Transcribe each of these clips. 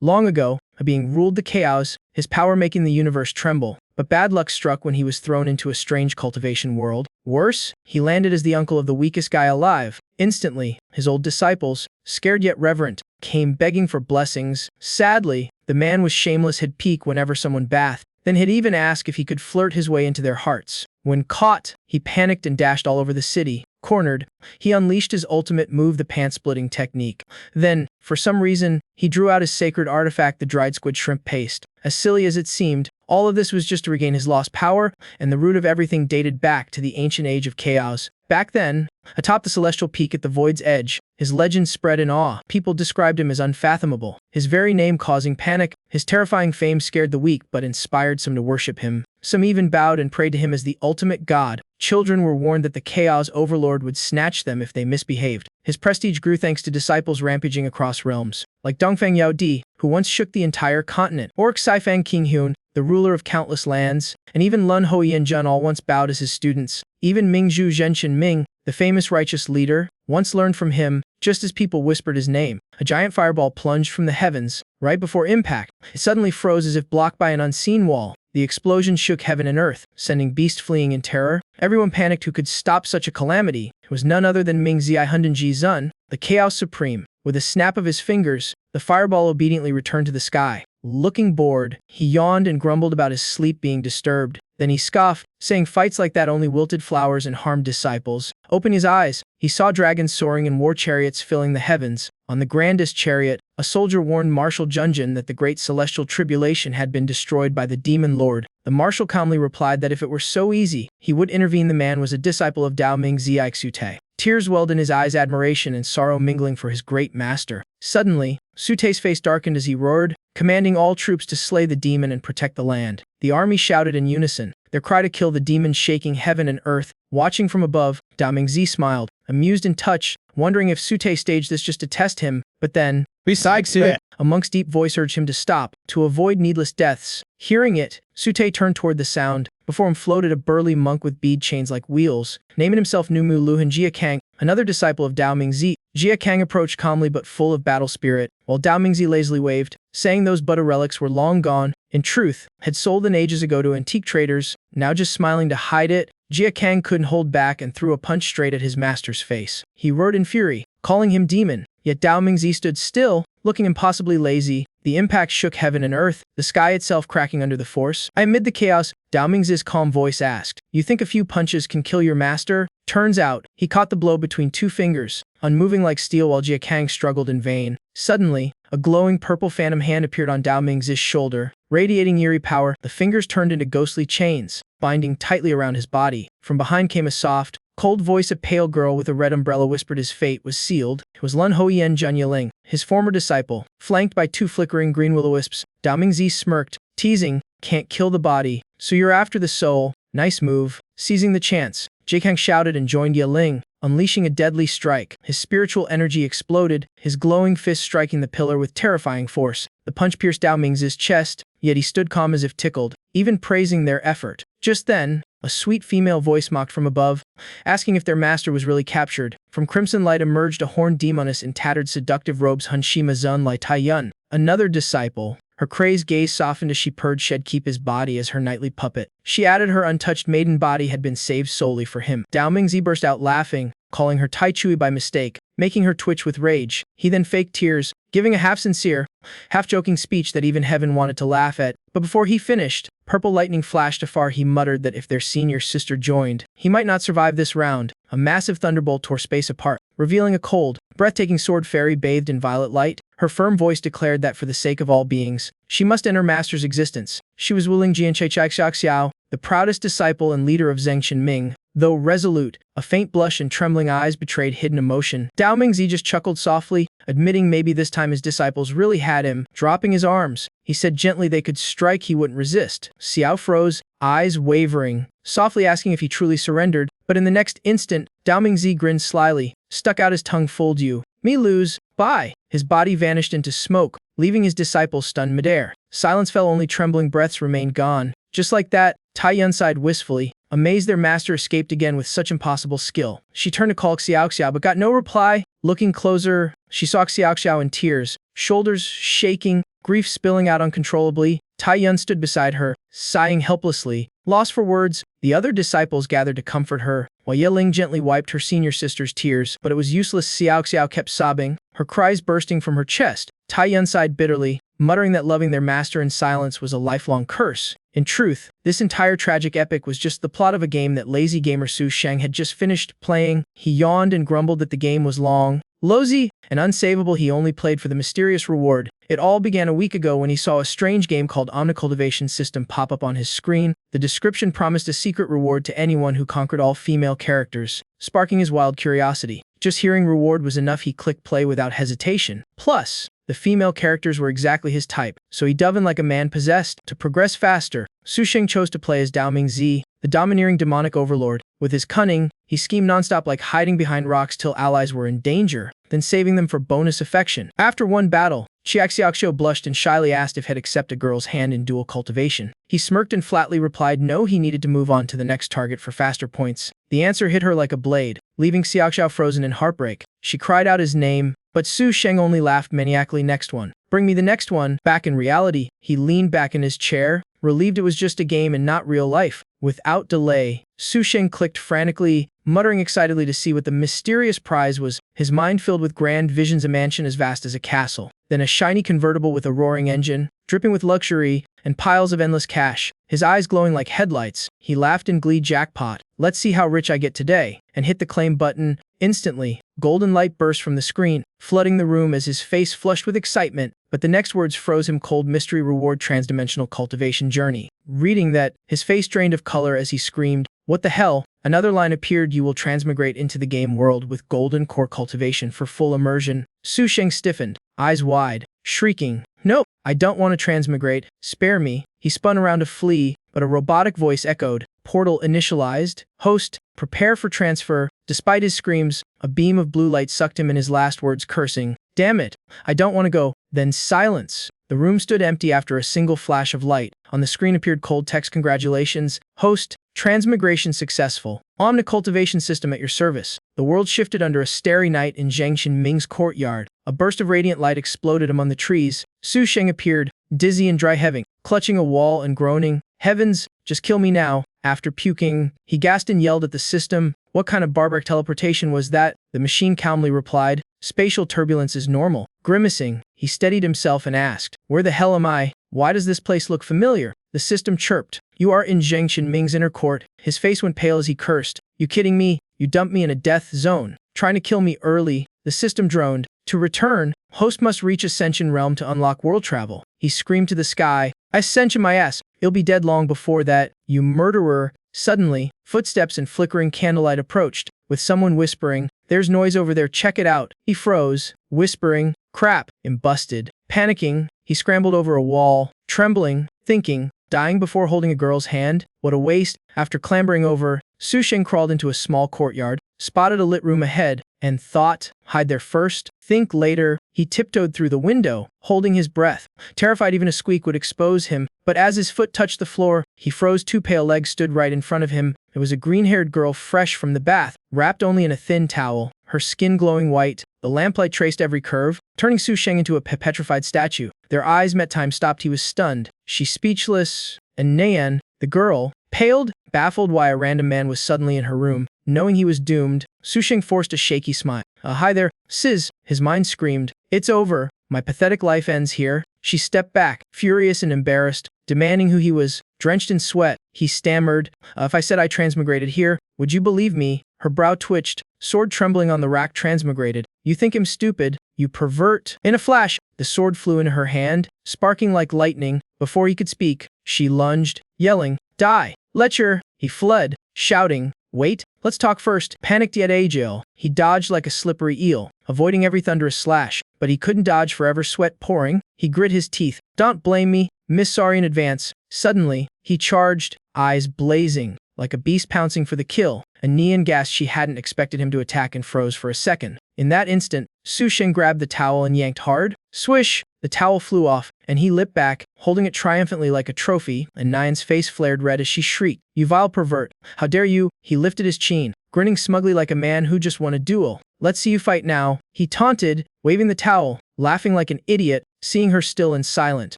Long ago, a being ruled the chaos, his power making the universe tremble. But bad luck struck when he was thrown into a strange cultivation world. Worse, he landed as the uncle of the weakest guy alive. Instantly, his old disciples, scared yet reverent, came begging for blessings. Sadly, the man was shameless, he'd peek whenever someone bathed. Then he'd even ask if he could flirt his way into their hearts. When caught, he panicked and dashed all over the city. Cornered, he unleashed his ultimate move, the pant-splitting technique. Then, for some reason, he drew out his sacred artifact, the dried squid shrimp paste. As silly as it seemed, all of this was just to regain his lost power, and the root of everything dated back to the ancient age of chaos. Back then, atop the celestial peak at the void's edge, his legend spread in awe. People described him as unfathomable, his very name causing panic. His terrifying fame scared the weak but inspired some to worship him. Some even bowed and prayed to him as the ultimate god. Children were warned that the chaos overlord would snatch them if they misbehaved. His prestige grew thanks to disciples rampaging across realms, like Dongfang Yao Di, who once shook the entire continent, Orc Saifang King Hyun, the ruler of countless lands, and even Lun Hoyan Jun all once bowed as his students. Even Mingzhu Zhenshin Ming, the famous righteous leader, once learned from him. Just as people whispered his name, a giant fireball plunged from the heavens. Right before impact, it suddenly froze as if blocked by an unseen wall. The explosion shook heaven and earth, sending beasts fleeing in terror. Everyone panicked. Who could stop such a calamity? It was none other than Ming Zhi Hundenji Zun, the Chaos Supreme. With a snap of his fingers, the fireball obediently returned to the sky. Looking bored, he yawned and grumbled about his sleep being disturbed. Then he scoffed, saying fights like that only wilted flowers and harmed disciples. Opening his eyes, he saw dragons soaring in war chariots filling the heavens. On the grandest chariot, a soldier warned Marshal Junjin that the great celestial tribulation had been destroyed by the demon lord. The marshal calmly replied that if it were so easy, he would intervene. The man was a disciple of Dao Ming Xiaixute. Tears welled in his eyes, admiration and sorrow mingling for his great master. Suddenly, Sute's face darkened as he roared, commanding all troops to slay the demon and protect the land. The army shouted in unison, their cry to kill the demon shaking heaven and earth. Watching from above, Dao Mingzi smiled, amused and touched, wondering if Sute staged this just to test him. But then, a monk's deep voice urged him to stop, to avoid needless deaths. Hearing it, Sute turned toward the sound. Before him floated a burly monk with bead chains like wheels, naming himself Numu Luhan Jiakang, another disciple of Dao Mingzi. Jiakang approached calmly but full of battle spirit, while Dao Mingzi lazily waved, saying those Buddha relics were long gone, in truth, had sold them ages ago to antique traders. Now just smiling to hide it, Jiakang couldn't hold back and threw a punch straight at his master's face. He roared in fury, calling him demon, yet Dao Mingzi stood still, looking impossibly lazy. The impact shook heaven and earth, the sky itself cracking under the force. Amid the chaos, Dao Mingzi's calm voice asked, "You think a few punches can kill your master?" Turns out, he caught the blow between two fingers, unmoving like steel while Jiakang struggled in vain. Suddenly, a glowing purple phantom hand appeared on Dao Mingzi's shoulder, radiating eerie power. The fingers turned into ghostly chains, binding tightly around his body. From behind came a soft, cold voice. A pale girl with a red umbrella whispered his fate was sealed. It was Lun Hoyan Jun Yiling, his former disciple, flanked by two flickering green will-o-wisps. Dao Mingzi smirked, teasing, "Can't kill the body, so you're after the soul. Nice move." Seizing the chance, Jiakang shouted and joined Yiling, unleashing a deadly strike. His spiritual energy exploded, his glowing fist striking the pillar with terrifying force. The punch pierced Dao Mingzi's chest, yet he stood calm as if tickled, even praising their effort. Just then, a sweet female voice mocked from above, asking if their master was really captured. From crimson light emerged a horned demoness in tattered seductive robes, Hunshima Zun Lai Taiyun, another disciple. Her crazed gaze softened as she purred. She'd keep his body as her nightly puppet. She added her untouched maiden body had been saved solely for him. Dao Mingzi burst out laughing, calling her Tai Chui by mistake, making her twitch with rage. He then faked tears, giving a half-sincere, half-joking speech that even heaven wanted to laugh at. But before he finished, purple lightning flashed afar. He muttered that if their senior sister joined, he might not survive this round. A massive thunderbolt tore space apart, revealing a cold, breathtaking sword fairy bathed in violet light. Her firm voice declared that for the sake of all beings, she must end her master's existence. She was Wuling Jianchaixiao, the proudest disciple and leader of Zhengshan Ming. Though resolute, a faint blush and trembling eyes betrayed hidden emotion. Dao Mingzi just chuckled softly, admitting maybe this time his disciples really had him. Dropping his arms, he said gently they could strike, he wouldn't resist. Xiao froze, eyes wavering, softly asking if he truly surrendered. But in the next instant, Dao Mingzi grinned slyly, stuck out his tongue. "Fooled you. Me lose. Bye." His body vanished into smoke, leaving his disciples stunned midair. Silence fell, only trembling breaths remained. Gone. Just like that, Taiyun sighed wistfully, amazed their master escaped again with such impossible skill. She turned to call Xiaoxiao but got no reply. Looking closer, she saw Xiaoxiao in tears, shoulders shaking, grief spilling out uncontrollably. Tai-yun stood beside her, sighing helplessly. Lost for words, the other disciples gathered to comfort her, while Yeling gently wiped her senior sister's tears, but it was useless. Xiao kept sobbing, her cries bursting from her chest. Tai-yun sighed bitterly, muttering that loving their master in silence was a lifelong curse. In truth, this entire tragic epic was just the plot of a game that lazy gamer Su Sheng had just finished playing. He yawned and grumbled that the game was long, lousy, and unsavable. He only played for the mysterious reward. It all began a week ago when he saw a strange game called Cultivation System pop up on his screen. The description promised a secret reward to anyone who conquered all female characters, sparking his wild curiosity. Just hearing reward was enough. He clicked play without hesitation. Plus, the female characters were exactly his type, so he dove in like a man possessed. To progress faster, Su Sheng chose to play as Dao Mingzi, the domineering demonic overlord. With his cunning, he schemed nonstop, like hiding behind rocks till allies were in danger, then saving them for bonus affection. After one battle, Xiaoxiao blushed and shyly asked if he'd accept a girl's hand in dual cultivation. He smirked and flatly replied no, he needed to move on to the next target for faster points. The answer hit her like a blade, leaving Xiaoxiao frozen in heartbreak. She cried out his name, but Su Sheng only laughed maniacally. Next one. Bring me the next one. Back in reality, he leaned back in his chair, relieved it was just a game and not real life. Without delay, Su Sheng clicked frantically, muttering excitedly to see what the mysterious prize was, his mind filled with grand visions. A mansion as vast as a castle, then a shiny convertible with a roaring engine, dripping with luxury, and piles of endless cash. His eyes glowing like headlights, he laughed in glee. Jackpot. Let's see how rich I get today, and hit the claim button. Instantly, golden light burst from the screen, flooding the room as his face flushed with excitement, but the next words froze him cold. Mystery reward, transdimensional cultivation journey. Reading that, his face drained of color as he screamed, "What the hell?" Another line appeared, "You will transmigrate into the game world with golden core cultivation for full immersion." Su Sheng stiffened, eyes wide, shrieking, "Nope, I don't want to transmigrate, spare me." He spun around to flee, but a robotic voice echoed, "Portal initialized. Host, prepare for transfer." Despite his screams, a beam of blue light sucked him in, his last words cursing, "Damn it, I don't want to go." Then silence. The room stood empty after a single flash of light. On the screen appeared cold text, "Congratulations, host, transmigration successful. Cultivation system at your service." The world shifted under a starry night in Zhangxin Ming's courtyard. A burst of radiant light exploded among the trees. Su Sheng appeared, dizzy and dry-heaving, clutching a wall and groaning, "Heavens, just kill me now." After puking, he gasped and yelled at the system, "What kind of barbaric teleportation was that?" The machine calmly replied, "Spatial turbulence is normal." Grimacing, he steadied himself and asked, "Where the hell am I? Why does this place look familiar?" The system chirped, "You are in Zhangxin Ming's inner court." His face went pale as he cursed, "You kidding me? You dumped me in a death zone, trying to kill me early." The system droned, "To return, host must reach Ascension Realm to unlock world travel." He screamed to the sky, "Ascension my ass, you'll be dead long before that, you murderer." Suddenly, footsteps and flickering candlelight approached, with someone whispering, "There's noise over there, check it out." He froze, whispering, "Crap, I'm busted." Panicking, he scrambled over a wall, trembling, thinking, dying before holding a girl's hand? What a waste. After clambering over, Su Sheng crawled into a small courtyard, spotted a lit room ahead, and thought, hide there first, think later. He tiptoed through the window, holding his breath, terrified even a squeak would expose him. But as his foot touched the floor, he froze. Two pale legs stood right in front of him. It was a green-haired girl fresh from the bath, wrapped only in a thin towel, her skin glowing white. The lamplight traced every curve, turning Su Sheng into a petrified statue. Their eyes met. Time stopped. He was stunned. She speechless. And Nayan, the girl, paled, baffled why a random man was suddenly in her room. Knowing he was doomed, Su Sheng forced a shaky smile. Hi there, sis." His mind screamed, "It's over. My pathetic life ends here." She stepped back, furious and embarrassed, demanding who he was. Drenched in sweat, he stammered, "If I said I transmigrated here, would you believe me?" Her brow twitched, sword trembling on the rack. "Transmigrated? You think him stupid, you pervert." In a flash, the sword flew into her hand, sparking like lightning. Before he could speak, she lunged, yelling, "Die! Letcher!" He fled, shouting, "Wait, let's talk first." Panicked yet agile, he dodged like a slippery eel, avoiding every thunderous slash. But he couldn't dodge forever, sweat pouring. He grit his teeth. "Don't blame me, miss, sorry in advance." Suddenly, he charged, eyes blazing, like a beast pouncing for the kill. A neon gasped. She hadn't expected him to attack and froze for a second. In that instant, Su Sheng grabbed the towel and yanked hard. Swish! The towel flew off, and he leapt back, holding it triumphantly like a trophy, and Nyan's face flared red as she shrieked, "You vile pervert! How dare you!" He lifted his chin, grinning smugly like a man who just won a duel. "Let's see you fight now," he taunted, waving the towel, laughing like an idiot. seeing her still and silent.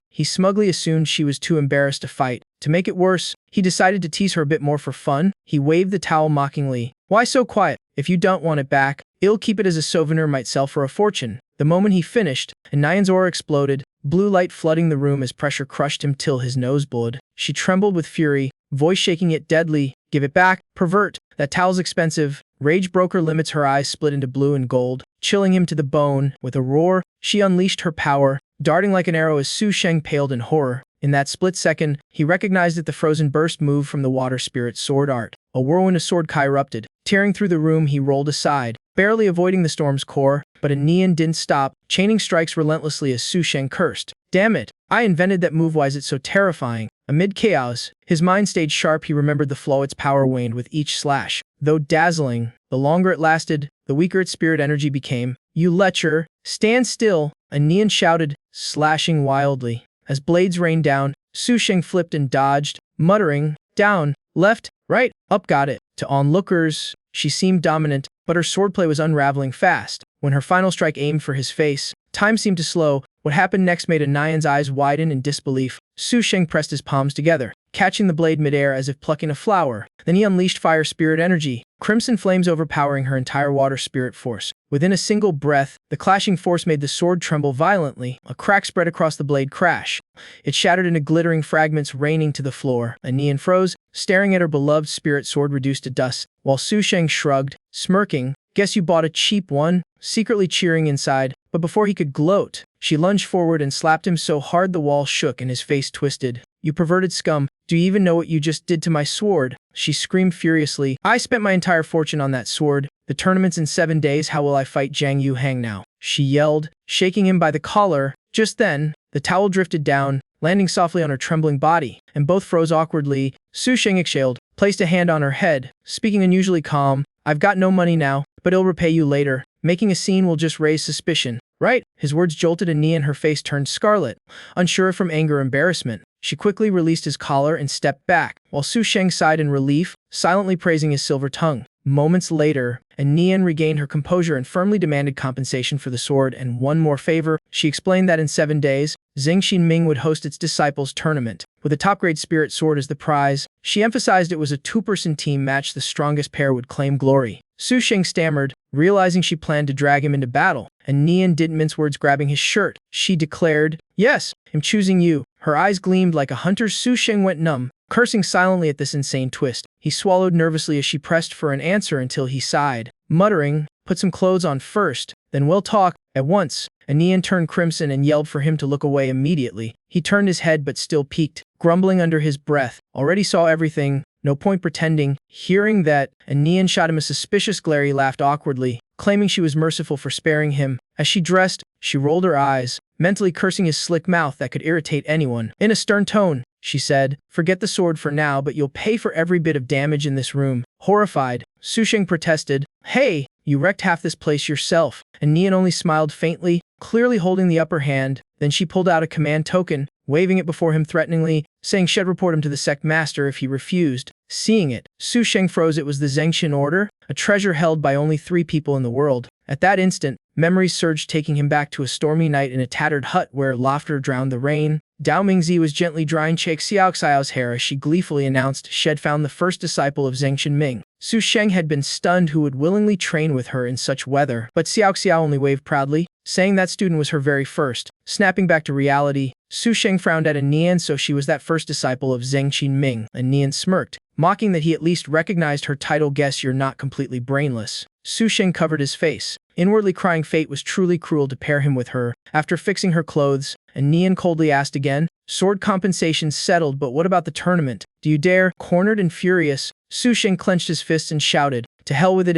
He smugly assumed she was too embarrassed to fight. To make it worse, he decided to tease her a bit more for fun. He waved the towel mockingly. "Why so quiet? If you don't want it back, I'll keep it as a souvenir might sell for a fortune." The moment he finished, Anian's aura exploded, blue light flooding the room as pressure crushed him till his nose bled. She trembled with fury, voice shaking yet deadly. "Give it back, pervert. That towel's expensive." Rage broke her limits, her eyes split into blue and gold, chilling him to the bone. With a roar, she unleashed her power, darting like an arrow as Su Sheng paled in horror. In that split second, he recognized that the frozen burst moved from the water spirit's sword art. A whirlwind of sword kai erupted. Tearing through the room, he rolled aside, barely avoiding the storm's core, but Anian didn't stop, chaining strikes relentlessly as Su Sheng cursed. "Damn it! I invented that move. Why is it so terrifying?" Amid chaos, his mind stayed sharp. He remembered the flow. Its power waned with each slash. Though dazzling, the longer it lasted, the weaker its spirit energy became. "You lecher! Stand still!" Anian shouted, slashing wildly. As blades rained down, Su Sheng flipped and dodged, muttering, "Down, left, right, up, got it." To onlookers, she seemed dominant, but her swordplay was unraveling fast. When her final strike aimed for his face, time seemed to slow. What happened next made Anian's eyes widen in disbelief. Su Sheng pressed his palms together, catching the blade midair as if plucking a flower. Then he unleashed fire spirit energy, crimson flames overpowering her entire water spirit force. Within a single breath, the clashing force made the sword tremble violently. A crack spread across the blade crash. It shattered into glittering fragments, raining to the floor. Anian froze, staring at her beloved spirit sword reduced to dust, while Su Sheng shrugged, smirking. "Guess you bought a cheap one," secretly cheering inside. But before he could gloat, she lunged forward and slapped him so hard the wall shook and his face twisted. "You perverted scum, do you even know what you just did to my sword?" She screamed furiously. "I spent my entire fortune on that sword. The tournament's in 7 days. How will I fight Zhang Yuhang now?" she yelled, shaking him by the collar. Just then, the towel drifted down, landing softly on her trembling body, and both froze awkwardly. Su Sheng exhaled, placed a hand on her head, speaking unusually calm. "I've got no money now, but I'll repay you later. Making a scene will just raise suspicion, right?" His words jolted Anian, her face turned scarlet, unsure from anger or embarrassment. She quickly released his collar and stepped back, while Su Sheng sighed in relief, silently praising his silver tongue. Moments later, Anian regained her composure and firmly demanded compensation for the sword and one more favor. She explained that in 7 days, Zhengxin Ming would host its disciples tournament, with a top-grade spirit sword as the prize. She emphasized it was a 2-person team match. The strongest pair would claim glory. Su Sheng stammered, realizing she planned to drag him into battle, and Anian didn't mince words, grabbing his shirt. She declared, "Yes, I'm choosing you." Her eyes gleamed like a hunter's. Su Sheng went numb, cursing silently at this insane twist. He swallowed nervously as she pressed for an answer until he sighed, muttering, "Put some clothes on first, then we'll talk." At once, Anian turned crimson and yelled for him to look away immediately. He turned his head but still peeked, grumbling under his breath. "Already saw everything. No point pretending." Hearing that, Anian shot him a suspicious glare. He laughed awkwardly, claiming she was merciful for sparing him. As she dressed, she rolled her eyes, mentally cursing his slick mouth that could irritate anyone. In a stern tone, she said, "Forget the sword for now, but you'll pay for every bit of damage in this room." Horrified, Su Sheng protested, "Hey, you wrecked half this place yourself." Anian only smiled faintly, clearly holding the upper hand. Then she pulled out a command token, waving it before him threateningly, saying she'd report him to the Sect master if he refused. Seeing it, Su Sheng froze. It was the Zhengxin Order, a treasure held by only 3 people in the world. At that instant, memories surged, taking him back to a stormy night in a tattered hut where laughter drowned the rain. Dao Mingzi was gently drying Chake Xiaoxiao's hair as she gleefully announced she'd found the first disciple of Zhengxin Ming. Su Sheng had been stunned. Who would willingly train with her in such weather? But Xiaoxiao only waved proudly, saying that student was her very first. Snapping back to reality, Su Sheng frowned at Anian. "So she was that first disciple of Zhengxin Ming." Anian smirked, mocking that he at least recognized her title. "Guess you're not completely brainless." Su Sheng covered his face, inwardly crying fate was truly cruel to pair him with her. After fixing her clothes, Anian coldly asked again, "Sword compensation settled, but what about the tournament? Do you dare?" Cornered and furious, Su Sheng clenched his fists and shouted, "To hell with it."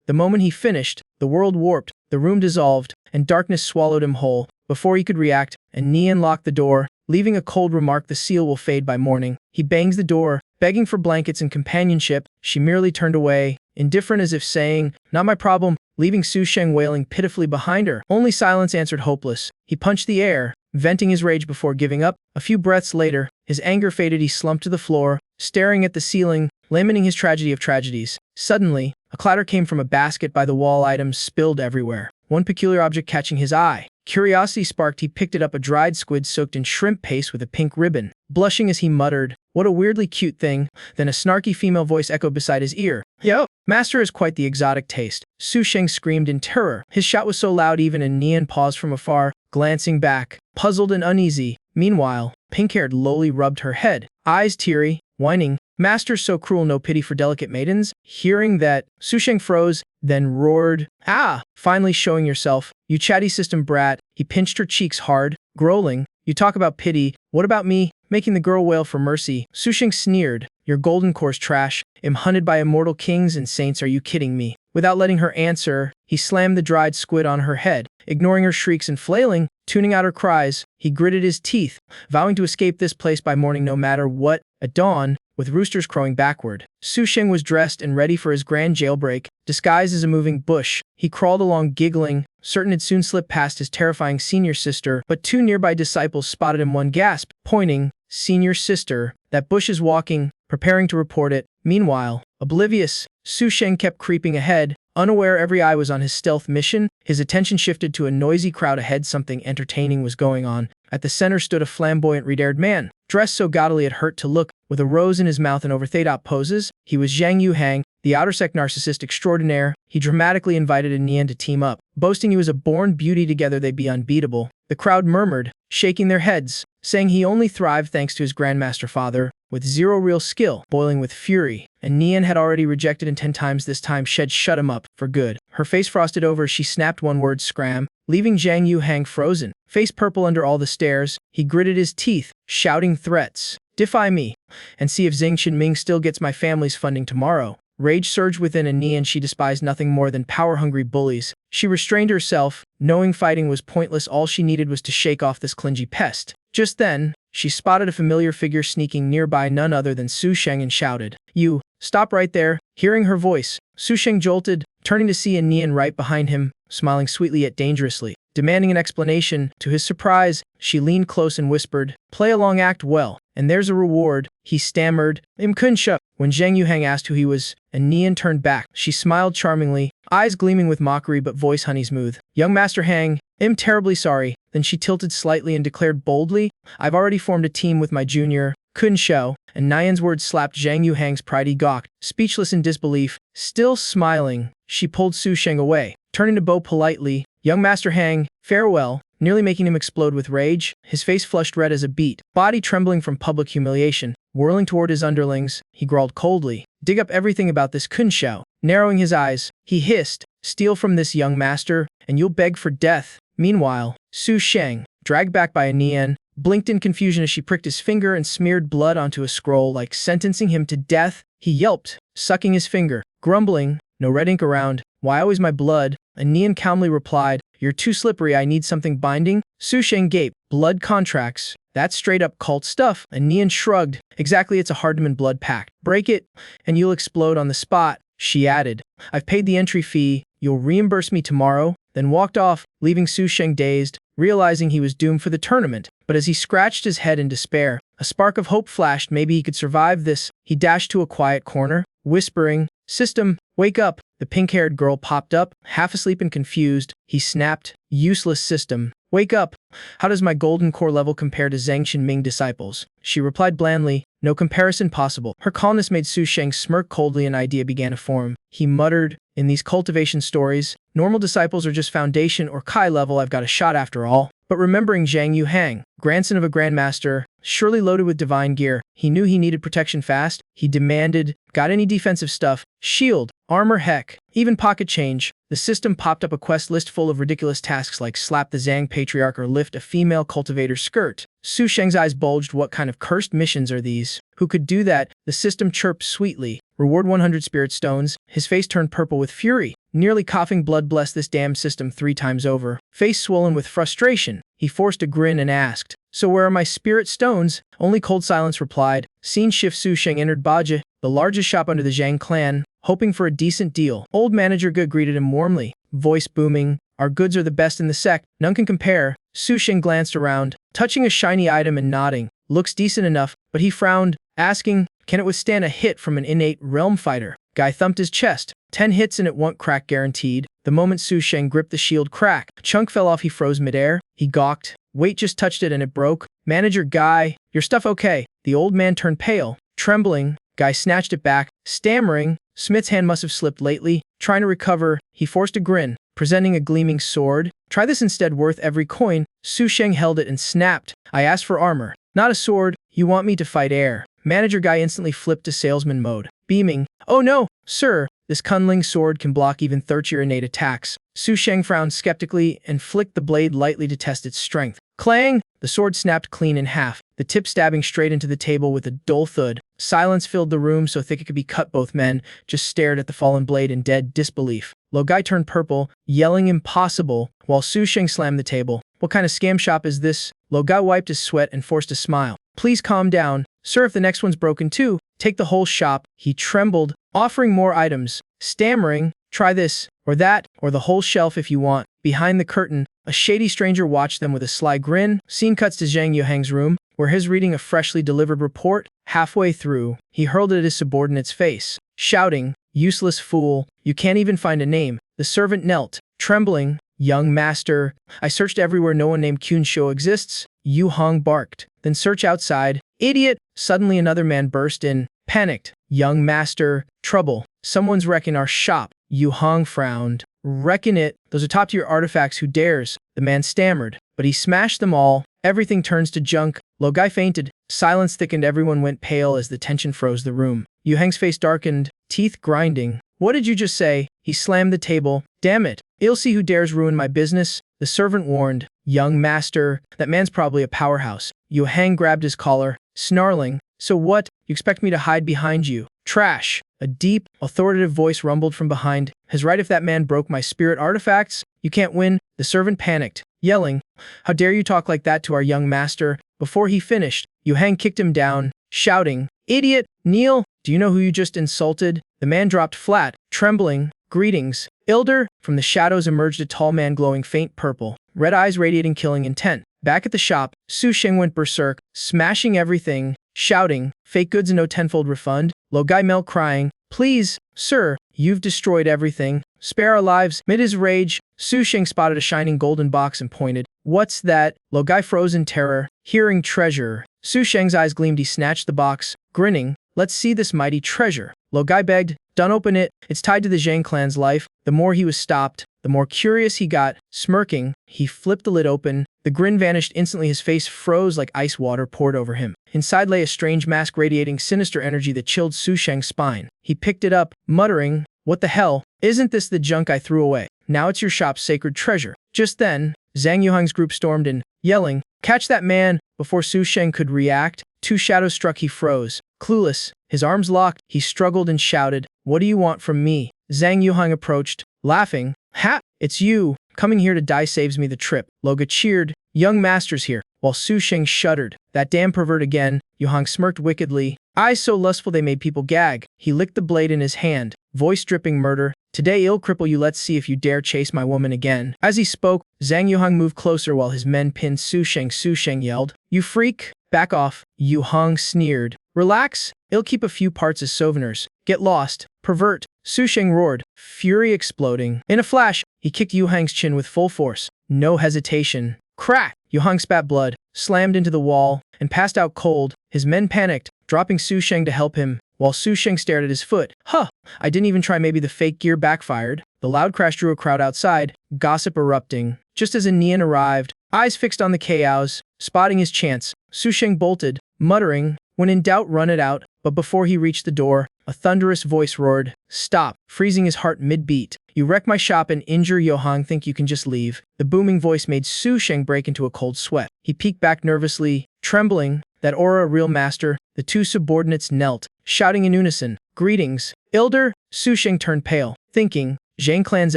The moment he finished, the world warped, the room dissolved, and darkness swallowed him whole. Before he could react, Anian locked the door, leaving a cold remark, "The seal will fade by morning." He bangs the door, begging for blankets and companionship. She merely turned away, indifferent, as if saying, "Not my problem," leaving Su Sheng wailing pitifully behind her. Only silence answered, hopeless. He punched the air, venting his rage before giving up. A few breaths later, his anger faded. He slumped to the floor, staring at the ceiling, lamenting his tragedy of tragedies. Suddenly, a clatter came from a basket by the wall. Items spilled everywhere. one peculiar object catching his eye. Curiosity sparked, he picked it up, a dried squid soaked in shrimp paste with a pink ribbon. Blushing as he muttered, "What a weirdly cute thing," then a snarky female voice echoed beside his ear. "Yo, master has quite the exotic taste." Su Sheng screamed in terror. His shout was so loud even Nian paused from afar, glancing back, puzzled and uneasy. Meanwhile, pink-haired Loli rubbed her head, eyes teary, whining, "Master so cruel, no pity for delicate maidens." Hearing that, Su Sheng froze, then roared, "Ah! Finally showing yourself, you chatty system brat." He pinched her cheeks hard, growling, "You talk about pity, what about me?" Making the girl wail for mercy. Su Sheng sneered, "Your golden core's trash. Am hunted by immortal kings and saints, are you kidding me?" Without letting her answer, he slammed the dried squid on her head. Ignoring her shrieks and flailing, tuning out her cries, he gritted his teeth, vowing to escape this place by morning no matter what. At dawn, with roosters crowing backward, Su Sheng was dressed and ready for his grand jailbreak. Disguised as a moving bush, he crawled along giggling, certain it'd soon slip past his terrifying senior sister, but two nearby disciples spotted him. One gasped, pointing, "Senior sister, that bush is walking," preparing to report it. Meanwhile, oblivious, Su Sheng kept creeping ahead. Unaware every eye was on his stealth mission, his attention shifted to a noisy crowd ahead. Something entertaining was going on. At the center stood a flamboyant red-haired man, dressed so gaudily it hurt to look, with a rose in his mouth and overthought poses. He was Zhang Yuhang, the outer sect narcissist extraordinaire. He dramatically invited Nian to team up, boasting he was a born beauty, together they'd be unbeatable. The crowd murmured, shaking their heads, saying he only thrived thanks to his grandmaster father, with zero real skill. Boiling with fury, and Nian had already rejected him 10 times. This time Shed shut him up, for good. Her face frosted over as she snapped one word, "Scram," leaving Zhang Yuhang frozen. Face purple under all the stares, he gritted his teeth, shouting threats. "Defy me, and see if Xing Qinming still gets my family's funding tomorrow." Rage surged within Nian. She despised nothing more than power-hungry bullies. She restrained herself, knowing fighting was pointless. All she needed was to shake off this clingy pest. Just then, she spotted a familiar figure sneaking nearby, none other than Su Sheng, and shouted, "You, stop right there." Hearing her voice, Su Sheng jolted, turning to see Nian right behind him, smiling sweetly yet dangerously. Demanding an explanation, to his surprise, she leaned close and whispered, "Play along, act well, and there's a reward." He stammered, "Im Kunsha." When Zhang Yuhang asked who he was, and Nian turned back, she smiled charmingly, eyes gleaming with mockery but voice honey smooth. "Young Master Hang, I'm terribly sorry." Then she tilted slightly and declared boldly, "I've already formed a team with my junior, Kun Shou," and Nian's words slapped Zhang Yuhang's pride. He gawked, speechless in disbelief. Still smiling, she pulled Su Sheng away, turning to bow politely, "Young Master Hang, farewell," nearly making him explode with rage. His face flushed red as a beet, body trembling from public humiliation. Whirling toward his underlings, he growled coldly, "Dig up everything about this Kun Shou." Narrowing his eyes, he hissed, "Steal from this young master, and you'll beg for death." Meanwhile, Su Sheng, dragged back by Nian, blinked in confusion as she pricked his finger and smeared blood onto a scroll, like sentencing him to death. He yelped, sucking his finger, grumbling, "No red ink around, why always my blood?" And Nian calmly replied, "You're too slippery, I need something binding." Su Sheng gaped, "Blood contracts? That's straight-up cult stuff." And Nian shrugged, "Exactly, it's a Hardman blood pact. Break it, and you'll explode on the spot." She added, "I've paid the entry fee, you'll reimburse me tomorrow," then walked off, leaving Su Sheng dazed, realizing he was doomed for the tournament. But as he scratched his head in despair, a spark of hope flashed. Maybe he could survive this. He dashed to a quiet corner, whispering, "System, wake up." The pink-haired girl popped up, half asleep and confused. He snapped, "Useless system. Wake up. How does my golden core level compare to Zhang Qinming disciples?" She replied blandly, "No comparison possible." Her calmness made Su Sheng smirk coldly. An idea began to form. He muttered, "In these cultivation stories, normal disciples are just foundation or Kai level. I've got a shot after all." But remembering Zhang Yuhang, grandson of a grandmaster, surely loaded with divine gear, he knew he needed protection fast. He demanded, "Got any defensive stuff? Shield, armor, heck, even pocket change." The system popped up a quest list full of ridiculous tasks like slap the Zhang patriarch or lift a female cultivator's skirt. Su Sheng's eyes bulged. What kind of cursed missions are these? Who could do that? The system chirped sweetly, "Reward 100 spirit stones." His face turned purple with fury, nearly coughing blood. "Bless this damn system 3 times over." Face swollen with frustration, he forced a grin and asked, "So where are my spirit stones?" Only cold silence replied. Scene shift. Su Sheng entered Baja, the largest shop under the Zhang clan, hoping for a decent deal. Old manager Ge greeted him warmly, voice booming, "Our goods are the best in the sect, none can compare." Su Sheng glanced around, touching a shiny item and nodding. "Looks decent enough," but he frowned, asking, "Can it withstand a hit from an innate realm fighter?" Guy thumped his chest. 10 hits and it won't crack guaranteed. The moment Su Sheng gripped the shield, crack. A chunk fell off. He froze midair. He gawked. Weight just touched it and it broke. Manager Guy, your stuff okay? The old man turned pale. Trembling, Guy snatched it back, stammering. Smith's hand must have slipped lately. Trying to recover, he forced a grin, presenting a gleaming sword. Try this instead, worth every coin. Su Sheng held it and snapped. I asked for armor, not a sword. You want me to fight air? Manager Guy instantly flipped to salesman mode, beaming. Oh no, sir, this Kunling sword can block even 30 innate attacks. Su Sheng frowned skeptically and flicked the blade lightly to test its strength. Clang! The sword snapped clean in half, the tip stabbing straight into the table with a dull thud. Silence filled the room so thick it could be cut. Both men just stared at the fallen blade in dead disbelief. Lo Guy turned purple, yelling impossible, while Su Sheng slammed the table. What kind of scam shop is this? Lo Guy wiped his sweat and forced a smile. Please calm down. Sir, if the next one's broken too, take the whole shop. He trembled, offering more items, stammering, try this, or that, or the whole shelf if you want. Behind the curtain, a shady stranger watched them with a sly grin. Scene cuts to Zhang Yuhang's room, where he's reading a freshly delivered report. Halfway through, he hurled it at his subordinate's face, shouting, useless fool, you can't even find a name. The servant knelt, trembling. Young master, I searched everywhere, no one named Kyun Shou exists. Yu Hong barked. Then search outside. Idiot! Suddenly another man burst in, panicked. Young master, trouble. Someone's wrecking our shop. Yu Hong frowned. Reckon it. Those are top-tier artifacts, who dares? The man stammered, but he smashed them all. Everything turns to junk. Lo Guy fainted. Silence thickened. Everyone went pale as the tension froze the room. Yu Hang's face darkened, teeth grinding. What did you just say? He slammed the table. Damn it. I'll see who dares ruin my business. The servant warned. Young master, that man's probably a powerhouse. Yu Hang grabbed his collar, snarling. So what? You expect me to hide behind you? Trash. A deep, authoritative voice rumbled from behind. His right if that man broke my spirit artifacts? You can't win. The servant panicked, yelling. How dare you talk like that to our young master? Before he finished, Yu Hang kicked him down, shouting, Idiot! Kneel! Do you know who you just insulted? The man dropped flat, trembling. Greetings. Ilder. From the shadows emerged a tall man glowing faint purple, red eyes radiating killing intent. Back at the shop, Su Sheng went berserk, smashing everything, shouting, fake goods and no tenfold refund. Lo Guy Mel crying, please, sir, you've destroyed everything. Spare our lives. Mid his rage, Su Sheng spotted a shining golden box and pointed. What's that? Lo Guy froze in terror, hearing treasure. Su Sheng's eyes gleamed. He snatched the box, grinning. Let's see this mighty treasure. Lo Guy begged. Don't open it. It's tied to the Zhang clan's life. The more he was stopped, the more curious he got. Smirking, he flipped the lid open. The grin vanished instantly. His face froze like ice water poured over him. Inside lay a strange mask radiating sinister energy that chilled Su Sheng's spine. He picked it up, muttering, what the hell? Isn't this the junk I threw away? Now it's your shop's sacred treasure. Just then, Zhang Yuhang's group stormed in, yelling, catch that man! Before Su Sheng could react, two shadows struck. He froze. Clueless, his arms locked, he struggled and shouted, what do you want from me? Zhang Yuhang approached, laughing. Ha! It's you! Coming here to die saves me the trip. Loga cheered. Young master's here. While Su Sheng shuddered. That damn pervert again. Yuhang smirked wickedly. Eyes so lustful they made people gag. He licked the blade in his hand, voice dripping murder. Today I'll cripple you. Let's see if you dare chase my woman again. As he spoke, Zhang Yuhang moved closer while his men pinned Su Sheng. Su Sheng yelled, you freak! Back off. Yuhang sneered. Relax. I'll keep a few parts as souvenirs. Get lost. Pervert. Su Sheng roared, fury exploding. In a flash, he kicked Yuhang's chin with full force. No hesitation. Crack! Yuhang spat blood, slammed into the wall, and passed out cold. His men panicked, dropping Su Sheng to help him, while Su Sheng stared at his foot. Huh! I didn't even try. Maybe the fake gear backfired. The loud crash drew a crowd outside, gossip erupting. Just as Nian arrived, eyes fixed on the chaos, spotting his chance, Su Sheng bolted, muttering, when in doubt run it out. But before he reached the door, a thunderous voice roared, stop, freezing his heart mid-beat. You wreck my shop and injure Yuhang, think you can just leave. The booming voice made Su Sheng break into a cold sweat. He peeked back nervously, trembling. That aura a real master. The two subordinates knelt, shouting in unison, greetings. Elder. Su Sheng turned pale, thinking, Zhang clan's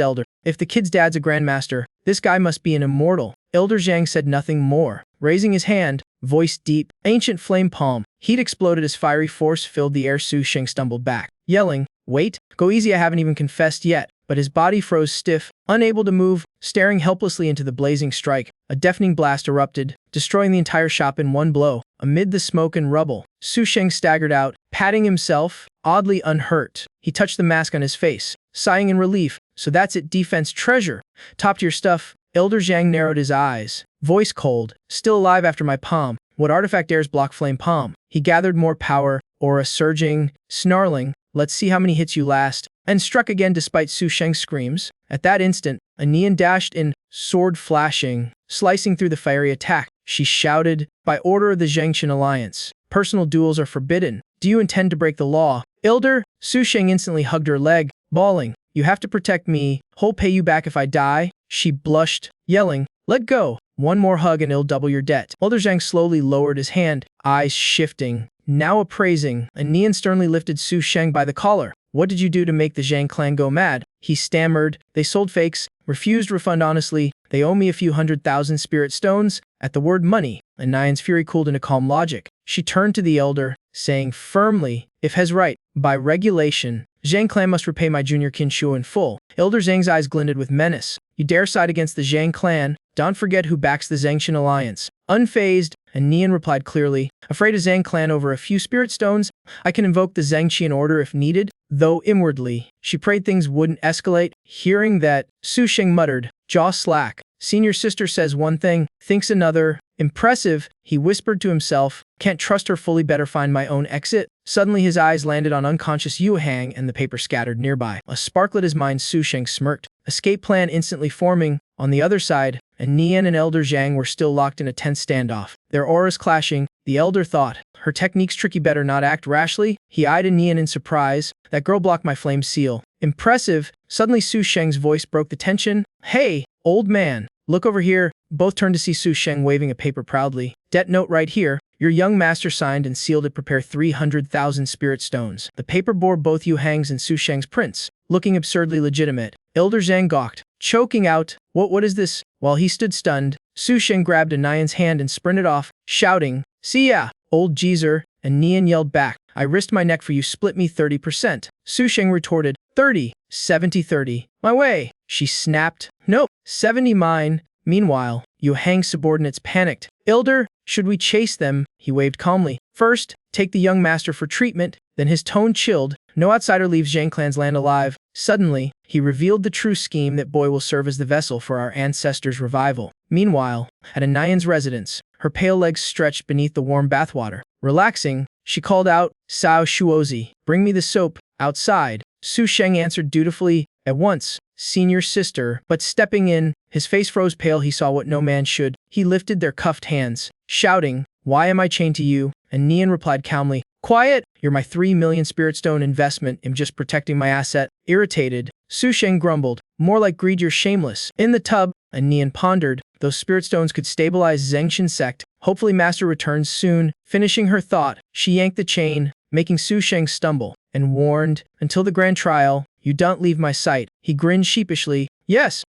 elder. If the kid's dad's a grandmaster, this guy must be an immortal. Elder Zhang said nothing more, raising his hand, voice deep, ancient flame palm. Heat exploded as fiery force filled the air. Su Sheng stumbled back, yelling, wait, go easy, I haven't even confessed yet. But his body froze stiff, unable to move, staring helplessly into the blazing strike. A deafening blast erupted, destroying the entire shop in one blow. Amid the smoke and rubble, Su Sheng staggered out, patting himself, oddly unhurt. He touched the mask on his face, sighing in relief. So that's it, defense treasure. Top tier stuff. Elder Zhang narrowed his eyes. Voice cold. Still alive after my palm. What artifact dares block flame palm? He gathered more power, aura surging, snarling, let's see how many hits you last, and struck again despite Su Sheng's screams. At that instant, a neon dashed in, sword flashing, slicing through the fiery attack. She shouted, by order of the Zhengqian Alliance, personal duels are forbidden. Do you intend to break the law? Elder, Su Sheng instantly hugged her leg, bawling, you have to protect me, I'll pay you back if I die. She blushed, yelling, let go. One more hug and I'll double your debt. Elder Zhang slowly lowered his hand, eyes shifting, now appraising, and Nian sternly lifted Su Sheng by the collar. What did you do to make the Zhang clan go mad? He stammered, they sold fakes, refused refund honestly, they owe me a few 100,000 spirit stones. At the word money, and Nian's fury cooled into calm logic. She turned to the elder, saying firmly, if Hez right, by regulation, Zhang clan must repay my junior Qinshu in full. Elder Zhang's eyes glinted with menace. You dare side against the Zhang clan? Don't forget who backs the Zhengqian Alliance. Unfazed, and Nian replied clearly, afraid of Zhang clan over a few spirit stones? I can invoke the Zhengqian order if needed. Though inwardly, she prayed things wouldn't escalate. Hearing that, Su Sheng muttered, jaw slack. Senior sister says one thing, thinks another. Impressive, he whispered to himself. Can't trust her fully, better find my own exit. Suddenly his eyes landed on unconscious Yu Hang and the paper scattered nearby. A spark lit his mind. Su Sheng smirked. Escape plan instantly forming. On the other side, and Nian and Elder Zhang were still locked in a tense standoff. Their auras clashing, the elder thought, her technique's tricky, better not act rashly. He eyed Nian in surprise. That girl blocked my flame seal. Impressive. Suddenly Su Sheng's voice broke the tension. Hey, old man, look over here. Both turned to see Su Sheng waving a paper proudly. Debt note right here. Your young master signed and sealed it. Prepare 300,000 spirit stones. The paper bore both Yu Hang's and Su Sheng's prints, looking absurdly legitimate. Elder Zhang gawked, choking out, what is this? While he stood stunned, Su Sheng grabbed Nian's hand and sprinted off, shouting, see ya, old geezer, and Nian yelled back, I risked my neck for you, split me 30%. Su Sheng retorted, 30, 70, 30. My way. She snapped, nope, 70 mine. Meanwhile, Yu Hang's subordinates panicked. Elder, should we chase them? He waved calmly. First, take the young master for treatment. Then his tone chilled. No outsider leaves Zhang clan's land alive. Suddenly, he revealed the true scheme that boy will serve as the vessel for our ancestors' revival. Meanwhile, at Nian's residence, her pale legs stretched beneath the warm bathwater. Relaxing, she called out, Sao Shuozi, bring me the soap. Outside, Su Sheng answered dutifully, at once, senior sister, but stepping in, his face froze pale. He saw what no man should. He lifted their cuffed hands, shouting, why am I chained to you? And Nian replied calmly, quiet, you're my 3 million spirit stone investment. I'm just protecting my asset. Irritated, Su Sheng grumbled, more like greed, you're shameless. In the tub, and Nian pondered, those spirit stones could stabilize Zhengqian Sect. Hopefully master returns soon. Finishing her thought, she yanked the chain, making Su Sheng stumble, and warned, until the grand trial, you don't leave my sight. He grinned sheepishly, yes,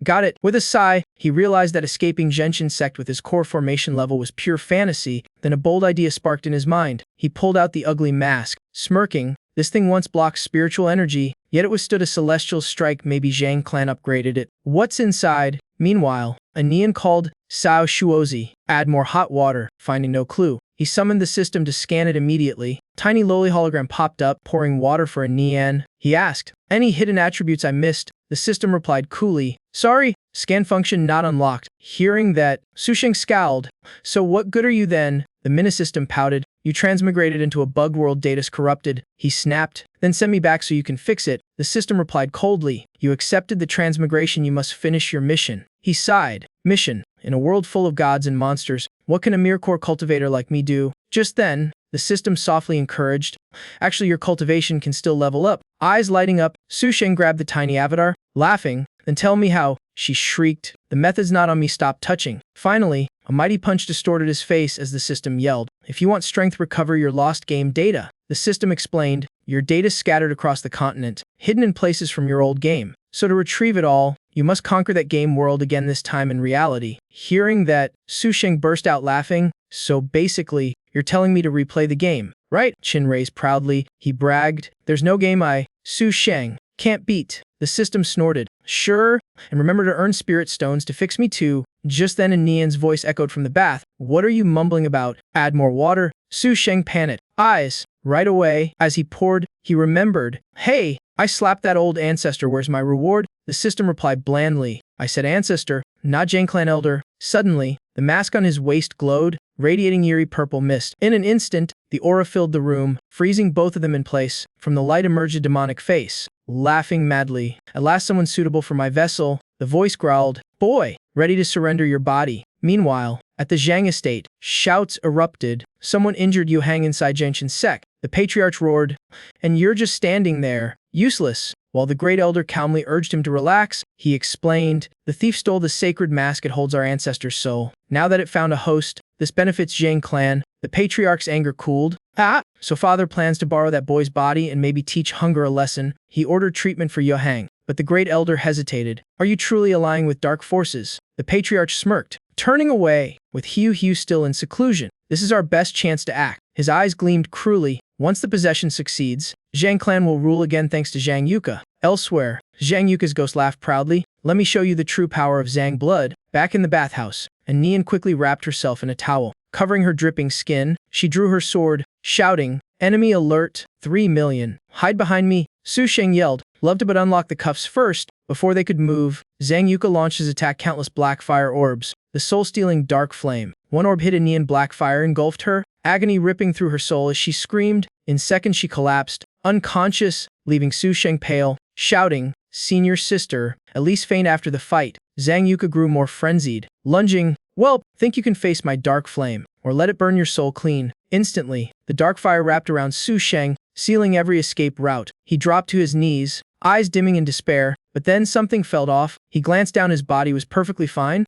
got it. With a sigh, he realized that escaping Zhengqian Sect with his core formation level was pure fantasy. Then a bold idea sparked in his mind. He pulled out the ugly mask, smirking. This thing once blocked spiritual energy, yet it withstood a celestial strike. Maybe Zhang clan upgraded it. What's inside? Meanwhile, a Nian called, Sao Shuozi, add more hot water. Finding no clue, he summoned the system to scan it immediately. Tiny lowly hologram popped up, pouring water for a Nian. He asked, any hidden attributes I missed? The system replied coolly, sorry, scan function not unlocked. Hearing that, Su Sheng scowled, so what good are you then? The Minisystem pouted, you transmigrated into a bug world, data's corrupted. He snapped, then send me back so you can fix it. The system replied coldly, you accepted the transmigration, you must finish your mission. He sighed, mission, in a world full of gods and monsters, what can a mere core cultivator like me do? Just then, the system softly encouraged, actually your cultivation can still level up. Eyes lighting up, Su Sheng grabbed the tiny avatar, laughing, then tell me how. She shrieked, the method's not on me, stop touching. Finally, a mighty punch distorted his face as the system yelled, if you want strength, recover your lost game data. The system explained, your data scattered across the continent, hidden in places from your old game. So to retrieve it all, you must conquer that game world again, this time in reality. Hearing that, Su Sheng burst out laughing, so basically, you're telling me to replay the game, right? Chin raised proudly, he bragged, there's no game Su Sheng, can't beat. The system snorted, sure, and remember to earn spirit stones to fix me too. Just then a Nian's voice echoed from the bath, what are you mumbling about? Add more water? Su Sheng panicked, eyes, right away. As he poured, he remembered, hey, I slapped that old ancestor. Where's my reward? The system replied blandly. I said ancestor, not Jang Clan elder. Suddenly, the mask on his waist glowed, radiating eerie purple mist. In an instant, the aura filled the room, freezing both of them in place. From the light emerged a demonic face, laughing madly. At last someone suitable for my vessel. The voice growled, boy, ready to surrender your body. Meanwhile, at the Zhang estate, shouts erupted. Someone injured you hang inside Genshin's Sect. The patriarch roared, and you're just standing there, useless. While the great elder calmly urged him to relax, he explained, the thief stole the sacred mask. It holds our ancestor's soul. Now that it found a host, this benefits Zhang clan. The patriarch's anger cooled. So father plans to borrow that boy's body and maybe teach hunger a lesson. He ordered treatment for Yohang, but the great elder hesitated. Are you truly allying with dark forces? The patriarch smirked, turning away, with Hugh still in seclusion. This is our best chance to act. His eyes gleamed cruelly. Once the possession succeeds, Zhang clan will rule again thanks to Zhang Yuka. Elsewhere, Zhang Yuka's ghost laughed proudly. Let me show you the true power of Zhang blood. Back in the bathhouse, and Nian quickly wrapped herself in a towel. Covering her dripping skin, she drew her sword, shouting, enemy alert, 3 million. Hide behind me, Su Sheng yelled. Love to but unlock the cuffs first. Before they could move, Zhang Yuka launched his attack countless black fire orbs, the soul-stealing dark flame. One orb hit a Nian black fire engulfed her, agony ripping through her soul as she screamed. In seconds she collapsed, unconscious, leaving Su Sheng pale, shouting, senior sister, at least faint after the fight. Zhang Yuka grew more frenzied, lunging, well, think you can face my dark flame, or let it burn your soul clean. Instantly, the dark fire wrapped around Su Sheng, sealing every escape route. He dropped to his knees, eyes dimming in despair, but then something fell off. He glanced down. His body was perfectly fine.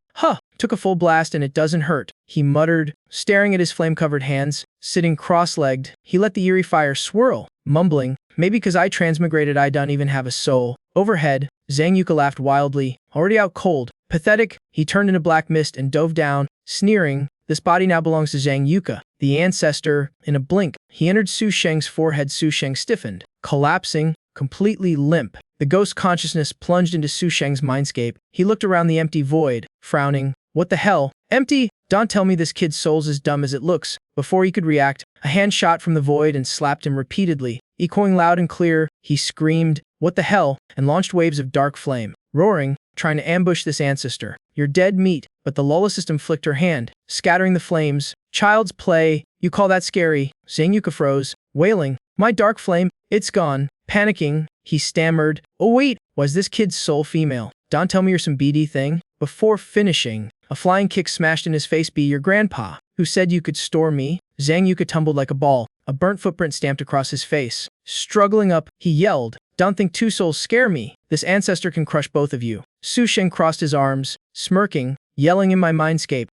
Took a full blast and it doesn't hurt, he muttered, staring at his flame-covered hands. Sitting cross-legged, he let the eerie fire swirl, mumbling, maybe because I transmigrated I don't even have a soul. Overhead, Zhang Yuka laughed wildly, already out cold. Pathetic, he turned into black mist and dove down, sneering, this body now belongs to Zhang Yuka, the ancestor. In a blink, he entered Su Sheng's forehead. Su Sheng stiffened, collapsing, completely limp. The ghost consciousness plunged into Su Sheng's mindscape. He looked around the empty void, frowning. What the hell? Empty? Don't tell me this kid's soul's as dumb as it looks. Before he could react, a hand shot from the void and slapped him repeatedly. Echoing loud and clear, he screamed, what the hell, and launched waves of dark flame, roaring, trying to ambush this ancestor. You're dead meat, but the Lola system flicked her hand, scattering the flames. Child's play, you call that scary? Zhang Yuka froze, wailing, my dark flame, it's gone. Panicking, he stammered, oh wait, was this kid's soul female? Don't tell me you're some BD thing? Before finishing, a flying kick smashed in his face. Be your grandpa, who said you could store me? Zhang Yuka tumbled like a ball, a burnt footprint stamped across his face. Struggling up, he yelled, don't think two souls scare me. This ancestor can crush both of you. Su Sheng crossed his arms, smirking, yelling in my mindscape.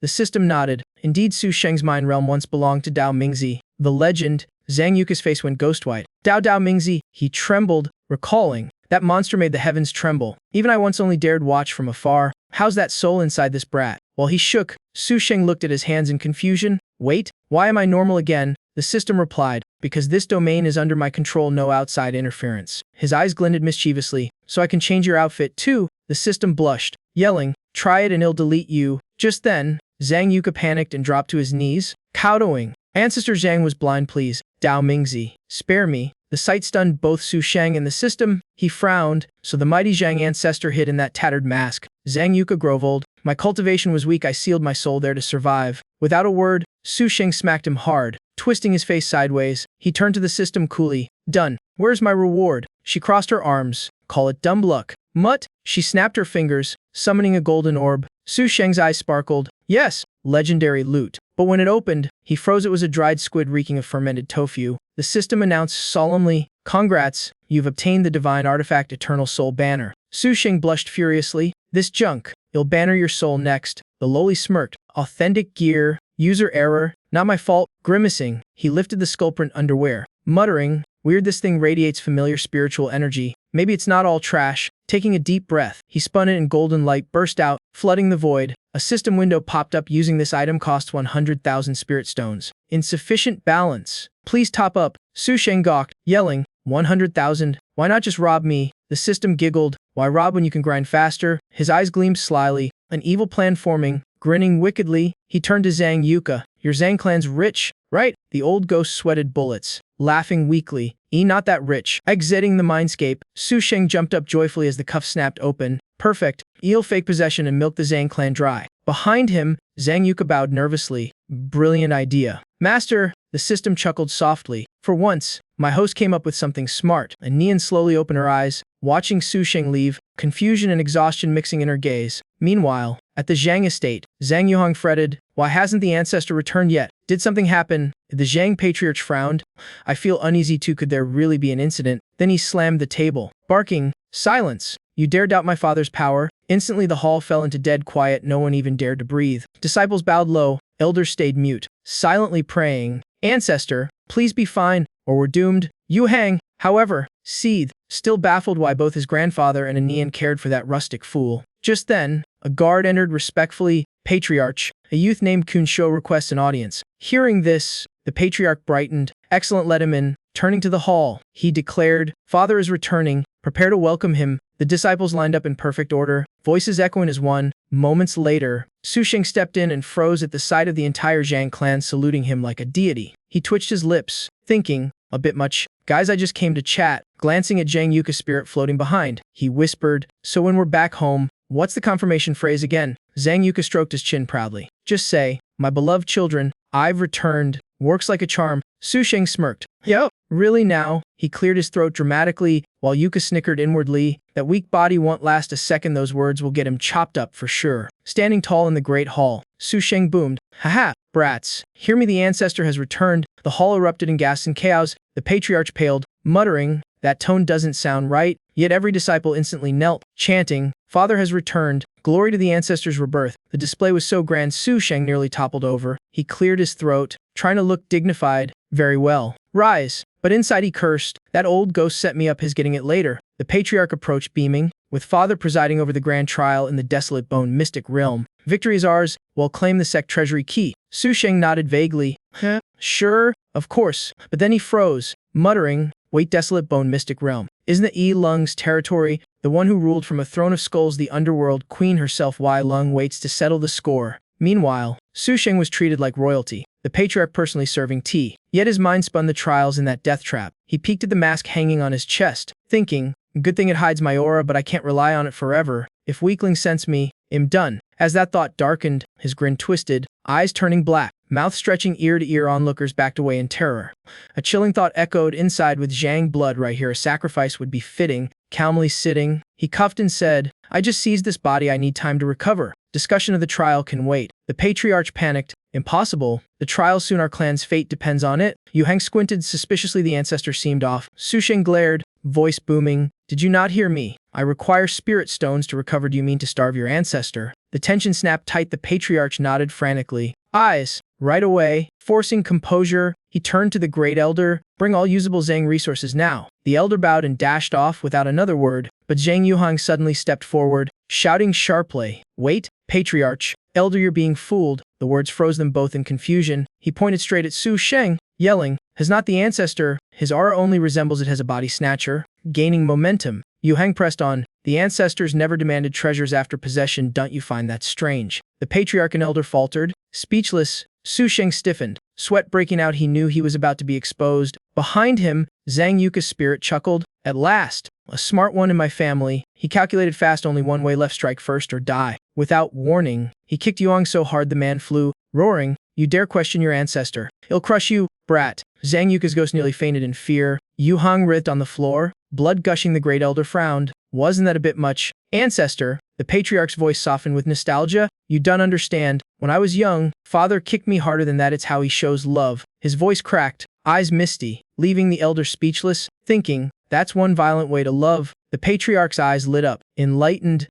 The system nodded. Indeed, Su Sheng's mind realm once belonged to Dao Mingzi, the legend. Zhang Yuka's face went ghost white. Dao Mingzi, he trembled, recalling. That monster made the heavens tremble. Even I once only dared watch from afar. How's that soul inside this brat? While he shook, Su Sheng looked at his hands in confusion. Wait, why am I normal again? The system replied, because this domain is under my control, no outside interference. His eyes glinted mischievously. So I can change your outfit too? The system blushed, yelling, try it and it'll delete you. Just then, Zhang Yuka panicked and dropped to his knees, kowtowing. Ancestor Zhang was blind, please. Dao Mingzi, spare me. The sight stunned both Su Sheng and the system. He frowned, so the mighty Zhang ancestor hid in that tattered mask. Zhang Yuka groveled. My cultivation was weak, I sealed my soul there to survive. Without a word, Su Sheng smacked him hard, twisting his face sideways. He turned to the system coolly. Done. Where's my reward? She crossed her arms. Call it dumb luck. Mutt. She snapped her fingers, summoning a golden orb. Su Sheng's eyes sparkled. Yes, legendary loot. But when it opened, he froze. It was a dried squid reeking of fermented tofu. The system announced solemnly, congrats, you've obtained the divine artifact Eternal Soul Banner. Su Sheng blushed furiously. This junk, it'll banner your soul next. The lowly smirked. Authentic gear, user error, not my fault. Grimacing, he lifted the skullprint underwear, muttering, weird, this thing radiates familiar spiritual energy. Maybe it's not all trash. Taking a deep breath, he spun it and golden light burst out, flooding the void. A system window popped up. Using this item costs 100,000 spirit stones. Insufficient balance. Please top up. Su Sheng gawked, yelling, 100,000? Why not just rob me? The system giggled. Why rob when you can grind faster? His eyes gleamed slyly, an evil plan forming. Grinning wickedly, he turned to Zhang Yuka. Your Zhang clan's rich, right? The old ghost sweated bullets. laughing weakly. Not that rich. Exiting the Mindscape, Su Sheng jumped up joyfully as the cuff snapped open. Perfect. Eel fake possession and milk the Zhang clan dry. Behind him, Zhang Yuka bowed nervously. Brilliant idea. Master, the system chuckled softly. For once, my host came up with something smart. And Nian slowly opened her eyes, watching Su Sheng leave, confusion and exhaustion mixing in her gaze. Meanwhile, at the Zhang estate, Zhang Yuhang fretted. Why hasn't the ancestor returned yet? Did something happen? The Zhang patriarch frowned. I feel uneasy too. Could there really be an incident? Then he slammed the table, barking, silence. You dare doubt my father's power? Instantly the hall fell into dead quiet. No one even dared to breathe. Disciples bowed low. Elders stayed mute, silently praying. Ancestor, please be fine, or we're doomed. Yu Hang, however, seethed, still baffled why both his grandfather and Anian cared for that rustic fool. Just then, a guard entered respectfully. Patriarch, a youth named Kunsho requests an audience. Hearing this, the patriarch brightened. Excellent, let him in. Turning to the hall, he declared, Father is returning. Prepare to welcome him. The disciples lined up in perfect order, voices echoing as one. Moments later, Su Sheng stepped in and froze at the sight of the entire Zhang clan saluting him like a deity. He twitched his lips, thinking, a bit much. Guys, I just came to chat. Glancing at Zhang Yuka's spirit floating behind, he whispered, so when we're back home, what's the confirmation phrase again? Zhang Yuka stroked his chin proudly. Just say, my beloved children, I've returned. Works like a charm. Su Sheng smirked. Yo, really now? He cleared his throat dramatically, while Yuka snickered inwardly. That weak body won't last a second. Those words will get him chopped up for sure. Standing tall in the great hall, Su Sheng boomed. Haha, brats. Hear me, the ancestor has returned. The hall erupted in gas and chaos. The patriarch paled, muttering, that tone doesn't sound right. Yet every disciple instantly knelt, chanting, Father has returned. Glory to the ancestor's rebirth. The display was so grand Su Sheng nearly toppled over. He cleared his throat, trying to look dignified. Very well. Rise. But inside he cursed. That old ghost set me up his getting it later. The patriarch approached beaming, with Father presiding over the grand trial in the desolate bone mystic realm. Victory is ours. We'll claim the Sect treasury key. Su Sheng nodded vaguely. Sure, of course. But then he froze, muttering, wait, desolate bone mystic realm. Isn't the Yi Lung's territory? The one who ruled from a throne of skulls, the underworld queen herself. Wai Lung waits to settle the score. Meanwhile, Su Sheng was treated like royalty, the patriarch personally serving tea. Yet his mind spun the trials in that death trap. He peeked at the mask hanging on his chest, thinking, good thing it hides my aura, but I can't rely on it forever. If weaklings sense me, I'm done. As that thought darkened, his grin twisted, eyes turning black, mouth stretching ear to ear. Onlookers backed away in terror. A chilling thought echoed inside. With Zhang blood right here, a sacrifice would be fitting. Calmly sitting, he cuffed and said, I just seized this body. I need time to recover. Discussion of the trial can wait. The patriarch panicked. Impossible. The trial soon. Our clan's fate depends on it. Yu Hang squinted suspiciously. The ancestor seemed off. Su Sheng glared, voice booming. Did you not hear me? I require spirit stones to recover. Do you mean to starve your ancestor? The tension snapped tight. The patriarch nodded frantically. Eyes. Right away. Forcing composure, he turned to the great elder. Bring all usable Zhang resources now. The elder bowed and dashed off without another word. But Zhang Yuhang suddenly stepped forward, shouting sharply, wait, patriarch. Elder, you're being fooled. The words froze them both in confusion. He pointed straight at Su Sheng, yelling, has not the ancestor? His aura only resembles it. Has a body snatcher. Gaining momentum, Yu Hang pressed on. The ancestors never demanded treasures after possession. Don't you find that strange? The patriarch and elder faltered. Speechless, Su Sheng stiffened, sweat breaking out. He knew he was about to be exposed. Behind him, Zhang Yuka's spirit chuckled. At last, a smart one in my family. He calculated fast. Only one way left, strike first or die. Without warning, he kicked Yuang so hard the man flew, roaring, you dare question your ancestor. He'll crush you, brat. Zhang Yuka's ghost nearly fainted in fear. Yu Hang writhed on the floor, blood gushing. The great elder frowned. Wasn't that a bit much? Ancestor, the patriarch's voice softened with nostalgia. You don't understand. When I was young, father kicked me harder than that. It's how he shows love. His voice cracked, eyes misty, leaving the elder speechless, thinking, that's one violent way to love. The patriarch's eyes lit up, enlightened.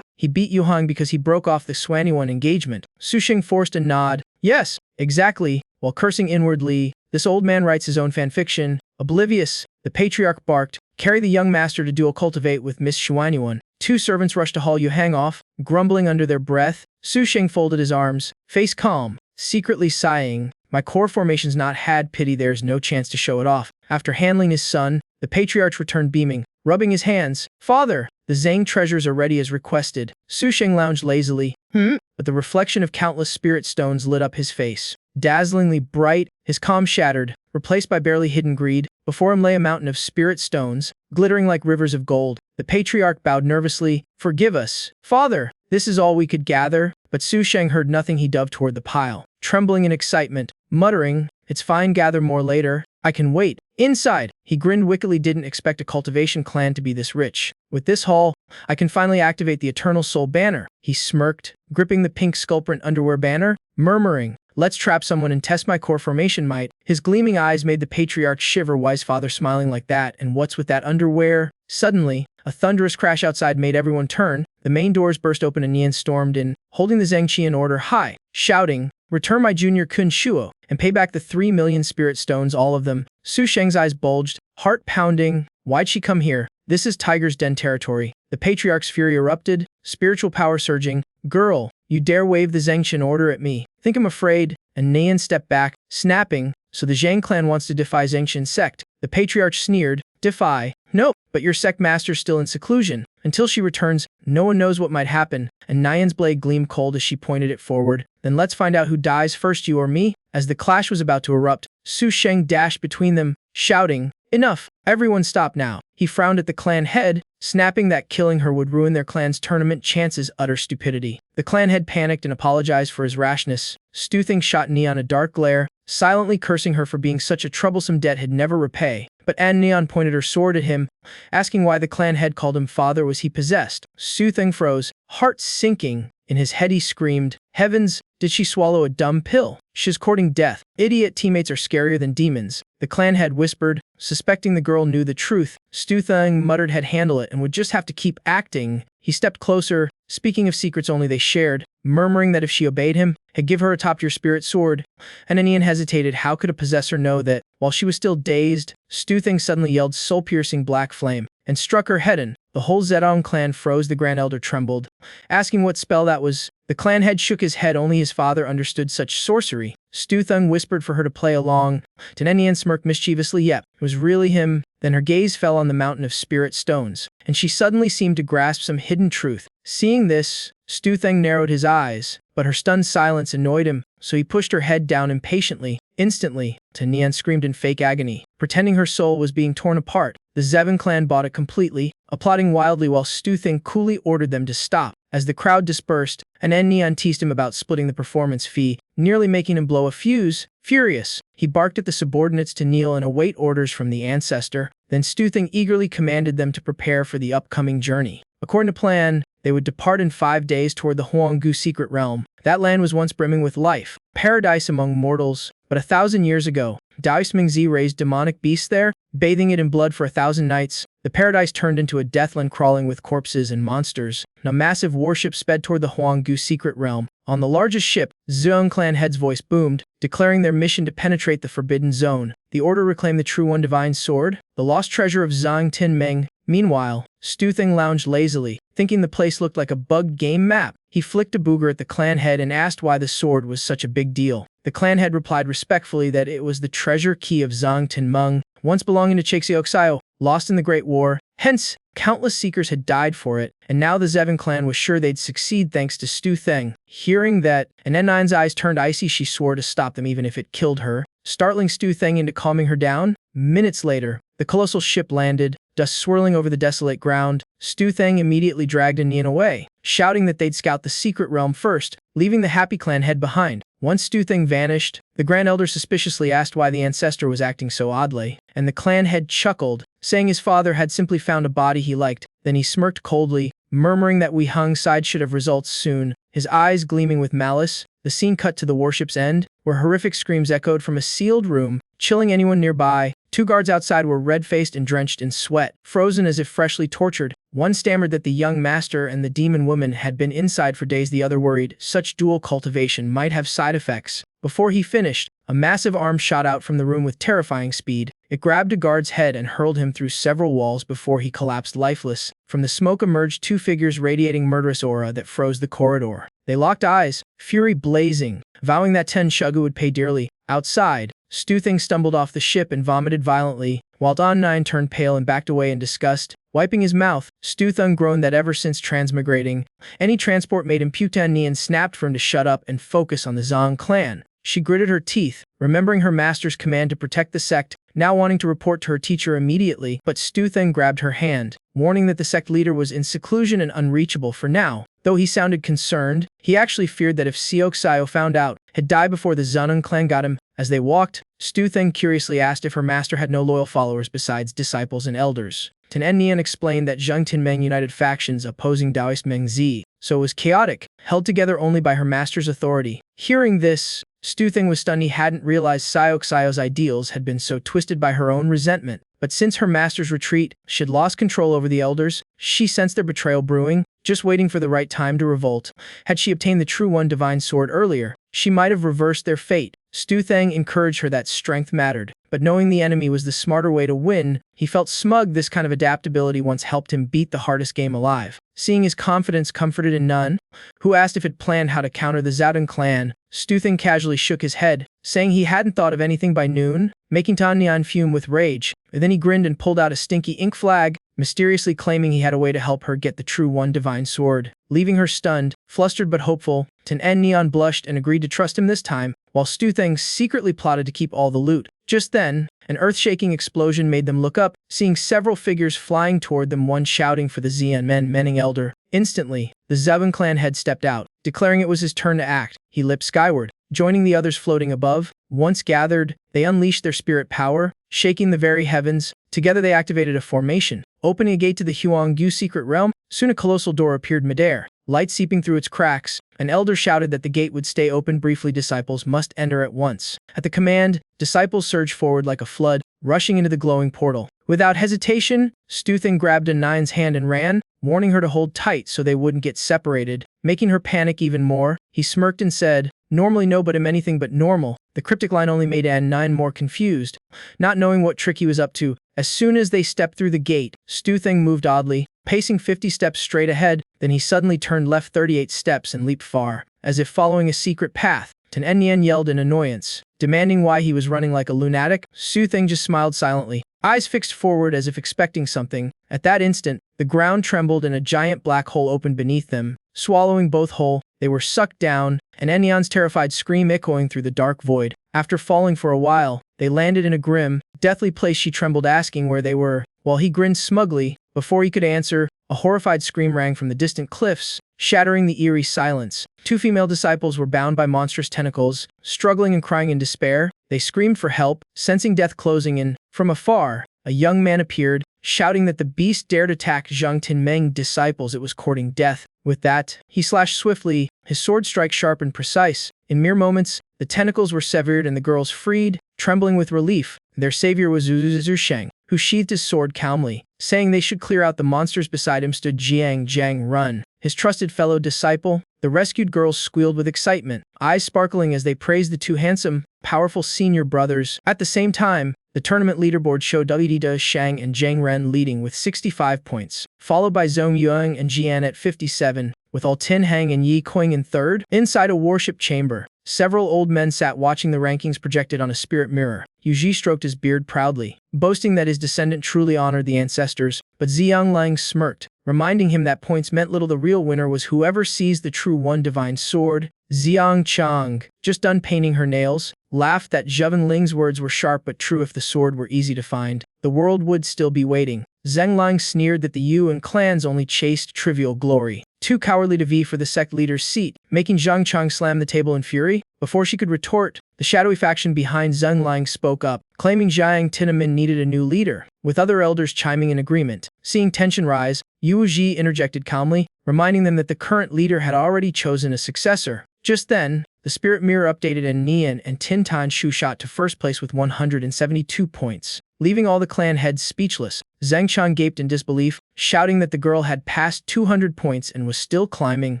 He beat Yu Hang because he broke off the Swanny-One engagement. Su Sheng forced a nod. Yes, exactly. While cursing inwardly, this old man writes his own fanfiction. Oblivious, the patriarch barked. Carry the young master to duel cultivate with Miss Shuanyuan. Two servants rushed to haul Yu Hang off, grumbling under their breath. Su Sheng folded his arms, face calm, secretly sighing. My core formation's not had pity. There's no chance to show it off. After handling his son, the patriarch returned beaming, rubbing his hands. Father, the Zhang treasures are ready as requested. Su Sheng lounged lazily. But the reflection of countless spirit stones lit up his face. Dazzlingly bright, his calm shattered. replaced by barely hidden greed. Before him lay a mountain of spirit stones, glittering like rivers of gold. The patriarch bowed nervously. "Forgive us, Father. This is all we could gather." But Su Sheng heard nothing. He dove toward the pile, trembling in excitement, muttering, "It's fine, gather more later. I can wait." Inside, he grinned wickedly. Didn't expect a cultivation clan to be this rich. "With this haul, I can finally activate the Eternal Soul banner." He smirked, gripping the pink skullprint underwear banner, murmuring, "Let's trap someone and test my core formation might." His gleaming eyes made the patriarch shiver. Wise father smiling like that, and what's with that underwear? Suddenly, a thunderous crash outside made everyone turn. The main doors burst open and Nian stormed in, holding the Zhengqi in order high, shouting, "Return my junior Kun Shuo, and pay back the 3 million spirit stones, all of them." Su Sheng's eyes bulged, heart pounding. Why'd she come here? This is Tiger's Den territory. The patriarch's fury erupted, spiritual power surging. "Girl, you dare wave the Zhengqian order at me? Think I'm afraid?" And Nian stepped back, snapping, "So the Zhang clan wants to defy Zhengqian sect?" The patriarch sneered, "Defy? Nope, but your sect master's still in seclusion. Until she returns, no one knows what might happen." And Nian's blade gleamed cold as she pointed it forward. "Then let's find out who dies first, you or me?" As the clash was about to erupt, Su Sheng dashed between them, shouting, "Enough! Everyone stop now." He frowned at the clan head, snapping that killing her would ruin their clan's tournament chances. Utter stupidity. The clan head panicked and apologized for his rashness. Stuthing shot Neon a dark glare, silently cursing her for being such a troublesome debt he'd never repay. But Neon pointed her sword at him, asking why the clan head called him father. Was he possessed? Stuthing froze, heart sinking. In his head he screamed, "Heavens, did she swallow a dumb pill? She's courting death. Idiot teammates are scarier than demons." The clan head whispered, suspecting the girl knew the truth. Stuthing muttered he'd handle it and would just have to keep acting. He stepped closer, speaking of secrets only they shared, murmuring that if she obeyed him, he'd give her a top-tier spirit sword. And Nian hesitated. How could a possessor know that? While she was still dazed, Stuthing suddenly yelled soul-piercing black flame and struck her head in. The whole Zedong clan froze. The Grand Elder trembled, asking what spell that was. The clan head shook his head. Only his father understood such sorcery. Stuthung whispered for her to play along. Nian smirked mischievously. Yep, it was really him. Then her gaze fell on the mountain of spirit stones, and she suddenly seemed to grasp some hidden truth. Seeing this, Stutheng narrowed his eyes, but her stunned silence annoyed him, so he pushed her head down impatiently. Instantly, Nian screamed in fake agony, pretending her soul was being torn apart. The Zevon clan bought it completely, applauding wildly while Stuthing coolly ordered them to stop. As the crowd dispersed, Nian teased him about splitting the performance fee, nearly making him blow a fuse. Furious, he barked at the subordinates to kneel and await orders from the ancestor. Then Stuthing eagerly commanded them to prepare for the upcoming journey. According to plan, they would depart in 5 days toward the Huanggu secret realm. That land was once brimming with life, paradise among mortals. But 1,000 years ago, Daoist Mingzi raised demonic beasts there, bathing it in blood for 1,000 nights. The paradise turned into a deathland crawling with corpses and monsters. A massive warship sped toward the Huanggu secret realm. On the largest ship, Zhong clan head's voice boomed, declaring their mission to penetrate the forbidden zone. The order reclaim the true one divine sword, the lost treasure of Zhang Tinmeng. Meanwhile, Stuthing lounged lazily, thinking the place looked like a bugged game map. He flicked a booger at the clan head and asked why the sword was such a big deal. The clan head replied respectfully that it was the treasure key of Zhang Tinmeng, once belonging to Chixioxiao, lost in the Great War. Hence, countless seekers had died for it, and now the Zevon clan was sure they'd succeed thanks to Stutheng. Hearing that, N9's eyes turned icy. She swore to stop them even if it killed her, startling Stutheng into calming her down. Minutes later, the colossal ship landed, dust swirling over the desolate ground. Stutheng immediately dragged Nian away, shouting that they'd scout the secret realm first, leaving the happy clan head behind. Once Stutheng vanished, the Grand Elder suspiciously asked why the ancestor was acting so oddly, and the clan head chuckled, saying his father had simply found a body he liked. Then he smirked coldly, murmuring that we hung side should have results soon, his eyes gleaming with malice. The scene cut to the warship's end, where horrific screams echoed from a sealed room, chilling anyone nearby. 2 guards outside were red-faced and drenched in sweat, frozen as if freshly tortured. One stammered that the young master and the demon woman had been inside for days. The other worried such dual cultivation might have side effects. Before he finished, a massive arm shot out from the room with terrifying speed. It grabbed a guard's head and hurled him through several walls before he collapsed lifeless. From the smoke emerged 2 figures radiating murderous aura that froze the corridor. They locked eyes, fury blazing, vowing that Ten Shugu would pay dearly. Outside, Stuthing stumbled off the ship and vomited violently, while Don 9 turned pale and backed away in disgust. Wiping his mouth, Stuthung groaned that ever since transmigrating, any transport made him putain and snapped for him to shut up and focus on the Zhang clan. She gritted her teeth, remembering her master's command to protect the sect, now wanting to report to her teacher immediately, but Stu Theng grabbed her hand, warning that the sect leader was in seclusion and unreachable for now. Though he sounded concerned, he actually feared that if Seok-Sio found out, he'd die before the Zunun clan got him. As they walked, Stu Theng curiously asked if her master had no loyal followers besides disciples and elders. Tan Nian explained that Zheng Tinmeng united factions opposing Taoist Meng Zi, so it was chaotic, held together only by her master's authority. Hearing this, Stu Theng was stunned. He hadn't realized Seok-Sio's ideals had been so twisted by her own resentment. But since her master's retreat, she had lost control over the elders. She sensed their betrayal brewing, just waiting for the right time to revolt. Had she obtained the true One Divine Sword earlier, she might have reversed their fate. Stu Theng encouraged her that strength mattered, but knowing the enemy was the smarter way to win, he felt smug. This kind of adaptability once helped him beat the hardest game alive. Seeing his confidence comforted in Nun, who asked if it planned how to counter the Zhaodong clan, Stu Theng casually shook his head, saying he hadn't thought of anything by noon, making Tan Nian fume with rage. Then he grinned and pulled out a stinky ink flag, mysteriously claiming he had a way to help her get the true One Divine Sword. Leaving her stunned, flustered but hopeful, Tan Nian blushed and agreed to trust him this time, while Stu Theng secretly plotted to keep all the loot. Just then, an earth-shaking explosion made them look up, seeing several figures flying toward them, one shouting for the Zian Menning Elder. Instantly, the Zhaodong clan head stepped out, declaring it was his turn to act. He leapt skyward, joining the others floating above. Once gathered, they unleashed their spirit power, shaking the very heavens. Together they activated a formation, opening a gate to the Huangyu secret realm. Soon a colossal door appeared midair, light seeping through its cracks. An elder shouted that the gate would stay open briefly. Disciples must enter at once. At the command, disciples surged forward like a flood, rushing into the glowing portal. Without hesitation, Stu Theng grabbed Nian's hand and ran, warning her to hold tight so they wouldn't get separated. Making her panic even more, he smirked and said, "Normally no, but I'm anything but normal." The cryptic line only made Nian more confused, not knowing what trick he was up to. As soon as they stepped through the gate, Stu Theng moved oddly, pacing 50 steps straight ahead. Then he suddenly turned left 38 steps and leaped far, as if following a secret path. Tan Nian yelled in annoyance, demanding why he was running like a lunatic. Stu Theng just smiled silently, eyes fixed forward as if expecting something. At that instant, the ground trembled and a giant black hole opened beneath them, swallowing both whole. They were sucked down, and Nian's terrified scream echoing through the dark void. After falling for a while, they landed in a grim, deathly place. She trembled, asking where they were, while he grinned smugly. Before he could answer, a horrified scream rang from the distant cliffs, shattering the eerie silence. Two female disciples were bound by monstrous tentacles, struggling and crying in despair. They screamed for help, sensing death closing in. From afar, a young man appeared, shouting that the beast dared attack Zheng Tinmeng disciples. It was courting death. With that, he slashed swiftly, his sword strike sharp and precise. In mere moments, the tentacles were severed and the girls freed, trembling with relief. Their savior was Zhu Sheng, who sheathed his sword calmly. Saying they should clear out the monsters beside him stood Jiang Run, his trusted fellow disciple. The rescued girls squealed with excitement, eyes sparkling as they praised the two handsome, powerful senior brothers. At the same time, the tournament leaderboard showed Wda Shang and Zhang Ren leading with 65 points, followed by Zhong Yuang and Jian at 57, with all Tin Hang and Yi Qing in third. Inside a worship chamber, several old men sat watching the rankings projected on a spirit mirror. Yu Ji stroked his beard proudly, boasting that his descendant truly honored the ancestors, but Xiang Lang smirked, reminding him that points meant little. The real winner was whoever seized the true One Divine Sword. Xiang Chang, just done painting her nails, laughed that Zhevan Ling's words were sharp but true. If the sword were easy to find, the world would still be waiting. Zheng Lang sneered that the Yuan clans only chased trivial glory, too cowardly to vie for the sect leader's seat, making Zhang Chang slam the table in fury. Before she could retort, the shadowy faction behind Zheng Lang spoke up, claiming Zhang Tinmin needed a new leader, with other elders chiming in agreement. Seeing tension rise, Yu Ji interjected calmly, reminding them that the current leader had already chosen a successor. Just then, the spirit mirror updated and Nian and Tin Tan Shu shot to first place with 172 points, leaving all the clan heads speechless. Zhang Chang gaped in disbelief, shouting that the girl had passed 200 points and was still climbing.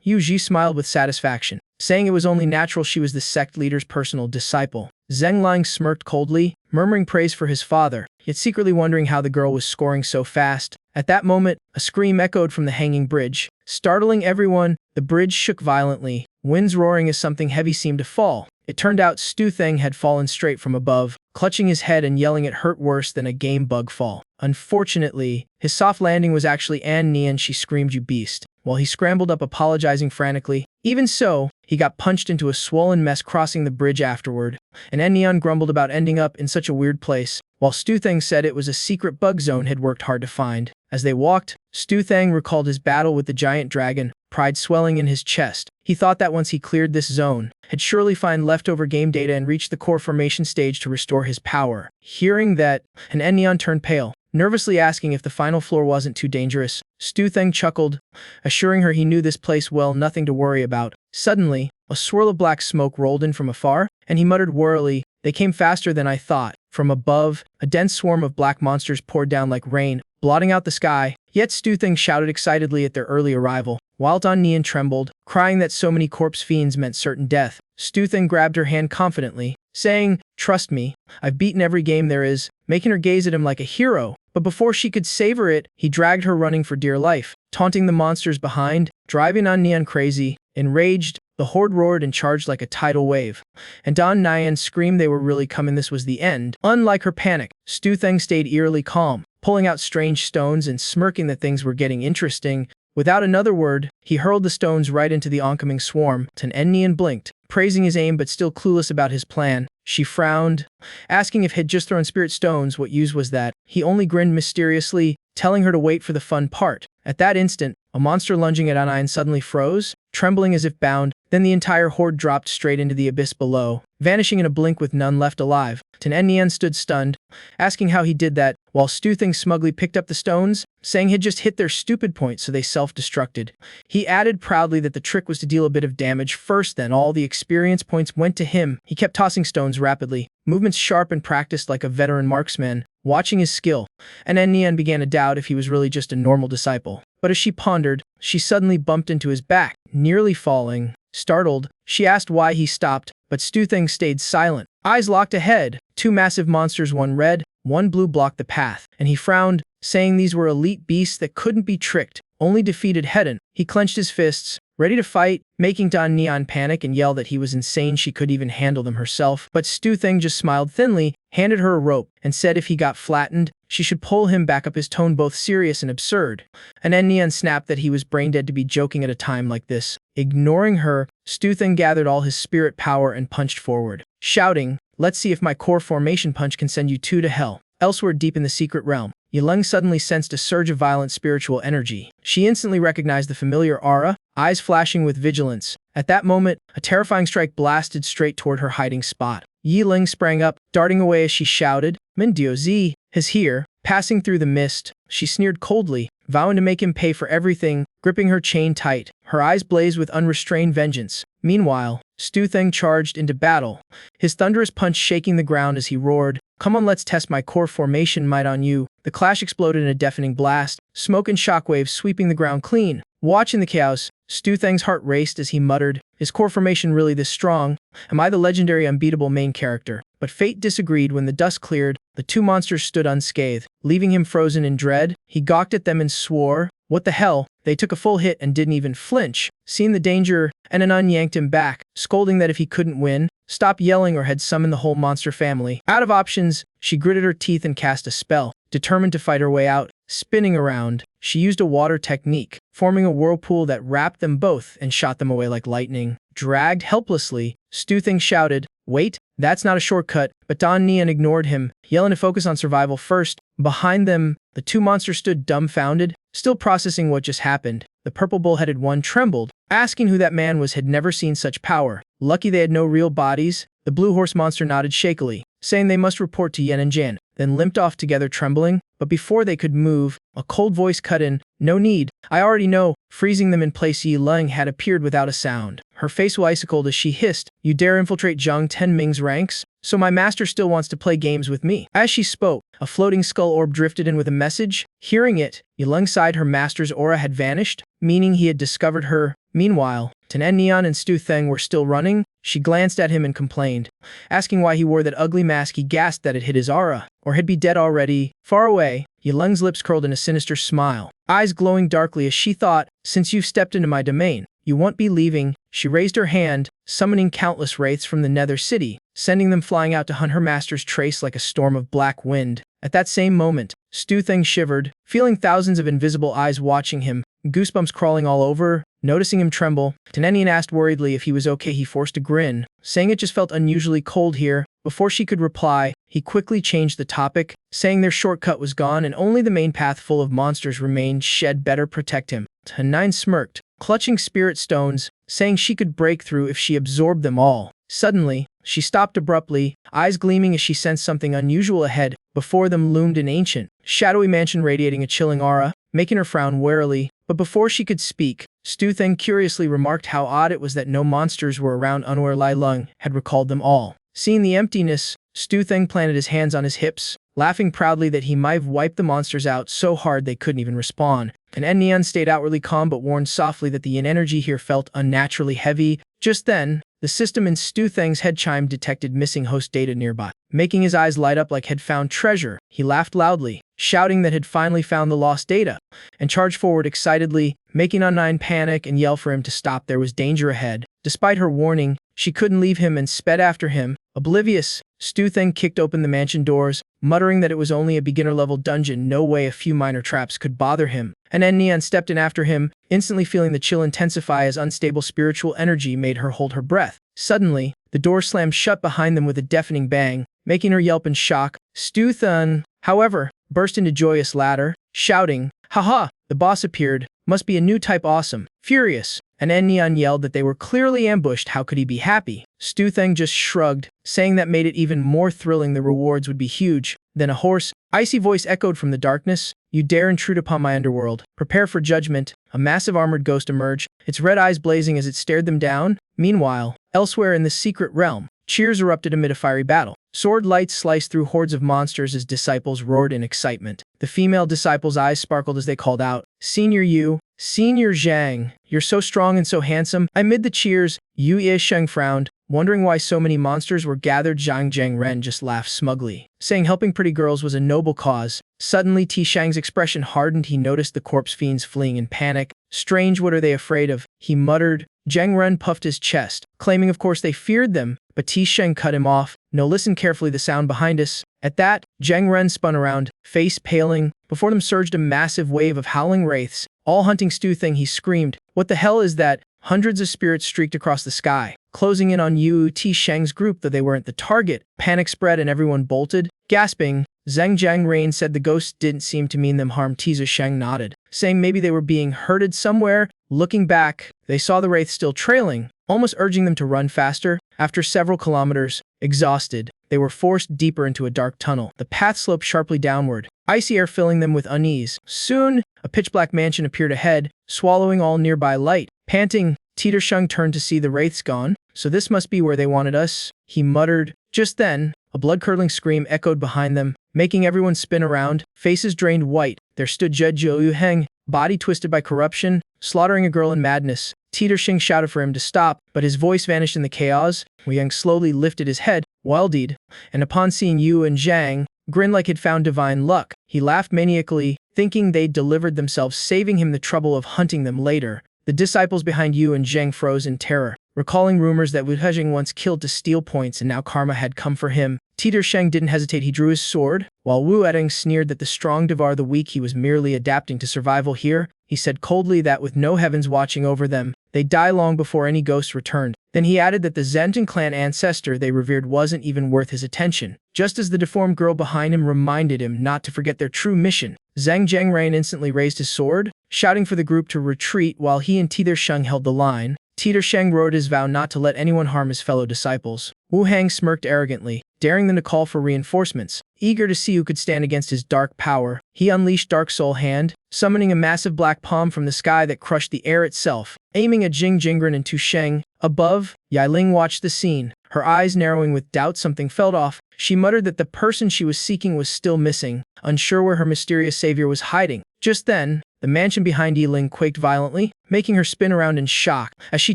Yu Ji smiled with satisfaction, saying it was only natural. She was the sect leader's personal disciple. Zheng Lang smirked coldly, murmuring praise for his father, yet secretly wondering how the girl was scoring so fast. At that moment, a scream echoed from the hanging bridge, startling everyone. The bridge shook violently, winds roaring as something heavy seemed to fall. It turned out Stu Theng had fallen straight from above, clutching his head and yelling it hurt worse than a game bug fall. Unfortunately, his soft landing was actually An Nian. She screamed, "You beast," while he scrambled up apologizing frantically. Even so, he got punched into a swollen mess crossing the bridge afterward, and Neon grumbled about ending up in such a weird place, while Stu Thang said it was a secret bug zone he'd worked hard to find. As they walked, Stu Thang recalled his battle with the giant dragon, pride swelling in his chest. He thought that once he cleared this zone, he'd surely find leftover game data and reach the core formation stage to restore his power. Hearing that, and Neon turned pale, nervously asking if the final floor wasn't too dangerous. Stu Thang chuckled, assuring her he knew this place well, nothing to worry about. Suddenly, a swirl of black smoke rolled in from afar, and he muttered wearily, "They came faster than I thought." From above, a dense swarm of black monsters poured down like rain, blotting out the sky. Yet Stu Thang shouted excitedly at their early arrival, while Don Nian trembled, crying that so many corpse fiends meant certain death. Stu Thang grabbed her hand confidently, saying, "Trust me, I've beaten every game there is," making her gaze at him like a hero. But before she could savor it, he dragged her running for dear life, taunting the monsters behind, driving on Nian crazy. Enraged, the horde roared and charged like a tidal wave, and Don Nian screamed they were really coming. This was the end. Unlike her panic, Stu Thang stayed eerily calm, pulling out strange stones and smirking that things were getting interesting. Without another word, he hurled the stones right into the oncoming swarm. Nian blinked, praising his aim but still clueless about his plan. She frowned, asking if he'd just thrown spirit stones, what use was that? He only grinned mysteriously, telling her to wait for the fun part. At that instant, a monster lunging at Anian suddenly froze, trembling as if bound. Then the entire horde dropped straight into the abyss below, vanishing in a blink with none left alive. Nian stood stunned, asking how he did that, while Stu Thang smugly picked up the stones, saying he'd just hit their stupid point so they self-destructed. He added proudly that the trick was to deal a bit of damage first, then all the experience points went to him. He kept tossing stones rapidly, movements sharp and practiced like a veteran marksman, watching his skill, and Nian began to doubt if he was really just a normal disciple. But as she pondered, she suddenly bumped into his back, nearly falling. Startled, she asked why he stopped, but Stu Thang stayed silent. Eyes locked ahead, two massive monsters, one red, one blue, blocked the path, and he frowned, saying these were elite beasts that couldn't be tricked, only defeated head-on. He clenched his fists, ready to fight, making Don Nian panic and yell that he was insane she could even handle them herself. But Stu Thang just smiled thinly, handed her a rope, and said if he got flattened, she should pull him back up, his tone both serious and absurd. And Nian snapped that he was brain-dead to be joking at a time like this. Ignoring her, Stu Thang gathered all his spirit power and punched forward, shouting, "Let's see if my core formation punch can send you two to hell." Elsewhere deep in the secret realm, Yileng suddenly sensed a surge of violent spiritual energy. She instantly recognized the familiar aura, eyes flashing with vigilance. At that moment, a terrifying strike blasted straight toward her hiding spot. Yileng sprang up, darting away as she shouted, "Mindio Z is here." Passing through the mist, she sneered coldly, vowing to make him pay for everything, gripping her chain tight. Her eyes blazed with unrestrained vengeance. Meanwhile, Stu Thang charged into battle, his thunderous punch shaking the ground as he roared, "Come on, let's test my core formation might on you." The clash exploded in a deafening blast, smoke and shockwaves sweeping the ground clean. Watching the chaos, Stu Thang's heart raced as he muttered, "Is core formation really this strong? Am I the legendary unbeatable main character?" But fate disagreed. When the dust cleared, the two monsters stood unscathed, leaving him frozen in dread. He gawked at them and swore, "What the hell?" They took a full hit and didn't even flinch. Seeing the danger, Anan yanked him back, scolding that if he couldn't win, stop yelling or had summoned the whole monster family. Out of options, she gritted her teeth and cast a spell, determined to fight her way out. Spinning around, she used a water technique, forming a whirlpool that wrapped them both and shot them away like lightning. Dragged helplessly, Stu Thang shouted, "Wait, that's not a shortcut," but Don Nian ignored him, yelling to focus on survival first. Behind them, the two monsters stood dumbfounded, still processing what just happened. The purple bull-headed one trembled, asking who that man was, had never seen such power. Lucky they had no real bodies. The blue horse monster nodded shakily, saying they must report to Yen and Jan, then limped off together trembling. But before they could move, a cold voice cut in, "No need, I already know." Freezing them in place, Yi Leng had appeared without a sound. Her face icicled as she hissed, "You dare infiltrate Zhang Tenming's ranks? So my master still wants to play games with me." As she spoke, a floating skull orb drifted in with a message. Hearing it, Yi Leng sighed. Her master's aura had vanished, meaning he had discovered her. Meanwhile, Tanan Neon and Stu Thang were still running. She glanced at him and complained, asking why he wore that ugly mask. He gasped that it hid his aura, or had be dead already. Far away, Yileng's lips curled in a sinister smile, eyes glowing darkly as she thought, "Since you've stepped into my domain, you won't be leaving." She raised her hand, summoning countless wraiths from the Nether City, sending them flying out to hunt her master's trace like a storm of black wind. At that same moment, Stu Thang shivered, feeling thousands of invisible eyes watching him, goosebumps crawling all over. Noticing him tremble, Tanenian asked worriedly if he was okay. He forced a grin, saying it just felt unusually cold here. Before she could reply, he quickly changed the topic, saying their shortcut was gone and only the main path full of monsters remained. She'd better protect him. Tanine smirked, clutching spirit stones, saying she could break through if she absorbed them all. Suddenly, she stopped abruptly, eyes gleaming as she sensed something unusual ahead. Before them loomed an ancient, shadowy mansion radiating a chilling aura, making her frown warily. But before she could speak, Stu Theng curiously remarked how odd it was that no monsters were around. Unaware Lai Lung had recalled them all. Seeing the emptiness, Stu Theng planted his hands on his hips, laughing proudly that he might have wiped the monsters out so hard they couldn't even respond. And Neon stayed outwardly calm but warned softly that the yin energy here felt unnaturally heavy. Just then, the system in Stu Theng's head chime detected missing host data nearby. Making his eyes light up like he'd found treasure, he laughed loudly, shouting that had finally found the lost data, and charged forward excitedly, making Unnine panic and yell for him to stop. There was danger ahead. Despite her warning, she couldn't leave him and sped after him. Oblivious, Stu Theng kicked open the mansion doors, muttering that it was only a beginner-level dungeon. No way a few minor traps could bother him. And Neon stepped in after him, instantly feeling the chill intensify as unstable spiritual energy made her hold her breath. Suddenly, the door slammed shut behind them with a deafening bang, making her yelp in shock. Stu Theng, however, burst into joyous laughter, shouting, "Haha, the boss appeared, must be a new type awesome." Furious, and Neon yelled that they were clearly ambushed. How could he be happy? Stu Theng just shrugged, saying that made it even more thrilling. The rewards would be huge. Then a hoarse, icy voice echoed from the darkness, "You dare intrude upon my underworld. Prepare for judgment." A massive armored ghost emerged, its red eyes blazing as it stared them down. Meanwhile, elsewhere in the secret realm, cheers erupted amid a fiery battle. Sword lights sliced through hordes of monsters as disciples roared in excitement. The female disciples' eyes sparkled as they called out, "Senior Yu, Senior Zhang, you're so strong and so handsome." Amid the cheers, Yu Yisheng frowned, wondering why so many monsters were gathered. Zhang Zhengren just laughed smugly, saying helping pretty girls was a noble cause. Suddenly, Ti Shang's expression hardened. He noticed the corpse fiends fleeing in panic. "Strange, what are they afraid of?" he muttered. Zhang Ren puffed his chest, claiming of course they feared them, but Ti Sheng cut him off. "No, listen carefully, the sound behind us." At that, Zhang Ren spun around, face paling. Before them surged a massive wave of howling wraiths, all hunting Stu Theng. He screamed, "What the hell is that?" Hundreds of spirits streaked across the sky, closing in on Yu Ti Sheng's group. Though they weren't the target, panic spread and everyone bolted. Gasping, Zhang Jiangrain said the ghosts didn't seem to mean them harm. Ti Sheng nodded, saying maybe they were being herded somewhere. Looking back, they saw the wraith still trailing, almost urging them to run faster. After several kilometers, exhausted, they were forced deeper into a dark tunnel. The path sloped sharply downward, icy air filling them with unease. Soon, a pitch-black mansion appeared ahead, swallowing all nearby light. Panting, Ti Sheng turned to see the wraiths gone. "So this must be where they wanted us," he muttered. Just then, a blood-curdling scream echoed behind them, making everyone spin around. Faces drained white, there stood Jed Zhou Yuheng, body twisted by corruption, slaughtering a girl in madness. Ti Sheng shouted for him to stop, but his voice vanished in the chaos. Wu Yang slowly lifted his head, wildied, and upon seeing Yu and Zhang, grinned like he'd found divine luck. He laughed maniacally, thinking they'd delivered themselves, saving him the trouble of hunting them later. The disciples behind Yu and Zhang froze in terror, recalling rumors that Wu Hezheng once killed to steal points and now karma had come for him. Ti Sheng didn't hesitate. He drew his sword, while Wu Edeng sneered that the strong devour the weak. He was merely adapting to survival here. He said coldly that with no heavens watching over them, they'd die long before any ghosts returned. Then he added that the Zenten clan ancestor they revered wasn't even worth his attention, just as the deformed girl behind him reminded him not to forget their true mission. Zhang Jiangrain instantly raised his sword, shouting for the group to retreat while he and Ti Sheng held the line. Ti Sheng wrote his vow not to let anyone harm his fellow disciples. Wu Hang smirked arrogantly, daring them to call for reinforcements. Eager to see who could stand against his dark power, he unleashed Dark Soul Hand, summoning a massive black palm from the sky that crushed the air itself, aiming at Jing Jingren and Tu Sheng. Above, Yailing watched the scene, her eyes narrowing with doubt. Something felt off. She muttered that the person she was seeking was still missing, unsure where her mysterious savior was hiding. Just then, the mansion behind Yiling quaked violently, making her spin around in shock. As she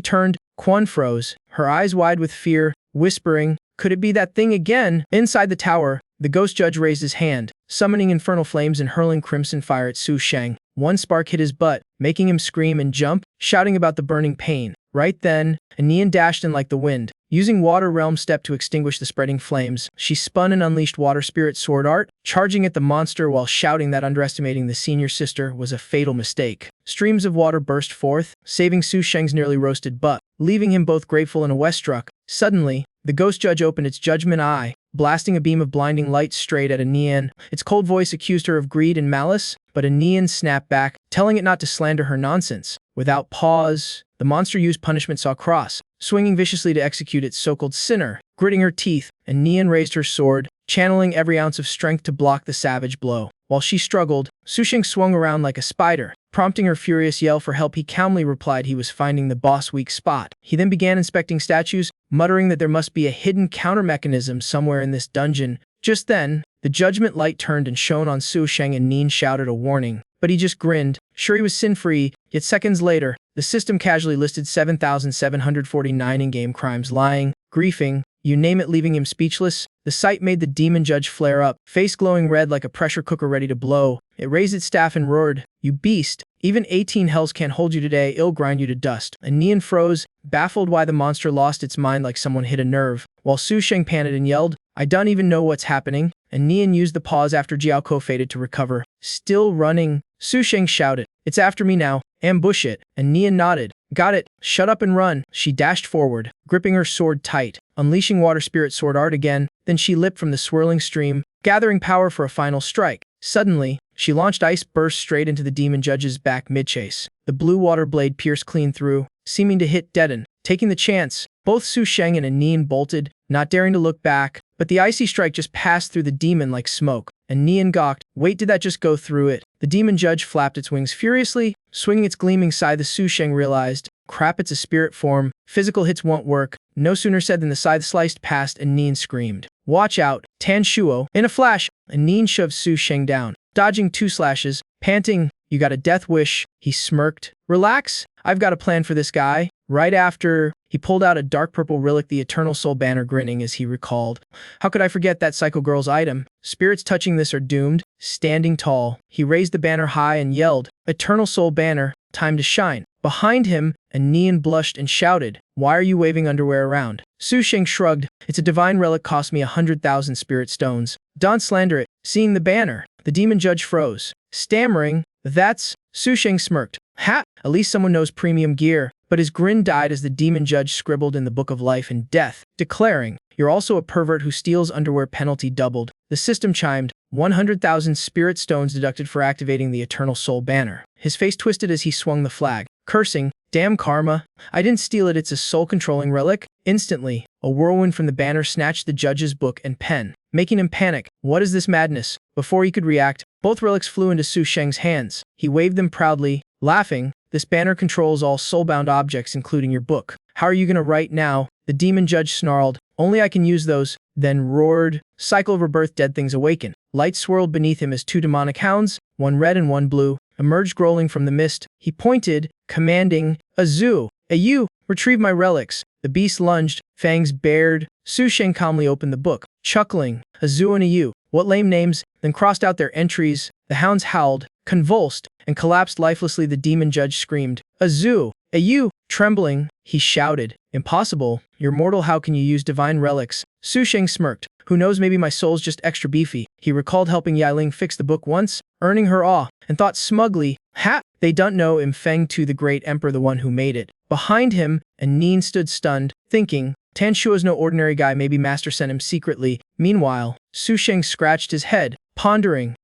turned, Quan froze, her eyes wide with fear, whispering, "Could it be that thing again?" Inside the tower, the ghost judge raised his hand, summoning infernal flames and hurling crimson fire at Su Sheng. One spark hit his butt, making him scream and jump, shouting about the burning pain. Right then, a neon dashed in like the wind, Using Water Realm Step to extinguish the spreading flames, she spun and unleashed Water Spirit Sword Art, charging at the monster while shouting that underestimating the senior sister was a fatal mistake. Streams of water burst forth, saving Su Sheng's nearly roasted butt, leaving him both grateful and awestruck. Suddenly, the ghost judge opened its judgment eye, blasting a beam of blinding light straight at Anian. Its cold voice accused her of greed and malice, but Anian snapped back, telling it not to slander her nonsense. Without pause, the monster used punishment saw cross, swinging viciously to execute its so-called sinner. Gritting her teeth, Anian raised her sword, channeling every ounce of strength to block the savage blow. While she struggled, Su Sheng swung around like a spider, prompting her furious yell for help. He calmly replied he was finding the boss' weak spot. He then began inspecting statues, muttering that there must be a hidden counter mechanism somewhere in this dungeon. Just then, the judgment light turned and shone on Su Sheng, and Neen shouted a warning. But he just grinned, sure he was sin-free. Yet seconds later, the system casually listed 7,749 in-game crimes, lying, griefing, you name it, leaving him speechless. The sight made the demon judge flare up, face glowing red like a pressure cooker ready to blow. It raised its staff and roared, "You beast! Even 18 hells can't hold you today, it'll grind you to dust." And Nian froze, baffled why the monster lost its mind like someone hit a nerve, while Su Sheng panted and yelled, "I don't even know what's happening." And Nian used the pause after Jiao Ko faded to recover. Still running, Su Sheng shouted, "It's after me now, ambush it." And Nian nodded, "Got it, shut up and run." She dashed forward, gripping her sword tight, unleashing Water Spirit Sword Art again. Then she leapt from the swirling stream, gathering power for a final strike. Suddenly, she launched Ice Burst straight into the demon judge's back mid-chase. The blue water blade pierced clean through, seeming to hit deaden. Taking the chance, both Su Sheng and Nian bolted, not daring to look back, but the icy strike just passed through the demon like smoke. And Nian gawked, "Wait, did that just go through it?" The demon judge flapped its wings furiously, swinging its gleaming scythe. The Su Sheng realized, crap, it's a spirit form. Physical hits won't work. No sooner said than the scythe sliced past and Nian screamed, "Watch out, Tan Shuo!" In a flash, and Nian shoved Su Sheng down, dodging 2 slashes, panting, "You got a death wish," he smirked. "Relax, I've got a plan for this guy." Right after, he pulled out a dark purple relic, the Eternal Soul Banner, grinning as he recalled, "How could I forget that Psycho Girl's item? Spirits touching this are doomed." Standing tall, he raised the banner high and yelled, "Eternal Soul Banner, time to shine." Behind him, and Nian blushed and shouted, "Why are you waving underwear around?" Su Sheng shrugged, "It's a divine relic, cost me 100,000 spirit stones. Don't slander it." Seeing the banner, the demon judge froze, stammering, "That's..." Su Sheng smirked, "Ha! At least someone knows premium gear." But his grin died as the demon judge scribbled in the Book of Life and Death, declaring, "You're also a pervert who steals underwear, penalty doubled." The system chimed, 100,000 spirit stones deducted for activating the Eternal Soul Banner. His face twisted as he swung the flag, cursing, "Damn karma. I didn't steal it, it's a soul-controlling relic." Instantly, a whirlwind from the banner snatched the judge's book and pen, making him panic. "What is this madness?" Before he could react, both relics flew into Su Sheng's hands. He waved them proudly, laughing, "This banner controls all soulbound objects, including your book. How are you gonna write now?" The demon judge snarled, "Only I can use those," then roared, "Cycle of rebirth, dead things awaken." Light swirled beneath him as 2 demonic hounds, one red and one blue, emerged growling from the mist. He pointed, commanding, "Azu, Ayu, retrieve my relics." The beast lunged, fangs bared. Su Sheng calmly opened the book, chuckling, "Azu and Ayu, what lame names," then crossed out their entries. The hounds howled, convulsed, and collapsed lifelessly. The demon judge screamed, "Azu, Ayu!" Trembling, he shouted, "Impossible, you're mortal, how can you use divine relics?" Su Sheng smirked, "Who knows, maybe my soul's just extra beefy." He recalled helping Yiling fix the book once, earning her awe, and thought smugly, "Ha! They don't know Im Feng Tu, the great emperor, the one who made it." Behind him, and Neen stood stunned, thinking, Tan Shuo's no ordinary guy, maybe Master sent him secretly. Meanwhile, Su Sheng scratched his head, pondering,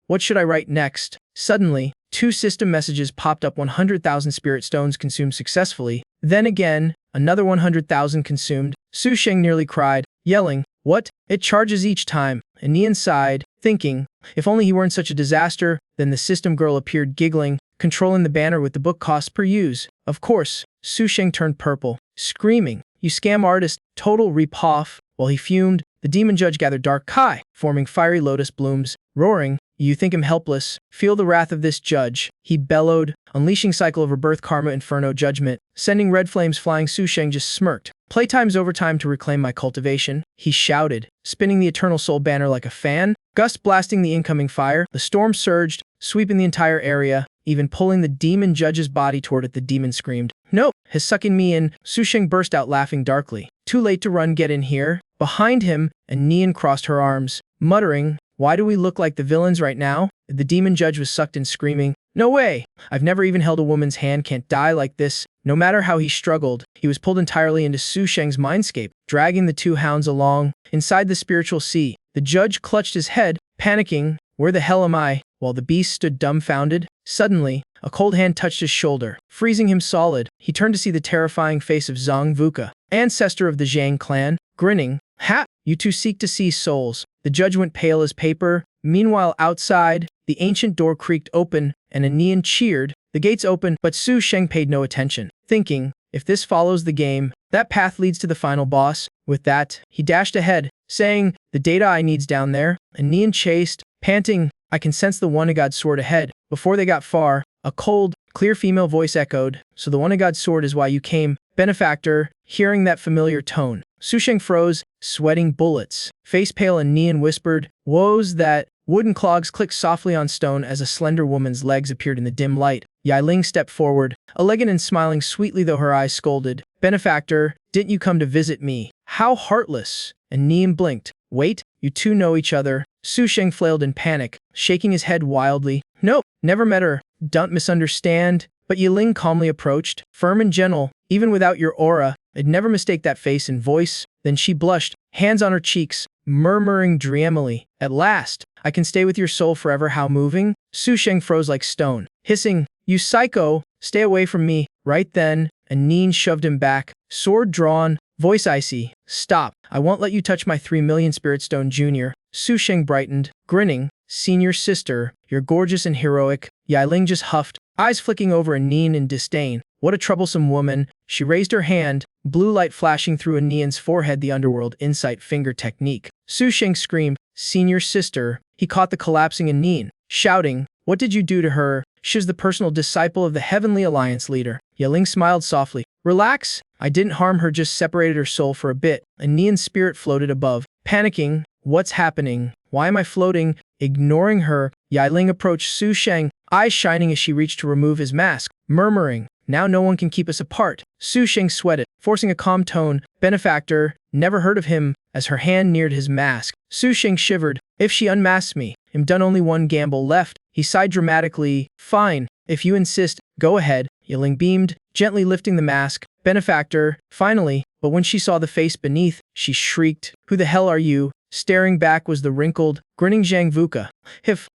what should I write next? Suddenly, 2 system messages popped up. 100,000 spirit stones consumed successfully. Then again, another 100,000 consumed. Su Sheng nearly cried, yelling, "What? It charges each time." And Nian sighed, thinking, if only he weren't such a disaster. Then the system girl appeared, giggling, controlling the banner with the book cost per use. Of course, Su Sheng turned purple, screaming, "You scam artist, total rip-off." While he fumed, the demon judge gathered dark kai, forming fiery lotus blooms, roaring, "You think him helpless? Feel the wrath of this judge." He bellowed, unleashing cycle of rebirth, karma, inferno, judgment, sending red flames flying. Su Sheng just smirked. "Playtime's overtime to reclaim my cultivation," he shouted, spinning the Eternal Soul Banner like a fan, gust blasting the incoming fire. The storm surged, sweeping the entire area, even pulling the demon judge's body toward it. The demon screamed, "No, he's sucking me in." Su Sheng burst out laughing darkly, Too late to run, get in here. Behind him, Nian crossed her arms, muttering, "Why do we look like the villains right now?" The demon judge was sucked in, screaming, "No way! I've never even held a woman's hand, can't die like this." No matter how he struggled, he was pulled entirely into Su Sheng's mindscape, dragging the two hounds along. Inside the spiritual sea, the judge clutched his head, panicking, "Where the hell am I?" While the beast stood dumbfounded. Suddenly, a cold hand touched his shoulder, freezing him solid. He turned to see the terrifying face of Zhang Vuka, ancestor of the Zhang clan, grinning. "Ha! You two seek to seize souls." The judge went pale as paper. Meanwhile, outside, the ancient door creaked open, and Nian cheered. The gates opened, but Su Sheng paid no attention, thinking, if this follows the game, that path leads to the final boss. With that, he dashed ahead, saying, "The data I need's down there." And Nian chased, panting, "I can sense the One-God sword ahead." Before they got far, a cold, clear female voice echoed, "So the One-God sword is why you came, benefactor." Hearing that familiar tone, Su Sheng froze, sweating bullets. Face pale, and Nian whispered, "Woes that..." Wooden clogs clicked softly on stone as a slender woman's legs appeared in the dim light. Yiling stepped forward, elegant and smiling sweetly though her eyes scolded. "Benefactor, didn't you come to visit me? How heartless!" And Nian blinked. "Wait, you two know each other?" Su Sheng flailed in panic, shaking his head wildly. "Nope, never met her. Don't misunderstand." But Yiling calmly approached, firm and gentle. "Even without your aura, I'd never mistake that face and voice." Then she blushed, hands on her cheeks, murmuring dreamily, "At last, I can stay with your soul forever." How moving. Su Sheng froze like stone, hissing, "You psycho, stay away from me." Right then, Nian shoved him back, sword drawn, voice icy. "Stop, I won't let you touch my 3,000,000 Spirit Stone, Junior." Su Sheng brightened, grinning, "Senior sister, you're gorgeous and heroic." Yiling just huffed, eyes flicking over Nian in disdain. "What a troublesome woman." She raised her hand, blue light flashing through Nian's forehead, the underworld insight finger technique. Su Sheng screamed, "Senior sister." He caught the collapsing Nian, shouting, "What did you do to her? She's the personal disciple of the Heavenly Alliance leader." Yiling smiled softly. "Relax, I didn't harm her, just separated her soul for a bit." Nian's spirit floated above, panicking, "What's happening? Why am I floating?" Ignoring her, Yiling approached Su Sheng, eyes shining as she reached to remove his mask, murmuring, "Now no one can keep us apart." Su Sheng sweated, forcing a calm tone. "Benefactor, never heard of him." As her hand neared his mask, Su Sheng shivered. "If she unmasks me, I'm done, only one gamble left." He sighed dramatically. "Fine, if you insist, go ahead." Yiling beamed, gently lifting the mask. "Benefactor." Finally, but when she saw the face beneath, she shrieked, "Who the hell are you?" Staring back was the wrinkled, grinning Zhang Vuka.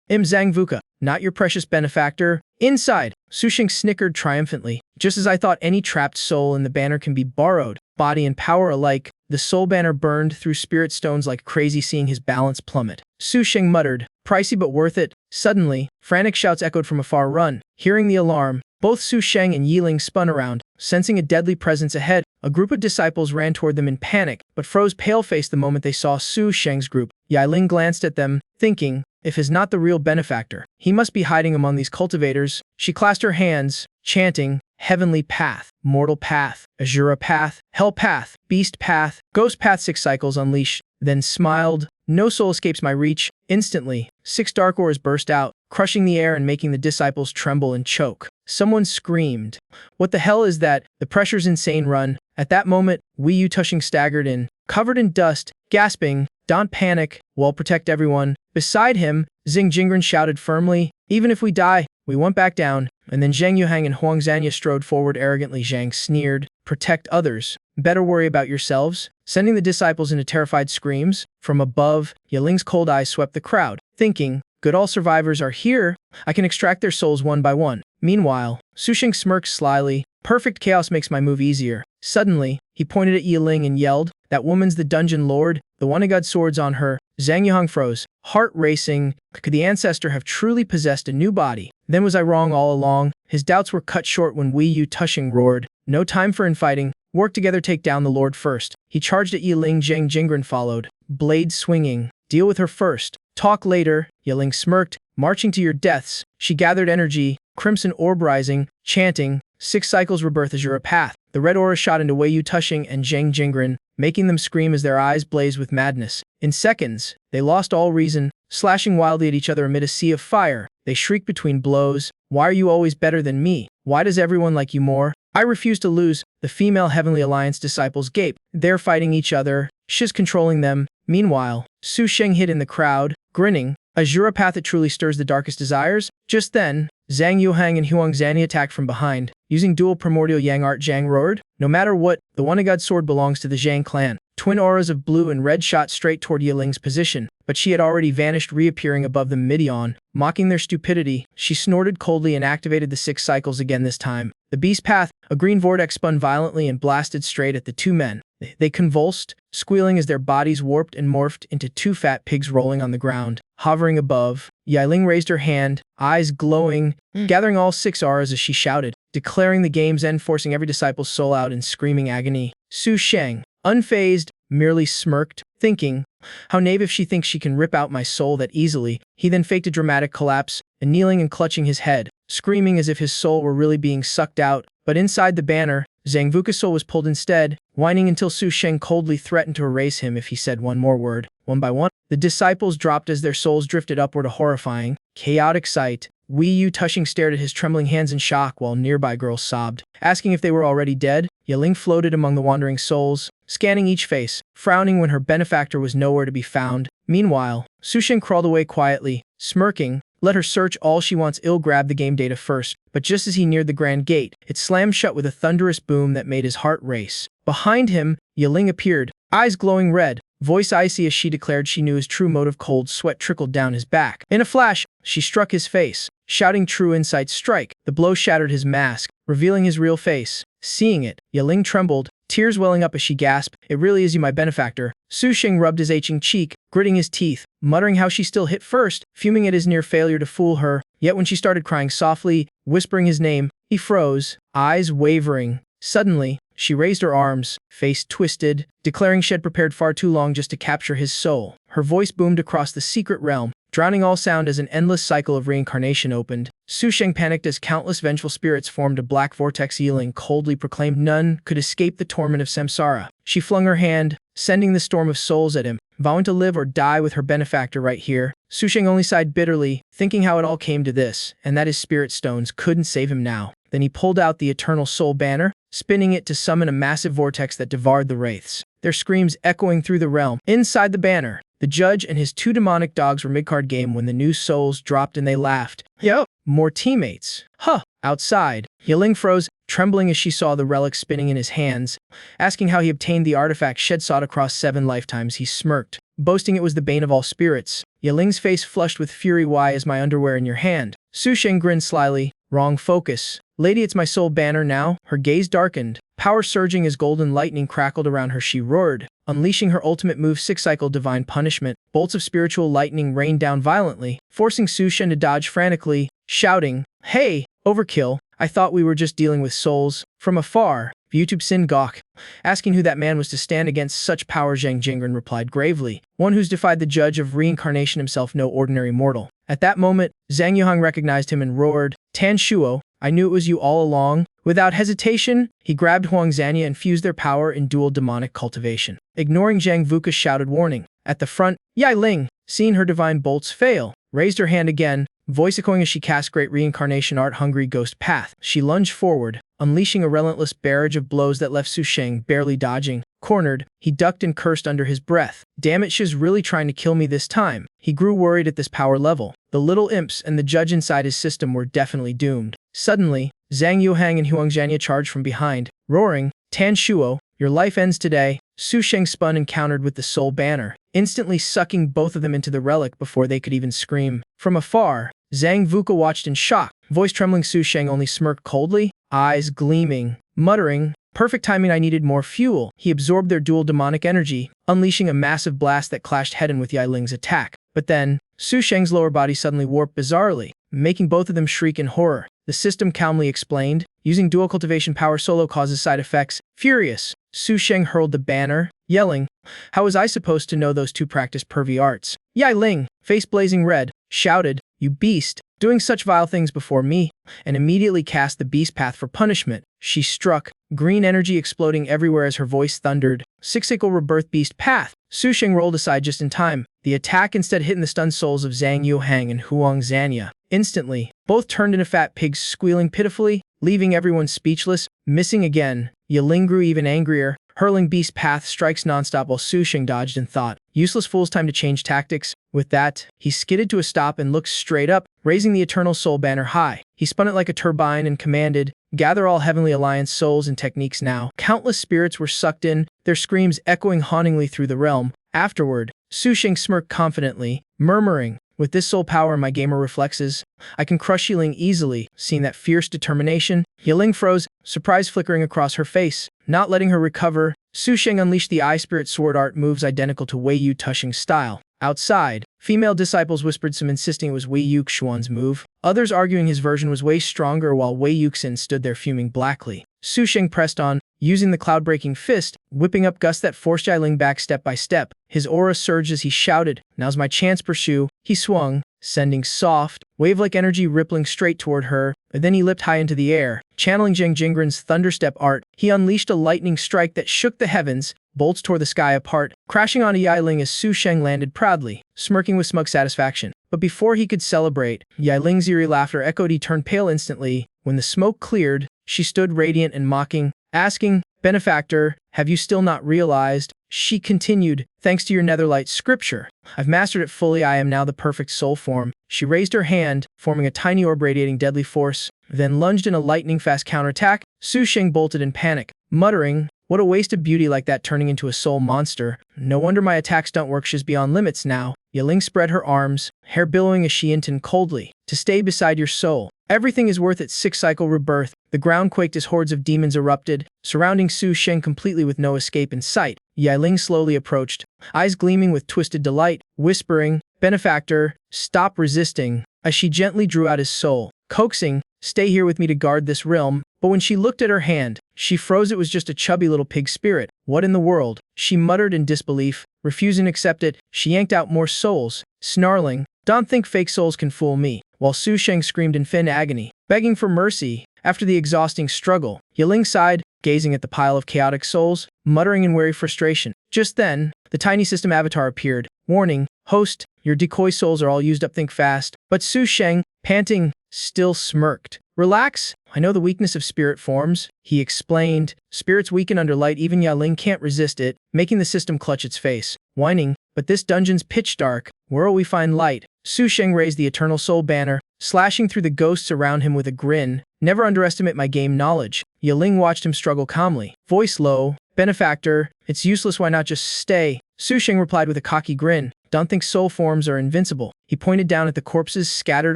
"I'm Zhang Vuka, not your precious benefactor." Inside, Su Sheng snickered triumphantly. "Just as I thought, any trapped soul in the banner can be borrowed, body and power alike." The soul banner burned through spirit stones like crazy, seeing his balance plummet. Su Sheng muttered, "Pricey but worth it." Suddenly, frantic shouts echoed from a far run. Hearing the alarm, both Su Sheng and Yiling spun around, sensing a deadly presence ahead. A group of disciples ran toward them in panic, but froze pale-faced the moment they saw Su Sheng's group. Yiling glanced at them, thinking, if he's not the real benefactor, he must be hiding among these cultivators. She clasped her hands, chanting, "Heavenly path, mortal path, Azura path, hell path, beast path, ghost path." 6 cycles unleashed, then smiled. "No soul escapes my reach." Instantly, 6 dark auras burst out, crushing the air and making the disciples tremble and choke. Someone screamed, "What the hell is that?" The pressure's insane. Run. At that moment, Wei Yu Tushing staggered in, covered in dust, gasping, "Don't panic, we'll protect everyone." Beside him, Xing Jingren shouted firmly, "Even if we die, we won't back down." And then Zhang Yuhang and Huang Zanya strode forward arrogantly. Zhang sneered, "Protect others. Better worry about yourselves," sending the disciples into terrified screams. From above, Yiling's cold eyes swept the crowd, thinking, "Good, all survivors are here. I can extract their souls one by one." Meanwhile, Su Sheng smirked slyly. "Perfect chaos makes my move easier." Suddenly, he pointed at Yiling and yelled, "That woman's the dungeon lord. The One-God sword's on her." Zhang Yuhang froze, heart racing. Could the ancestor have truly possessed a new body? Then was I wrong all along? His doubts were cut short when Wei Yu Tushing roared, "No time for infighting. Work together, take down the lord first." He charged at Yiling. Zhang Jingren followed, blade swinging. "Deal with her first. Talk later." Yiling smirked, "Marching to your deaths." She gathered energy, crimson orb rising, chanting, 6 cycles rebirth Azura path. The red aura shot into Wei Yu Tushing and Zhang Jingren, making them scream as their eyes blazed with madness. In seconds, they lost all reason, slashing wildly at each other amid a sea of fire. They shrieked between blows, "Why are you always better than me? Why does everyone like you more?" I refuse to lose. The female Heavenly Alliance disciples gape. They're fighting each other. Shiz controlling them. Meanwhile, Su Sheng hid in the crowd, grinning. A Juropath that truly stirs the darkest desires? Just then, Zhang Yuhang and Huang Zani attacked from behind. Using dual primordial yang art, Zhang roared. No matter what, the One-God sword belongs to the Zhang clan. Twin auras of blue and red shot straight toward Yiling's position, but she had already vanished, reappearing above them mid-yawn. Mocking their stupidity, she snorted coldly and activated the 6 cycles again this time. The beast path, a green vortex spun violently and blasted straight at the 2 men. They convulsed, squealing as their bodies warped and morphed into 2 fat pigs rolling on the ground. Hovering above, Yiling raised her hand, eyes glowing, gathering all 6 auras as she shouted, declaring the game's end, forcing every disciple's soul out in screaming agony. Su Sheng, unfazed, merely smirked, thinking, how naive if she thinks she can rip out my soul that easily. He then faked a dramatic collapse, and kneeling and clutching his head, screaming as if his soul were really being sucked out. But inside the banner, Zhang Vuka's soul was pulled instead, whining until Su Sheng coldly threatened to erase him if he said one more word. One by one, the disciples dropped as their souls drifted upward, a horrifying, chaotic sight. Wei Yu Tushing stared at his trembling hands in shock while nearby girls sobbed, asking if they were already dead. Yiling floated among the wandering souls, scanning each face, frowning when her benefactor was nowhere to be found. Meanwhile, Su Sheng crawled away quietly, smirking. Let her search all she wants. I'll grab the game data first. But just as he neared the grand gate, it slammed shut with a thunderous boom that made his heart race. Behind him, Yiling appeared, eyes glowing red, voice icy as she declared she knew his true motive. Cold sweat trickled down his back. In a flash, she struck his face, shouting true insight strike. The blow shattered his mask, revealing his real face. Seeing it, Yiling trembled, tears welling up as she gasped, "It really is you, my benefactor." Su Sheng rubbed his aching cheek, gritting his teeth, muttering how she still hit first, fuming at his near failure to fool her. Yet when she started crying softly, whispering his name, he froze, eyes wavering. Suddenly, she raised her arms, face twisted, declaring she had prepared far too long just to capture his soul. Her voice boomed across the secret realm, drowning all sound as an endless cycle of reincarnation opened. Su Sheng panicked as countless vengeful spirits formed a black vortex. Yiling coldly proclaimed none could escape the torment of samsara. She flung her hand, sending the storm of souls at him, vowing to live or die with her benefactor right here. Su Sheng only sighed bitterly, thinking how it all came to this, and that his spirit stones couldn't save him now. Then he pulled out the Eternal Soul banner, spinning it to summon a massive vortex that devoured the Wraiths, their screams echoing through the realm. Inside the banner, the judge and his 2 demonic dogs were mid-card game when the new souls dropped and they laughed. Yo, more teammates. Huh. Outside, Yiling froze, trembling as she saw the relic spinning in his hands. Asking how he obtained the artifact shed sought across 7 lifetimes, he smirked, boasting it was the bane of all spirits. Yiling's face flushed with fury. "Why is my underwear in your hand?" Su Sheng grinned slyly. "Wrong focus. Lady, it's my soul banner now." Her gaze darkened, power surging as golden lightning crackled around her. She roared, unleashing her ultimate move, 6-cycle divine punishment. Bolts of spiritual lightning rained down violently, forcing Su Sheng to dodge frantically, shouting, "Hey, overkill. I thought we were just dealing with souls." From afar, YouTube Sin Gok, asking who that man was to stand against such power. Zhang Jingren replied gravely, "One who's defied the judge of reincarnation himself, no ordinary mortal." At that moment, Zhang Yuhang recognized him and roared, "Tan Shuo, I knew it was you all along." Without hesitation, he grabbed Huang Zanya and fused their power in dual demonic cultivation. Ignoring Zhang, Vuka shouted warning. At the front, Yiling, seeing her divine bolts fail, raised her hand again, voice echoing as she cast great reincarnation art hungry ghost path. She lunged forward, unleashing a relentless barrage of blows that left Su Sheng barely dodging. Cornered, he ducked and cursed under his breath. "Damn it, she's really trying to kill me this time." He grew worried at this power level. The little imps and the judge inside his system were definitely doomed. Suddenly, Zhang Yuhang and Huang Zhanya charged from behind, roaring, "Tan Shuo, your life ends today." Su Sheng spun and countered with the soul banner, instantly sucking both of them into the relic before they could even scream. From afar, Zhang Vuka watched in shock, voice trembling. Su Sheng only smirked coldly, eyes gleaming, muttering, "Perfect timing, I needed more fuel." He absorbed their dual demonic energy, unleashing a massive blast that clashed head-on with Yiling's attack. But then, Su Sheng's lower body suddenly warped bizarrely, making both of them shriek in horror. The system calmly explained, using dual cultivation power solo causes side effects. Furious, Su Sheng hurled the banner, yelling, "How was I supposed to know those 2 practiced pervy arts?" Yiling, face blazing red, shouted, "You beast, doing such vile things before me," and immediately cast the beast path for punishment. She struck, green energy exploding everywhere as her voice thundered, 6-cycle rebirth beast path." Su Sheng rolled aside just in time, the attack instead hitting the stunned souls of Zhang Yuhang and Huang Zanya. Instantly, both turned into fat pigs, squealing pitifully. leaving everyone speechless. Missing again. Yiling grew even angrier, hurling beast path strikes nonstop while Su Sheng dodged and thought, useless fools, time to change tactics. With that, he skidded to a stop and looked straight up, raising the Eternal Soul banner high. He spun it like a turbine and commanded, gather all Heavenly Alliance souls and techniques now. Countless spirits were sucked in, their screams echoing hauntingly through the realm. Afterward, Su Sheng smirked confidently, murmuring, with this soul power and my gamer reflexes, I can crush Yiling easily. Seeing that fierce determination, Yiling froze, surprise flickering across her face. Not letting her recover, Su Sheng unleashed the Eye Spirit sword art moves identical to Wei Yu Tushing's style. Outside, female disciples whispered, some insisting it was Wei Yuxuan's move, others arguing his version was way stronger, while Wei Yuxin stood there fuming blackly. Su Sheng pressed on, using the cloud-breaking fist, whipping up gusts that forced Yiling back step by step. His aura surged as he shouted, now's my chance, pursue. He swung, sending soft, wave-like energy rippling straight toward her, and then he leapt high into the air. Channeling Zheng Jingren's thunderstep art, he unleashed a lightning strike that shook the heavens. Bolts tore the sky apart, crashing onto Yiling as Su Sheng landed proudly, smirking with smug satisfaction. But before he could celebrate, Yiling's eerie laughter echoed. He turned pale instantly. When the smoke cleared, she stood radiant and mocking, asking, Benefactor, have you still not realized? She continued, thanks to your netherlight scripture, I've mastered it fully. I am now the perfect soul form. She raised her hand, forming a tiny orb radiating deadly force, then lunged in a lightning-fast counterattack. Su Sheng bolted in panic, muttering, what a waste of beauty like that, turning into a soul monster. No wonder my attacks don't work. She's beyond limits now. Yiling spread her arms, hair billowing as she intoned coldly, to stay beside your soul. Everything is worth its 6-cycle rebirth. The ground quaked as hordes of demons erupted, surrounding Su Sheng completely with no escape in sight. Yiling slowly approached, eyes gleaming with twisted delight, whispering, Benefactor, stop resisting, as she gently drew out his soul, coaxing, stay here with me to guard this realm. But when she looked at her hand, she froze. It was just a chubby little pig spirit. What in the world? She muttered in disbelief, refusing to accept it. She yanked out more souls, snarling, don't think fake souls can fool me, while Su Sheng screamed in fin agony, begging for mercy. After the exhausting struggle, Yiling sighed, gazing at the pile of chaotic souls, muttering in weary frustration. Just then, the tiny system avatar appeared, warning, host, your decoy souls are all used up, think fast. But Su Sheng, panting, still smirked. Relax, I know the weakness of spirit forms, he explained. Spirits weaken under light, even Yiling can't resist it, making the system clutch its face, whining, but this dungeon's pitch dark, where'll we find light? Su Sheng raised the Eternal Soul banner, slashing through the ghosts around him with a grin. Never underestimate my game knowledge. Yiling watched him struggle calmly, voice low, Benefactor, it's useless, why not just stay? Su Sheng replied with a cocky grin, don't think soul forms are invincible. He pointed down at the corpses scattered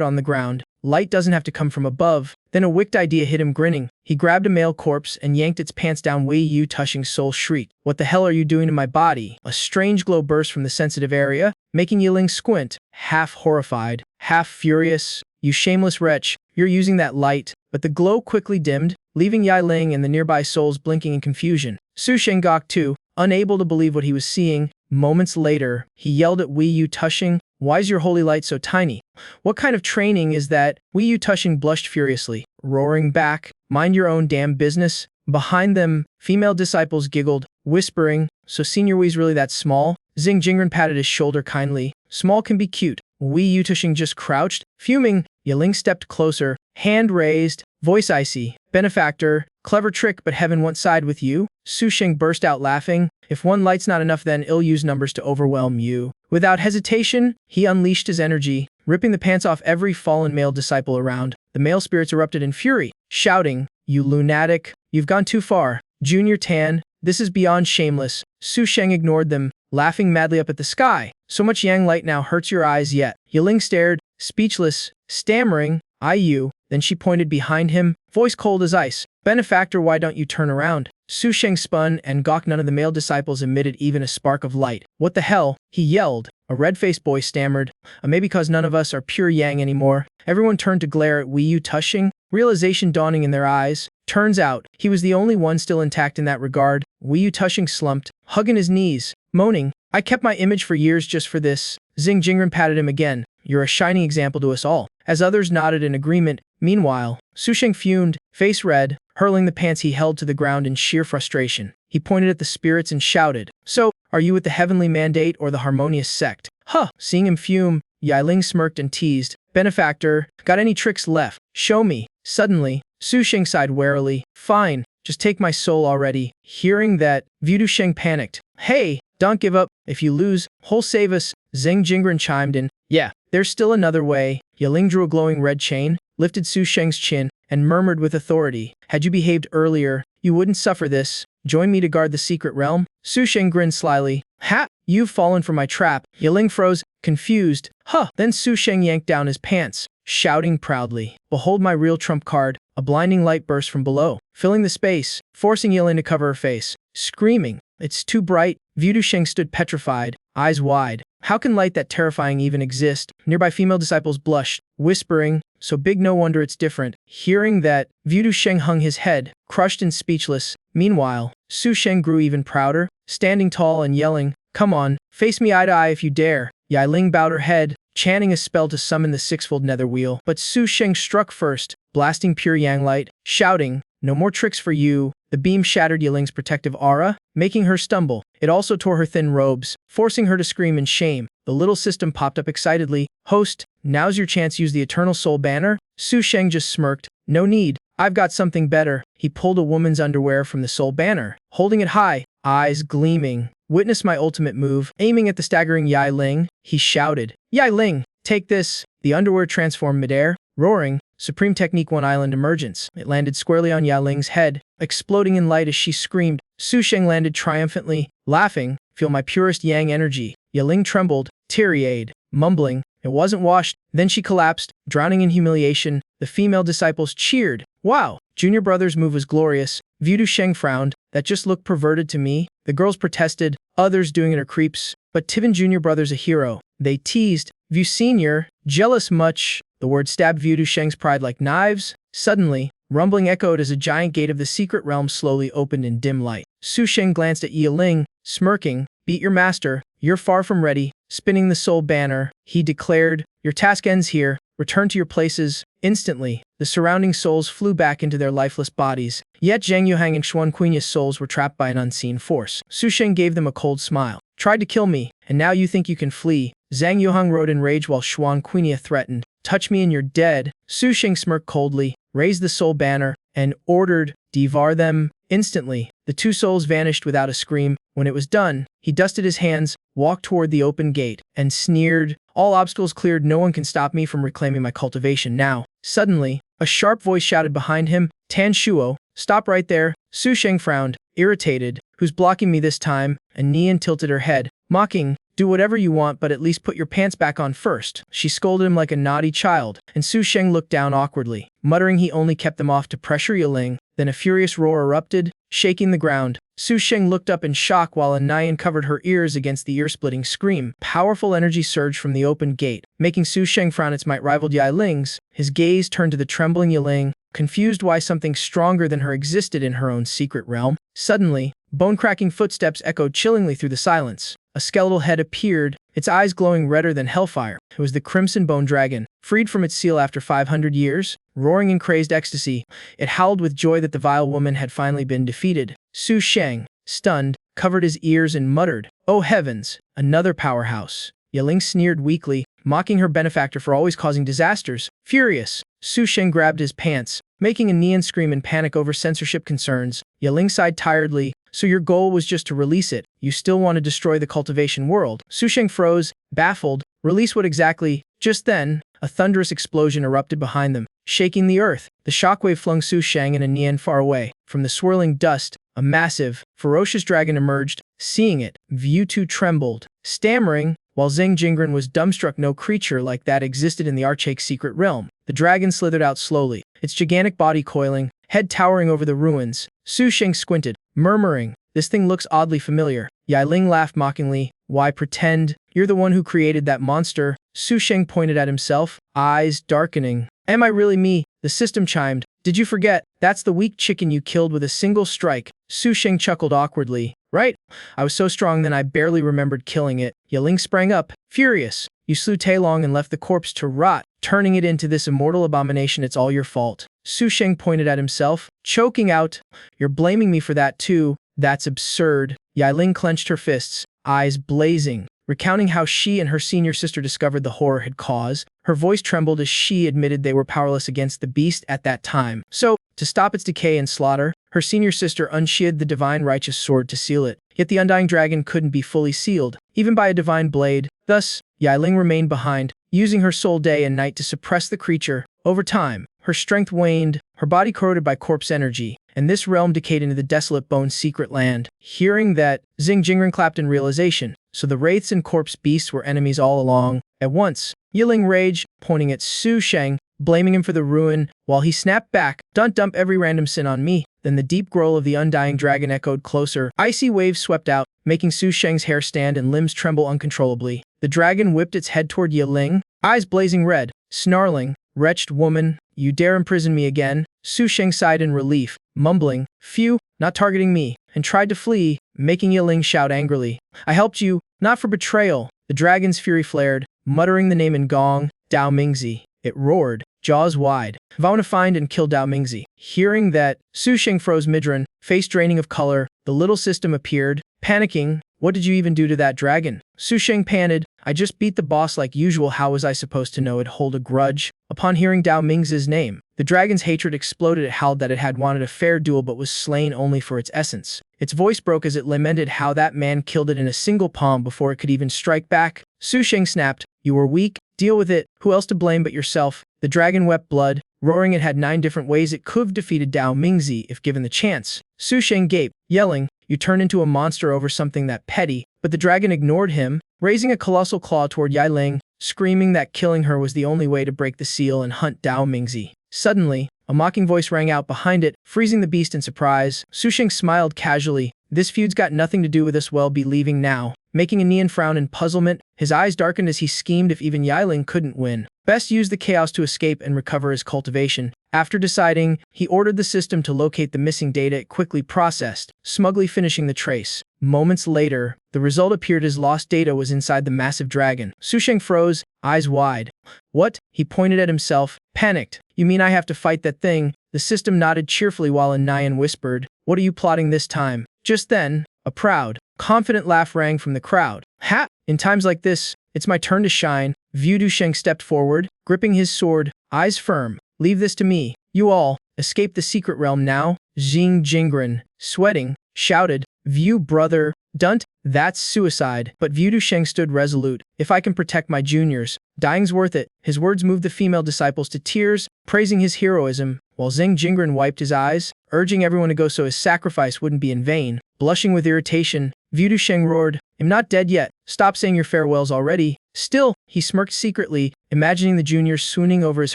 on the ground. Light doesn't have to come from above. Then a wicked idea hit him, grinning. He grabbed a male corpse and yanked its pants down. Wei Yu Tushing's soul shrieked, what the hell are you doing to my body? A strange glow burst from the sensitive area, making Yiling squint, half horrified, half furious. You shameless wretch, you're using that light. But the glow quickly dimmed, leaving Yiling and the nearby souls blinking in confusion. Su Sheng gawked too, unable to believe what he was seeing. Moments later, he yelled at Wei Yu Tushing, why's your holy light so tiny? What kind of training is that? Wei Yu Tushing blushed furiously, roaring back, mind your own damn business. Behind them, female disciples giggled, whispering, so Senior Wei's really that small? Zheng Jingren patted his shoulder kindly, small can be cute. Wei Yu Tushing just crouched, fuming. Yiling stepped closer, hand raised, voice icy, Benefactor, clever trick, but heaven won't side with you? Su Sheng burst out laughing, if one light's not enough, then I'll use numbers to overwhelm you. Without hesitation, he unleashed his energy, ripping the pants off every fallen male disciple around. The male spirits erupted in fury, shouting, you lunatic, you've gone too far. Junior Tan, this is beyond shameless. Su Sheng ignored them, laughing madly up at the sky. So much yang light now hurts your eyes yet. Yiling stared, speechless, stammering, you. Then she pointed behind him, voice cold as ice. Benefactor, why don't you turn around? Su Sheng spun and gawked. None of the male disciples emitted even a spark of light. What the hell? He yelled. A red-faced boy stammered, maybe because none of us are pure yang anymore. Everyone turned to glare at Wei Yu Tushing, realization dawning in their eyes. Turns out, he was the only one still intact in that regard. Wei Yu Tushing slumped, hugging his knees, moaning, I kept my image for years just for this. Zheng Jingren patted him again. You're a shining example to us all. As others nodded in agreement, meanwhile, Su Sheng fumed, face red, hurling the pants he held to the ground in sheer frustration. He pointed at the spirits and shouted, so, are you with the heavenly mandate or the harmonious sect? Huh! Seeing him fume, Yiling smirked and teased, Benefactor, got any tricks left? Show me. Suddenly, Su Sheng sighed warily. Fine, just take my soul already. Hearing that, Vu Sheng panicked. Hey, don't give up. If you lose, who'll save us? Zheng Jingren chimed in. Yeah, there's still another way. Yaling drew a glowing red chain, lifted Su Sheng's chin, and murmured with authority. Had you behaved earlier, you wouldn't suffer this. Join me to guard the secret realm? Su Sheng grinned slyly. Ha! You've fallen for my trap. Yaling froze, confused. Huh! Then Su Sheng yanked down his pants, shouting proudly. Behold my real trump card. A blinding light burst from below, filling the space, forcing Yaling to cover her face. Screaming. It's too bright. Vu Sheng stood petrified, eyes wide. How can light that terrifying even exist? Nearby female disciples blushed, whispering, so big no wonder it's different. Hearing that, Vu Sheng hung his head, crushed and speechless. Meanwhile, Su Sheng grew even prouder, standing tall and yelling, come on, face me eye to eye if you dare. Yaling bowed her head, chanting a spell to summon the sixfold nether wheel. But Su Sheng struck first, blasting pure yang light, shouting, no more tricks for you. The beam shattered Yaling's protective aura, making her stumble. It also tore her thin robes, forcing her to scream in shame. The little system popped up excitedly. Host, now's your chance. Use the Eternal Soul banner? Su Sheng just smirked. No need. I've got something better. He pulled a woman's underwear from the soul banner, holding it high, eyes gleaming. Witness my ultimate move. Aiming at the staggering Yaling, he shouted. Yaling, take this. The underwear transformed midair, roaring. Supreme Technique 1 Island Emergence. It landed squarely on Yaling's head, exploding in light as she screamed. Su Sheng landed triumphantly, laughing. Feel my purest yang energy. Yaling trembled, teary-eyed, mumbling. It wasn't washed. Then she collapsed, drowning in humiliation. The female disciples cheered. Wow, Junior Brother's move was glorious. Vu Sheng frowned. That just looked perverted to me. The girls protested. Others doing it are creeps. But Tivan Junior Brother's a hero. They teased. Vu Senior, jealous much. The word stabbed Vu Sheng's pride like knives. Suddenly, rumbling echoed as a giant gate of the secret realm slowly opened in dim light. Su Sheng glanced at Yaling, smirking. Beat your master. You're far from ready. Spinning the soul banner, he declared, your task ends here. Return to your places. Instantly, the surrounding souls flew back into their lifeless bodies. Yet Zhang Yuhang and Xuan Quinya's souls were trapped by an unseen force. Su Sheng gave them a cold smile. Tried to kill me, and now you think you can flee. Zhang Yuhang rode in rage while Xuan Quinya threatened. Touch me and you're dead. Su Sheng smirked coldly, raised the soul banner, and ordered, devour them. Instantly, the two souls vanished without a scream. When it was done, he dusted his hands, walked toward the open gate, and sneered, all obstacles cleared. No one can stop me from reclaiming my cultivation now. Suddenly, a sharp voice shouted behind him, Tan Shuo, stop right there. Su Sheng frowned, irritated. Who's blocking me this time? And Nian tilted her head, mocking, do whatever you want, but at least put your pants back on first. She scolded him like a naughty child, and Su Sheng looked down awkwardly, muttering he only kept them off to pressure Yaling. Then a furious roar erupted, shaking the ground. Su Sheng looked up in shock while Nian covered her ears against the ear-splitting scream. Powerful energy surged from the open gate, making Su Sheng frown. Its might rivaled Yaling's. His gaze turned to the trembling Yaling, confused why something stronger than her existed in her own secret realm. Suddenly, bone-cracking footsteps echoed chillingly through the silence. A skeletal head appeared, its eyes glowing redder than hellfire. It was the Crimson Bone Dragon, freed from its seal after 500 years. Roaring in crazed ecstasy, it howled with joy that the vile woman had finally been defeated. Su Sheng, stunned, covered his ears and muttered, oh heavens, another powerhouse. Yaling sneered weakly, mocking her benefactor for always causing disasters. Furious, Su Sheng grabbed his pants, making a Nian scream in panic over censorship concerns. Yaling sighed tiredly. So your goal was just to release it. You still want to destroy the cultivation world. Su Sheng froze, baffled. Release what exactly? Just then, a thunderous explosion erupted behind them, shaking the earth. The shockwave flung Su Sheng and a Nian far away. From the swirling dust, a massive, ferocious dragon emerged. Seeing it, Vu trembled, stammering, while Zheng Jingren was dumbstruck. No creature like that existed in the Archaic secret realm. The dragon slithered out slowly, its gigantic body coiling, head towering over the ruins. Su Sheng squinted, murmuring, this thing looks oddly familiar. Yaling laughed mockingly. Why pretend? You're the one who created that monster. Su Sheng pointed at himself, eyes darkening. Am I really me? The system chimed. Did you forget? That's the weak chicken you killed with a single strike. Su Sheng chuckled awkwardly. Right? I was so strong then I barely remembered killing it. Yaling sprang up, furious. You slew Tailong and left the corpse to rot, turning it into this immortal abomination. It's all your fault. Su Sheng pointed at himself, choking out. You're blaming me for that too. That's absurd. Yaling clenched her fists, eyes blazing. recounting how she and her senior sister discovered the horror had caused. Her voice trembled as she admitted they were powerless against the beast at that time. So, to stop its decay and slaughter, her senior sister unsheathed the divine righteous sword to seal it. Yet the undying dragon couldn't be fully sealed, even by a divine blade. Thus, Yiling remained behind, using her soul day and night to suppress the creature. Over time, her strength waned, her body corroded by corpse energy, and this realm decayed into the desolate Bone's secret land. Hearing that, Jingren clapped in realization. So the wraiths and corpse beasts were enemies all along. At once, Yiling raged, pointing at Su Sheng, blaming him for the ruin, while he snapped back, "Don't dump every random sin on me." Then the deep growl of the undying dragon echoed closer. Icy waves swept out, making Su Sheng's hair stand and limbs tremble uncontrollably. The dragon whipped its head toward Yiling, eyes blazing red, snarling, "Wretched woman, you dare imprison me again?" Su Sheng sighed in relief, mumbling, "Phew, not targeting me," and tried to flee, making Yiling shout angrily, "I helped you, not for betrayal." The dragon's fury flared, muttering the name in Gong, Dao Mingzi. It roared, jaws wide. "I want to find and kill Dao Mingzi." Hearing that, Su Sheng froze midran, face draining of color. The little system appeared, panicking. "What did you even do to that dragon?" Su Sheng panted, "I just beat the boss like usual. How was I supposed to know it'd hold a grudge?" Upon hearing Dao Mingzi's name, the dragon's hatred exploded. It howled that it had wanted a fair duel but was slain only for its essence. Its voice broke as it lamented how that man killed it in a single palm before it could even strike back. Su Sheng snapped, "You were weak, deal with it, who else to blame but yourself?" The dragon wept blood, roaring it had 9 different ways it could have defeated Dao Mingzi if given the chance. Su Sheng gaped, yelling, "You turned into a monster over something that petty," but the dragon ignored him, raising a colossal claw toward Yiling, screaming that killing her was the only way to break the seal and hunt Dao Mingzi. Suddenly, a mocking voice rang out behind it, freezing the beast in surprise. Su Sheng smiled casually. "This feud's got nothing to do with us. Well, be leaving now." Making a Nian frown in puzzlement, his eyes darkened as he schemed if even Yiling couldn't win. Best use the chaos to escape and recover his cultivation. After deciding, he ordered the system to locate the missing data it quickly processed, smugly finishing the trace. Moments later, the result appeared as lost data was inside the massive dragon. Su Sheng froze, eyes wide. "What?" He pointed at himself, panicked. "You mean I have to fight that thing?" The system nodded cheerfully while Nian whispered, "What are you plotting this time?" Just then, a proud, confident laugh rang from the crowd. "Ha! In times like this, it's my turn to shine." Vu Sheng stepped forward, gripping his sword, eyes firm. "Leave this to me. You all, escape the secret realm now." Jingren, sweating, shouted, "Vu brother, don't, that's suicide." But Vu Sheng stood resolute. "If I can protect my juniors, dying's worth it." His words moved the female disciples to tears, praising his heroism, while Jingren wiped his eyes, urging everyone to go so his sacrifice wouldn't be in vain. Blushing with irritation, Vu Sheng roared, "I'm not dead yet. Stop saying your farewells already." Still, he smirked secretly, imagining the juniors swooning over his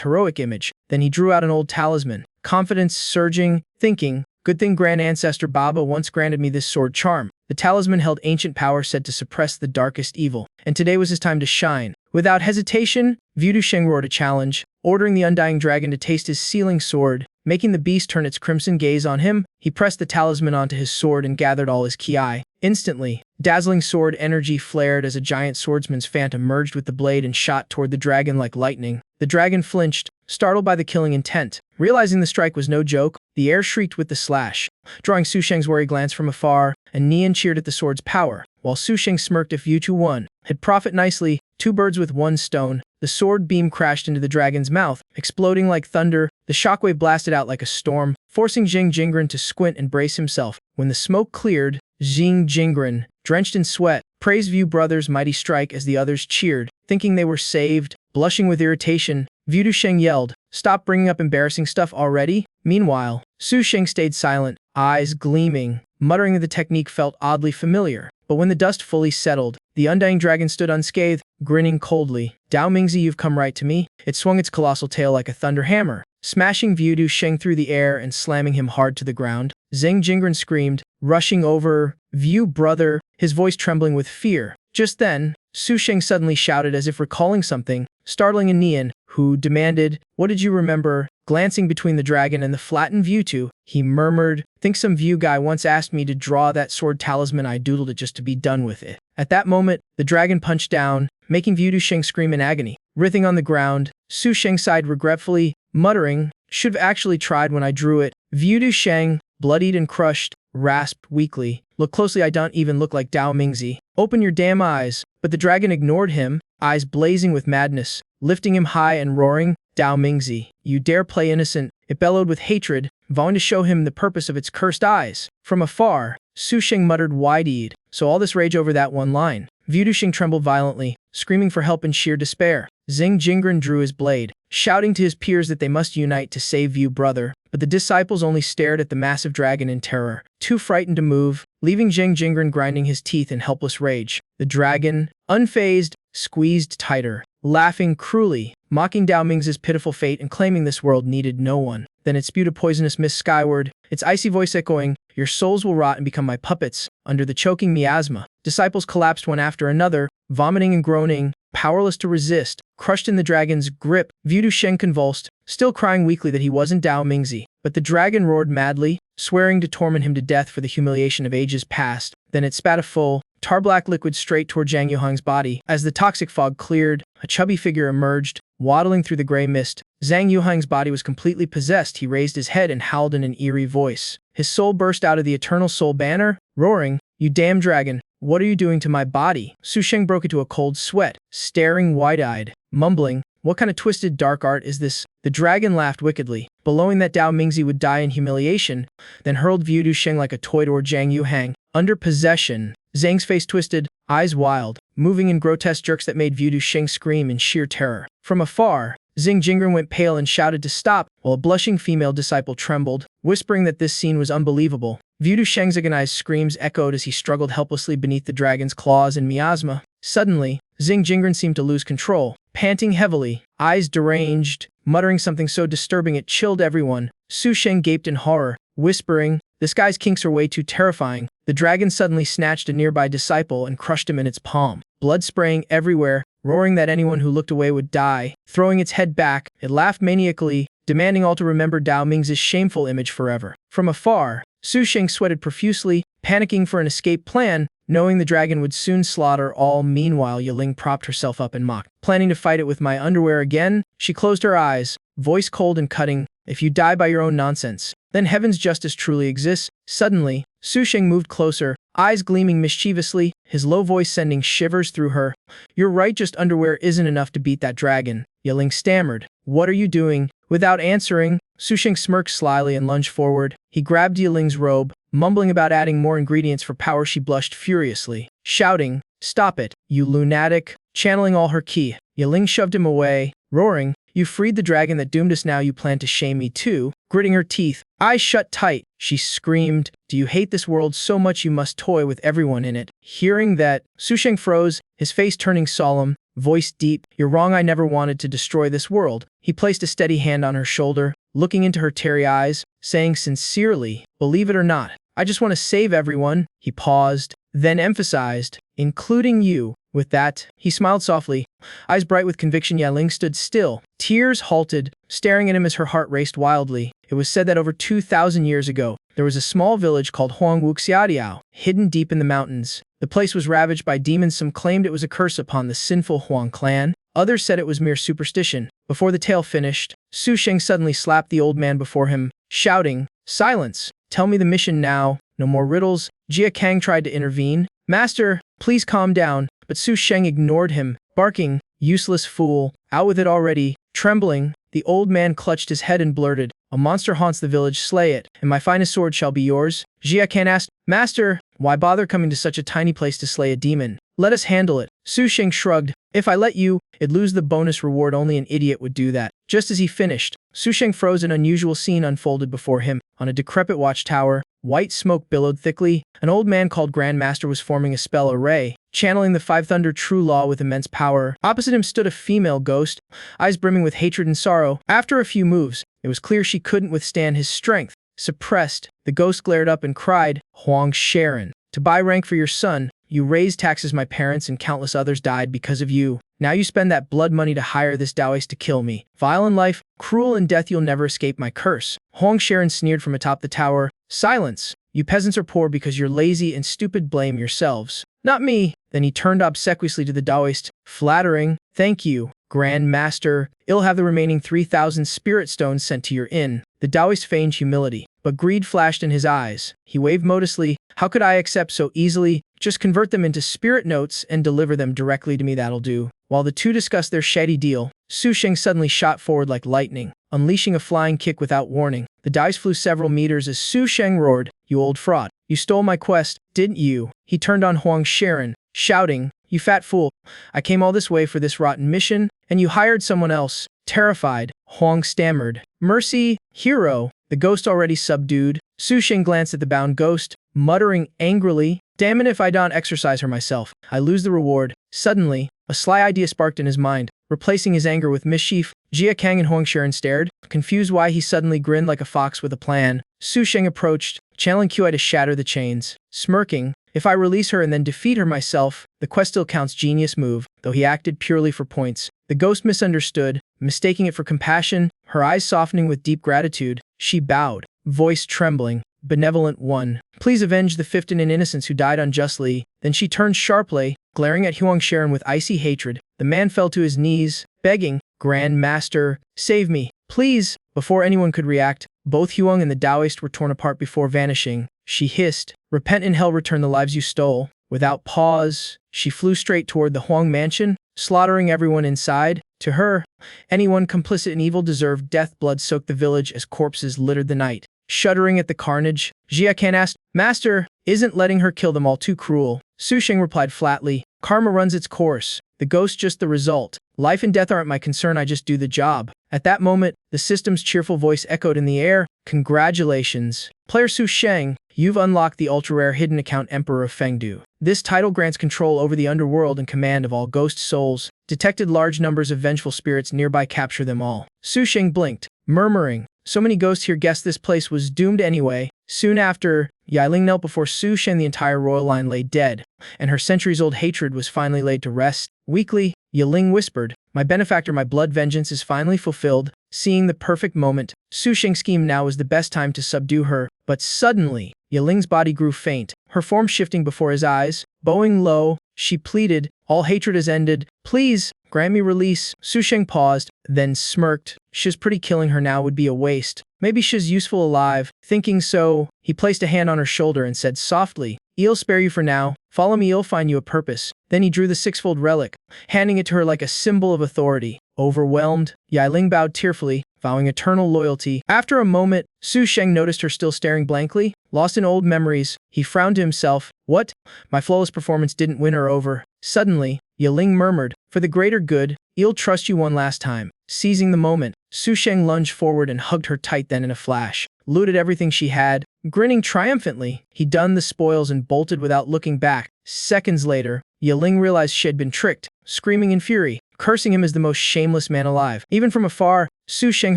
heroic image. Then he drew out an old talisman, confidence surging, thinking, "Good thing Grand Ancestor Baba once granted me this sword charm." The talisman held ancient power said to suppress the darkest evil, and today was his time to shine. Without hesitation, Vu Sheng roared a challenge, ordering the undying dragon to taste his sealing sword. Making the beast turn its crimson gaze on him, he pressed the talisman onto his sword and gathered all his ki. Instantly, dazzling sword energy flared as a giant swordsman's phantom merged with the blade and shot toward the dragon like lightning. The dragon flinched, startled by the killing intent. Realizing the strike was no joke, the air shrieked with the slash, drawing Su Sheng's wary glance from afar, and Nian cheered at the sword's power, while Su Sheng smirked if Vu won. Had profit nicely, 2 birds with 1 stone. The sword beam crashed into the dragon's mouth, exploding like thunder. The shockwave blasted out like a storm, forcing Jingren to squint and brace himself. When the smoke cleared, Jingren, drenched in sweat, praised Vu brothers' mighty strike as the others cheered, thinking they were saved. Blushing with irritation, Vu Sheng yelled, "Stop bringing up embarrassing stuff already." Meanwhile, Su Sheng stayed silent, eyes gleaming, muttering that the technique felt oddly familiar. But when the dust fully settled, the undying dragon stood unscathed, grinning coldly. "Dao Mingzi, you've come right to me." It swung its colossal tail like a thunder hammer, smashing Vu Sheng through the air and slamming him hard to the ground. Jingren screamed, rushing over, "Vu brother," his voice trembling with fear. Just then, Su Sheng suddenly shouted as if recalling something, startling Nian, who demanded, "What did you remember?" Glancing between the dragon and the flattened Vu, he murmured, "Think some Vu guy once asked me to draw that sword talisman. I doodled it just to be done with it." At that moment, the dragon punched down, making Vu Sheng scream in agony. Writhing on the ground, Su Sheng sighed regretfully, muttering, "Should've actually tried when I drew it." Vu Sheng, bloodied and crushed, rasped weakly, "Look closely, I don't even look like Dao Mingzi." "Open your damn eyes." But the dragon ignored him, eyes blazing with madness, lifting him high and roaring, "Dao Mingzi, you dare play innocent," it bellowed with hatred, vowing to show him the purpose of its cursed eyes. From afar, Su Sheng muttered wide-eyed, so all this rage over that one line. Vu Duxing trembled violently, screaming for help in sheer despair. Xing Jingren drew his blade, shouting to his peers that they must unite to save Vu brother, but the disciples only stared at the massive dragon in terror, too frightened to move, leaving Xing Jingren grinding his teeth in helpless rage. The dragon, unfazed, squeezed tighter, laughing cruelly, mocking Dao Ming's pitiful fate and claiming this world needed no one. Then it spewed a poisonous mist skyward, its icy voice echoing, "Your souls will rot and become my puppets," under the choking miasma. Disciples collapsed one after another, vomiting and groaning, powerless to resist, crushed in the dragon's grip. Vu Dusheng convulsed, still crying weakly that he wasn't Dao Mingzi. But the dragon roared madly, swearing to torment him to death for the humiliation of ages past. Then it spat a full, tar-black liquid straight toward Zhang Yuhang's body. As the toxic fog cleared, a chubby figure emerged, waddling through the gray mist. Zhang Yuhang's body was completely possessed. He raised his head and howled in an eerie voice. His soul burst out of the eternal soul banner, roaring, "You damn dragon, what are you doing to my body?" Su Sheng broke into a cold sweat, staring wide-eyed, mumbling, "What kind of twisted dark art is this?" The dragon laughed wickedly, bellowing that Dao Mingzi would die in humiliation, then hurled Vu Dusheng like a toy toward Zhang Yuhang. Under possession, Zhang's face twisted, eyes wild, moving in grotesque jerks that made Vu Dusheng scream in sheer terror. From afar, Xing Jingren went pale and shouted to stop, while a blushing female disciple trembled, whispering that this scene was unbelievable. Vu Dusheng's agonized screams echoed as he struggled helplessly beneath the dragon's claws and miasma. Suddenly, Xing Jingren seemed to lose control, panting heavily, eyes deranged, muttering something so disturbing it chilled everyone. Su Sheng gaped in horror, whispering, "This guy's kinks are way too terrifying." The dragon suddenly snatched a nearby disciple and crushed him in its palm, blood spraying everywhere, roaring that anyone who looked away would die. Throwing its head back, it laughed maniacally, demanding all to remember Dao Ming's shameful image forever. From afar, Su Sheng sweated profusely, panicking for an escape plan, knowing the dragon would soon slaughter all. Meanwhile, Yiling propped herself up and mocked. "Planning to fight it with my underwear again?" She closed her eyes, voice cold and cutting, "If you die by your own nonsense, then heaven's justice truly exists." Suddenly, Su Sheng moved closer, eyes gleaming mischievously, his low voice sending shivers through her. "You're right, just underwear isn't enough to beat that dragon." Yiling stammered, "What are you doing?" Without answering, Su Sheng smirked slyly and lunged forward. He grabbed Yiling's robe, mumbling about adding more ingredients for power. She blushed furiously, shouting, "Stop it, you lunatic!" Channeling all her ki, Yiling shoved him away, roaring, "You freed the dragon that doomed us, now you plan to shame me too." Gritting her teeth, eyes shut tight, she screamed, "Do you hate this world so much you must toy with everyone in it?" Hearing that, Su Sheng froze, his face turning solemn, voice deep, "You're wrong, I never wanted to destroy this world." He placed a steady hand on her shoulder, looking into her teary eyes, saying sincerely, "Believe it or not, I just want to save everyone." He paused, then emphasized, "Including you." With that, he smiled softly, eyes bright with conviction. Yiling stood still, tears halted, staring at him as her heart raced wildly. It was said that over 2,000 years ago, there was a small village called Huangwuxiadiao, hidden deep in the mountains. The place was ravaged by demons. Some claimed it was a curse upon the sinful Huang clan. Others said it was mere superstition. Before the tale finished, Su Sheng suddenly slapped the old man before him, shouting, "Silence! Tell me the mission now. No more riddles." Jia Kang tried to intervene. "Master, please calm down." But Su Sheng ignored him, barking, "Useless fool, out with it already." Trembling, the old man clutched his head and blurted, "A monster haunts the village, slay it, and my finest sword shall be yours." Jia Kang asked, "Master, why bother coming to such a tiny place to slay a demon? Let us handle it." Su Sheng shrugged, "If I let you, it'd lose the bonus reward. Only an idiot would do that." Just as he finished, Su Sheng froze. An unusual scene unfolded before him. On a decrepit watchtower, white smoke billowed thickly. An old man called Grand Master was forming a spell array, channeling the Five Thunder True Law with immense power. Opposite him stood a female ghost, eyes brimming with hatred and sorrow. After a few moves, it was clear she couldn't withstand his strength. Suppressed, the ghost glared up and cried, "Huang Sharon, to buy rank for your son, you raised taxes. My parents and countless others died because of you. Now you spend that blood money to hire this Taoist to kill me. Vile in life, cruel in death, you'll never escape my curse." Huang Sharon sneered from atop the tower, "Silence! You peasants are poor because you're lazy and stupid. Blame yourselves, not me." Then he turned obsequiously to the Taoist, flattering, "Thank you, Grand Master. I'll have the remaining 3,000 spirit stones sent to your inn." The Taoist feigned humility, but greed flashed in his eyes. He waved modestly. How could I accept so easily? Just convert them into spirit notes and deliver them directly to me, that'll do. While the two discussed their shady deal, Su Sheng suddenly shot forward like lightning, unleashing a flying kick without warning. The dice flew several meters as Su Sheng roared, "You old fraud. You stole my quest, didn't you?" He turned on Huang Sharon, shouting, "You fat fool. I came all this way for this rotten mission, and you hired someone else." Terrified, Huang stammered, "Mercy, hero." The ghost already subdued, Su Sheng glanced at the bound ghost, muttering angrily, "Damn it, if I don't exercise her myself, I lose the reward." Suddenly, a sly idea sparked in his mind, replacing his anger with mischief. Jia Kang and Huang Sharon stared, confused why he suddenly grinned like a fox with a plan. Su Sheng approached, channeling Qi to shatter the chains. Smirking, "If I release her and then defeat her myself, the quest still counts." Genius move, though he acted purely for points. The ghost misunderstood, mistaking it for compassion, her eyes softening with deep gratitude. She bowed, voice trembling, "Benevolent one, please avenge the 15 innocents who died unjustly." Then she turned sharply, glaring at Huang Sharon with icy hatred. The man fell to his knees, begging, "Grand Master, save me, please." Before anyone could react, both Huang and the Taoist were torn apart before vanishing. She hissed, "Repent in hell, return the lives you stole." Without pause, she flew straight toward the Huang mansion, slaughtering everyone inside. To her, anyone complicit in evil deserved death. Blood soaked the village as corpses littered the night. Shuddering at the carnage, Jia Kan asked, "Master, isn't letting her kill them all too cruel?" Su Sheng replied flatly, "Karma runs its course. The ghost just the result. Life and death aren't my concern, I just do the job." At that moment, the system's cheerful voice echoed in the air, "Congratulations, player Su Sheng. You've unlocked the ultra-rare hidden account Emperor of Fengdu. This title grants control over the underworld and command of all ghost souls. Detected large numbers of vengeful spirits nearby, capture them all." Su Sheng blinked, murmuring, "So many ghosts here, guess this place was doomed anyway." Soon after, Yiling knelt before Su Sheng. The entire royal line lay dead, and her centuries-old hatred was finally laid to rest. Weakly, Yiling whispered, "My benefactor, my blood vengeance is finally fulfilled." Seeing the perfect moment, Su Sheng's scheme now was the best time to subdue her. But suddenly, Yiling's body grew faint, her form shifting before his eyes. Bowing low, she pleaded, "All hatred is ended. Please, grant me release." Su Sheng paused, then smirked. "She's pretty, killing her now would be a waste. Maybe she's useful alive." Thinking so, he placed a hand on her shoulder and said softly, "I'll spare you for now. Follow me, I'll find you a purpose." Then he drew the sixfold relic, handing it to her like a symbol of authority. Overwhelmed, Yiling bowed tearfully, vowing eternal loyalty. After a moment, Su Sheng noticed her still staring blankly. Lost in old memories, he frowned to himself. "What? My flawless performance didn't win her over." Suddenly, Yiling murmured, "For the greater good, I'll trust you one last time." Seizing the moment, Su Sheng lunged forward and hugged her tight. Then in a flash, looted everything she had. Grinning triumphantly, he donned the spoils and bolted without looking back. Seconds later, Yiling realized she had been tricked, screaming in fury, cursing him as the most shameless man alive. Even from afar, Su Sheng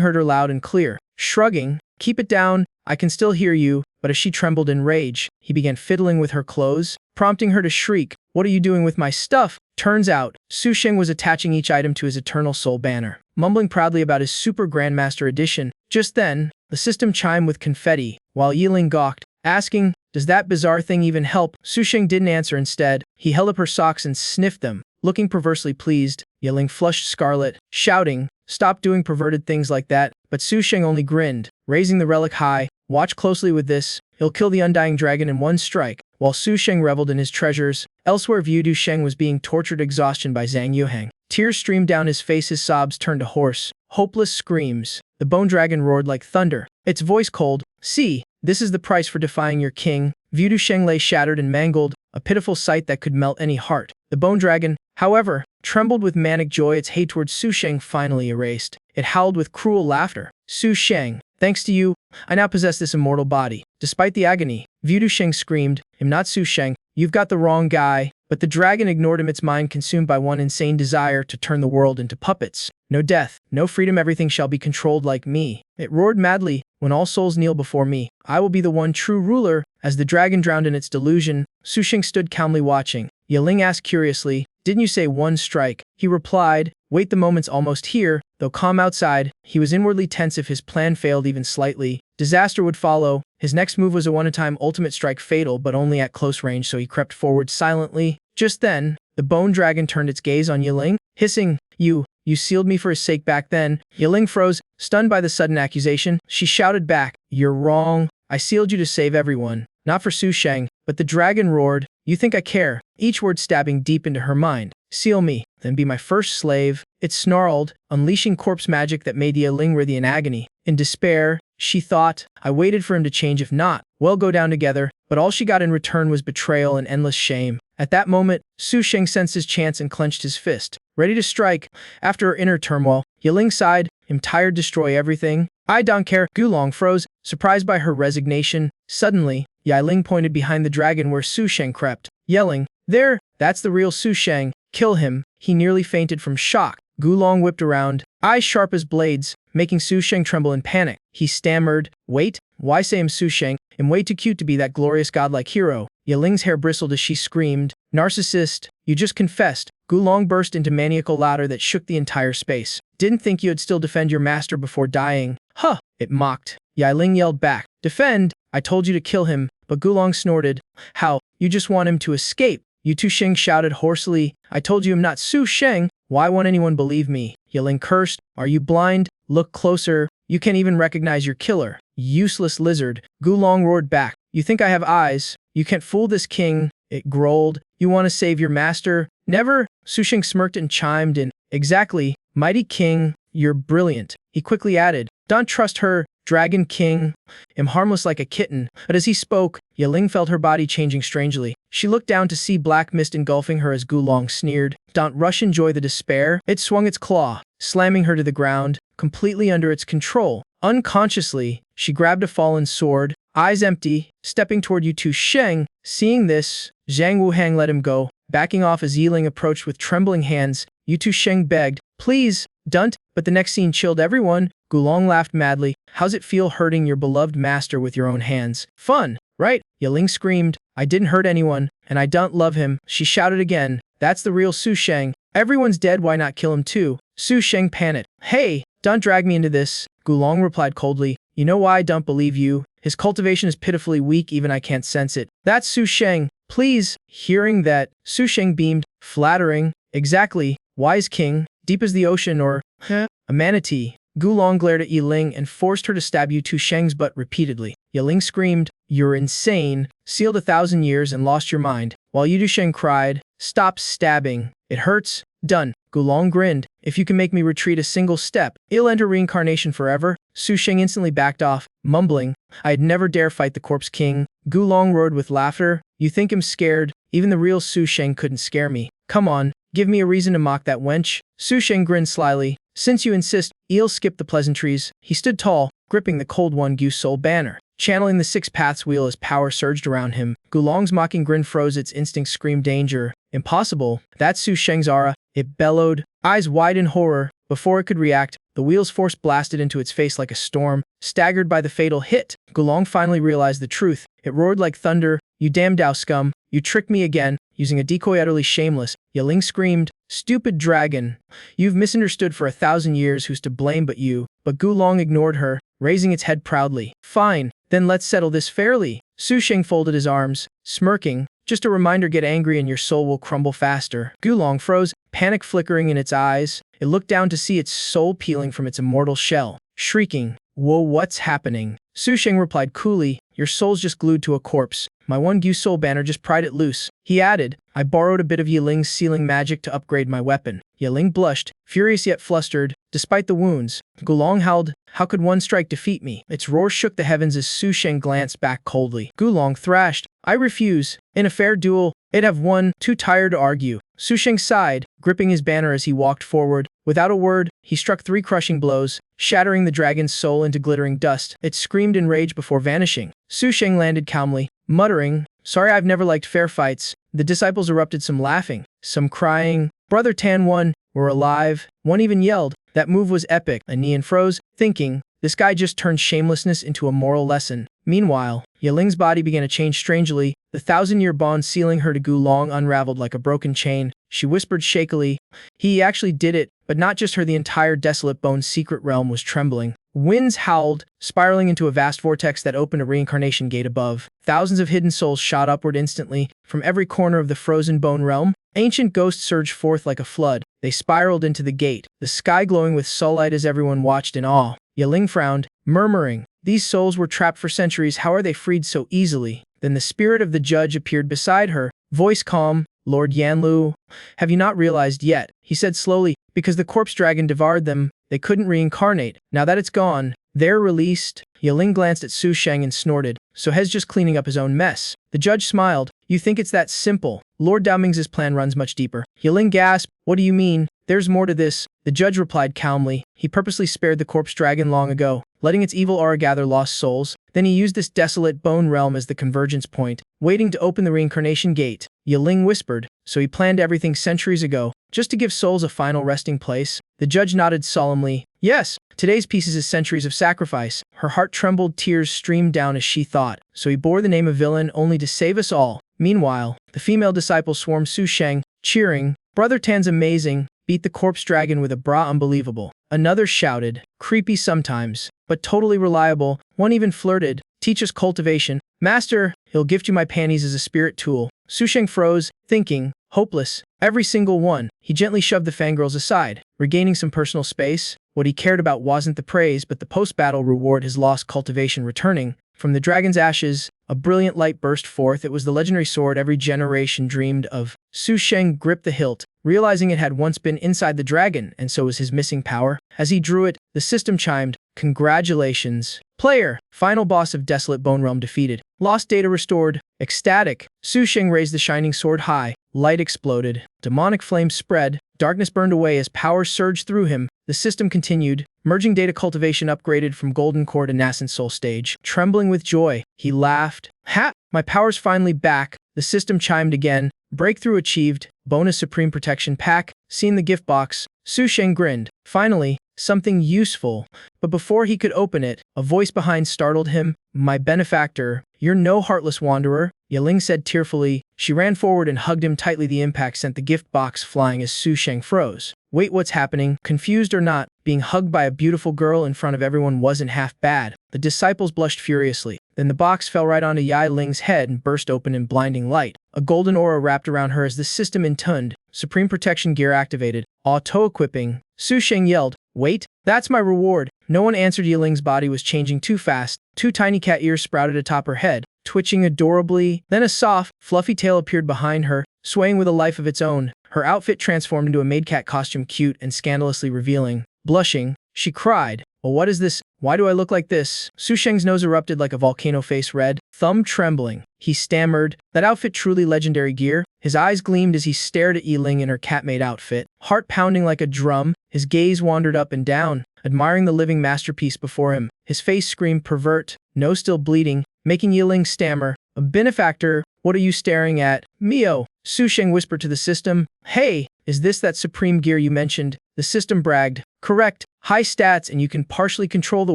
heard her loud and clear, shrugging, "Keep it down, I can still hear you." But as she trembled in rage, he began fiddling with her clothes, prompting her to shriek, "What are you doing with my stuff?" Turns out, Su Sheng was attaching each item to his Eternal Soul banner, mumbling proudly about his Super Grandmaster Edition. Just then, the system chimed with confetti, while Yiling gawked, asking, "Does that bizarre thing even help?" Su Sheng didn't answer. Instead, he held up her socks and sniffed them, looking perversely pleased. Yiling flushed scarlet, shouting, "Stop doing perverted things like that." But Su Sheng only grinned, raising the relic high. "Watch closely with this. He'll kill the undying dragon in one strike." While Su Sheng reveled in his treasures, elsewhere Wu Du Sheng was being tortured exhaustion by Zhang Yuhang. Tears streamed down his face, his sobs turned to hoarse, hopeless screams. The bone dragon roared like thunder, its voice cold. "See, this is the price for defying your king." Wu Du Sheng lay shattered and mangled, a pitiful sight that could melt any heart. The bone dragon, however, trembled with manic joy, its hate towards Su Sheng finally erased. It howled with cruel laughter. "Su Sheng, thanks to you, I now possess this immortal body." Despite the agony, Wu Du Sheng screamed, "I'm not Su Sheng, you've got the wrong guy." But the dragon ignored him, its mind consumed by one insane desire to turn the world into puppets. "No death, no freedom, everything shall be controlled like me." It roared madly, "When all souls kneel before me, I will be the one true ruler." As the dragon drowned in its delusion, Su Sheng stood calmly watching. Yiling asked curiously, "Didn't you say one strike?" He replied, "Wait, the moment's almost here." Though calm outside, he was inwardly tense. If his plan failed even slightly, disaster would follow. His next move was a one-time ultimate strike, fatal but only at close range, so he crept forward silently. Just then, the bone dragon turned its gaze on Yiling, hissing, You sealed me for his sake back then." Yiling froze, stunned by the sudden accusation. She shouted back, "You're wrong. I sealed you to save everyone. Not for Su Sheng, but the dragon roared. You think I care? Each word stabbing deep into her mind. Seal me, then be my first slave. It snarled, unleashing corpse magic that made Yiling writhe in agony. In despair, she thought, I waited for him to change, if not, we'll go down together, but all she got in return was betrayal and endless shame. At that moment, Su Sheng sensed his chance and clenched his fist, ready to strike. After her inner turmoil, Yiling sighed, I'm tired, destroy everything. I don't care. Gulong froze, surprised by her resignation. Suddenly, Yiling pointed behind the dragon where Su Sheng crept, yelling, There, that's the real Su Sheng. Kill him. He nearly fainted from shock. Gulong whipped around, eyes sharp as blades, making Su Sheng tremble in panic. He stammered, Wait, why say I'm Su Sheng? I'm way too cute to be that glorious godlike hero. Yiling's hair bristled as she screamed, Narcissist, you just confessed. Gulong burst into maniacal laughter that shook the entire space. Didn't think you'd still defend your master before dying. Huh, it mocked. Yiling yelled back, Defend? I told you to kill him, but Gulong snorted. How? You just want him to escape? Yu Tu Sheng shouted hoarsely, I told you I'm not Su Sheng. Why won't anyone believe me? Yiling cursed, Are you blind? Look closer. You can't even recognize your killer. Useless lizard. Gulong roared back, You think I have eyes? You can't fool this king. It growled, You want to save your master? Never. Su Sheng smirked and chimed in, Exactly. Mighty king, you're brilliant. He quickly added, Don't trust her, Dragon King. I'm harmless like a kitten. But as he spoke, Yiling felt her body changing strangely. She looked down to see black mist engulfing her as Gulong sneered, Don't rush, enjoy the despair. It swung its claw, slamming her to the ground, completely under its control. Unconsciously, she grabbed a fallen sword, eyes empty, stepping toward Yu Tu Sheng. Seeing this, Zhang Wuhang let him go, backing off as Yiling approached with trembling hands. Yu Tu Sheng begged, Please, don't. But the next scene chilled everyone. Gulong laughed madly. How's it feel hurting your beloved master with your own hands? Fun, right? Yiling screamed, I didn't hurt anyone, and I don't love him. She shouted again, That's the real Su Sheng. Everyone's dead, why not kill him too? Su Sheng panicked. Hey, don't drag me into this. Gulong replied coldly, You know why I don't believe you? His cultivation is pitifully weak, even I can't sense it. That's Su Sheng. Please. Hearing that, Su Sheng beamed, flattering. Exactly. Wise king, deep as the ocean or, a manatee. Gulong glared at Yiling and forced her to stab Yu Tu Sheng's butt repeatedly. Yiling screamed, You're insane, sealed 1,000 years and lost your mind, while Yu Tu Sheng cried, Stop stabbing. It hurts. Done. Gulong grinned, If you can make me retreat a single step, I'll enter reincarnation forever. Su Sheng instantly backed off, mumbling, I'd never dare fight the corpse king. Gulong roared with laughter, You think I'm scared? Even the real Su Sheng couldn't scare me. Come on, give me a reason to mock that wench. Su Sheng grinned slyly, Since you insist, I'll skip the pleasantries. He stood tall, gripping the cold one Gu Soul banner, channeling the Six Paths wheel as power surged around him. Gulong's mocking grin froze, its instincts screamed danger. Impossible. That's Su Sheng's aura. It bellowed, eyes wide in horror. Before it could react, the wheel's force blasted into its face like a storm. Staggered by the fatal hit, Gulong finally realized the truth. It roared like thunder, You damn Dao scum. You tricked me again, using a decoy utterly shameless. Yiling screamed, Stupid dragon. You've misunderstood for 1,000 years who's to blame but you. But Gulong ignored her, raising its head proudly. Fine, then let's settle this fairly. Su Sheng folded his arms, smirking, Just a reminder, get angry and your soul will crumble faster. Gulong froze, panic flickering in its eyes. It looked down to see its soul peeling from its immortal shell, shrieking, Whoa, what's happening? Su Sheng replied coolly, Your soul's just glued to a corpse. My one Gu Soul banner just pried it loose. He added, I borrowed a bit of Yiling's sealing magic to upgrade my weapon. Yiling blushed, furious yet flustered. Despite the wounds, Gulong howled, How could one strike defeat me? Its roar shook the heavens as Su Sheng glanced back coldly. Gulong thrashed, I refuse. In a fair duel, I'd have won, too tired to argue. Su Sheng sighed, gripping his banner as he walked forward. Without a word, he struck 3 crushing blows, shattering the dragon's soul into glittering dust. It screamed in rage before vanishing. Su Sheng landed calmly, muttering, Sorry, I've never liked fair fights. The disciples erupted, some laughing, some crying. Brother Tan won. We're alive. One even yelled. That move was epic. Anian froze, thinking, This guy just turned shamelessness into a moral lesson. Meanwhile, Yiling's body began to change strangely. The 1,000-year bond sealing her to Gulong unraveled like a broken chain. She whispered shakily, He actually did it, but not just her. The entire desolate bone's secret realm was trembling. Winds howled, spiraling into a vast vortex that opened a reincarnation gate above. Thousands of hidden souls shot upward instantly. From every corner of the frozen bone realm, ancient ghosts surged forth like a flood. They spiraled into the gate, the sky glowing with soullight as everyone watched in awe. Yiling frowned, murmuring, "These souls were trapped for centuries, how are they freed so easily?" Then the spirit of the judge appeared beside her, voice calm, "Lord Yanlu, have you not realized yet?" He said slowly, "Because the corpse dragon devoured them, they couldn't reincarnate. Now that it's gone, they're released." Yiling glanced at Su Sheng and snorted, "So He's just cleaning up his own mess." The judge smiled, "You think it's that simple? Lord Daoming's plan runs much deeper." Yiling gasped, "What do you mean? There's more to this." The judge replied calmly, "He purposely spared the corpse dragon long ago, letting its evil aura gather lost souls. Then he used this desolate bone realm as the convergence point, waiting to open the reincarnation gate." Yiling whispered, "So he planned everything centuries ago, just to give souls a final resting place?" The judge nodded solemnly, "Yes, today's piece is centuries of sacrifice." Her heart trembled, tears streamed down as she thought, "So he bore the name of villain only to save us all." Meanwhile, the female disciples swarmed Su Sheng, cheering, "Brother Tan's amazing, beat the corpse dragon with a bra unbelievable." Another shouted, "Creepy sometimes, but totally reliable." One even flirted, "Teach us cultivation. Master, he'll gift you my panties as a spirit tool." Su Sheng froze, thinking, hopeless, every single one. He gently shoved the fangirls aside, regaining some personal space. What he cared about wasn't the praise but the post-battle reward, his lost cultivation returning. From the dragon's ashes, a brilliant light burst forth. It was the legendary sword every generation dreamed of. Su Sheng gripped the hilt, realizing it had once been inside the dragon, and so was his missing power. As he drew it, the system chimed, "Congratulations, player! Final boss of Desolate Bone Realm defeated. Lost data restored." Ecstatic, Su Sheng raised the shining sword high. Light exploded. Demonic flames spread. Darkness burned away as power surged through him. The system continued, merging data cultivation upgraded from Golden Core to Nascent Soul stage. Trembling with joy, he laughed. "Ha! My power's finally back." The system chimed again. Breakthrough achieved. Bonus Supreme Protection Pack. Seeing the gift box, Su Sheng grinned. Finally, something useful. But before he could open it, a voice behind startled him. "My benefactor, you're no heartless wanderer," Yiling said tearfully. She ran forward and hugged him tightly. The impact sent the gift box flying as Su Sheng froze. Wait, what's happening? Confused or not, being hugged by a beautiful girl in front of everyone wasn't half bad. The disciples blushed furiously. Then the box fell right onto Yiling's head and burst open in blinding light. A golden aura wrapped around her as the system intoned. Supreme Protection Gear activated. Auto-equipping. Su Sheng yelled, "Wait, that's my reward." No one answered. Yiling's body was changing too fast. Two tiny cat ears sprouted atop her head, twitching adorably. Then a soft, fluffy tail appeared behind her, swaying with a life of its own. Her outfit transformed into a maid cat costume, cute and scandalously revealing. Blushing, she cried, "Well, what is this? Why do I look like this?" Su Sheng's nose erupted like a volcano, face red, thumb trembling. He stammered, "That outfit truly legendary gear?" His eyes gleamed as he stared at Yiling in her cat-made outfit. Heart pounding like a drum, his gaze wandered up and down, admiring the living masterpiece before him. His face screamed pervert, nose still bleeding, making Yiling stammer, "A benefactor, what are you staring at?" "Mio," Su Sheng whispered to the system. "Hey, is this that supreme gear you mentioned?" The system bragged. "Correct, high stats and you can partially control the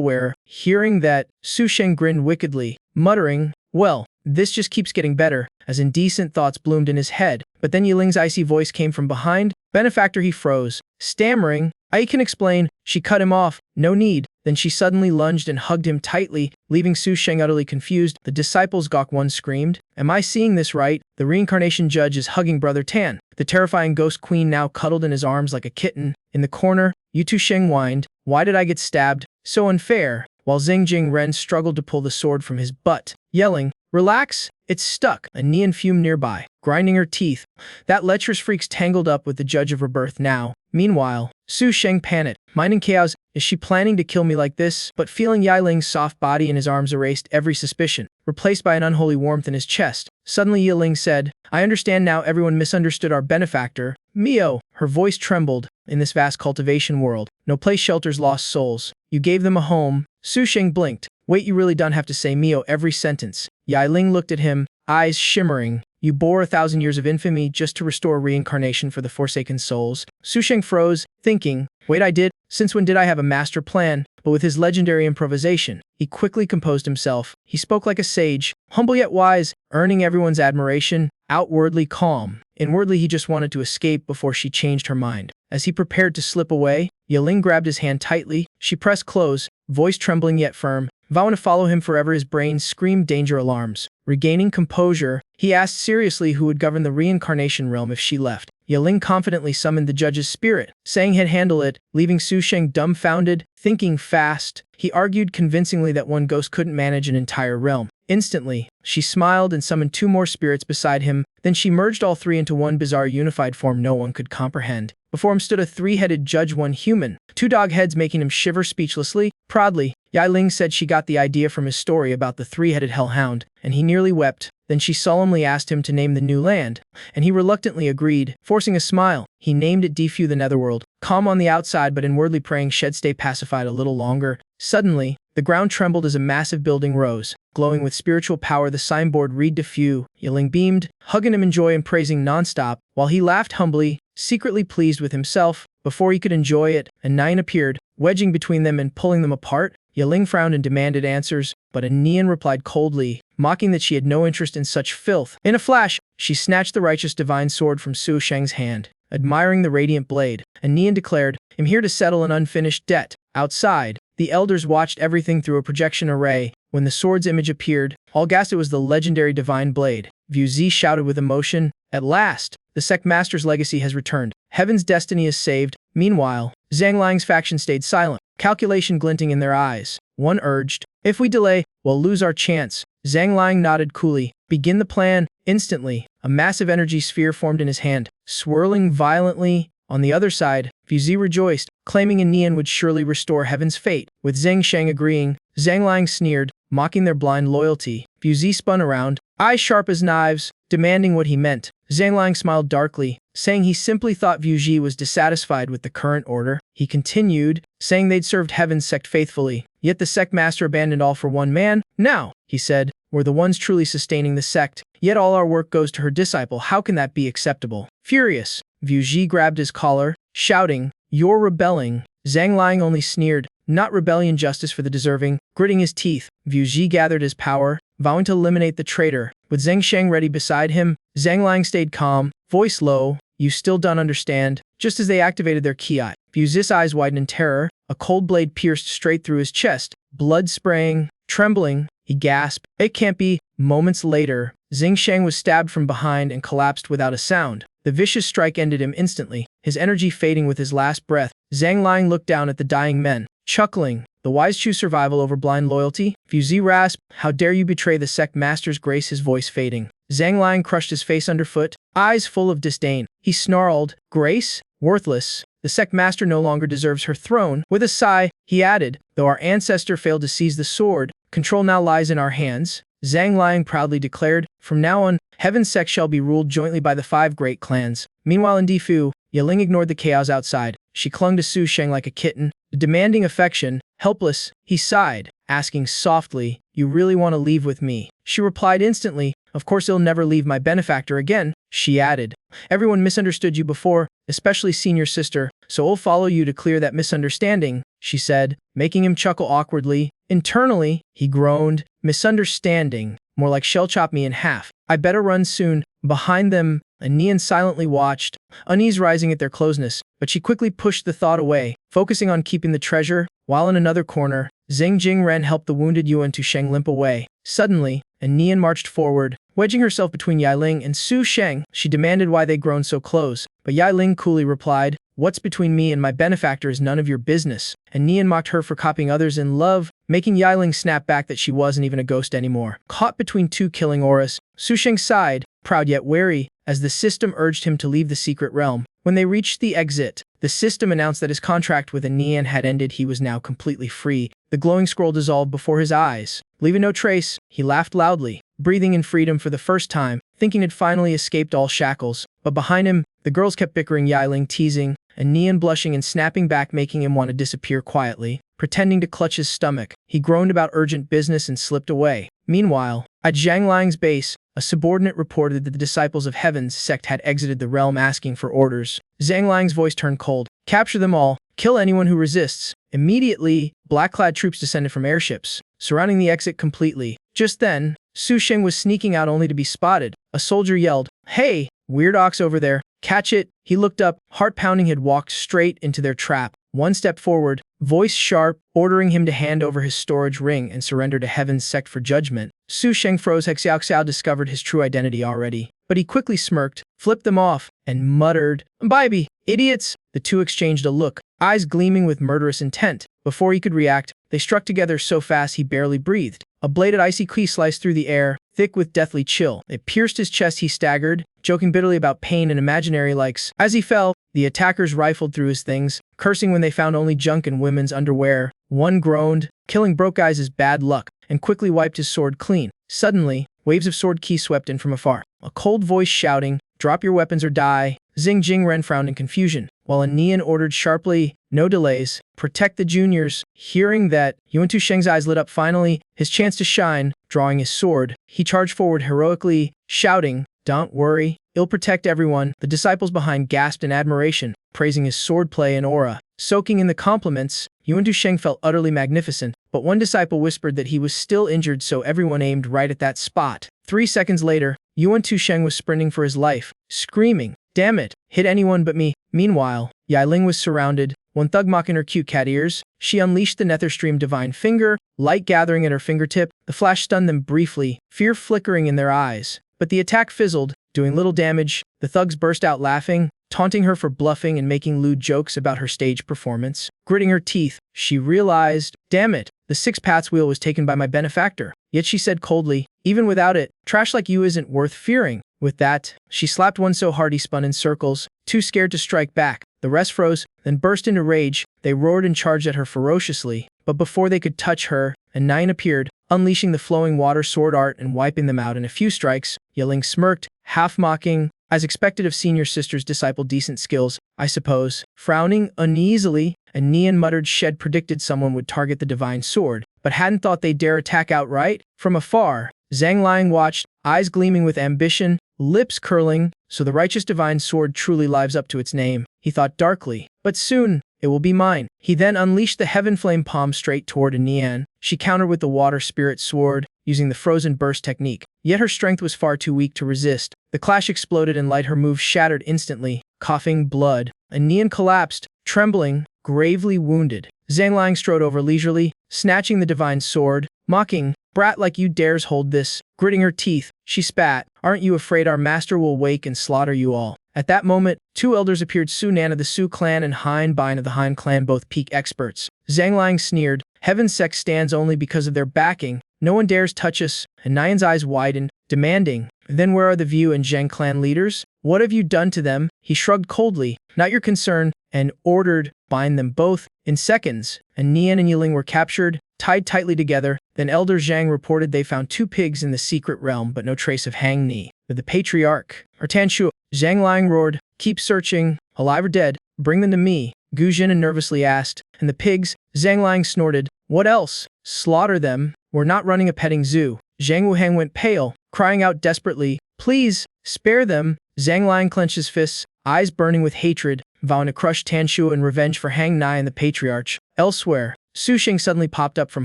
wearer." Hearing that, Su Sheng grinned wickedly, muttering, "Well, this just keeps getting better," as indecent thoughts bloomed in his head. But then Yiling's icy voice came from behind. "Benefactor," he froze, stammering, "I can explain." She cut him off. "No need." Then she suddenly lunged and hugged him tightly, leaving Su Sheng utterly confused. The disciples gawked. One screamed, "Am I seeing this right? The reincarnation judge is hugging Brother Tan." The terrifying ghost queen now cuddled in his arms like a kitten. In the corner, Yutu Sheng whined, "Why did I get stabbed? So unfair," while Xingjing Ren struggled to pull the sword from his butt, yelling, "Relax, it's stuck." A Nian fumed nearby, grinding her teeth. That lecherous freak's tangled up with the Judge of Rebirth now. Meanwhile, Su Sheng panicked, minding chaos. Is she planning to kill me like this? But feeling Yiling's soft body in his arms erased every suspicion, replaced by an unholy warmth in his chest. Suddenly Yiling said, "I understand now. Everyone misunderstood our benefactor. Mio." Her voice trembled. "In this vast cultivation world, no place shelters lost souls. You gave them a home." Su Sheng blinked. "Wait, you really don't have to say Mio every sentence." Yiling looked at him, eyes shimmering. "You bore 1,000 years of infamy just to restore reincarnation for the Forsaken Souls." Su Sheng froze, thinking, "Wait, I did? Since when did I have a master plan?" But with his legendary improvisation, he quickly composed himself. He spoke like a sage, humble yet wise, earning everyone's admiration, outwardly calm. Inwardly, he just wanted to escape before she changed her mind. As he prepared to slip away, Yiling grabbed his hand tightly. She pressed close, voice trembling yet firm, vowing to follow him forever. His brain screamed danger alarms. Regaining composure, he asked seriously who would govern the reincarnation realm if she left. Yaling confidently summoned the judge's spirit. Sang had handled it, leaving Su Sheng dumbfounded. Thinking fast, he argued convincingly that one ghost couldn't manage an entire realm. Instantly, she smiled and summoned 2 more spirits beside him, then she merged all 3 into one bizarre unified form no one could comprehend. Before him stood a 3-headed judge, 1 human, 2 dog heads making him shiver speechlessly. Proudly, Yaling said she got the idea from his story about the 3-headed hellhound, and he nearly wept. Then she solemnly asked him to name the new land, and he reluctantly agreed, forcing a smile. He named it Defu, the Netherworld. Calm on the outside but inwardly praying she'd stay pacified a little longer. Suddenly, the ground trembled as a massive building rose. Glowing with spiritual power, the signboard read Defu. Yaling beamed, hugging him in joy and praising nonstop, while he laughed humbly, secretly pleased with himself. Before he could enjoy it, a 9 appeared, wedging between them and pulling them apart. Yaling frowned and demanded answers, but Anian replied coldly, mocking that she had no interest in such filth. In a flash, she snatched the righteous divine sword from Su Sheng's hand. Admiring the radiant blade, Anian declared, "I'm here to settle an unfinished debt." Outside, the elders watched everything through a projection array. When the sword's image appeared, all gasped it was the legendary divine blade. Vu Zi shouted with emotion, "At last, the Sect Master's legacy has returned. Heaven's destiny is saved." Meanwhile, Zhang Lang's faction stayed silent, calculation glinting in their eyes. One urged, "If we delay, we'll lose our chance." Zhang Lang nodded coolly. "Begin the plan." Instantly, a massive energy sphere formed in his hand, swirling violently. On the other side, Vu Zi rejoiced, claiming Anian would surely restore heaven's fate. With Zhang Sheng agreeing, Zhang Lang sneered, mocking their blind loyalty. Vu Zi spun around, eyes sharp as knives, demanding what he meant. Zhang Lang smiled darkly, saying he simply thought Vu Zi was dissatisfied with the current order. He continued, saying they'd served Heaven's Sect faithfully, yet the Sect Master abandoned all for one man. "Now," he said, "we're the ones truly sustaining the sect, yet all our work goes to her disciple. How can that be acceptable?" Furious, Vu Zi grabbed his collar, shouting, "You're rebelling." Zhang Lang only sneered, "Not rebellion, justice for the deserving." Gritting his teeth, Vu Zi gathered his power, vowing to eliminate the traitor. With Zhang Sheng ready beside him, Zhang Lang stayed calm, voice low, "You still don't understand." Just as they activated their ki, Vu Zi's eyes widened in terror. A cold blade pierced straight through his chest, blood spraying. Trembling, he gasped, "It can't be." Moments later, Zhang Sheng was stabbed from behind and collapsed without a sound. The vicious strike ended him instantly, his energy fading with his last breath. Zhang Lang looked down at the dying men, chuckling. The wise choose survival over blind loyalty. Vu Zi rasped, "How dare you betray the Sect Master's grace," his voice fading. Zhang Lang crushed his face underfoot, eyes full of disdain. He snarled, "Grace? Worthless. The Sect Master no longer deserves her throne." With a sigh, he added, "Though our ancestor failed to seize the sword, control now lies in our hands." Zhang Lang proudly declared, "From now on, Heaven's Sect shall be ruled jointly by the 5 great clans." Meanwhile in Defu, Yaling ignored the chaos outside. She clung to Su Sheng like a kitten, demanding affection. Helpless, he sighed, asking softly, "You really want to leave with me?" She replied instantly, "Of course he'll never leave my benefactor again." She added, "Everyone misunderstood you before, especially senior sister, so I'll follow you to clear that misunderstanding," she said, making him chuckle awkwardly. Internally, he groaned, "Misunderstanding? More like shell chop me in half. I better run soon." Behind them, Anian silently watched, unease rising at their closeness, but she quickly pushed the thought away, focusing on keeping the treasure, while in another corner, Zhang Jingren helped the wounded Yuan Tusheng limp away. Suddenly, Anian marched forward, wedging herself between Yiling and Su Sheng. She demanded why they'd grown so close, but Yiling coolly replied, "What's between me and my benefactor is none of your business." Anian mocked her for copying others in love, making Yiling snap back that she wasn't even a ghost anymore. Caught between 2 killing auras, Su Sheng sighed, proud yet wary, as the system urged him to leave the secret realm. When they reached the exit, the system announced that his contract with Anian had ended. He was now completely free. The glowing scroll dissolved before his eyes. Leaving no trace, he laughed loudly, breathing in freedom for the first time, thinking he'd finally escaped all shackles. But behind him, the girls kept bickering, Yiling teasing, Anian blushing and snapping back, making him want to disappear quietly. Pretending to clutch his stomach, he groaned about urgent business and slipped away. Meanwhile, at Zhang Lang's base, a subordinate reported that the disciples of Heaven's Sect had exited the realm asking for orders. Zhang Lang's voice turned cold. "Capture them all. Kill anyone who resists." Immediately, black-clad troops descended from airships, surrounding the exit completely. Just then, Su Sheng was sneaking out only to be spotted. A soldier yelled, "Hey, weird ox over there, catch it." He looked up, heart pounding, had walked straight into their trap. One step forward, voice sharp, ordering him to hand over his storage ring and surrender to Heaven's Sect for judgment. Su Sheng froze. Xiao discovered his true identity already, but he quickly smirked, flipped them off, and muttered, "Imbibe, idiots!" The two exchanged a look, eyes gleaming with murderous intent. Before he could react, they struck together so fast he barely breathed. A bladed icy key sliced through the air, thick with deathly chill. It pierced his chest. He staggered, joking bitterly about pain and imaginary likes. As he fell, the attackers rifled through his things, cursing when they found only junk and women's underwear. One groaned, "Killing broke guys is bad luck," and quickly wiped his sword clean. Suddenly, waves of sword ki swept in from afar. A cold voice shouting, "Drop your weapons or die." Xing Jingren frowned in confusion, while a Nian ordered sharply, "No delays. Protect the juniors." Hearing that, Yuan Tusheng's eyes lit up finally, his chance to shine. Drawing his sword, he charged forward heroically, shouting, "Don't worry. It'll protect everyone." The disciples behind gasped in admiration, praising his swordplay and aura. Soaking in the compliments, Yuan Tusheng felt utterly magnificent, but one disciple whispered that he was still injured, so everyone aimed right at that spot. 3 seconds later, Yuan Tusheng was sprinting for his life, screaming, "Damn it, hit anyone but me." Meanwhile, Yailing was surrounded, one thug mocking her cute cat ears. She unleashed the Netherstream Divine Finger, light gathering at her fingertip. The flash stunned them briefly, fear flickering in their eyes. But the attack fizzled, doing little damage. The thugs burst out laughing, taunting her for bluffing and making lewd jokes about her stage performance. Gritting her teeth, she realized, "Damn it, the 6 paths wheel was taken by my benefactor." Yet she said coldly, "Even without it, trash like you isn't worth fearing." With that, she slapped one so hard he spun in circles, too scared to strike back. The rest froze, then burst into rage. They roared and charged at her ferociously, but before they could touch her, a Nine appeared, unleashing the flowing water sword art and wiping them out in a few strikes. Yelling smirked, half mocking, as expected of senior sister's disciple. "Decent skills, I suppose." Frowning uneasily, a Nian muttered Shed predicted someone would target the divine sword, but hadn't thought they'd dare attack outright. From afar, Zhang Liang watched, eyes gleaming with ambition, lips curling. So the righteous divine sword truly lives up to its name, he thought darkly. But soon, it will be mine. He then unleashed the heaven flame palm straight toward Nian. She countered with the water spirit sword, using the frozen burst technique. Yet her strength was far too weak to resist. The clash exploded and light her move shattered instantly, coughing blood. Nian collapsed, trembling, gravely wounded. Zhang Liang strode over leisurely, snatching the divine sword, mocking, "Brat like you dares hold this." Gritting her teeth, she spat, "Aren't you afraid our master will wake and slaughter you all?" At that moment, 2 elders appeared, Su Nan of the Su clan and Hein Bin of the Hein clan, both peak experts. Zhang Liang sneered, "Heaven's Sect stands only because of their backing. No one dares touch us." And Nian's eyes widened, demanding, "Then where are the View and Zheng clan leaders? What have you done to them?" He shrugged coldly, "Not your concern," and ordered, "Bind them both." In seconds, and Nian and Yiling were captured, tied tightly together. Then Elder Zhang reported they found 2 pigs in the secret realm, but no trace of Hang Ni, the patriarch. Or Tanshu. Zhang Liang roared, "Keep searching, alive or dead, bring them to me." Gu Jin nervously asked, "And the pigs?" Zhang Liang snorted, "What else? Slaughter them. We're not running a petting zoo." Zhang Wuhang went pale, crying out desperately, "Please, spare them." Zhang Liang clenched his fists, eyes burning with hatred, vowing to crush Tanshu in revenge for Hang Ni and the patriarch. Elsewhere, Su Sheng suddenly popped up from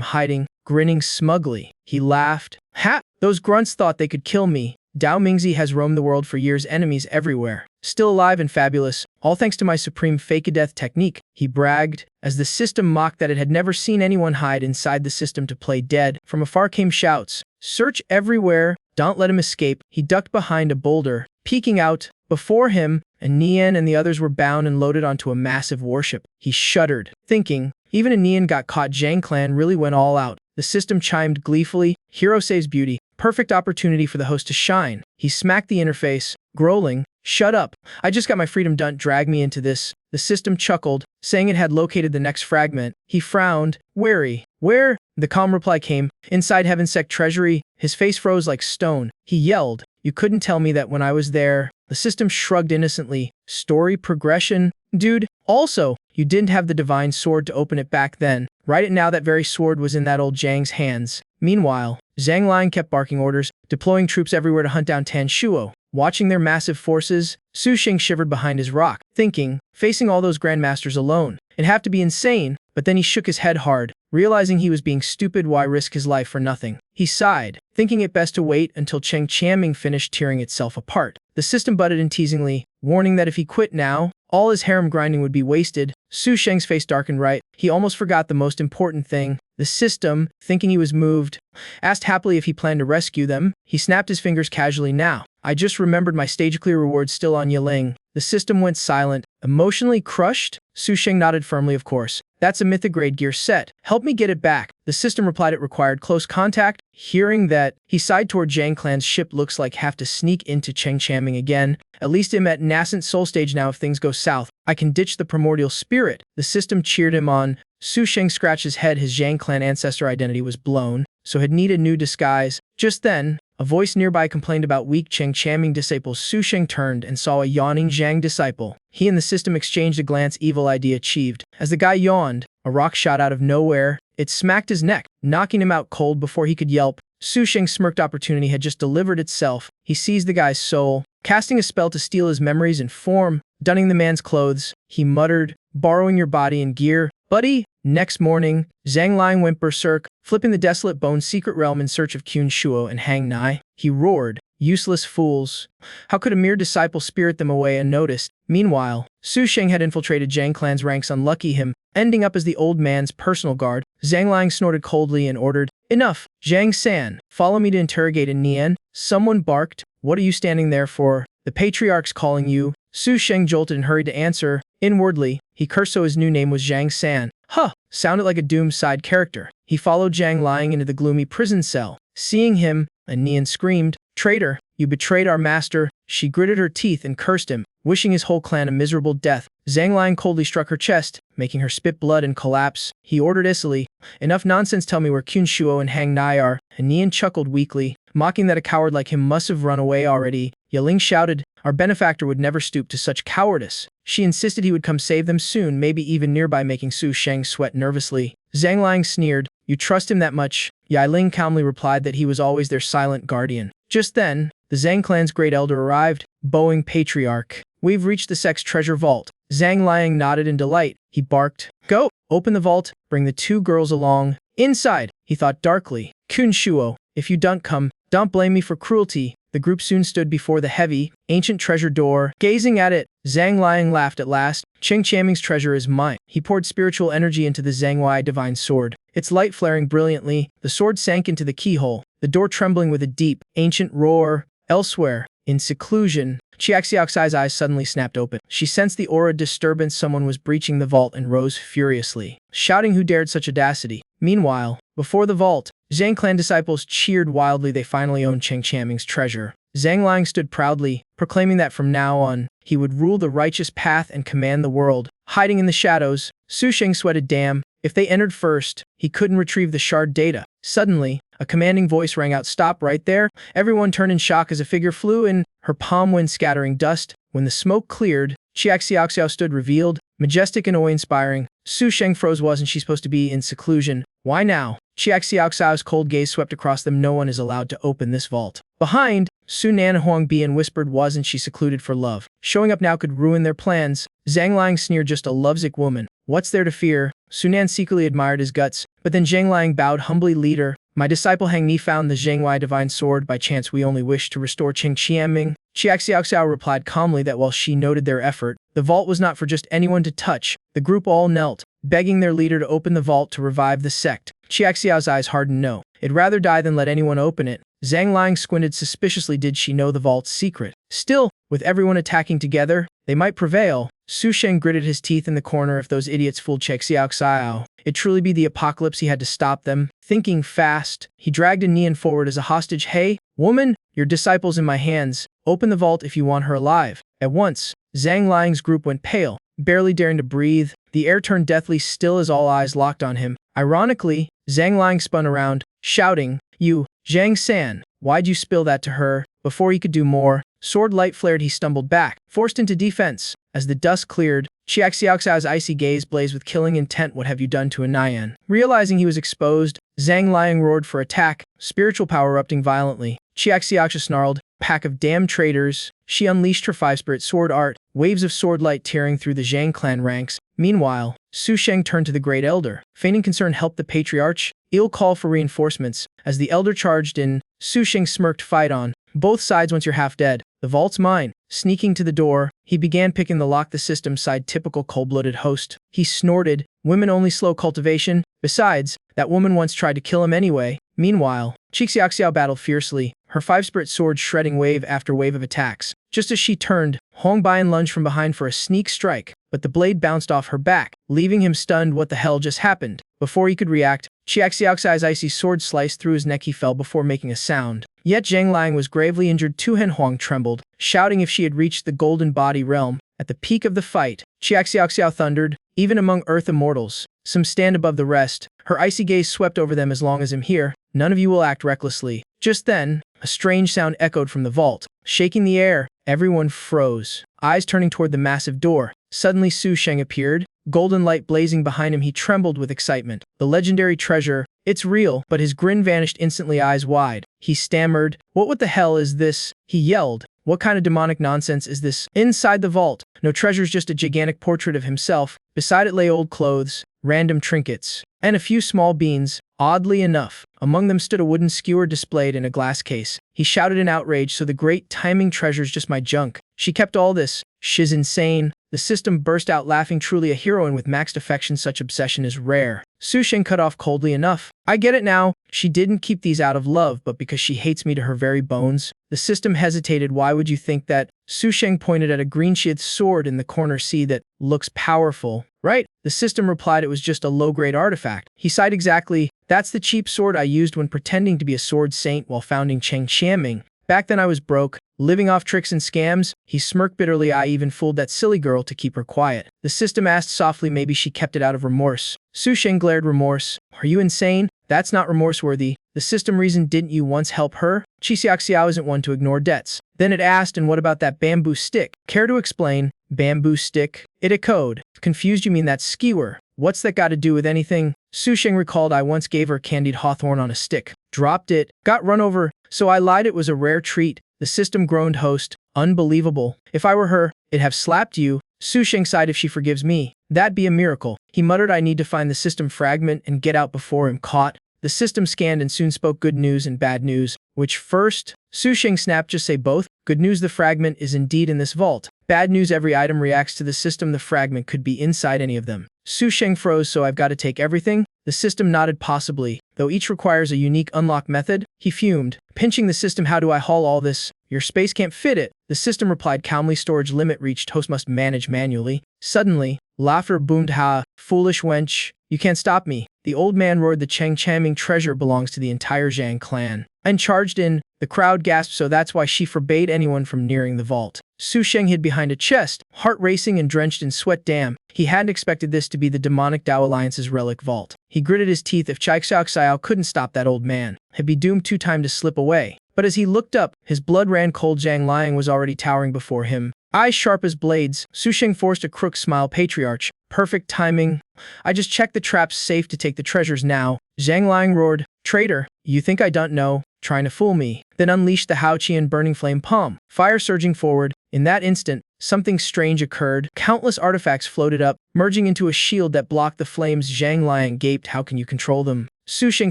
hiding, grinning smugly. He laughed. "Ha! Those grunts thought they could kill me. Dao Mingzi has roamed the world for years, enemies everywhere. Still alive and fabulous, all thanks to my supreme fake-a-death technique," he bragged, as the system mocked that it had never seen anyone hide inside the system to play dead. From afar came shouts, "Search everywhere, don't let him escape." He ducked behind a boulder, peeking out. Before him, and Nian and the others were bound and loaded onto a massive warship. He shuddered, thinking, even a Nian got caught. Zhang clan really went all out. The system chimed gleefully, "Hero saves beauty. Perfect opportunity for the host to shine." He smacked the interface, growling, "Shut up. I just got my freedom. Don't drag me into this." The system chuckled, saying it had located the next fragment. He frowned, wary. "Where?" The calm reply came, "Inside Heaven's Sect treasury." His face froze like stone. He yelled, "You couldn't tell me that when I was there." The system shrugged innocently. "Story progression? Dude, also, you didn't have the divine sword to open it back then. Right now that very sword was in that old Zhang's hands." Meanwhile, Zhang Liang kept barking orders, deploying troops everywhere to hunt down Tan Shuo. Watching their massive forces, Su Sheng shivered behind his rock, thinking, facing all those grandmasters alone, it'd have to be insane. But then he shook his head hard, realizing he was being stupid. Why risk his life for nothing? He sighed, thinking it best to wait until Cheng Qianming finished tearing itself apart. The system butted in teasingly, warning that if he quit now, All his harem grinding would be wasted. Su Sheng's face darkened right. He almost forgot the most important thing. The system, thinking he was moved, asked happily if he planned to rescue them. He snapped his fingers casually. Now, I just remembered my stage clear reward still on Yiling. The system went silent. Emotionally crushed? Su Sheng nodded firmly, of course. That's a mythic grade gear set. Help me get it back. The system replied it required close contact. Hearing that, he sighed toward Zhang Clan's ship. Looks like have to sneak into Chengchamming again. At least I'm at nascent soul stage now if things go south. I can ditch the primordial spirit. The system cheered him on. Su Sheng scratched his head. His Zhang Clan ancestor identity was blown, so had needed new disguise. Just then, a voice nearby complained about weak Chengchamming disciples. Su Sheng turned and saw a yawning Zhang disciple. He and the system exchanged a glance. Evil idea achieved. As the guy yawned, a rock shot out of nowhere. It smacked his neck, knocking him out cold before he could yelp. Su Sheng smirked. Opportunity had just delivered itself. He seized the guy's soul, casting a spell to steal his memories and form. Donning the man's clothes, he muttered, borrowing your body and gear, buddy. Next morning, Zhang Liang went berserk, flipping the desolate Bone secret realm in search of Qun Shuo and Hang Nai. He roared, useless fools. How could a mere disciple spirit them away unnoticed? Meanwhile, Su Sheng had infiltrated Zhang Clan's ranks. Unlucky him, ending up as the old man's personal guard. Zhang Liang snorted coldly and ordered, enough, Zhang San, follow me to interrogate in Nian. Someone barked, what are you standing there for? The patriarch's calling you. Su Sheng jolted and hurried to answer. Inwardly, he cursed so his new name was Zhang San. Huh, sounded like a doomed side character. He followed Zhang Liang into the gloomy prison cell. Seeing him, Nian screamed, traitor, you betrayed our master. She gritted her teeth and cursed him, wishing his whole clan a miserable death. Zhang Liang coldly struck her chest, making her spit blood and collapse. He ordered Icily, enough nonsense, tell me where Qun Shuo and Hang Nai are. Nian chuckled weakly, mocking that a coward like him must have run away already. Yiling shouted, our benefactor would never stoop to such cowardice. She insisted he would come save them soon, maybe even nearby, making Su Sheng sweat nervously. Zhang Liang sneered, you trust him that much? Yiling calmly replied that he was always their silent guardian. Just then, the Zhang clan's great elder arrived, bowing patriarch. We've reached the Sect's treasure vault. Zhang Liang nodded in delight. He barked, go, open the vault, bring the two girls along. Inside, he thought darkly, Qun Shuo, if you don't come, don't blame me for cruelty. The group soon stood before the heavy, ancient treasure door. Gazing at it, Zhang Liang laughed at last. Chengchamming's treasure is mine. He poured spiritual energy into the Zhangwei divine sword. Its light flaring brilliantly, the sword sank into the keyhole, the door trembling with a deep, ancient roar. Elsewhere, in seclusion, Xiaoxiaoxi's eyes suddenly snapped open. She sensed the aura disturbance. Someone was breaching the vault and rose furiously, shouting who dared such audacity. Meanwhile, before the vault, Zhang clan disciples cheered wildly. They finally owned Chengchamming's treasure. Zhang Liang stood proudly, proclaiming that from now on, he would rule the righteous path and command the world. Hiding in the shadows, Su Sheng sweated. Damn, if they entered first, he couldn't retrieve the shard data. Suddenly, a commanding voice rang out, stop right there. Everyone turned in shock as a figure flew in, her palm wind scattering dust. When the smoke cleared, Xiaoxiao stood revealed, majestic and awe-inspiring. Su Sheng froze. Wasn't she supposed to be in seclusion? Why now? Xiaoxiao's cold gaze swept across them. No one is allowed to open this vault. Behind, Su Nan Huangbian whispered, wasn't she secluded for love? Showing up now could ruin their plans. Zhang Liang sneered, just a lovesick woman. What's there to fear? Su Nan secretly admired his guts, but then Zhang Liang bowed humbly. Leader, my disciple Hang Ni found the Zhangwei divine sword. By chance we only wish to restore Chengchamming. Xiaoxiao replied calmly that while she noted their effort, the vault was not for just anyone to touch. The group all knelt, begging their leader to open the vault to revive the sect. Xiaoxiao's eyes hardened. No, it'd rather die than let anyone open it. Zhang Liang squinted suspiciously. Did she know the vault's secret? Still, with everyone attacking together, they might prevail. Su Sheng gritted his teeth in the corner. If those idiots fooled Xiaoxiao, it'd truly be the apocalypse. He had to stop them. Thinking fast, he dragged Nian forward as a hostage. Hey, woman, your disciple's in my hands. Open the vault if you want her alive. At once, Zhang Liang's group went pale, barely daring to breathe. The air turned deathly still as all eyes locked on him. Ironically, Zhang Liang spun around, shouting, you, Zhang San, why'd you spill that to her? Before he could do more, sword light flared. He stumbled back, forced into defense. As the dust cleared, Xiaoxiao's icy gaze blazed with killing intent. What have you done to Nian? Realizing he was exposed, Zhang Liang roared for attack, spiritual power erupting violently. Xiaoxiao snarled, pack of damned traitors. She unleashed her five-spirit sword art, waves of sword light tearing through the Zhang clan ranks. Meanwhile, Su Sheng turned to the great elder, feigning concern. Help the patriarch? I'll call for reinforcements. As the elder charged in, Su Sheng smirked, fight on. Both sides once you're half dead. The vault's mine. Sneaking to the door, He began picking the lock the system side typical cold-blooded host. He snorted, women only slow cultivation. Besides, that woman once tried to kill him anyway. Meanwhile, Xiaoxiao battled fiercely, her five-spirit sword shredding wave after wave of attacks. Just as she turned, Hong Bian lunged from behind for a sneak strike, but the blade bounced off her back, leaving him stunned. What the hell just happened? Before he could react, Xiaoxiao's icy sword sliced through his neck. He fell before making a sound. Yet Zhang Liang was gravely injured too. Han Huang trembled, shouting if she had reached the golden body realm. At the peak of the fight, Xiaoxiao thundered, even among Earth immortals, some stand above the rest. Her icy gaze swept over them. As long as I'm here, none of you will act recklessly. Just then, a strange sound echoed from the vault, shaking the air. Everyone froze, eyes turning toward the massive door. Suddenly Su Sheng appeared, golden light blazing behind him. He trembled with excitement. The legendary treasure, it's real. But his grin vanished instantly, eyes wide. He stammered, what the hell is this? He yelled, what kind of demonic nonsense is this? Inside the vault, no treasures, just a gigantic portrait of himself. Beside it lay old clothes, random trinkets, and a few small beans. Oddly enough, among them stood a wooden skewer displayed in a glass case. He shouted in outrage, so the great timing treasure's just my junk. She kept all this. She's insane. The system burst out laughing. Truly a heroine with maxed affection. Such obsession is rare. Su Sheng cut off coldly enough. I get it now. She didn't keep these out of love, but because she hates me to her very bones. The system hesitated. Why would you think that? Su Sheng pointed at a green-sheathed sword in the corner. See, that looks powerful, right? The system replied it was just a low-grade artifact. He sighed. Exactly. That's the cheap sword I used when pretending to be a sword saint while founding Cheng Xiaming. Back then I was broke, living off tricks and scams. He smirked bitterly. I even fooled that silly girl to keep her quiet. The system asked softly, maybe she kept it out of remorse. Su Sheng glared. Remorse? Are you insane? That's not remorse-worthy. The system reasoned, didn't you once help her? Xiaoxiao isn't one to ignore debts. Then it asked, and what about that bamboo stick? Care to explain? Bamboo stick? It echoed. Confused, you mean that skewer? What's that got to do with anything? Su Sheng recalled, I once gave her candied hawthorn on a stick. Dropped it. Got run over. So I lied, it was a rare treat. The system groaned. Host, unbelievable. If I were her, it'd have slapped you. Su Sheng sighed. If she forgives me, that'd be a miracle. He muttered, I need to find the system fragment and get out before I'm caught. The system scanned and soon spoke. Good news and bad news. Which first? Su Sheng snapped. Just say both. Good news, the fragment is indeed in this vault. Bad news, every item reacts to the system. The fragment could be inside any of them. Su Sheng froze. So I've got to take everything? The system nodded. Possibly, though each requires a unique unlock method. He fumed, pinching the system. How do I haul all this? Your space can't fit it. The system replied calmly. Storage limit reached. Host must manage manually. Suddenly, laughter boomed. Ha, foolish wench. You can't stop me. The old man roared. The Cheng Xiaming treasure belongs to the entire Zhang clan. And charged in. The crowd gasped. So that's why she forbade anyone from nearing the vault. Su Sheng hid behind a chest, heart racing and drenched in sweat. Damn, he hadn't expected this to be the demonic Dao Alliance's relic vault. He gritted his teeth. If Xiaoxiao couldn't stop that old man, he'd be doomed to time to slip away. But as he looked up, his blood ran cold. Zhang Liang was already towering before him, eyes sharp as blades. Su Sheng forced a crook smile. Patriarch, perfect timing. I just checked the traps, safe to take the treasures now. Zhang Liang roared, traitor, you think I don't know? Trying to fool me. Then unleashed the Haoqian burning flame palm, fire surging forward. In that instant, something strange occurred. Countless artifacts floated up, merging into a shield that blocked the flames. Zhang Liang gaped. How can you control them? Su Sheng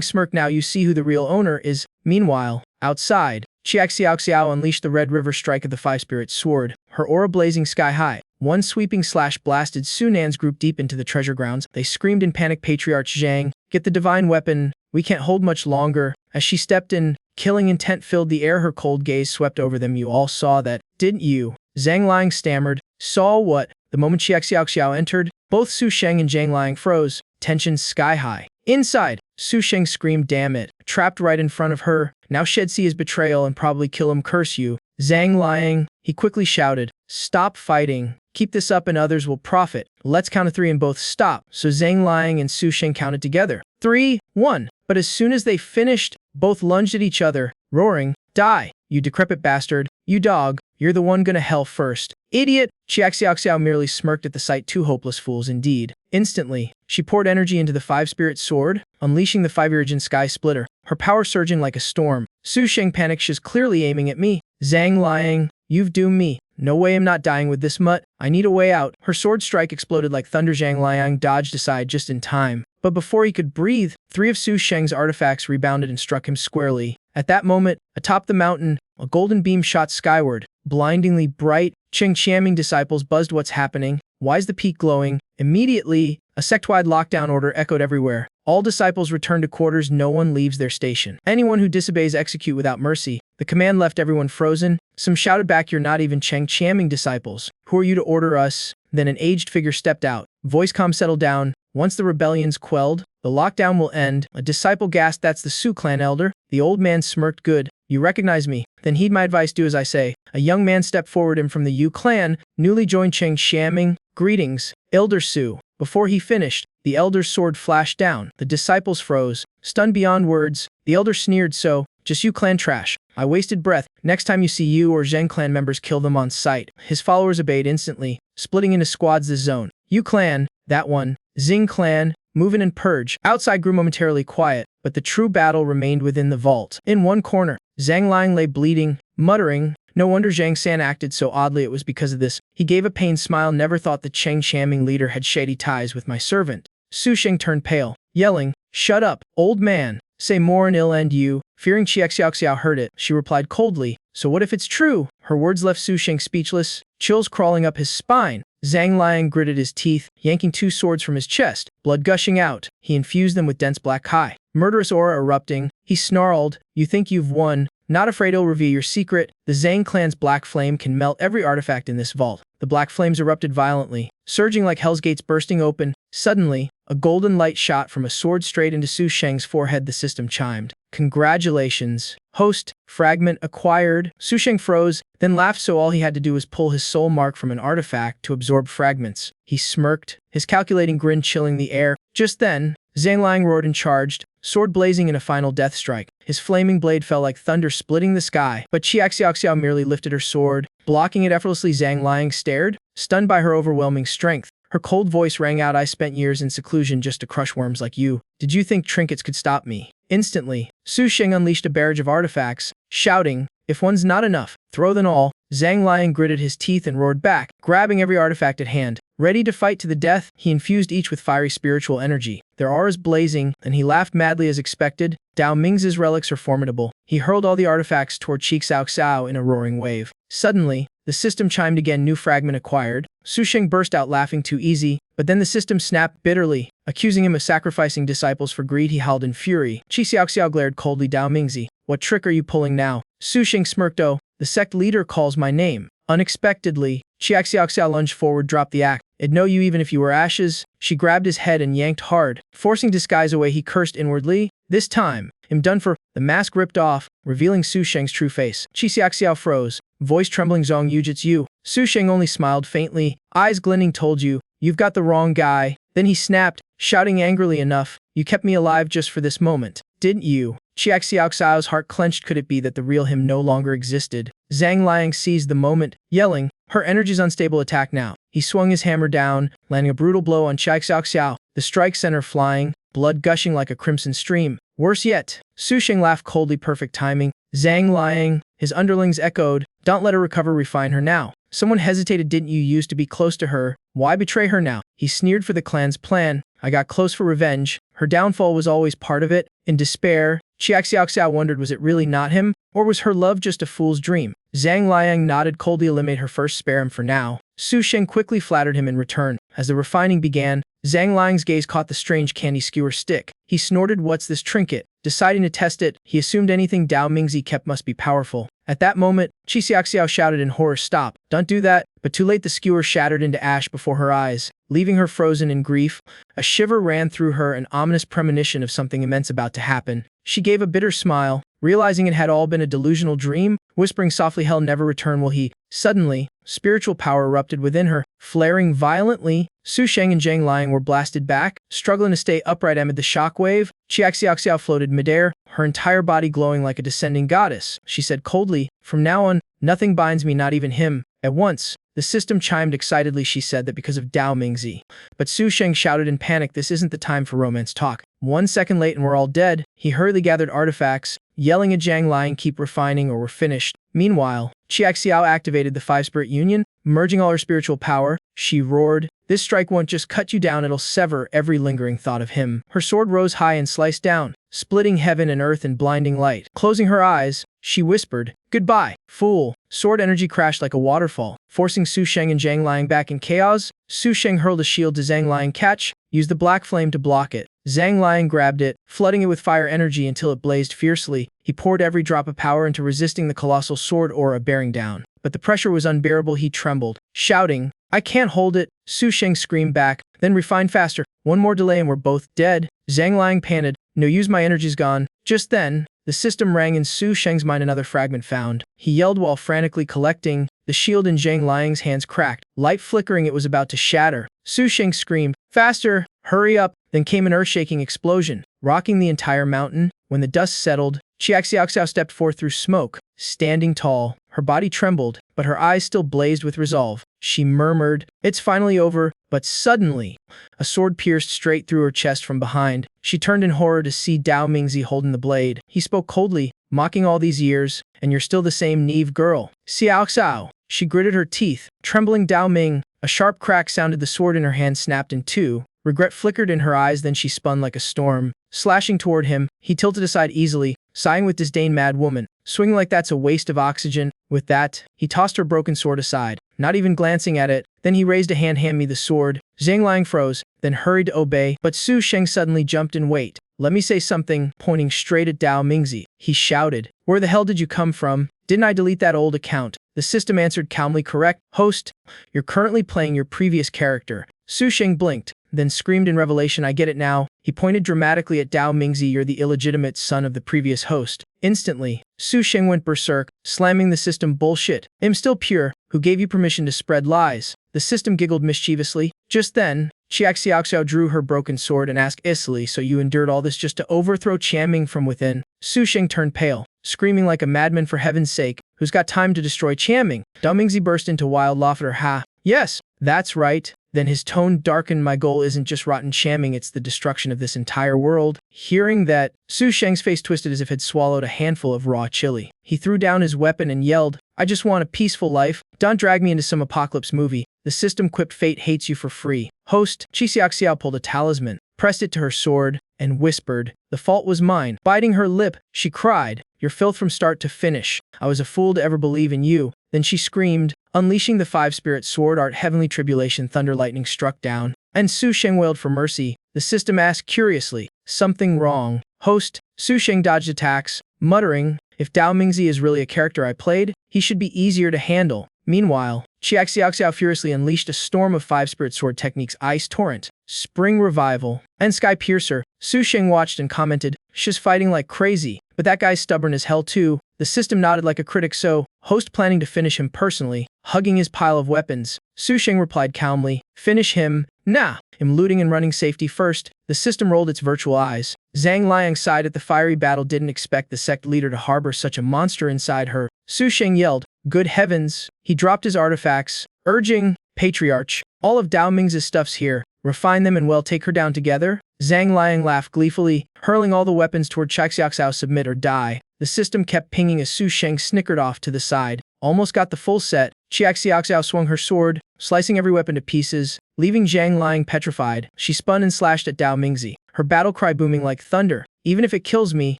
smirked. Now you see who the real owner is. Meanwhile, outside, Xiaoxiao unleashed the Red River Strike of the Five-Spirit Sword, her aura blazing sky-high. One sweeping slash blasted Sunan's group deep into the treasure grounds. They screamed in panic. Patriarch Zhang, get the divine weapon. We can't hold much longer. As she stepped in, killing intent filled the air. Her cold gaze swept over them. You all saw that, didn't you? Zhang Liang stammered. Saw what? The moment Xiaoxiao entered, both Su Sheng and Zhang Liang froze, tension sky-high. Inside, Su Sheng screamed, damn it, trapped right in front of her. Now she'd see his betrayal and probably kill him. Curse you. Zhang Liang, he quickly shouted, stop fighting. Keep this up and others will profit. Let's count to 3 and both stop. So Zhang Liang and Su Sheng counted together. 3, 1. But as soon as they finished, both lunged at each other, roaring, die, you decrepit bastard, you dog, you're the one gonna hell first. Idiot! Xiaoxiao merely smirked at the sight. Two hopeless fools indeed. Instantly, she poured energy into the Five-Spirit Sword, unleashing the Five-Origin Sky Splitter, her power surging like a storm. Su Sheng panicked. She's clearly aiming at me. Zhang Liang, you've doomed me. No way, I'm not dying with this mutt. I need a way out. Her sword strike exploded like thunder. Zhang Liang dodged aside just in time. But before he could breathe, 3 of Su Sheng's artifacts rebounded and struck him squarely. At that moment, atop the mountain, a golden beam shot skyward, blindingly bright. Cheng Qiaming disciples buzzed what's happening. Why's the peak glowing? Immediately, a sect-wide lockdown order echoed everywhere. All disciples return to quarters, no one leaves their station. Anyone who disobeys execute without mercy. The command left everyone frozen. Some shouted back, "You're not even Cheng Qiaming disciples. Who are you to order us?" Then an aged figure stepped out. Voice comm settled down. "Once the rebellion's quelled, the lockdown will end." A disciple gasped, "That's the Su clan elder." The old man smirked, "Good. You recognize me? Then heed my advice, do as I say." A young man stepped forward and from the Yu clan, newly joined Cheng Qiaming. "Greetings, Elder Su." Before he finished, the elder's sword flashed down. The disciples froze, stunned beyond words. The elder sneered, "So, just you clan trash." I wasted breath. "Next time you see Yu or Zheng clan members, kill them on sight." His followers obeyed instantly, splitting into squads this zone. Yu clan, that one. Xing clan, move in and purge. Outside grew momentarily quiet, but the true battle remained within the vault. In one corner, Zhang Liang lay bleeding, muttering. No wonder Zhang San acted so oddly, it was because of this. He gave a pained smile, "Never thought the Cheng Qiaming leader had shady ties with my servant." Su Sheng turned pale, yelling, "Shut up, old man. Say more and it'll end you." Fearing Xiao heard it, she replied coldly, "So what if it's true?" Her words left Su Sheng speechless, chills crawling up his spine. Zhang Liang gritted his teeth, yanking two swords from his chest, blood gushing out. He infused them with dense black kai. Murderous aura erupting, he snarled, "You think you've won? Not afraid I'll reveal your secret. The Zhang clan's black flame can melt every artifact in this vault." The black flames erupted violently, surging like hell's gates bursting open. Suddenly, a golden light shot from a sword straight into Su Sheng's forehead. The system chimed. "Congratulations. Host, fragment acquired." Su Sheng froze, then laughed, so all he had to do was pull his soul mark from an artifact to absorb fragments. He smirked, his calculating grin chilling the air. Just then, Zhang Liang roared and charged, sword blazing in a final death strike. His flaming blade fell like thunder, splitting the sky, but Xiao merely lifted her sword, blocking it effortlessly. Zhang Liang stared, stunned by her overwhelming strength. Her cold voice rang out, "I spent years in seclusion just to crush worms like you. Did you think trinkets could stop me?" Instantly, Su Sheng unleashed a barrage of artifacts, shouting, "If one's not enough, throw them all." Zhang Liang gritted his teeth and roared back, grabbing every artifact at hand. Ready to fight to the death, he infused each with fiery spiritual energy. Their auras blazing, and he laughed madly as expected. Dao Ming's relics are formidable. He hurled all the artifacts toward Xiao in a roaring wave. Suddenly, the system chimed again, "New fragment acquired." Su Sheng burst out laughing, "Too easy." But then the system snapped bitterly, accusing him of sacrificing disciples for greed. He howled in fury. Xiao glared coldly, "Dao Mingzi, what trick are you pulling now?" Su Sheng smirked, "Oh, the sect leader calls my name." Unexpectedly, Xiao lunged forward, "Drop the axe. I'd know you even if you were ashes." She grabbed his head and yanked hard. Forcing disguise away, he cursed inwardly. This time, I'm done for. The mask ripped off, revealing Su Sheng's true face. Xiao froze, voice trembling, "Zong Yujitsu." Su Sheng only smiled faintly, eyes glinting, "Told you, you've got the wrong guy." Then he snapped, shouting angrily, "Enough. You kept me alive just for this moment, didn't you?" Xiao's heart clenched. Could it be that the real him no longer existed? Zhang Liang seized the moment, yelling, "Her energy's unstable, attack now." He swung his hammer down, landing a brutal blow on Xiao. The strike sent her flying, blood gushing like a crimson stream. Worse yet, Su Sheng laughed coldly, "Perfect timing." Zhang Liang, his underlings echoed, "Don't let her recover, refine her now." Someone hesitated, "Didn't you used to be close to her? Why betray her now?" He sneered, "For the clan's plan. I got close for revenge. Her downfall was always part of it." In despair, Xiao wondered, was it really not him? Or was her love just a fool's dream? Zhang Liang nodded coldly, "Eliminate her first, spare him for now." Su Sheng quickly flattered him in return. As the refining began, Zhang Liang's gaze caught the strange candy skewer stick. He snorted, "What's this trinket?" Deciding to test it, he assumed anything Dao Mingzi kept must be powerful. At that moment, Xiao shouted in horror, "Stop, don't do that." But too late, the skewer shattered into ash before her eyes, leaving her frozen in grief. A shiver ran through her, an ominous premonition of something immense about to happen. She gave a bitter smile, realizing it had all been a delusional dream, whispering softly, "Hell never return will he." Suddenly, spiritual power erupted within her, flaring violently. Su Sheng and Zhang Liang were blasted back, struggling to stay upright amid the shockwave. Xiao floated midair, her entire body glowing like a descending goddess. She said coldly, "From now on, nothing binds me, not even him." At once, the system chimed excitedly. She said that because of Dao Mingzi. But Su Sheng shouted in panic, "This isn't the time for romance talk. 1 second late and we're all dead." He hurriedly gathered artifacts, yelling at Zhang Liang, "Keep refining or we're finished." Meanwhile, Xiao activated the 5-spirit union, merging all her spiritual power. She roared, "This strike won't just cut you down, it'll sever every lingering thought of him." Her sword rose high and sliced down, splitting heaven and earth in blinding light. Closing her eyes, she whispered, "Goodbye, fool." Sword energy crashed like a waterfall, forcing Su Sheng and Zhang Liang back in chaos. Su Sheng hurled a shield to Zhang Liang catch, used the black flame to block it. Zhang Liang grabbed it, flooding it with fire energy until it blazed fiercely. He poured every drop of power into resisting the colossal sword aura bearing down. But the pressure was unbearable. He trembled, shouting, "I can't hold it." Su Sheng screamed back, "Then refine faster. One more delay and we're both dead." Zhang Liang panted, "No use, my energy's gone." Just then, the system rang in Su Sheng's mind. Another fragment found. He yelled while frantically collecting. The shield in Zhang Liang's hands cracked. Light flickering, it was about to shatter. Su Sheng screamed, "Faster! Hurry up!" Then came an earth-shaking explosion, rocking the entire mountain. When the dust settled, Xiaoxiao stepped forth through smoke, standing tall. Her body trembled, but her eyes still blazed with resolve. She murmured, "It's finally over." But suddenly, a sword pierced straight through her chest from behind. She turned in horror to see Dao Mingzi holding the blade. He spoke coldly, "Mocking all these years, and you're still the same naive girl." "Xiaoxiao." She gritted her teeth, trembling. "Dao Ming." A sharp crack sounded. The sword in her hand snapped in two. Regret flickered in her eyes. Then she spun like a storm, slashing toward him. He tilted aside easily, sighing with disdain. "Mad woman. Swinging like that's a waste of oxygen." With that, he tossed her broken sword aside, not even glancing at it. Then he raised a hand. "Hand me the sword." Zhang Liang froze, then hurried to obey. But Su Sheng suddenly jumped in. "Wait. Let me say something." Pointing straight at Dao Mingzi, he shouted, "Where the hell did you come from? Didn't I delete that old account?" The system answered calmly, "Correct, host. You're currently playing your previous character." Su Sheng blinked, then screamed in revelation, "I get it now." He pointed dramatically at Dao Mingzi. "You're the illegitimate son of the previous host." Instantly, Su Sheng went berserk, slamming the system. "Bullshit. I'm still pure. Who gave you permission to spread lies?" The system giggled mischievously. Just then, Xiaoxiao drew her broken sword and asked icily, "So you endured all this just to overthrow Qianming from within?" Su Sheng turned pale, screaming like a madman, "For heaven's sake, who's got time to destroy Qianming?" Dao Mingzi burst into wild laughter. "Ha! Yes, that's right." Then his tone darkened. "My goal isn't just rotten Qianming, it's the destruction of this entire world." Hearing that, Su Sheng's face twisted as if had swallowed a handful of raw chili. He threw down his weapon and yelled, "I just want a peaceful life. Don't drag me into some apocalypse movie." The system quipped, "Fate hates you for free." Host Xiaoxiao pulled a talisman, pressed it to her sword, and whispered, "The fault was mine." Biting her lip, she cried, "Your filth from start to finish. I was a fool to ever believe in you." Then she screamed, unleashing the five-spirit sword art. Heavenly tribulation, thunder lightning struck down, and Su Sheng wailed for mercy. The system asked curiously, "Something wrong?" Host Su Sheng dodged attacks, muttering, "If Dao Mingzi is really a character I played, he should be easier to handle." Meanwhile, Xiaoxiao furiously unleashed a storm of five-spirit sword techniques: Ice Torrent, Spring Revival, and Sky Piercer. Su Sheng watched and commented, "She's fighting like crazy, but that guy's stubborn as hell too." The system nodded like a critic. "So, host planning to finish him personally?" Hugging his pile of weapons, Su Sheng replied calmly, "Finish him? Nah, I'm looting and running safety first." The system rolled its virtual eyes. Zhang Liang sighed at the fiery battle. Didn't expect the sect leader to harbor such a monster inside her. Su Sheng yelled, "Good heavens!" He dropped his artifacts, urging, "Patriarch, all of Dao Ming's stuff's here. Refine them and we'll take her down together." Zhang Liang laughed gleefully, hurling all the weapons toward Xiaoxiao. "Submit or die." The system kept pinging as Su Sheng snickered off to the side. "Almost got the full set." Xiaoxiao swung her sword, slicing every weapon to pieces, leaving Zhang Liang petrified. She spun and slashed at Dao Mingzi, her battle cry booming like thunder. "Even if it kills me,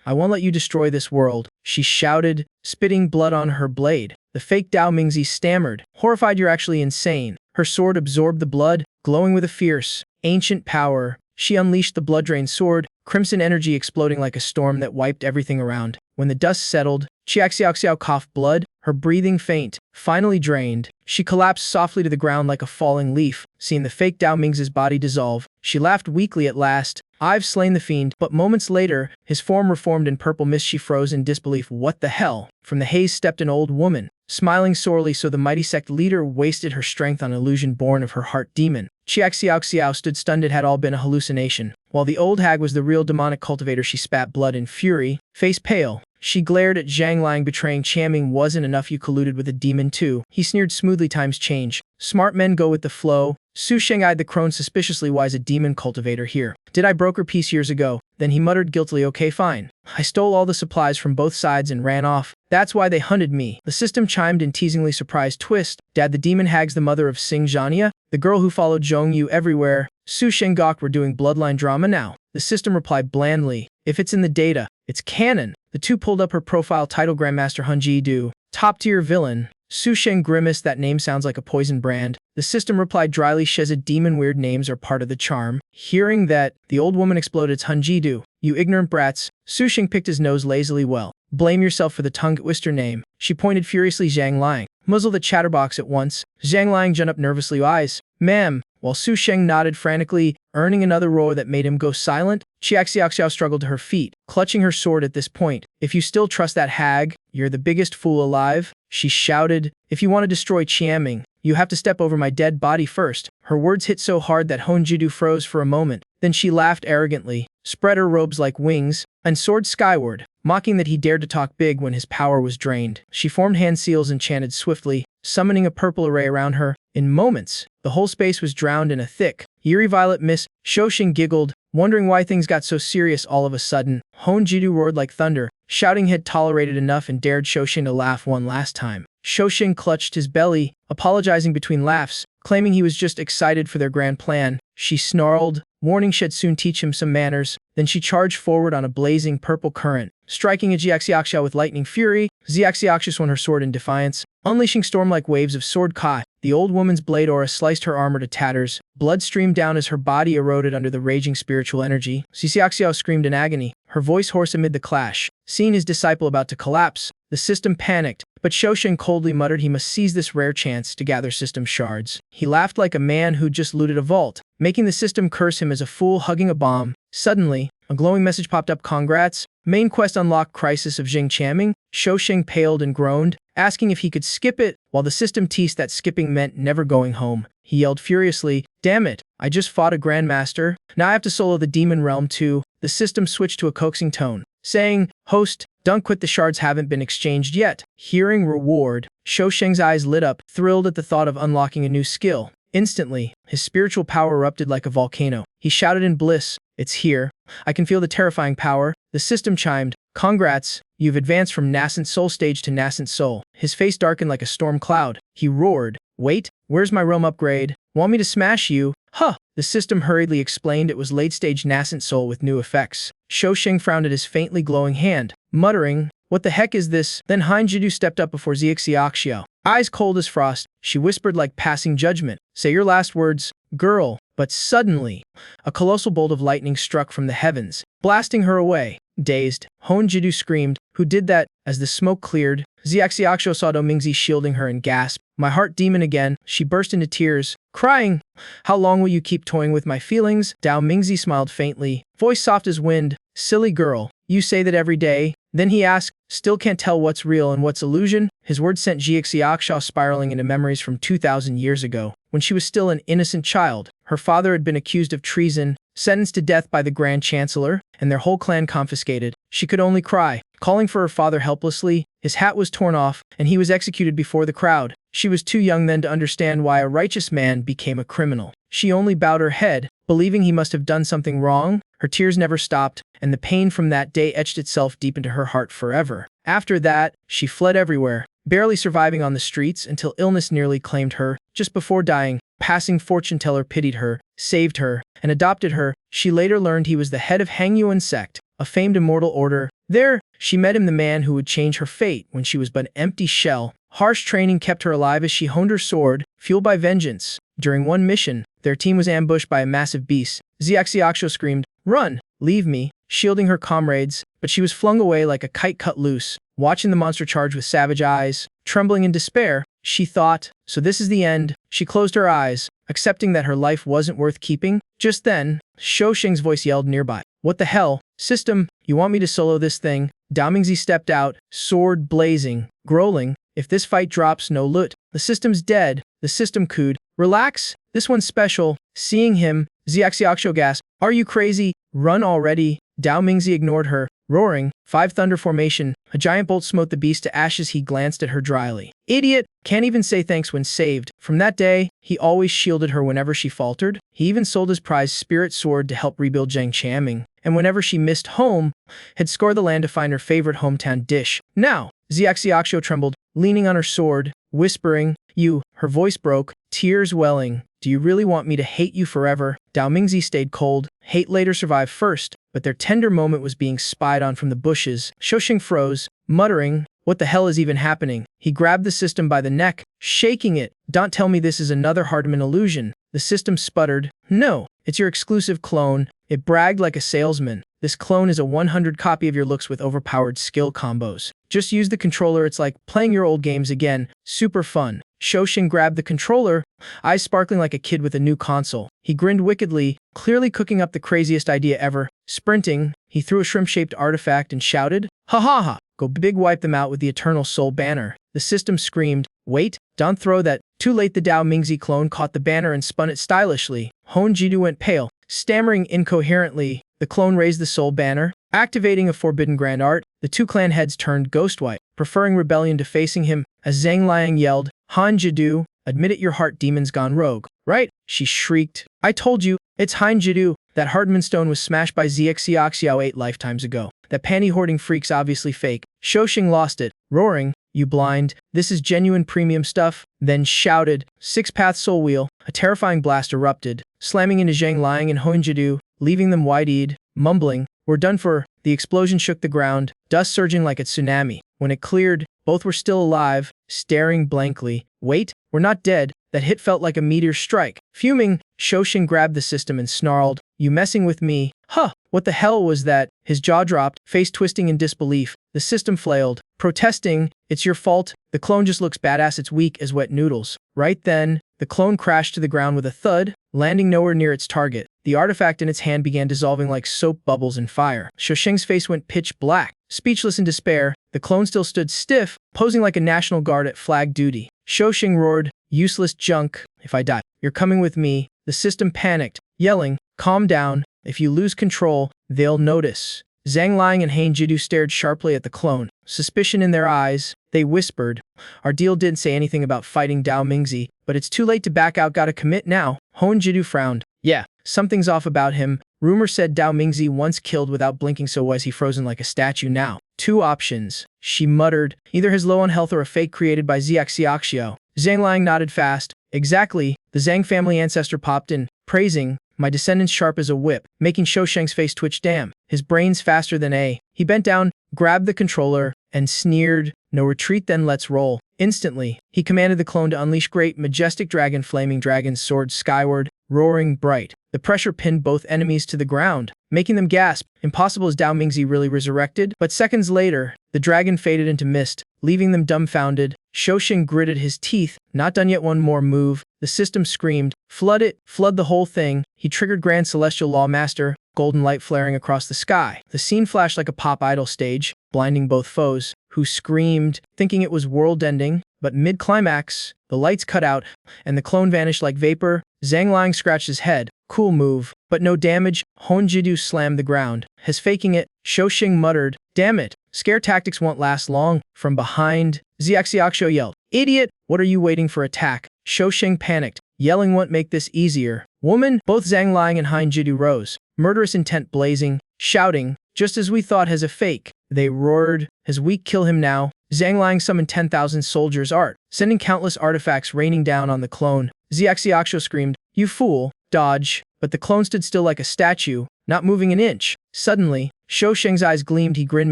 I won't let you destroy this world," she shouted, spitting blood on her blade. The fake Dao Mingzi stammered, horrified, "You're actually insane." Her sword absorbed the blood, glowing with a fierce, ancient power. She unleashed the blood-drained sword, crimson energy exploding like a storm that wiped everything around. When the dust settled, Xiaoxiao coughed blood, her breathing faint, finally drained. She collapsed softly to the ground like a falling leaf. Seeing the fake Dao Ming's body dissolve, she laughed weakly. "At last, I've slain the fiend." But moments later, his form reformed in purple mist. She froze in disbelief. "What the hell?" From the haze stepped an old woman, smiling sorely. So the mighty sect leader wasted her strength on illusion born of her heart demon. Xiaoxiao stood stunned. It had all been a hallucination. While the old hag was the real demonic cultivator. She spat blood in fury, face pale. She glared at Zhang Liang. "Betraying Qianming wasn't enough, you colluded with a demon too." He sneered smoothly. "Times change. Smart men go with the flow." Su Sheng eyed the crone suspiciously. "Why's a demon cultivator here? Did I broker peace years ago?" Then he muttered guiltily, "Okay, fine. I stole all the supplies from both sides and ran off. That's why they hunted me." The system chimed in teasingly, surprised twist. "Dad, the demon hag's the mother of Xing Zhania, the girl who followed Zhong Yu everywhere." Su Sheng gawked. "We're doing bloodline drama now." The system replied blandly, "If it's in the data, it's canon." The two pulled up her profile title: Grandmaster Hun Ji Du, top-tier villain. Su Sheng grimaced. That name sounds like a poison brand. The system replied dryly, Shezid, demon weird names are part of the charm. Hearing that, the old woman exploded, it's Hunjidu. You ignorant brats. Su Sheng picked his nose lazily. Well, blame yourself for the tongue-twister name. She pointed furiously. Zhang Liang. Muzzle the chatterbox at once. Zhang Liang jumped up nervously. Eyes. Ma'am. While Su Sheng nodded frantically, earning another roar that made him go silent, Xiaoxiao struggled to her feet, clutching her sword at this point. If you still trust that hag, you're the biggest fool alive, she shouted. If you want to destroy Qianming, you have to step over my dead body first. Her words hit so hard that Honjidu froze for a moment. Then she laughed arrogantly, spread her robes like wings, and soared skyward, mocking that he dared to talk big when his power was drained. She formed hand seals and chanted swiftly, summoning a purple array around her. In moments, the whole space was drowned in a thick, eerie violet mist. Shoshin giggled, wondering why things got so serious all of a sudden. Honjidu roared like thunder, shouting he'd tolerated enough and dared Shoshin to laugh one last time. Shoshin clutched his belly, apologizing between laughs, claiming he was just excited for their grand plan. She snarled, warning she'd soon teach him some manners. Then she charged forward on a blazing purple current, striking at Xiaoxiao with lightning fury. Xiaoxiao swung her sword in defiance, unleashing storm-like waves of sword kai. The old woman's blade aura sliced her armor to tatters. Blood streamed down as her body eroded under the raging spiritual energy. Xiaoxiao screamed in agony, her voice hoarse amid the clash. Seeing his disciple about to collapse, the system panicked, but Shoshin coldly muttered he must seize this rare chance to gather system shards. He laughed like a man who'd just looted a vault, making the system curse him as a fool hugging a bomb. Suddenly, a glowing message popped up. Congrats. Main quest unlocked. Crisis of Jing Qianming. Shoshin paled and groaned, asking if he could skip it, while the system teased that skipping meant never going home. He yelled furiously, damn it, I just fought a grandmaster. Now I have to solo the demon realm too. The system switched to a coaxing tone, saying, host, don't quit, the shards haven't been exchanged yet. Hearing reward, Shoshen's eyes lit up, thrilled at the thought of unlocking a new skill. Instantly, his spiritual power erupted like a volcano. He shouted in bliss, it's here. I can feel the terrifying power. The system chimed, congrats, you've advanced from nascent soul stage to nascent soul. His face darkened like a storm cloud. He roared, wait, where's my realm upgrade? Want me to smash you? Huh. The system hurriedly explained it was late-stage nascent soul with new effects. Shoshin frowned at his faintly glowing hand, muttering, what the heck is this? Then Hanjidu stepped up before Xiaoxiao. Eyes cold as frost, she whispered like passing judgment, say your last words, girl. But suddenly, a colossal bolt of lightning struck from the heavens, blasting her away. Dazed, Honjidu screamed, who did that? As the smoke cleared, Xiaoxiao saw Domingzi shielding her and gasped, my heart demon again. She burst into tears, crying, how long will you keep toying with my feelings? Dao Mingzi smiled faintly, voice soft as wind, silly girl, you say that every day. Then he asked, still can't tell what's real and what's illusion? His words sent Xiaoxiao spiraling into memories from 2,000 years ago, when she was still an innocent child. Her father had been accused of treason, sentenced to death by the Grand Chancellor, and their whole clan confiscated. She could only cry, calling for her father helplessly. His hat was torn off, and he was executed before the crowd. She was too young then to understand why a righteous man became a criminal. She only bowed her head, believing he must have done something wrong. Her tears never stopped, and the pain from that day etched itself deep into her heart forever. After that, she fled everywhere, barely surviving on the streets until illness nearly claimed her. Just before dying, passing fortune teller pitied her, saved her, and adopted her. She later learned he was the head of Hangyuan Sect, a famed immortal order. There, she met him, the man who would change her fate when she was but an empty shell. Harsh training kept her alive as she honed her sword, fueled by vengeance. During one mission, their team was ambushed by a massive beast. Xiaoxiao screamed, run, leave me, shielding her comrades, but she was flung away like a kite cut loose. Watching the monster charge with savage eyes, trembling in despair, she thought, so this is the end. She closed her eyes, accepting that her life wasn't worth keeping. Just then, Shoshin's voice yelled nearby, what the hell? System, you want me to solo this thing? Daomingzi stepped out, sword blazing, growling, if this fight drops, no loot. The system's dead. The system cooed, relax, this one's special. Seeing him, Xiaoxiao gasped, are you crazy? Run already. Dao Mingzi ignored her, roaring, 5 thunder formation. A giant bolt smote the beast to ashes. He glanced at her dryly. Idiot, can't even say thanks when saved. From that day, he always shielded her whenever she faltered. He even sold his prized spirit sword to help rebuild Jing Qianming. And whenever she missed home, had scoured the land to find her favorite hometown dish. Now, Xiaoxiao trembled, leaning on her sword, whispering, you, her voice broke, tears welling. Do you really want me to hate you forever? Dao Mingzi stayed cold. Hate later survived first, but their tender moment was being spied on from the bushes. Shoshin froze, muttering, What the hell is even happening? He grabbed the system by the neck, shaking it. Don't tell me this is another Hardman illusion. The system sputtered. No, it's your exclusive clone. It bragged like a salesman. This clone is a 100 copy of your looks with overpowered skill combos. Just use the controller, it's like playing your old games again. Super fun. Shoshin grabbed the controller, eyes sparkling like a kid with a new console. He grinned wickedly, clearly cooking up the craziest idea ever. Sprinting, he threw a shrimp-shaped artifact and shouted, "Ha ha ha! Go big, wipe them out with the Eternal Soul banner." The system screamed, "Wait, don't throw that." Too late, the Dao Mingzi clone caught the banner and spun it stylishly. Hon Jidu went pale, stammering incoherently. The clone raised the soul banner, activating a forbidden grand art. The two clan heads turned ghost-white, preferring rebellion to facing him, as Zhang Liang yelled, "Han Jidu, admit it, your heart demon's gone rogue." "Right?" she shrieked. "I told you, it's Han Jidu. That Hardman stone was smashed by Zxiao 8 lifetimes ago. That panty-hoarding freak's obviously fake." Shoshing lost it, roaring, "You blind? This is genuine premium stuff." Then shouted, "Six-path soul wheel." A terrifying blast erupted, slamming into Zhang Liang and Honjidu, leaving them wide-eyed, mumbling, "We're done for." The explosion shook the ground, dust surging like a tsunami. When it cleared, both were still alive, staring blankly. "Wait, we're not dead." That hit felt like a meteor strike. Fuming, Shoshin grabbed the system and snarled, "You messing with me? Huh, what the hell was that?" His jaw dropped, face twisting in disbelief. The system flailed, protesting, "It's your fault. The clone just looks badass, it's weak as wet noodles." Right then, the clone crashed to the ground with a thud, landing nowhere near its target. The artifact in its hand began dissolving like soap bubbles in fire. Shosheng's face went pitch black. Speechless in despair, the clone still stood stiff, posing like a National Guard at flag duty. Shosheng roared, "Useless junk. If I die, you're coming with me." The system panicked, yelling, "Calm down. If you lose control, they'll notice." Zhang Liang and Hein Jidu stared sharply at the clone, suspicion in their eyes. They whispered, "Our deal didn't say anything about fighting Dao Mingzi, but it's too late to back out, gotta commit now." Hon Jidu frowned. "Yeah, something's off about him. Rumor said Dao Mingzi once killed without blinking, so was he frozen like a statue now?" "Two options," she muttered. "Either he's low on health or a fake created by Zxiao." Zhang Liang nodded fast. "Exactly." The Zhang family ancestor popped in, praising, "My descendant's sharp as a whip," making Shosheng's face twitch. Damn, his brain's faster than A. He bent down, grabbed the controller, and sneered, "No retreat then, let's roll." Instantly, he commanded the clone to unleash great, majestic dragon flaming dragon's sword skyward, roaring bright. The pressure pinned both enemies to the ground, making them gasp. Impossible, is Dao Mingzi really resurrected? But seconds later, the dragon faded into mist, leaving them dumbfounded. Shosheng gritted his teeth. Not done yet, one more move. The system screamed, "Flood it, flood the whole thing." He triggered Grand Celestial Lawmaster, golden light flaring across the sky. The scene flashed like a pop idol stage, blinding both foes, who screamed, thinking it was world-ending. But mid-climax, the lights cut out, and the clone vanished like vapor. Zhang Liang scratched his head. Cool move, but no damage. Hon Jidu slammed the ground. His faking it, Shosheng muttered, "Damn it, scare tactics won't last long." From behind, Zxiao yelled, "Idiot, what are you waiting for? Attack." Shosheng panicked. Yelling won't make this easier. "Woman!" Both Zhang Liang and Hein Jidu rose, murderous intent blazing, shouting, "Just as we thought, has a fake." They roared, "His weak, kill him now." Zhang Liang summoned 10,000 soldiers art, sending countless artifacts raining down on the clone. Zxiao screamed, "You fool, dodge." But the clone stood still like a statue, not moving an inch. Suddenly, Shosheng's eyes gleamed. He grinned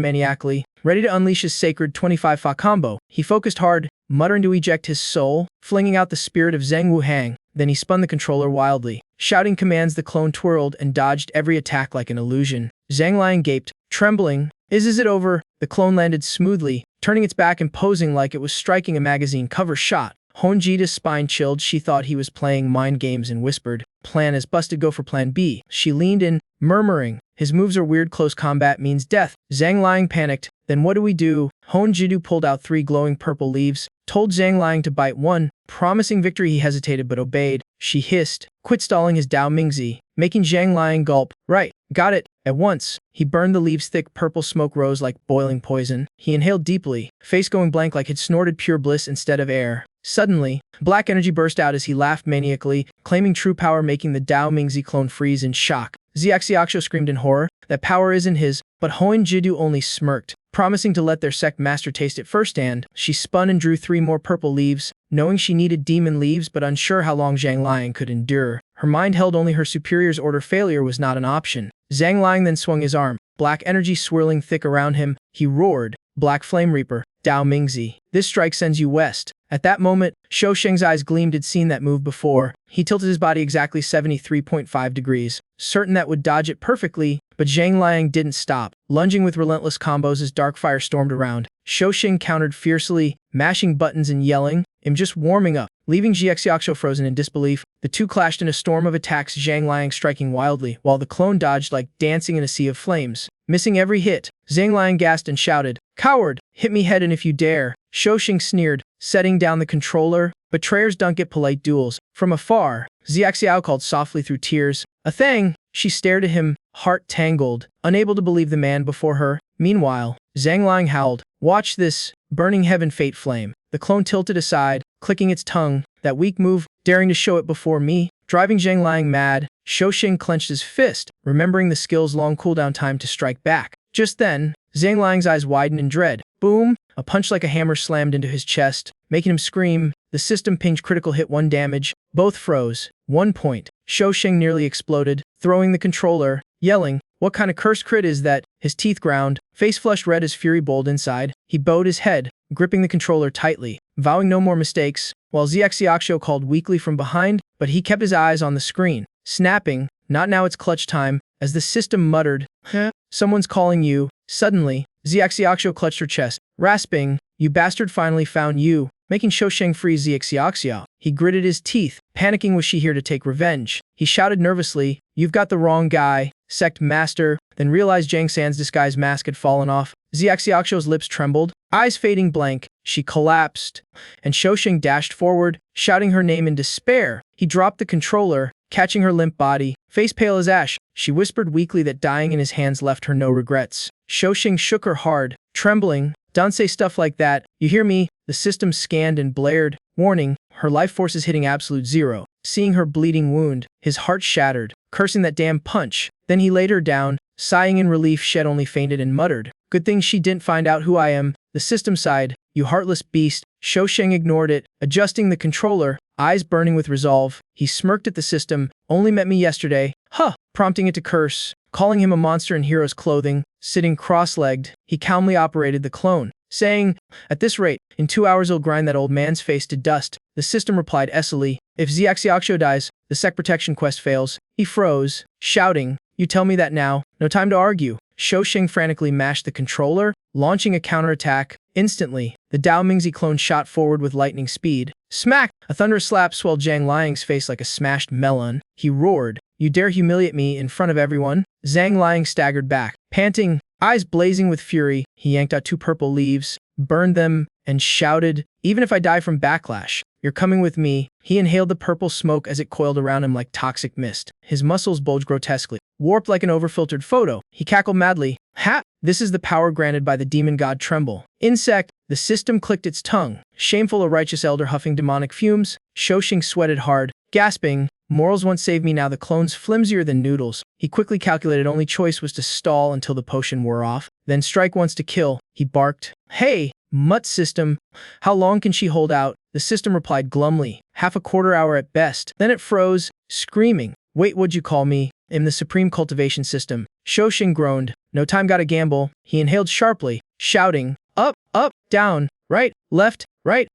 maniacally, ready to unleash his sacred 25-fa combo. He focused hard, muttering to eject his soul, flinging out the spirit of Zheng Wuhang. Then he spun the controller wildly. Shouting commands, the clone twirled and dodged every attack like an illusion. Zhang Liang gaped, trembling. Is it over?" The clone landed smoothly, turning its back and posing like it was striking a magazine cover shot. Hon Jida's spine chilled. She thought he was playing mind games and whispered, "Plan is busted, go for plan B." She leaned in, murmuring, "His moves are weird, close combat means death." Zhang Liang panicked. "Then what do we do?" Hon Jidu pulled out 3 glowing purple leaves, told Zhang Liang to bite one, promising victory. He hesitated but obeyed. She hissed, "Quit stalling," his Dao Mingzi, making Zhang Liang gulp. "Right, got it." At once, he burned the leaves. Thick purple smoke rose like boiling poison. He inhaled deeply, face going blank like he'd snorted pure bliss instead of air. Suddenly, black energy burst out as he laughed maniacally, claiming true power, making the Dao Mingzi clone freeze in shock. Zxiao screamed in horror. That power isn't his, but Hon Jidu only smirked, promising to let their sect master taste it firsthand. She spun and drew 3 more purple leaves, knowing she needed demon leaves but unsure how long Zhang Liang could endure. Her mind held only her superior's order. Failure was not an option. Zhang Liang then swung his arm, black energy swirling thick around him. He roared, Black Flame Reaper, Dao Mingzi. This strike sends you west. At that moment, Shou Sheng's eyes gleamed. He'd seen that move before. He tilted his body exactly 73.5 degrees, certain that would dodge it perfectly, but Zhang Liang didn't stop. Lunging with relentless combos as dark fire stormed around, Shou Sheng countered fiercely, mashing buttons and yelling, "I'm just warming up." Leaving Xiaoxiao frozen in disbelief, the two clashed in a storm of attacks, Zhang Liang striking wildly, while the clone dodged like dancing in a sea of flames. Missing every hit, Zhang Liang gasped and shouted, "Coward! Hit me head in if you dare!" Shou Sheng sneered, setting down the controller. Betrayers don't get polite duels. From afar, Xiaoxiao called softly through tears, "A thing!" She stared at him, heart tangled, unable to believe the man before her. Meanwhile, Zhang Liang howled, "Watch this, burning heaven fate flame." The clone tilted aside, clicking its tongue, that weak move, daring to show it before me, driving Zhang Liang mad. Shou Sheng clenched his fist, remembering the skill's long cooldown time to strike back. Just then, Zhang Liang's eyes widened in dread. Boom! A punch like a hammer slammed into his chest, making him scream. The system pinged critical hit 1 damage. Both froze. 1 point. Shou Sheng nearly exploded, throwing the controller, yelling, "What kind of cursed crit is that?" His teeth ground, face flushed red as fury bowled inside. He bowed his head, gripping the controller tightly, vowing no more mistakes, while Xiaoxiao called weakly from behind, but he kept his eyes on the screen, snapping, "Not now, it's clutch time," as the system muttered, "Huh? Someone's calling you." Suddenly, Xiaoxiao clutched her chest, rasping, "You bastard, finally found you," making Shou Sheng free Xiaoxiao. He gritted his teeth, panicking. Was she here to take revenge? He shouted nervously, "You've got the wrong guy, Sect Master," then realized Zhang San's disguise mask had fallen off. Xiaoxiao's lips trembled, eyes fading blank. She collapsed, and Shou Sheng dashed forward, shouting her name in despair. He dropped the controller, catching her limp body, face pale as ash. She whispered weakly that dying in his hands left her no regrets. Shou Sheng shook her hard, trembling. "Don't say stuff like that, you hear me?" The system scanned and blared, warning, her life force is hitting absolute zero. Seeing her bleeding wound, his heart shattered, cursing that damn punch. Then he laid her down, sighing in relief. Shed only fainted and muttered, "Good thing she didn't find out who I am." The system sighed, "You heartless beast." Shou Sheng ignored it, adjusting the controller, eyes burning with resolve. He smirked at the system, "Only met me yesterday." Huh! Prompting it to curse, calling him a monster in hero's clothing. Sitting cross-legged, he calmly operated the clone, saying, "At this rate, in 2 hours I'll grind that old man's face to dust." The system replied essily, "If Xiaoxiao dies, the Sect protection quest fails." He froze, shouting, "You tell me that now? No time to argue." Shou Sheng frantically mashed the controller, launching a counterattack. Instantly, the Dao Mingzi clone shot forward with lightning speed. Smack! A thunderous slap swelled Zhang Liang's face like a smashed melon. He roared, "You dare humiliate me in front of everyone?" Zhang Liang staggered back, panting, eyes blazing with fury. He yanked out 2 purple leaves, burned them, and shouted, "Even if I die from backlash, you're coming with me." He inhaled the purple smoke as it coiled around him like toxic mist. His muscles bulged grotesquely, warped like an overfiltered photo. He cackled madly, "Ha! This is the power granted by the demon god Tremble." In Sect, the system clicked its tongue, shameful a righteous elder huffing demonic fumes. Shou Sheng sweated hard, gasping, "Morals won't save me now, the clone's flimsier than noodles." He quickly calculated only choice was to stall until the potion wore off, then strike once to kill. He barked, "Hey, mutt system, how long can she hold out?" The system replied glumly, "Half a quarter hour at best." Then it froze, screaming, "Wait, what'd you call me?" "I'm the supreme cultivation system." Shou Sheng groaned, "No time, gotta gamble." He inhaled sharply, shouting, "Up, up, down, right, left, right."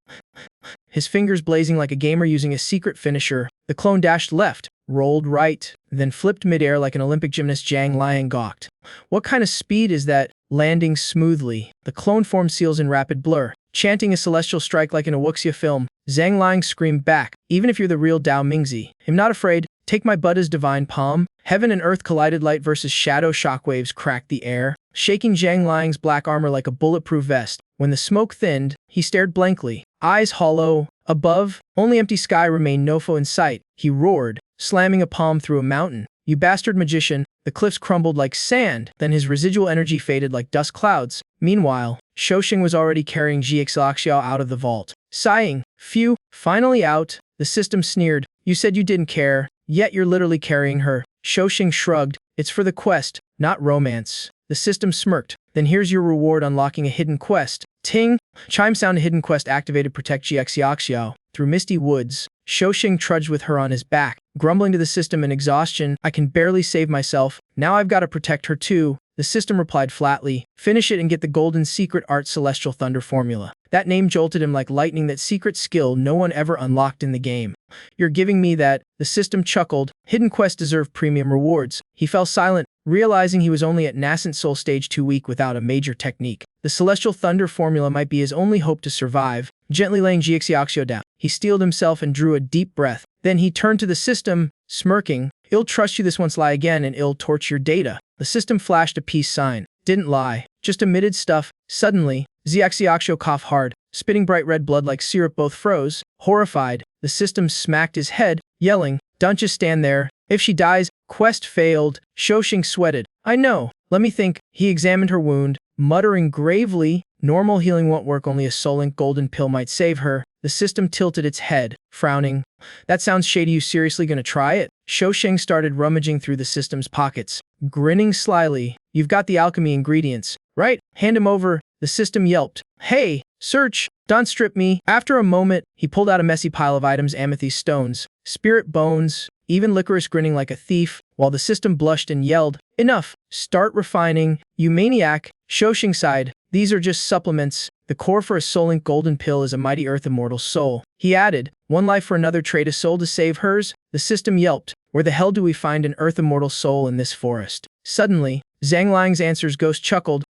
His fingers blazing like a gamer using a secret finisher. The clone dashed left, rolled right, then flipped midair like an Olympic gymnast. Zhang Liang gawked. What kind of speed is that? Landing smoothly. The clone formed seals in rapid blur, chanting a celestial strike like in a wuxia film. Zhang Liang screamed back, "Even if you're the real Dao Mingzi, I'm not afraid. Take my Buddha's divine palm." Heaven and earth collided. Light versus shadow shockwaves cracked the air, shaking Zhang Liang's black armor like a bulletproof vest. When the smoke thinned, he stared blankly, eyes hollow. Above, only empty sky remained, no foe in sight. He roared, slamming a palm through a mountain, "You bastard magician." The cliffs crumbled like sand, then his residual energy faded like dust clouds. Meanwhile, Shou Sheng was already carrying Xiaoxiao out of the vault. Sighing, "Phew, finally out." The system sneered, "You said you didn't care, yet you're literally carrying her." Shou Sheng shrugged, "It's for the quest, not romance." The system smirked, "Then here's your reward, unlocking a hidden quest." Ting! Chime sound. A hidden quest activated. Protect Xiaoxiao. Through misty woods, Shou Sheng trudged with her on his back, grumbling to the system in exhaustion, "I can barely save myself. Now I've got to protect her too." The The system replied flatly, finish it and get the golden secret art celestial thunder formula. That name jolted him like lightning, that secret skill no one ever unlocked in the game. You're giving me that? The system chuckled. Hidden quests deserve premium rewards. He fell silent, realizing he was only at nascent soul stage 2 weak without a major technique. The celestial thunder formula might be his only hope to survive. Gently laying Jiaxiaxio down, he steeled himself and drew a deep breath. Then he turned to the system, smirking. I'll trust you this once, lie again and I'll torch your data. The system flashed a peace sign. Didn't lie, just emitted stuff. Suddenly, Jiaxiaxio coughed hard, spitting bright red blood like syrup. Both froze. Horrified, the system smacked his head, yelling, don't just stand there. If she dies, quest failed. Shoshing sweated. I know. Let me think. He examined her wound, muttering gravely, normal healing won't work, only a soul ink golden pill might save her. The system tilted its head, frowning. That sounds shady. You seriously gonna try it? Shosheng started rummaging through the system's pockets, grinning slyly. You've got the alchemy ingredients, right? Hand him over. The system yelped. Hey, search, don't strip me. After a moment, he pulled out a messy pile of items, amethyst stones, spirit bones, even licorice, grinning like a thief, while the system blushed and yelled, enough, start refining, you maniac. Shoshing sighed. These are just supplements. The core for a soul ink golden pill is a mighty earth immortal soul. He added, one life for another, trade a soul to save hers. The system yelped. Where the hell do we find an earth immortal soul in this forest? Suddenly, Zhang Lang's answer's ghost chuckled.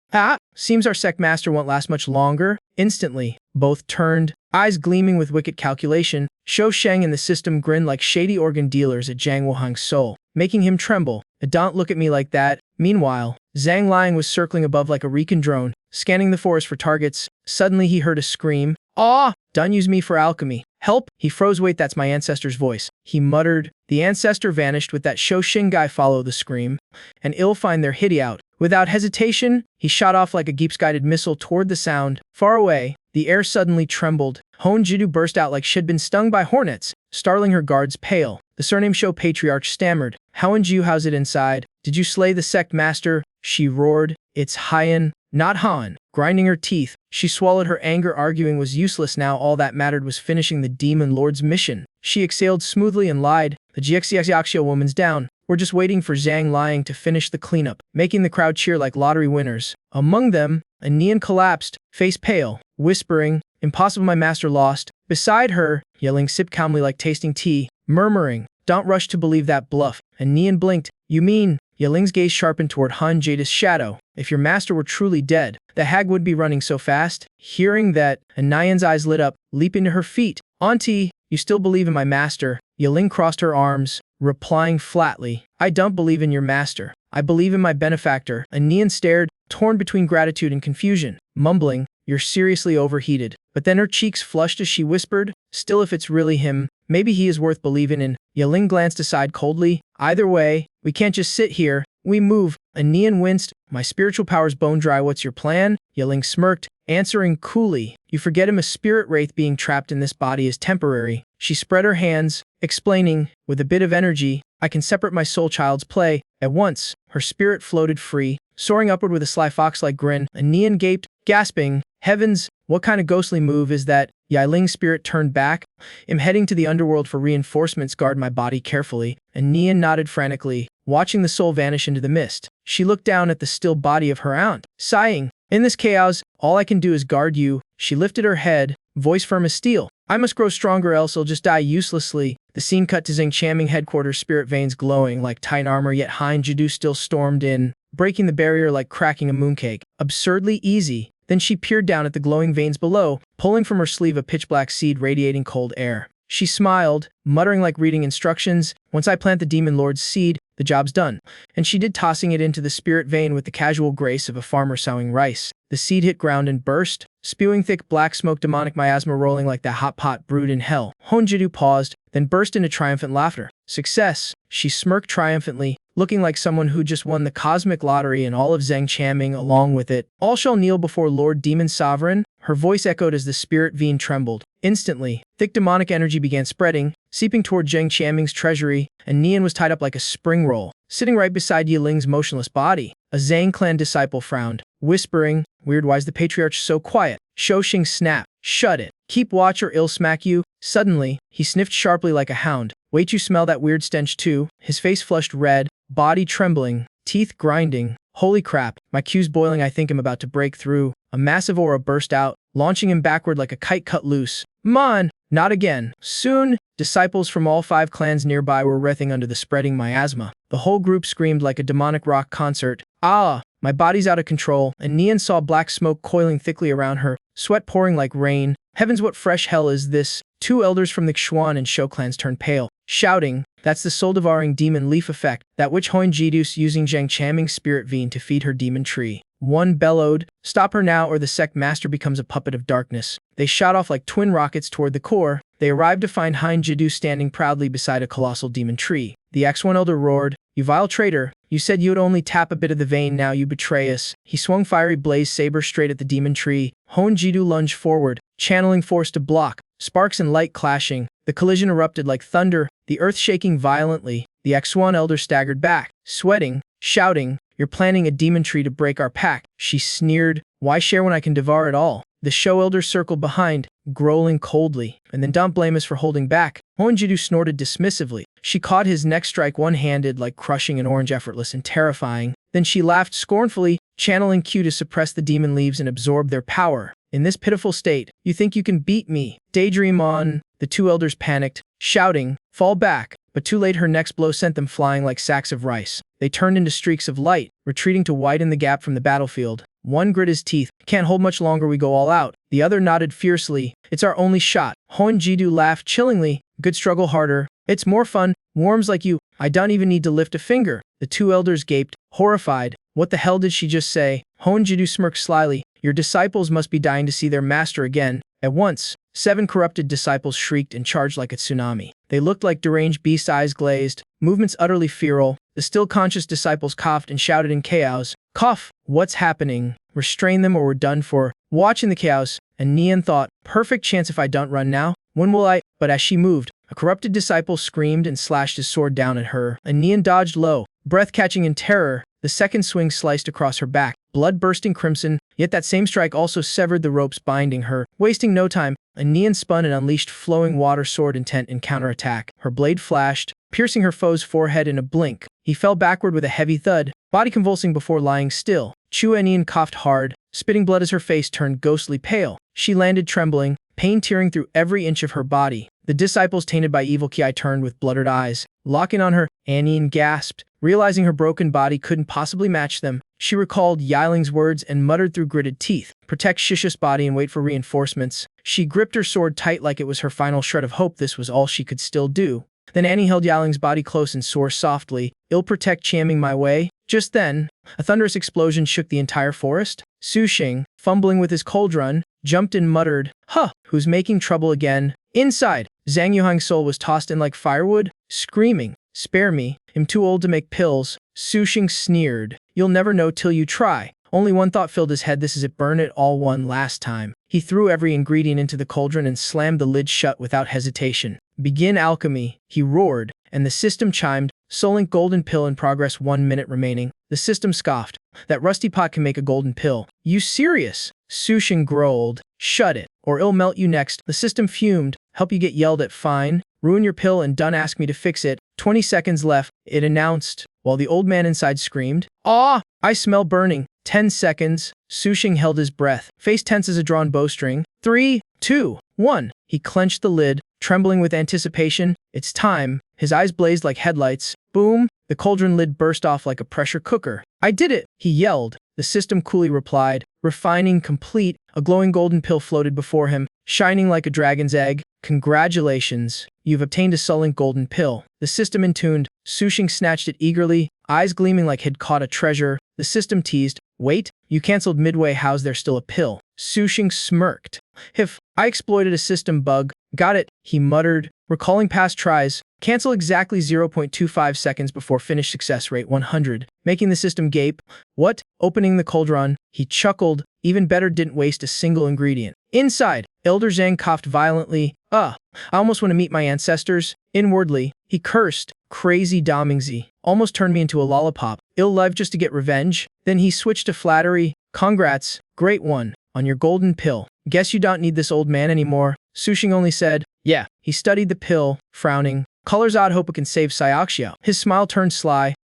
Seems our Sect master won't last much longer. Instantly, both turned, eyes gleaming with wicked calculation. Shosheng and the system grinned like shady organ dealers at Zhang Wuhang's soul, making him tremble. Don't look at me like that. Meanwhile, Zhang Lang was circling above like a recon drone, scanning the forest for targets. Suddenly he heard a scream. Aw! Don't use me for alchemy. Help! He froze. Wait, that's my ancestor's voice. He muttered. The ancestor vanished with that Shosheng guy. Follow the scream, and I'll find their hitty out. Without hesitation, he shot off like a Geeps-guided missile toward the sound. Far away, the air suddenly trembled. Hon Jidu burst out like she'd been stung by hornets, startling her guards pale. The surname show patriarch stammered. Howen Jiu, how's it inside? Did you slay the Sect master? She roared. It's Hyan, not Han. Grinding her teeth, she swallowed her anger. Arguing was useless now. All that mattered was finishing the demon lord's mission. She exhaled smoothly and lied. The Jiaxiaxio woman's down. We're just waiting for Zhang Lang to finish the cleanup, making the crowd cheer like lottery winners. Among them, a Nian collapsed, face pale, whispering, impossible, my master lost. Beside her, yelling, sip calmly like tasting tea, murmuring, don't rush to believe that bluff. And Nian blinked. You mean? Yeling's gaze sharpened toward Han Jada's shadow. If your master were truly dead, the hag would be running so fast. Hearing that, and Nian's eyes lit up, leaping to her feet. Auntie, you still believe in my master? Yeling crossed her arms, replying flatly, I don't believe in your master. I believe in my benefactor. And Nian stared, torn between gratitude and confusion, mumbling, you're seriously overheated. But then her cheeks flushed as she whispered, still, if it's really him, maybe he is worth believing in. Yeling glanced aside coldly. Either way, we can't just sit here. We move. And Nian winced. My spiritual power's bone dry. What's your plan? Yeling smirked, answering coolly. You forget him. A spirit wraith being trapped in this body is temporary. She spread her hands, explaining, with a bit of energy, I can separate my soul child's play. At once, her spirit floated free, soaring upward with a sly fox-like grin. And Nian gaped, gasping, heavens, what kind of ghostly move is that? Yiling's spirit turned back. I'm heading to the underworld for reinforcements. Guard my body carefully. And Nian nodded frantically, watching the soul vanish into the mist. She looked down at the still body of her aunt, sighing. In this chaos, all I can do is guard you. She lifted her head, voice firm as steel. I must grow stronger, else I'll just die uselessly. The scene cut to Zhang Chamming headquarters, spirit veins glowing like titan armor, yet Hein Jidu still stormed in, breaking the barrier like cracking a mooncake. Absurdly easy. Then she peered down at the glowing veins below, pulling from her sleeve a pitch-black seed radiating cold air. She smiled, muttering like reading instructions, once I plant the demon lord's seed, the job's done. And she did, tossing it into the spirit vein with the casual grace of a farmer sowing rice. The seed hit ground and burst, spewing thick black smoke, demonic miasma rolling like the hot pot brewed in hell. Honjidu paused, then burst into triumphant laughter. Success! She smirked triumphantly, looking like someone who just won the cosmic lottery, and all of Zhang Chamming along with it. All shall kneel before Lord Demon Sovereign. Her voice echoed as the spirit vein trembled. Instantly, thick demonic energy began spreading, seeping toward Zhang Chamming's treasury, and Nian was tied up like a spring roll, sitting right beside Yiling's motionless body. A Zhang clan disciple frowned, whispering, weird, why's the patriarch so quiet? Shoshing snapped, shut it. Keep watch or I'll smack you. Suddenly, he sniffed sharply like a hound. Wait, you smell that weird stench too? His face flushed red, body trembling, teeth grinding. Holy crap, my Q's boiling. I think I'm about to break through. A massive aura burst out, launching him backward like a kite cut loose. Mon! Not again. Soon, disciples from all 5 clans nearby were writhing under the spreading miasma. The whole group screamed like a demonic rock concert. Ah! My body's out of control, and Nian saw black smoke coiling thickly around her, sweat pouring like rain. Heavens, what fresh hell is this? 2 elders from the Xuan and Shou clans turned pale, shouting, "That's the soul-devouring demon leaf effect, that witch Hoin Jidus using Zhang Chaming's spirit vein to feed her demon tree." One bellowed, "Stop her now or the Sect master becomes a puppet of darkness." They shot off like twin rockets toward the core. They arrived to find Hein Jidus standing proudly beside a colossal demon tree. The X1 elder roared, "You vile traitor, you said you'd only tap a bit of the vein, now you betray us." He swung fiery blaze saber straight at the demon tree. Hon Jidu lunged forward, channeling force to block, sparks and light clashing. The collision erupted like thunder, the earth shaking violently. The X1 elder staggered back, sweating, shouting, "You're planting a demon tree to break our pact." She sneered, "Why share when I can devour it all?" The Shou elder circled behind, growling coldly, "And then don't blame us for holding back." Honjidu snorted dismissively. She caught his next strike one-handed, like crushing an orange, effortless and terrifying. Then she laughed scornfully, channeling Q to suppress the demon leaves and absorb their power. "In this pitiful state, you think you can beat me? Daydream on." The 2 elders panicked, shouting, "Fall back." But too late, her next blow sent them flying like sacks of rice. They turned into streaks of light, retreating to widen the gap from the battlefield. One grit his teeth. "Can't hold much longer, we go all out." The other nodded fiercely. "It's our only shot." Hon Jidu laughed chillingly. "Good, struggle harder. It's more fun. Worms like you. I don't even need to lift a finger." The 2 elders gaped, horrified. What the hell did she just say? Hon Jidu smirked slyly. "Your disciples must be dying to see their master again." At once, 7 corrupted disciples shrieked and charged like a tsunami. They looked like deranged beasts, eyes glazed, movements utterly feral. The still conscious disciples coughed and shouted in chaos. "Cough! What's happening? Restrain them or we're done for." Watching the chaos, and Nian thought, "Perfect chance if I don't run now. When will I?" But as she moved, a corrupted disciple screamed and slashed his sword down at her, and Nian dodged low, breath catching in terror. The second swing sliced across her back, blood bursting crimson, yet that same strike also severed the ropes binding her. Wasting no time, Nian spun and unleashed flowing water sword intent in counterattack. Her blade flashed, piercing her foe's forehead in a blink. He fell backward with a heavy thud, body convulsing before lying still. Chu Nian coughed hard, spitting blood as her face turned ghostly pale. She landed trembling, pain tearing through every inch of her body. The disciples tainted by evil ki turned with blooded eyes, locking on her. Nian gasped, realizing her broken body couldn't possibly match them. She recalled Yiling's words and muttered through gritted teeth, "Protect Shisha's body and wait for reinforcements." She gripped her sword tight like it was her final shred of hope. This was all she could still do. Then Annie held Yiling's body close and swore softly, "I'll protect Chiaming my way." Just then, a thunderous explosion shook the entire forest. Su Xing, fumbling with his cauldron, jumped and muttered, "Huh, who's making trouble again?" Inside, Zhang Yuhang's soul was tossed in like firewood, screaming, "Spare me, I'm too old to make pills." Su Xing sneered, "You'll never know till you try." Only one thought filled his head, this is it, burn it all one last time. He threw every ingredient into the cauldron and slammed the lid shut without hesitation. "Begin alchemy," he roared, and the system chimed, "Solink golden pill in progress, 1 minute remaining." The system scoffed, "That rusty pot can make a golden pill." "You serious?" Su Xing growled, "Shut it, or it'll melt you next." The system fumed, "Help you get yelled at, fine. Ruin your pill and done ask me to fix it. 20 seconds left," it announced, while the old man inside screamed, "Ah, I smell burning." 10 seconds. Su Xing held his breath, face tense as a drawn bowstring. 3, 2, 1. He clenched the lid, trembling with anticipation. "It's time." His eyes blazed like headlights. Boom! The cauldron lid burst off like a pressure cooker. "I did it!" he yelled. The system coolly replied, "Refining complete." A glowing golden pill floated before him, shining like a dragon's egg. "Congratulations, you've obtained a Solink golden pill." The system intuned. Su Xing snatched it eagerly, eyes gleaming like he'd caught a treasure. The system teased, "Wait, you cancelled midway, how's there still a pill?" Su Xing smirked. "If I exploited a system bug." "Got it," he muttered, recalling past tries. "Cancel exactly 0.25 seconds before finish, success rate 100, making the system gape. "What?" Opening the cauldron, he chuckled. Even better, didn't waste a single ingredient. Inside, Elder Zhang coughed violently. I almost want to meet my ancestors." Inwardly, he cursed, "Crazy Domingzi, almost turned me into a lollipop. Ill life just to get revenge." Then he switched to flattery. "Congrats, great one, on your golden pill. Guess you don't need this old man anymore." Su Xing only said, "Yeah." He studied the pill, frowning. "Colors odd, hope it can save Xiaoxiao." His smile turned sly.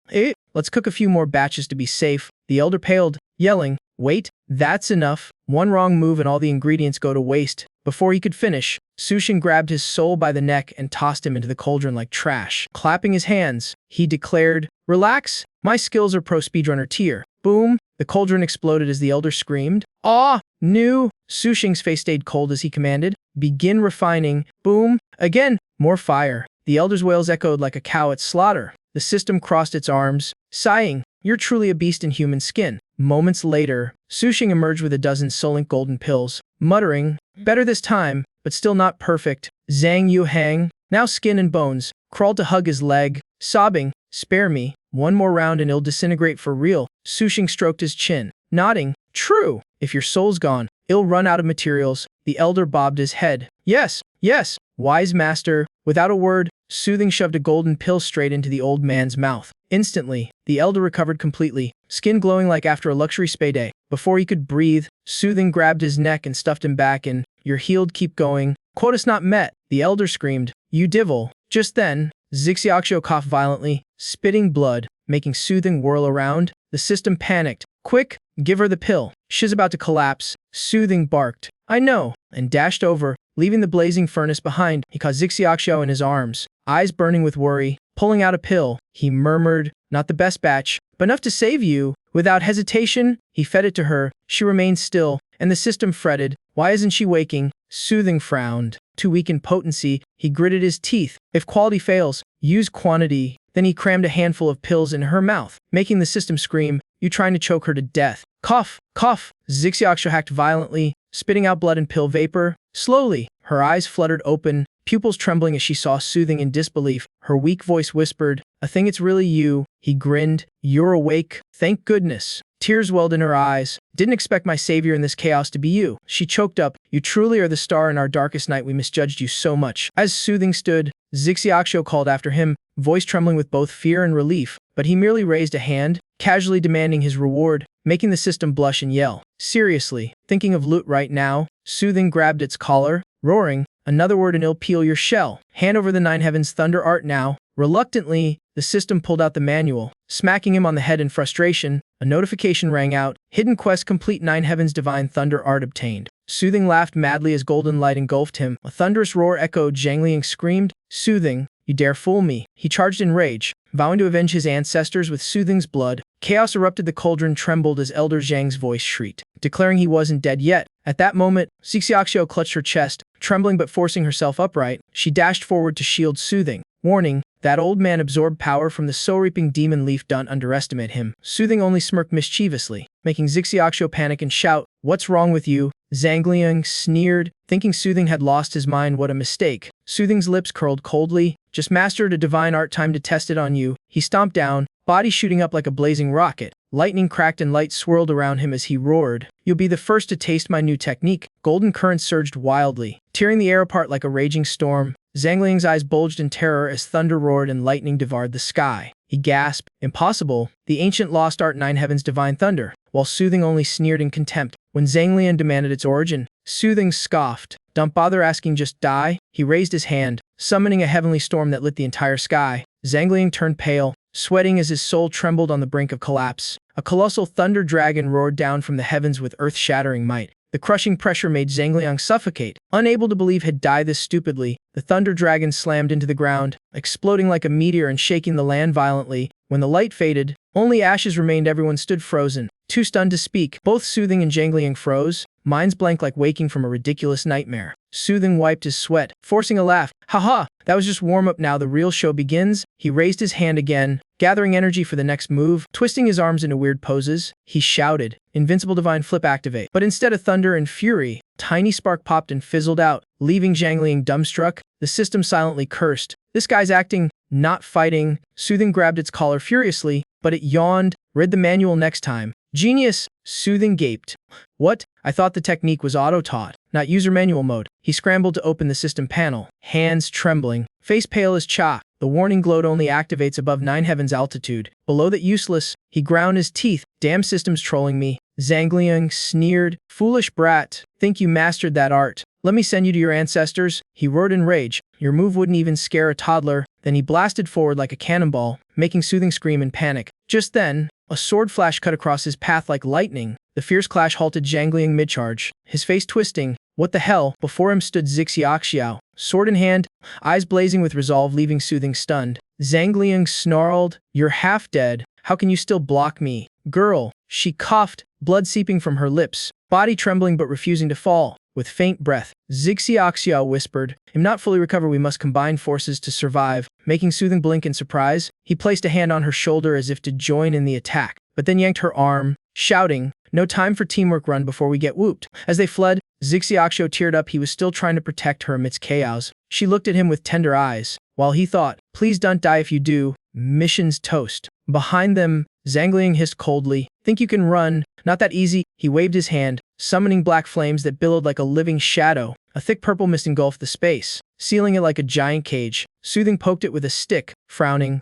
Let's cook a few more batches to be safe." The elder paled, yelling, "Wait, that's enough." One wrong move and all the ingredients go to waste. Before he could finish, Sushin grabbed his soul by the neck and tossed him into the cauldron like trash. Clapping his hands, he declared, "Relax, my skills are pro speedrunner tier." Boom! The cauldron exploded as the elder screamed. "Ah, no!" Sushing's face stayed cold as he commanded, "Begin refining." Boom! Again, more fire. The elder's wails echoed like a cow at slaughter. The system crossed its arms, sighing, "You're truly a beast in human skin." Moments later, Sushing emerged with a dozen Solink golden pills, muttering, "Better this time, but still not perfect." Zhang Yuhang, now skin and bones, crawled to hug his leg, sobbing, "Spare me, one more round and it'll disintegrate for real." Sushing stroked his chin, nodding, "True, if your soul's gone, it'll run out of materials." The elder bobbed his head. "Yes, yes, wise master." Without a word, Soothing shoved a golden pill straight into the old man's mouth. Instantly, the elder recovered completely, skin glowing like after a luxury spa day. Before he could breathe, Soothing grabbed his neck and stuffed him back in. "You're healed, keep going." "Quotas not met," the elder screamed. "You divil." Just then, Zixiaxio coughed violently, spitting blood, making Soothing whirl around. The system panicked. "Quick, give her the pill. She's about to collapse." Soothing barked, "I know," and dashed over, leaving the blazing furnace behind. He caught Zixiaxio in his arms, eyes burning with worry. Pulling out a pill, he murmured, "Not the best batch, but enough to save you." Without hesitation, he fed it to her. She remained still, and the system fretted, "Why isn't she waking?" Soothing frowned. Too weak in potency, he gritted his teeth. "If quality fails, use quantity." Then he crammed a handful of pills in her mouth, making the system scream, "You trying to choke her to death?" Cough, cough. Zixiaxio hacked violently, spitting out blood and pill vapor. Slowly, her eyes fluttered open, pupils trembling as she saw Soothing in disbelief. Her weak voice whispered, "I think it's really you." He grinned, "You're awake? Thank goodness." Tears welled in her eyes. "Didn't expect my savior in this chaos to be you." She choked up, "You truly are the star in our darkest night. We misjudged you so much." As Soothing stood, Zixiaxio called after him, voice trembling with both fear and relief, but he merely raised a hand, casually demanding his reward, making the system blush and yell. "Seriously, thinking of loot right now?" Soothing grabbed its collar, roaring, "Another word and it'll peel your shell. Hand over the Nine Heavens Thunder Art now." Reluctantly, the system pulled out the manual, smacking him on the head in frustration. A notification rang out, "Hidden quest complete, Nine Heavens Divine Thunder Art obtained." Soothing laughed madly as golden light engulfed him. A thunderous roar echoed. Zhang Liang screamed, "Soothing, you dare fool me." He charged in rage, vowing to avenge his ancestors with Soothing's blood. Chaos erupted. The cauldron trembled as Elder Zhang's voice shrieked, declaring he wasn't dead yet. At that moment, Zixiaxio clutched her chest, trembling but forcing herself upright. She dashed forward to shield Soothing, warning, "That old man absorbed power from the soul-reaping demon leaf. Don't underestimate him." Soothing only smirked mischievously, making Zixiaxio panic and shout, "What's wrong with you?" Zhang Liang sneered, thinking Soothing had lost his mind. What a mistake. Soothing's lips curled coldly. "Just mastered a divine art, time to test it on you." He stomped down, body shooting up like a blazing rocket. Lightning cracked and light swirled around him as he roared, "You'll be the first to taste my new technique." Golden currents surged wildly, tearing the air apart like a raging storm. Zhang Liang's eyes bulged in terror as thunder roared and lightning devoured the sky. He gasped, "Impossible, the ancient lost art Nine Heavens Divine Thunder," while Soothing only sneered in contempt. When Zhang Liang demanded its origin, Soothing scoffed, "Don't bother asking, just die." He raised his hand, summoning a heavenly storm that lit the entire sky. Zhang Liang turned pale, sweating as his soul trembled on the brink of collapse. A colossal thunder dragon roared down from the heavens with earth-shattering might. The crushing pressure made Zhang Liang suffocate. Unable to believe he'd died this stupidly, the thunder dragon slammed into the ground, exploding like a meteor and shaking the land violently. When the light faded, only ashes remained. Everyone stood frozen, too stunned to speak. Both Soothing and Zhang Liang froze, minds blank like waking from a ridiculous nightmare. Soothing wiped his sweat, forcing a laugh. "Haha, that was just warm-up, now the real show begins." He raised his hand again, gathering energy for the next move. Twisting his arms into weird poses, he shouted, "Invincible Divine Flip activate." But instead of thunder and fury, a tiny spark popped and fizzled out, leaving Zhang Liang dumbstruck. The system silently cursed, "This guy's acting, not fighting." Soothing grabbed its collar furiously, but it yawned, "Read the manual next time." "Genius!" Soothing gaped. "What? I thought the technique was auto-taught, not user manual mode." He scrambled to open the system panel, hands trembling, face pale as chalk. The warning glowed, "Only activates above 9 heavens altitude." Below that, useless. He ground his teeth. "Damn system's trolling me." Zhang Liang sneered, "Foolish brat, think you mastered that art? Let me send you to your ancestors." He roared in rage, "Your move wouldn't even scare a toddler." Then he blasted forward like a cannonball, making Soothing scream in panic. Just then, A sword flash cut across his path like lightning. The fierce clash halted Zhang Liang mid-charge, his face twisting. What the hell? Before him stood Zixiaxiao, sword in hand, eyes blazing with resolve, leaving Soothing stunned. Zhang Liang snarled, "You're half dead. How can you still block me?" "Girl," she coughed, blood seeping from her lips, body trembling but refusing to fall. With faint breath, Zixiaxiao whispered, "I'm not fully recovered. We must combine forces to survive." Making Soothing blink in surprise, he placed a hand on her shoulder as if to join in the attack, but then yanked her arm, shouting, "No time for teamwork, run before we get whooped." As they fled, Zixiaxiao teared up. He was still trying to protect her amidst chaos. She looked at him with tender eyes, while he thought, "Please don't die. If you do, mission's toast." Behind them, Zhang Liang hissed coldly, "Think you can run? Not that easy." He waved his hand, summoning black flames that billowed like a living shadow. A thick purple mist engulfed the space, sealing it like a giant cage. Soothing poked it with a stick, frowning.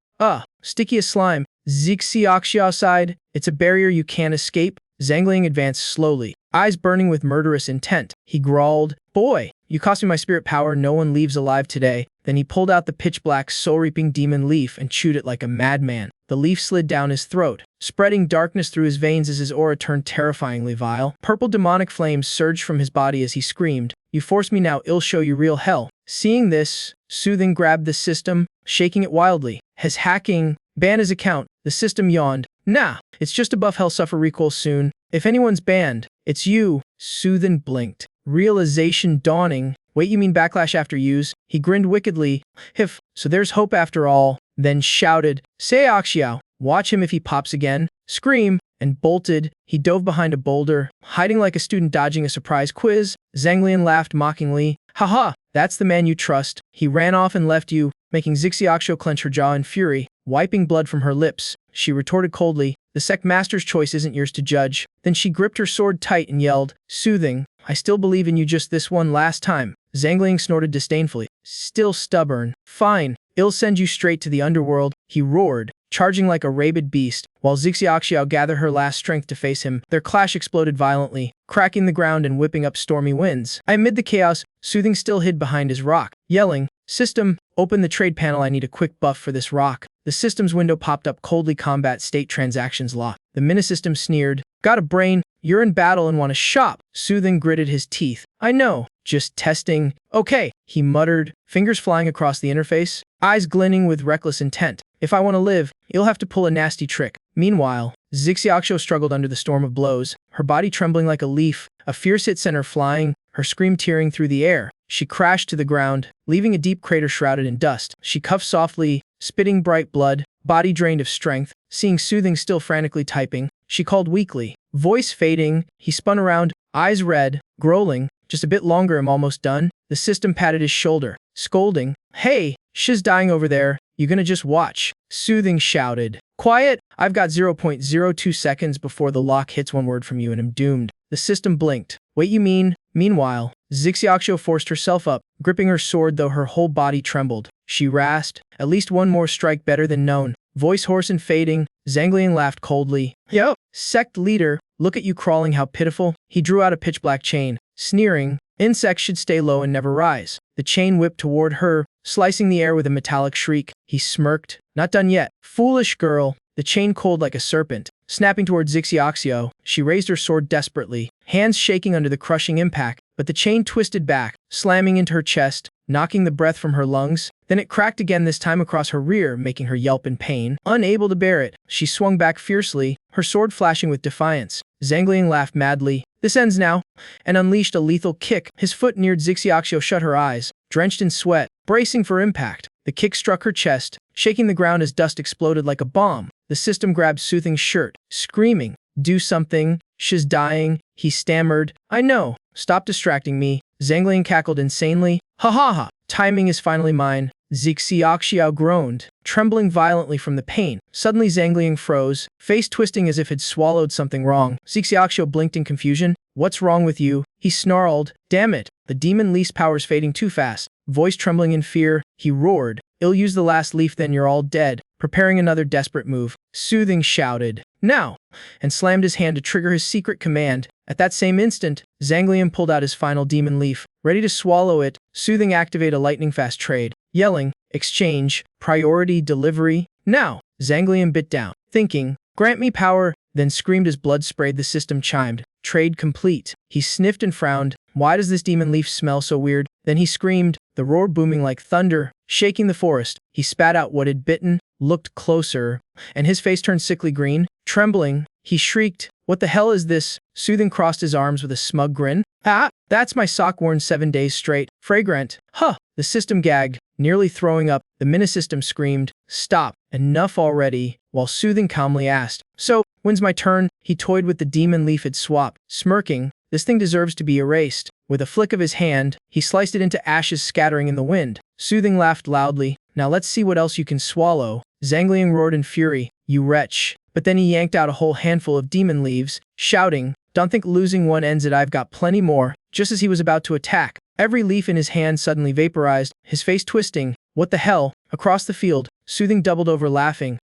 Sticky as slime." Zixiaxiao sighed, "It's a barrier you can't escape." Zhang Liang advanced slowly, eyes burning with murderous intent. He growled, "Boy, you cost me my spirit power. No one leaves alive today." Then he pulled out the pitch-black soul-reaping demon leaf and chewed it like a madman. The leaf slid down his throat, spreading darkness through his veins as his aura turned terrifyingly vile. Purple demonic flames surged from his body as he screamed, "You force me now, I'll show you real hell." Seeing this, Soothing grabbed the system, shaking it wildly. "Has hacking banned his account?" The system yawned. "Nah, it's just a buff. He'll suffer recoil soon. If anyone's banned, it's you." Soothing blinked, realization dawning. "Wait, you mean backlash after use?" He grinned wickedly. "Hif, so there's hope after all." Then shouted, "Seaxiao, watch him if he pops again." Scream, and bolted. He dove behind a boulder, hiding like a student dodging a surprise quiz. Zhang Liang laughed mockingly. "Haha, that's the man you trust. He ran off and left you," making Zixiaxiao clench her jaw in fury, wiping blood from her lips. She retorted coldly, "The Sect Master's choice isn't yours to judge." Then she gripped her sword tight and yelled, "Soothing, I still believe in you, just this one last time." Zhang Liang snorted disdainfully. "Still stubborn. Fine, I'll send you straight to the underworld," he roared, charging like a rabid beast, while Zixiaxiao gathered her last strength to face him. Their clash exploded violently, cracking the ground and whipping up stormy winds. Amid the chaos, Soothing still hid behind his rock, yelling, "System, open the trade panel. I need a quick buff for this rock." The system's window popped up coldly. "Combat state transactions locked." The Minisystem sneered, "Got a brain? You're in battle and want to shop." Soothing gritted his teeth. "I know, just testing." "Okay," he muttered, fingers flying across the interface, eyes glinting with reckless intent. "If I want to live, you'll have to pull a nasty trick." Meanwhile, Zixiaxiao struggled under the storm of blows, her body trembling like a leaf. A fierce hit sent her flying, her scream tearing through the air. She crashed to the ground, leaving a deep crater shrouded in dust. She coughed softly, spitting bright blood, body drained of strength. Seeing Soothing still frantically typing, she called weakly. Voice fading, he spun around, eyes red, growling, "Just a bit longer, I'm almost done." The system patted his shoulder, scolding, "Hey, she's dying over there. You gonna just watch?" Soothing shouted, "Quiet, I've got 0.02 seconds before the lock hits. One word from you and I'm doomed." The system blinked. "Wait, you mean?" Meanwhile, Zixiaxiao forced herself up, gripping her sword though her whole body trembled. She rasped, "At least one more strike better than none." Voice hoarse and fading, Zhang Liang laughed coldly. "Yo, Sect leader, look at you crawling, how pitiful." He drew out a pitch-black chain, sneering, "Insects should stay low and never rise." The chain whipped toward her, slicing the air with a metallic shriek. He smirked, "Not done yet, foolish girl." The chain coiled like a serpent, snapping toward Zixiaxiao. She raised her sword desperately, hands shaking under the crushing impact, but the chain twisted back, slamming into her chest, knocking the breath from her lungs. Then it cracked again, this time across her rear, making her yelp in pain. Unable to bear it, she swung back fiercely, her sword flashing with defiance. Zhang Liang laughed madly. "This ends now," and unleashed a lethal kick. His foot neared Zixiaxiao, shut her eyes, drenched in sweat, bracing for impact. The kick struck her chest, shaking the ground as dust exploded like a bomb. The system grabbed Soothing's shirt, screaming, "Do something, she's dying." He stammered, "I know, stop distracting me." Zhang Liang cackled insanely. "Ha ha ha, timing is finally mine." Zixiaxiao groaned, trembling violently from the pain. Suddenly Zhang Liang froze, face twisting as if he'd swallowed something wrong. Zixiaxiao blinked in confusion. "What's wrong with you?" He snarled. "Damn it, the demon leaf's power's fading too fast." Voice trembling in fear, he roared, "I'll use the last leaf, then you're all dead." Preparing another desperate move, Soothing shouted, "Now!" and slammed his hand to trigger his secret command. At that same instant, Zhang Liang pulled out his final demon leaf, ready to swallow it. Soothing activated a lightning-fast trade, yelling, "Exchange, priority, delivery, now!" Zhang Liang bit down, thinking, Grant me power, then screamed as blood sprayed. The system chimed. Trade complete. He sniffed and frowned. Why does this demon leaf smell so weird? Then he screamed, the roar booming like thunder, shaking the forest. He spat out what had bitten, looked closer, and his face turned sickly green. Trembling, he shrieked, what the hell is this? Soothing crossed his arms with a smug grin. Ah, that's my sock worn 7 days straight. Fragrant. Huh. The system gagged, nearly throwing up. The mini-system screamed, stop, enough already, while Soothing calmly asked, so, when's my turn? He toyed with the demon leaf had swapped, smirking, this thing deserves to be erased. With a flick of his hand, he sliced it into ashes scattering in the wind. Soothing laughed loudly, now let's see what else you can swallow. Zangliang roared in fury, you wretch. But then he yanked out a whole handful of demon leaves, shouting, don't think losing one ends it, I've got plenty more. Just as he was about to attack, every leaf in his hand suddenly vaporized, his face twisting. What the hell? Across the field, Soothing doubled over laughing.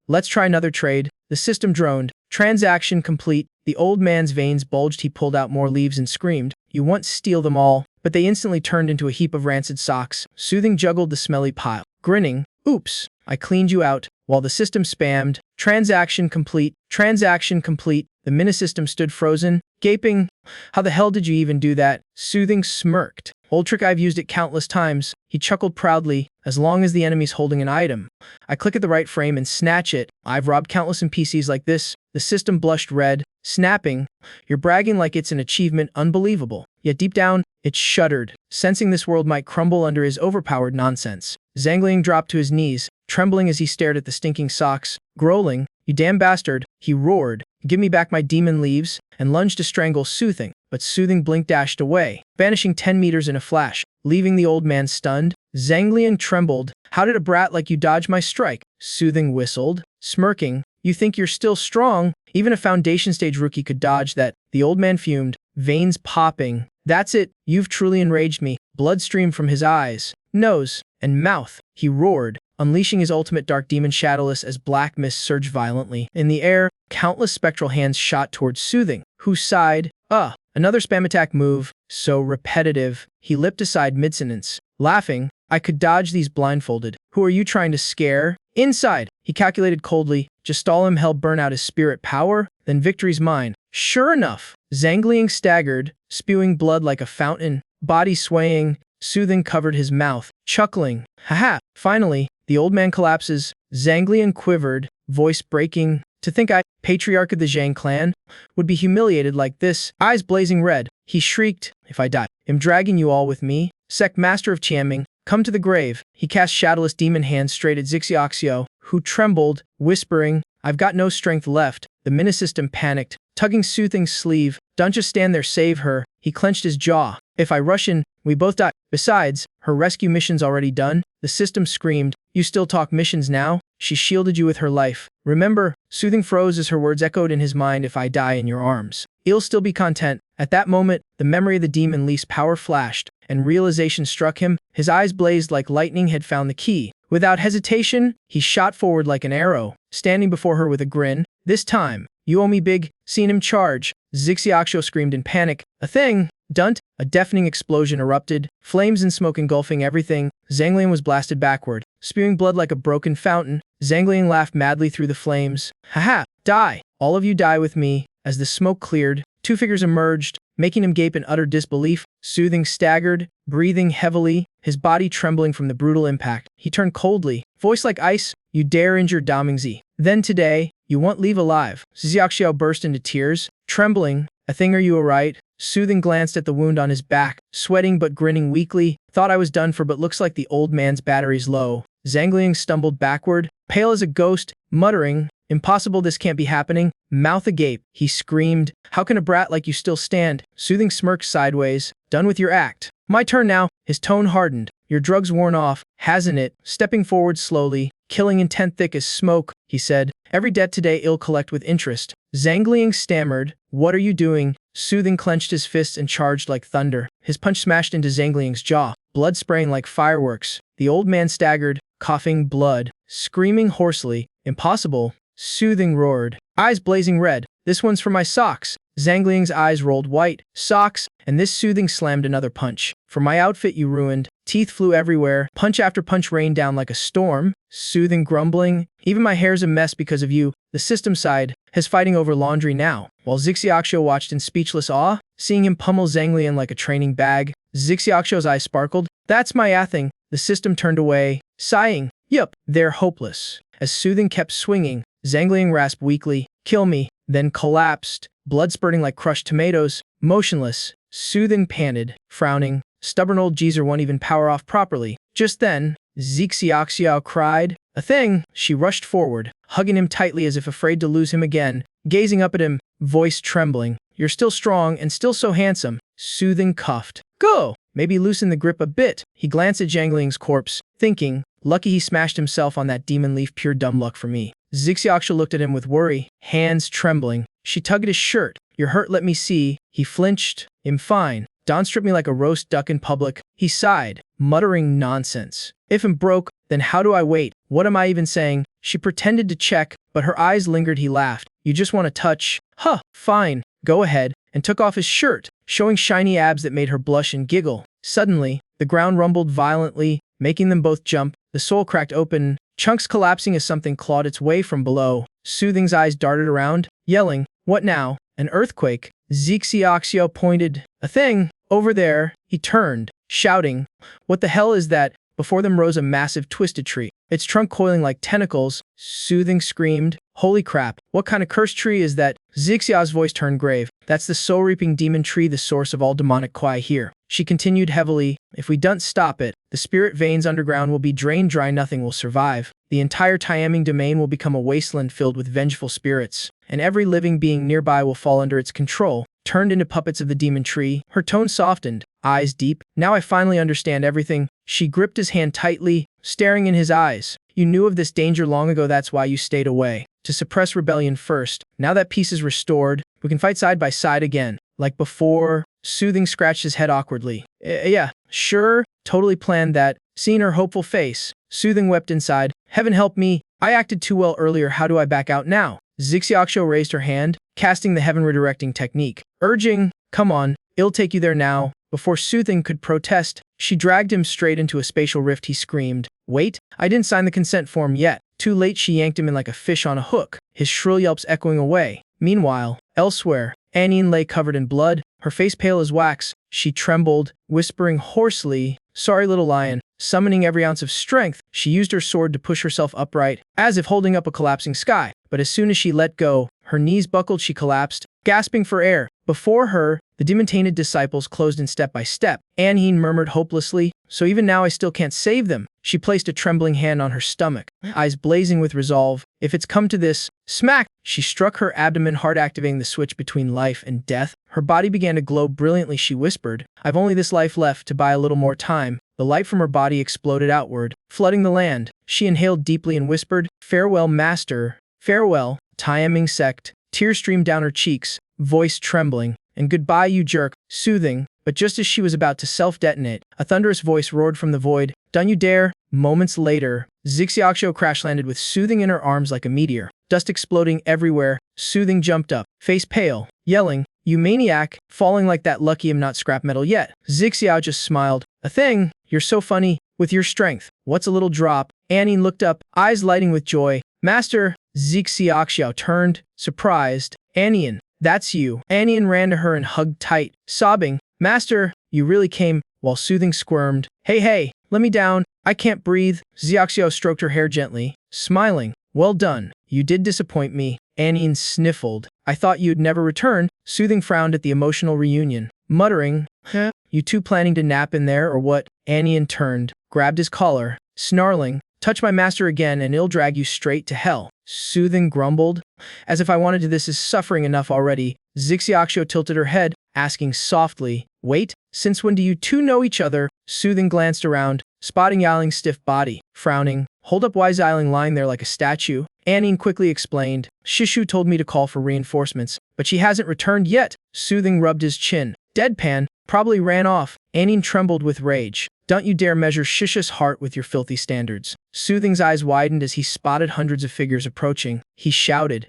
Let's try another trade. The system droned. Transaction complete. The old man's veins bulged. He pulled out more leaves and screamed, you want to steal them all? But they instantly turned into a heap of rancid socks. Soothing juggled the smelly pile, grinning, oops, I cleaned you out, while the system spammed, transaction complete, transaction complete. The mini-system stood frozen, gaping. How the hell did you even do that? Soothing smirked. Old trick, I've used it countless times. He chuckled proudly, as long as the enemy's holding an item. I click at the right frame and snatch it. I've robbed countless NPCs like this. The system blushed red, snapping. You're bragging like it's an achievement, unbelievable. Yet deep down, it shuddered, sensing this world might crumble under his overpowered nonsense. Zangliang dropped to his knees, trembling as he stared at the stinking socks, growling, you damn bastard, he roared. Give me back my demon leaves, and lunged to strangle Soothing, but Soothing blinked dashed away, vanishing 10 meters in a flash, leaving the old man stunned. Zangliang trembled. How did a brat like you dodge my strike? Soothing whistled, smirking. You think you're still strong? Even a foundation stage rookie could dodge that. The old man fumed, veins popping. That's it, you've truly enraged me. Blood streamed from his eyes, nose, and mouth. He roared, unleashing his ultimate dark demon shadowless as black mist surged violently. In the air, countless spectral hands shot towards Soothing, who sighed, another spam attack move, so repetitive. He lipped aside mid-sentence, laughing, I could dodge these blindfolded. Who are you trying to scare? Inside, he calculated coldly, just stall him, hell burn out his spirit power, then victory's mine. Sure enough, Zangliang staggered, spewing blood like a fountain, body swaying. Soothing covered his mouth, chuckling. Haha, finally, the old man collapses. Zangliang quivered, voice breaking. To think I, patriarch of the Zhang clan, would be humiliated like this. Eyes blazing red, he shrieked, if I die, am dragging you all with me. Sect master of Qianming, come to the grave. He cast shadowless demon hands straight at Zixiaxio, who trembled, whispering, I've got no strength left. The mini-system panicked, tugging Soothing's sleeve. Don't just stand there, save her. He clenched his jaw. If I rush in, we both die. Besides, her rescue mission's already done. The system screamed, you still talk missions now? She shielded you with her life. Remember? Soothing froze as her words echoed in his mind, if I die in your arms, you'll still be content. At that moment, the memory of the demon leaf's power flashed, and realization struck him. His eyes blazed like lightning had found the key. Without hesitation, he shot forward like an arrow, standing before her with a grin. This time, you owe me big. Seeing him charge, Zixiaxio screamed in panic. A thing! Dunt! A deafening explosion erupted, flames and smoke engulfing everything. Zangliang was blasted backward, spewing blood like a broken fountain. Zangliang laughed madly through the flames. Haha! Die! All of you die with me. As the smoke cleared, two figures emerged, making him gape in utter disbelief. Soothing staggered, breathing heavily, his body trembling from the brutal impact. He turned coldly, voice like ice, you dare injure Domingzi. Then today, you won't leave alive. Zixiaxio burst into tears, trembling. A thing, are you alright? Soothing glanced at the wound on his back, sweating but grinning weakly. Thought I was done for, but looks like the old man's battery's low. Zangliang stumbled backward, pale as a ghost, muttering, impossible, this can't be happening. Mouth agape, he screamed, how can a brat like you still stand? Soothing smirked sideways, done with your act. My turn now. His tone hardened. Your drug's worn off, hasn't it? Stepping forward slowly, killing intent thick as smoke, he said, every debt today I'll collect with interest. Zangliang stammered, what are you doing? Soothing clenched his fists and charged like thunder. His punch smashed into Zangliang's jaw, blood spraying like fireworks. The old man staggered, coughing blood, screaming hoarsely, impossible. Soothing roared, eyes blazing red, this one's for my socks. Zangliang's eyes rolled white, socks, and this Soothing slammed another punch. For my outfit you ruined. Teeth flew everywhere. Punch after punch rained down like a storm. Soothing grumbling. Even my hair's a mess because of you. The system side is fighting over laundry now. While Zixiaxio watched in speechless awe, seeing him pummel Zanglian like a training bag, Zixiaxio's eyes sparkled. That's my thing. The system turned away, sighing. Yup, they're hopeless. As Soothing kept swinging, Zanglian rasped weakly, kill me, then collapsed, blood spurting like crushed tomatoes, motionless. Soothing panted, frowning. Stubborn old geezer won't even power off properly. Just then, Zixiaxio cried. A thing! She rushed forward, hugging him tightly as if afraid to lose him again, gazing up at him, voice trembling. You're still strong and still so handsome. Soothing cuffed. Go! Maybe loosen the grip a bit. He glanced at Zhangliang's corpse, thinking, lucky he smashed himself on that demon leaf, pure dumb luck for me. Zixiaxio looked at him with worry, hands trembling. She tugged at his shirt. You're hurt, let me see. He flinched. I'm fine. Don stripped me like a roast duck in public. He sighed, muttering nonsense. If I'm broke, then how do I wait? What am I even saying? She pretended to check, but her eyes lingered. He laughed. You just want to touch? Huh, fine. Go ahead. And took off his shirt, showing shiny abs that made her blush and giggle. Suddenly, the ground rumbled violently, making them both jump. The soul cracked open, chunks collapsing as something clawed its way from below. Soothing's eyes darted around, yelling, what now? An earthquake? Zixiaxio pointed. A thing! Over there! He turned, shouting, what the hell is that? Before them rose a massive twisted tree, its trunk coiling like tentacles. Soothing screamed, holy crap, what kind of cursed tree is that? Zixia's voice turned grave. That's the soul-reaping demon tree, the source of all demonic kwai here. She continued heavily, if we don't stop it, the spirit veins underground will be drained dry, nothing will survive. The entire Tiaming domain will become a wasteland filled with vengeful spirits, and every living being nearby will fall under its control, turned into puppets of the demon tree. Her tone softened, eyes deep. Now I finally understand everything. She gripped his hand tightly, staring in his eyes. You knew of this danger long ago, that's why you stayed away. To suppress rebellion first. Now that peace is restored, we can fight side by side again. Like before. Soothing scratched his head awkwardly. Yeah, sure, totally planned that. Seeing her hopeful face, Soothing wept inside. Heaven help me, I acted too well earlier, how do I back out now? Zixiaxio raised her hand, casting the heaven redirecting technique, urging, come on, it'll take you there now. Before Soothing could protest, she dragged him straight into a spatial rift. He screamed, wait, I didn't sign the consent form yet. Too late, she yanked him in like a fish on a hook, his shrill yelps echoing away. Meanwhile, elsewhere, Anine lay covered in blood, her face pale as wax. She trembled, whispering hoarsely, sorry little lion. Summoning every ounce of strength, she used her sword to push herself upright, as if holding up a collapsing sky. But as soon as she let go, her knees buckled, she collapsed, gasping for air. Before her, the demon-tainted disciples closed in step by step. Anine murmured hopelessly, so even now I still can't save them. She placed a trembling hand on her stomach, eyes blazing with resolve. If it's come to this, smack! She struck her abdomen hard, activating the switch between life and death. Her body began to glow brilliantly. She whispered, I've only this life left to buy a little more time. The light from her body exploded outward, flooding the land. She inhaled deeply and whispered, farewell, master. Farewell, Tiaming Sect. Tears streamed down her cheeks, voice trembling. And goodbye, you jerk. Soothing. But just as she was about to self-detonate, a thunderous voice roared from the void. Don't you dare! Moments later, Zixiaxio crash-landed with Soothing in her arms like a meteor. Dust exploding everywhere. Soothing jumped up, face pale, yelling, you maniac, falling like that. Lucky I'm not scrap metal yet. Zixiao just smiled. A thing, you're so funny, with your strength. What's a little drop? Anine looked up, eyes lighting with joy. Master! Zixiaxio turned, surprised. Anine, that's you. Anine ran to her and hugged tight, sobbing, Master, you really came, while Soothing squirmed. Hey, let me down, I can't breathe. Zixiaxio stroked her hair gently, smiling. Well done, you did disappoint me. Anine sniffled. I thought you'd never return. Soothing frowned at the emotional reunion, muttering, you two planning to nap in there or what? Anine turned, grabbed his collar, snarling, touch my master again and I'll drag you straight to hell. Soothing grumbled, as if I wanted to, this is suffering enough already. Zixiaxio tilted her head, asking softly, wait, since when do you two know each other? Soothing glanced around, spotting Yaling's stiff body, frowning, hold up, why is Yiling lying there like a statue? Anine quickly explained, Shishu told me to call for reinforcements, but she hasn't returned yet. Soothing rubbed his chin, deadpan, probably ran off. Anine trembled with rage. Don't you dare measure Shisha's heart with your filthy standards. Soothing's eyes widened as he spotted hundreds of figures approaching. He shouted,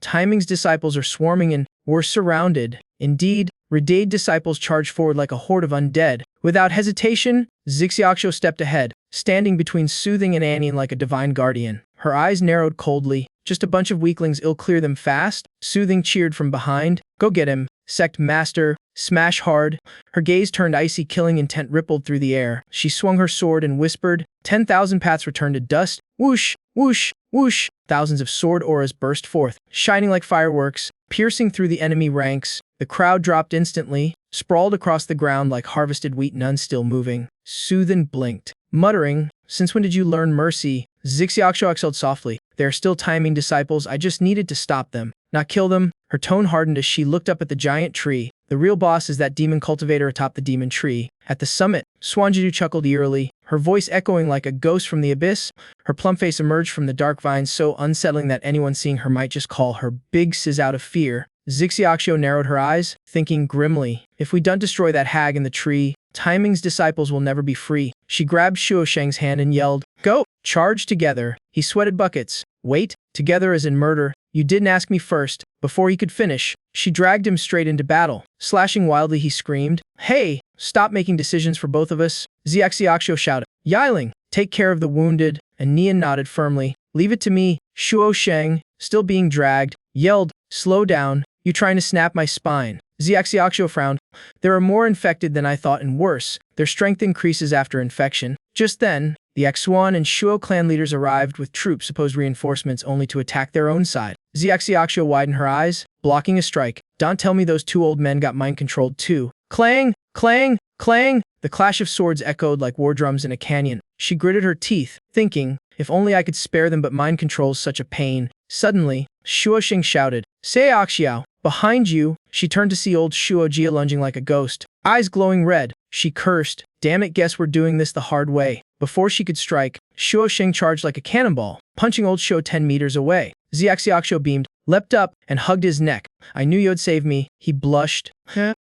Timing's disciples are swarming and we're surrounded. Indeed, Redade disciples charged forward like a horde of undead. Without hesitation, Zixiaxio stepped ahead, standing between Soothing and Anian like a divine guardian. Her eyes narrowed coldly. Just a bunch of weaklings, ill clear them fast. Soothing cheered from behind. Go get him, Sect Master. Smash hard. Her gaze turned icy, killing intent rippled through the air. She swung her sword and whispered, 10,000 paths returned to dust. Whoosh, whoosh, whoosh. Thousands of sword auras burst forth, shining like fireworks, piercing through the enemy ranks. The crowd dropped instantly, sprawled across the ground like harvested wheat, none still moving. Soothin blinked, muttering, since when did you learn mercy? Zixiaxio exhaled softly. They are still timing disciples. I just needed to stop them, not kill them. Her tone hardened as she looked up at the giant tree. The real boss is that demon cultivator atop the demon tree. At the summit, Swanjidu chuckled eerily, her voice echoing like a ghost from the abyss. Her plump face emerged from the dark vines, so unsettling that anyone seeing her might just call her Big Sis out of fear. Zixiaxio narrowed her eyes, thinking grimly, if we don't destroy that hag in the tree, Timing's disciples will never be free. She grabbed Shuosheng's hand and yelled, go! Charge together. He sweated buckets. Wait, together as in murder. You didn't ask me first. Before he could finish, she dragged him straight into battle. Slashing wildly, he screamed, hey, stop making decisions for both of us. Zixiaxio shouted, Yiling, take care of the wounded, and Nian nodded firmly. Leave it to me. Shuosheng, still being dragged, yelled, slow down, you trying to snap my spine. Zixiaxio frowned. There are more infected than I thought, and worse, their strength increases after infection. Just then, the Xuan and Shuo clan leaders arrived with troops supposed reinforcements only to attack their own side. Zixiaxio widened her eyes, blocking a strike. Don't tell me those two old men got mind-controlled too. Clang! Clang! Clang! The clash of swords echoed like war drums in a canyon. She gritted her teeth, thinking, if only I could spare them, but mind control's such a pain. Suddenly, Shuosheng shouted, Seiaxiao, behind you. She turned to see old Shuojia lunging like a ghost, eyes glowing red. She cursed, damn it, guess we're doing this the hard way. Before she could strike, Shuosheng charged like a cannonball, punching old Shuo 10 meters away. Zixiaxio beamed, leapt up, and hugged his neck. I knew you'd save me. He blushed.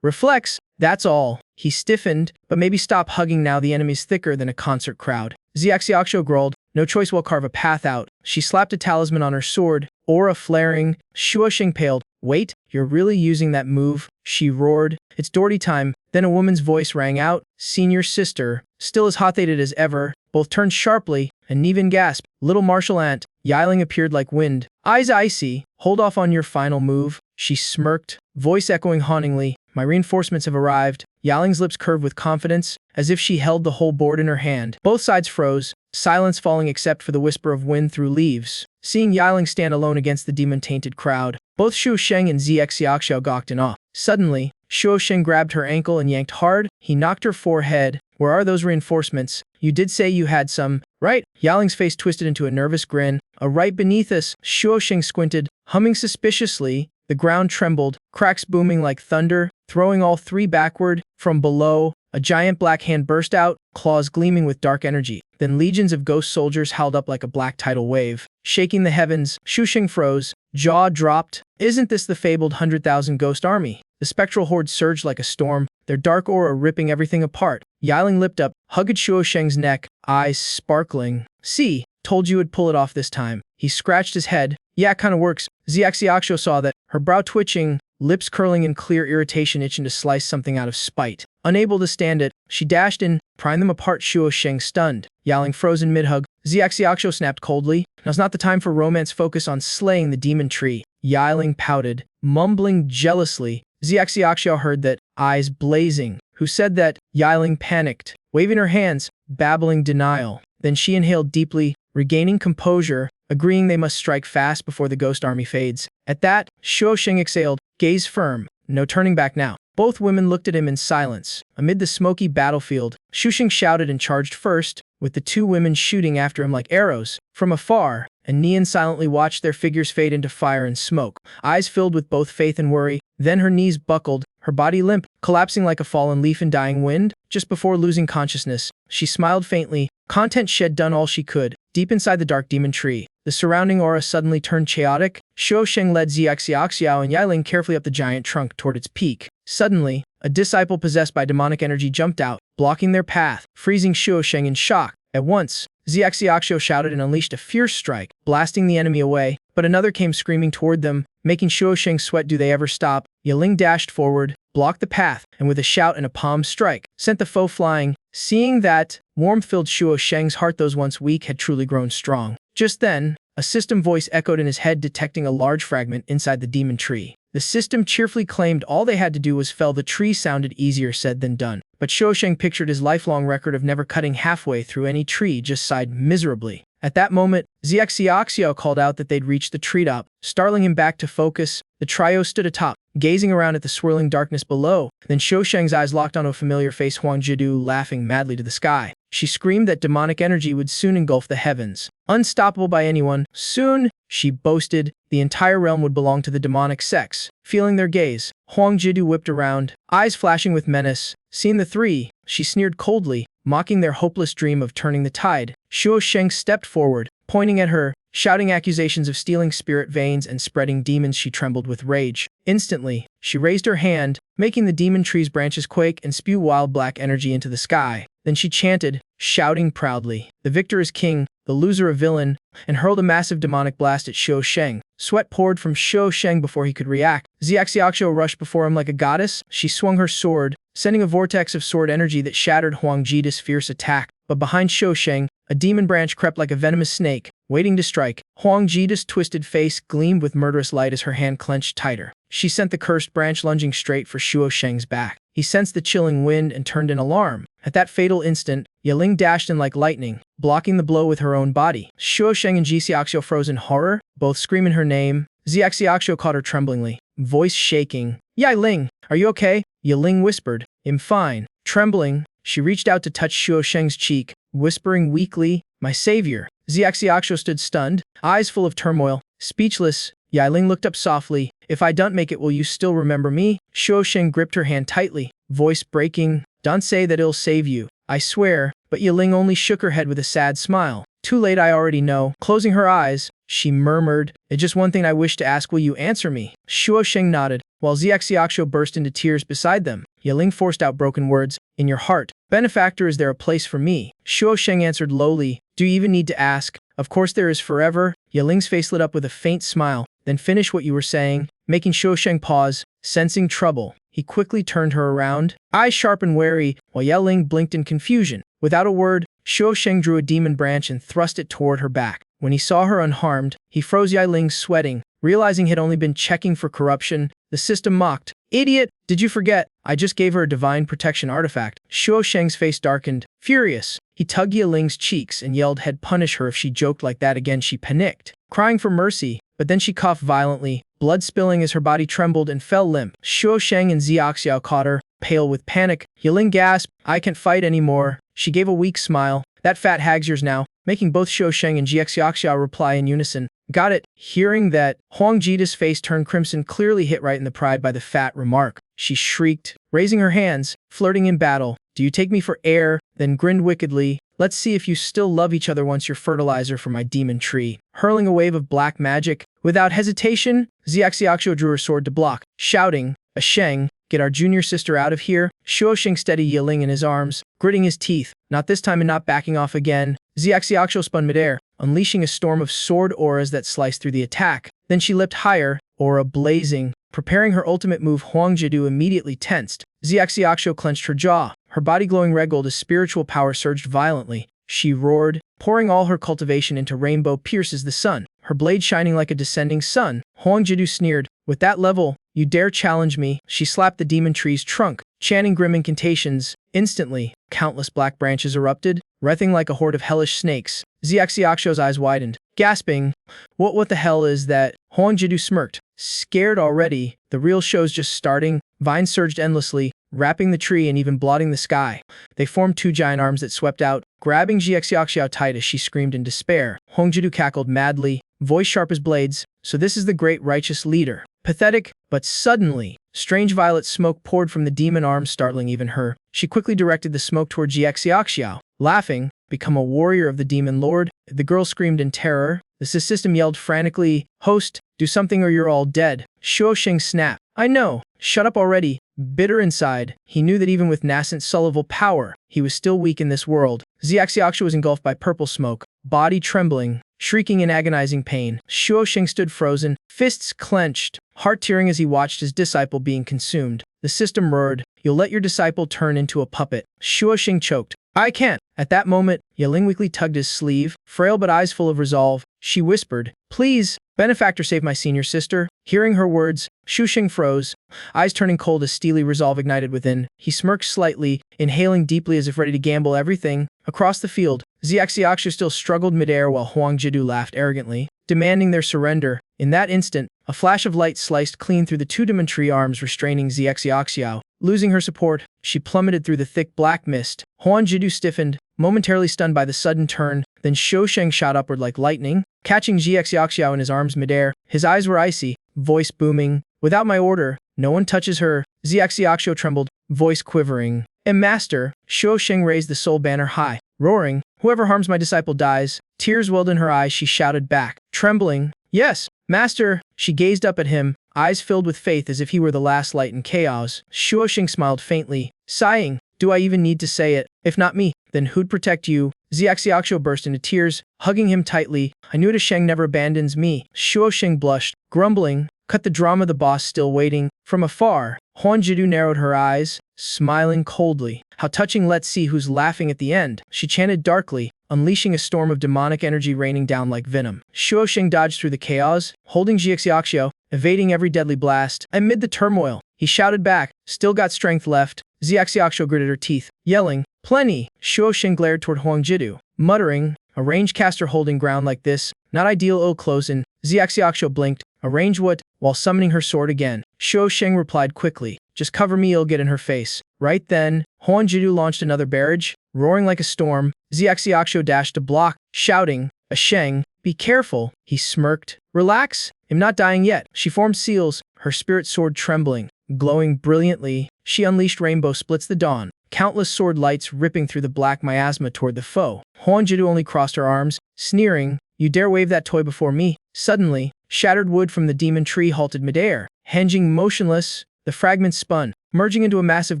Reflex, that's all. He stiffened, but maybe stop hugging now, the enemy's thicker than a concert crowd. Zixiaxio growled, no choice, will carve a path out. She slapped a talisman on her sword, aura flaring. Shuosheng paled. Wait, you're really using that move? She roared. It's Doherty time. Then a woman's voice rang out, senior sister, still as hot-headed as ever. Both turned sharply, and Nevan gasped. Little martial ant. Yiling appeared like wind, eyes icy. Hold off on your final move. She smirked, voice echoing hauntingly. My reinforcements have arrived. Yiling's lips curved with confidence, as if she held the whole board in her hand. Both sides froze, silence falling except for the whisper of wind through leaves. Seeing Yiling stand alone against the demon-tainted crowd, both Shuosheng and Zixiaxio gawked in awe. Suddenly, Shuosheng grabbed her ankle and yanked hard. He knocked her forehead. Where are those reinforcements? You did say you had some, right? Yiling's face twisted into a nervous grin. Right beneath us. Shuosheng squinted, humming suspiciously. The ground trembled, cracks booming like thunder, throwing all three backward. From below, a giant black hand burst out, claws gleaming with dark energy. Then legions of ghost soldiers howled up like a black tidal wave, shaking the heavens. Shuosheng froze, jaw dropped. Isn't this the fabled 100,000 ghost army? The spectral horde surged like a storm, their dark aura ripping everything apart. Yiling lipped up, hugged Shuosheng's neck, eyes sparkling. See, told you would pull it off this time. He scratched his head. Yeah, kinda works. Zixiaxio saw that, her brow twitching, lips curling in clear irritation, itching to slice something out of spite. Unable to stand it, she dashed in, prying them apart. Shuosheng stunned. Yiling frozen mid-hug. Zixiaxio snapped coldly. Now's not the time for romance, focus on slaying the demon tree. Yiling pouted, mumbling jealously. Zixiaxio heard that, eyes blazing. Who said that? Yiling panicked, waving her hands, babbling denial. Then she inhaled deeply, regaining composure, agreeing they must strike fast before the ghost army fades. At that, Shuosheng exhaled, gaze firm, no turning back now. Both women looked at him in silence. Amid the smoky battlefield, Shuosheng shouted and charged first, with the two women shooting after him like arrows. From afar, and Nian silently watched their figures fade into fire and smoke, eyes filled with both faith and worry. Then her knees buckled, her body limp, collapsing like a fallen leaf in dying wind. Just before losing consciousness, she smiled faintly. Content shed done all she could. Deep inside the dark demon tree, the surrounding aura suddenly turned chaotic. Shuosheng led Zixiaxio and Yiling carefully up the giant trunk toward its peak. Suddenly, a disciple possessed by demonic energy jumped out, blocking their path, freezing Shuosheng in shock. At once, Zixiaxio shouted and unleashed a fierce strike, blasting the enemy away. but another came screaming toward them, making Shuo Sheng sweat. Do they ever stop? Yiling dashed forward, blocked the path, and with a shout and a palm strike, sent the foe flying. Seeing that, warmth filled Shuo Sheng's heart. Those once weak had truly grown strong. Just then, a system voice echoed in his head, detecting a large fragment inside the demon tree. The system cheerfully claimed all they had to do was fell the tree. Sounded easier said than done. But Shuo Sheng pictured his lifelong record of never cutting halfway through any tree, just sighed miserably. At that moment, Xiaoxiao called out that they'd reached the treetop, startling him back to focus. The trio stood atop, gazing around at the swirling darkness below. Then Shuo Sheng's eyes locked onto a familiar face, Huang Jidu, laughing madly to the sky. She screamed that demonic energy would soon engulf the heavens. Unstoppable by anyone, soon, she boasted, the entire realm would belong to the demonic sects. Feeling their gaze, Huang Jidu whipped around, eyes flashing with menace. Seeing the three, she sneered coldly, mocking their hopeless dream of turning the tide. Shuo Sheng stepped forward, pointing at her, shouting accusations of stealing spirit veins and spreading demons. She trembled with rage. Instantly, she raised her hand, making the demon tree's branches quake and spew wild black energy into the sky. Then she chanted, shouting proudly, "The victor is king, the loser a villain," and hurled a massive demonic blast at Shuo Sheng. Sweat poured from Shuo Sheng before he could react. Xiaoxiao rushed before him like a goddess. She swung her sword, sending a vortex of sword energy that shattered Huang Jidu's fierce attack. But behind Shuo Sheng, a demon branch crept like a venomous snake, waiting to strike. Huang Jidu's twisted face gleamed with murderous light as her hand clenched tighter. She sent the cursed branch lunging straight for Shuo Sheng's back. He sensed the chilling wind and turned in alarm. At that fatal instant, Yiling dashed in like lightning, blocking the blow with her own body. Shuo Sheng and Xiaoxiao froze in horror, both screaming her name. Xiaoxiao caught her tremblingly, voice shaking. "Yiling, are you okay?" Yiling whispered. "I'm fine." Trembling, she reached out to touch Shuo Sheng's cheek, whispering weakly, "My savior." Xiaoxiao stood stunned, eyes full of turmoil, speechless. Yiling looked up softly. "If I don't make it, will you still remember me?" Shuo Sheng gripped her hand tightly, voice breaking. "Don't say that it'll save you. I swear." But Yiling only shook her head with a sad smile. "Too late, I already know." Closing her eyes, she murmured, "It's just one thing I wish to ask. Will you answer me?" Shuo Sheng nodded, while Xiaoxiao burst into tears beside them. Yiling forced out broken words, "In your heart, benefactor, is there a place for me?" Shuo Sheng answered lowly, "Do you even need to ask? Of course there is forever." Yiling's face lit up with a faint smile. "Then finish what you were saying," making Shuo Sheng pause. Sensing trouble, he quickly turned her around, eyes sharp and wary, while Yiling blinked in confusion. Without a word, Shuo Sheng drew a demon branch and thrust it toward her back. When he saw her unharmed, he froze. Yiling sweating, realizing he'd only been checking for corruption. The system mocked, "Idiot, did you forget? I just gave her a divine protection artifact." Shuo Sheng's face darkened. Furious, he tugged Yiling's cheeks and yelled he'd punish her if she joked like that again. She panicked, crying for mercy, but then she coughed violently, blood spilling as her body trembled and fell limp. Shuo Sheng and Xiaoxiao caught her, pale with panic. Yiling gasped, "I can't fight anymore." She gave a weak smile. "That fat hag's yours now," making both Shuo Sheng and Xiaoxiao reply in unison. "Got it." Hearing that, Huang Jidu's face turned crimson, clearly hit right in the pride by the fat remark. She shrieked, raising her hands, flirting in battle. "Do you take me for air?" Then grinned wickedly. "Let's see if you still love each other once you're fertilizer for my demon tree." Hurling a wave of black magic, without hesitation, Xiaoxiao drew her sword to block, shouting, "A Sheng, get our junior sister out of here." Shuo Sheng steadied Yiling in his arms, gritting his teeth, not this time and not backing off again. Xiaoxiao spun midair, unleashing a storm of sword auras that sliced through the attack. Then she leapt higher, aura blazing, preparing her ultimate move. Huang Jidu immediately tensed. Xiaoxiao clenched her jaw, her body glowing red gold as spiritual power surged violently. She roared, pouring all her cultivation into rainbow pierces the sun, her blade shining like a descending sun. Huang Jidu sneered, "With that level, you dare challenge me?" She slapped the demon tree's trunk, chanting grim incantations. Instantly, countless black branches erupted, wreathing like a horde of hellish snakes. Xiaoxiao's eyes widened, gasping, What the hell is that?" Huang Jidu smirked, "Scared already? The real show's just starting." Vines surged endlessly, wrapping the tree and even blotting the sky. They formed two giant arms that swept out, grabbing Xiaoxiao tight as she screamed in despair. Huang Jidu cackled madly, voice sharp as blades. "So this is the great righteous leader." Pathetic, but suddenly, strange violet smoke poured from the demon arms, startling even her. She quickly directed the smoke toward Xiaoxiao, laughing, "Become a warrior of the demon lord?" The girl screamed in terror. The system yelled frantically, "Host, do something or you're all dead." Shuo Sheng snapped, "I know, shut up already." Bitter inside, he knew that even with nascent sullival power, he was still weak in this world. Xiaoxiao was engulfed by purple smoke, body trembling. shrieking in agonizing pain. Shuoxing stood frozen, fists clenched, heart tearing as he watched his disciple being consumed. The system roared, "You'll let your disciple turn into a puppet." Shuoxing choked. "I can't." At that moment, Yeling weakly tugged his sleeve, frail but eyes full of resolve. She whispered, "Please, benefactor, save my senior sister." Hearing her words, Shuoxing froze, eyes turning cold as steely resolve ignited within. He smirked slightly, inhaling deeply as if ready to gamble everything. Across the field, Xiaxiaxia still struggled midair while Huang Jidu laughed arrogantly, demanding their surrender. In that instant, a flash of light sliced clean through the two demon tree arms restraining Xiaxiaxia. Losing her support, she plummeted through the thick black mist. Huang Jidu stiffened, momentarily stunned by the sudden turn, then Shuoxing shot upward like lightning, catching Xiaxiaxia in his arms midair. His eyes were icy, voice booming. "Without my order, no one touches her." Xiaxiaxia trembled, voice quivering. "Master," Shuoxing raised the soul banner high, roaring, "Whoever harms my disciple dies." Tears welled in her eyes, she shouted back, trembling, "Yes, master." She gazed up at him, eyes filled with faith as if he were the last light in chaos. Shuoxing smiled faintly, sighing, "Do I even need to say it? If not me, then who'd protect you?" Xiaxiaxia burst into tears, hugging him tightly. "I knew it, Sheng never abandons me." Shuoxing blushed, grumbling, "Cut the drama, the boss still waiting." From afar, Huang Jidu narrowed her eyes, smiling coldly. "How touching, let's see who's laughing at the end." She chanted darkly, unleashing a storm of demonic energy raining down like venom. Shuoxing dodged through the chaos, holding Xiaxiaxia, evading every deadly blast. Amid the turmoil, he shouted back, "Still got strength left." Xiaxiaxia gritted her teeth, yelling, "Plenty." Shuoxing glared toward Huang Jidu, muttering, "A range caster holding ground like this, not ideal." "Oh, close in." Xiaxiaxia blinked, "A range what?" while summoning her sword again. Shuoxing replied quickly, "Just cover me, it'll get in her face." Right then, Huang Jidu launched another barrage, roaring like a storm. Xiaxiaxia dashed to block, shouting, "A Sheng, be careful." He smirked, "Relax, I'm not dying yet." She formed seals, her spirit sword trembling, glowing brilliantly. She unleashed rainbow splits the dawn, countless sword lights ripping through the black miasma toward the foe. Huang Jidu only crossed her arms, sneering, "You dare wave that toy before me?" Suddenly, shattered wood from the demon tree halted midair, hanging motionless. The fragments spun, merging into a massive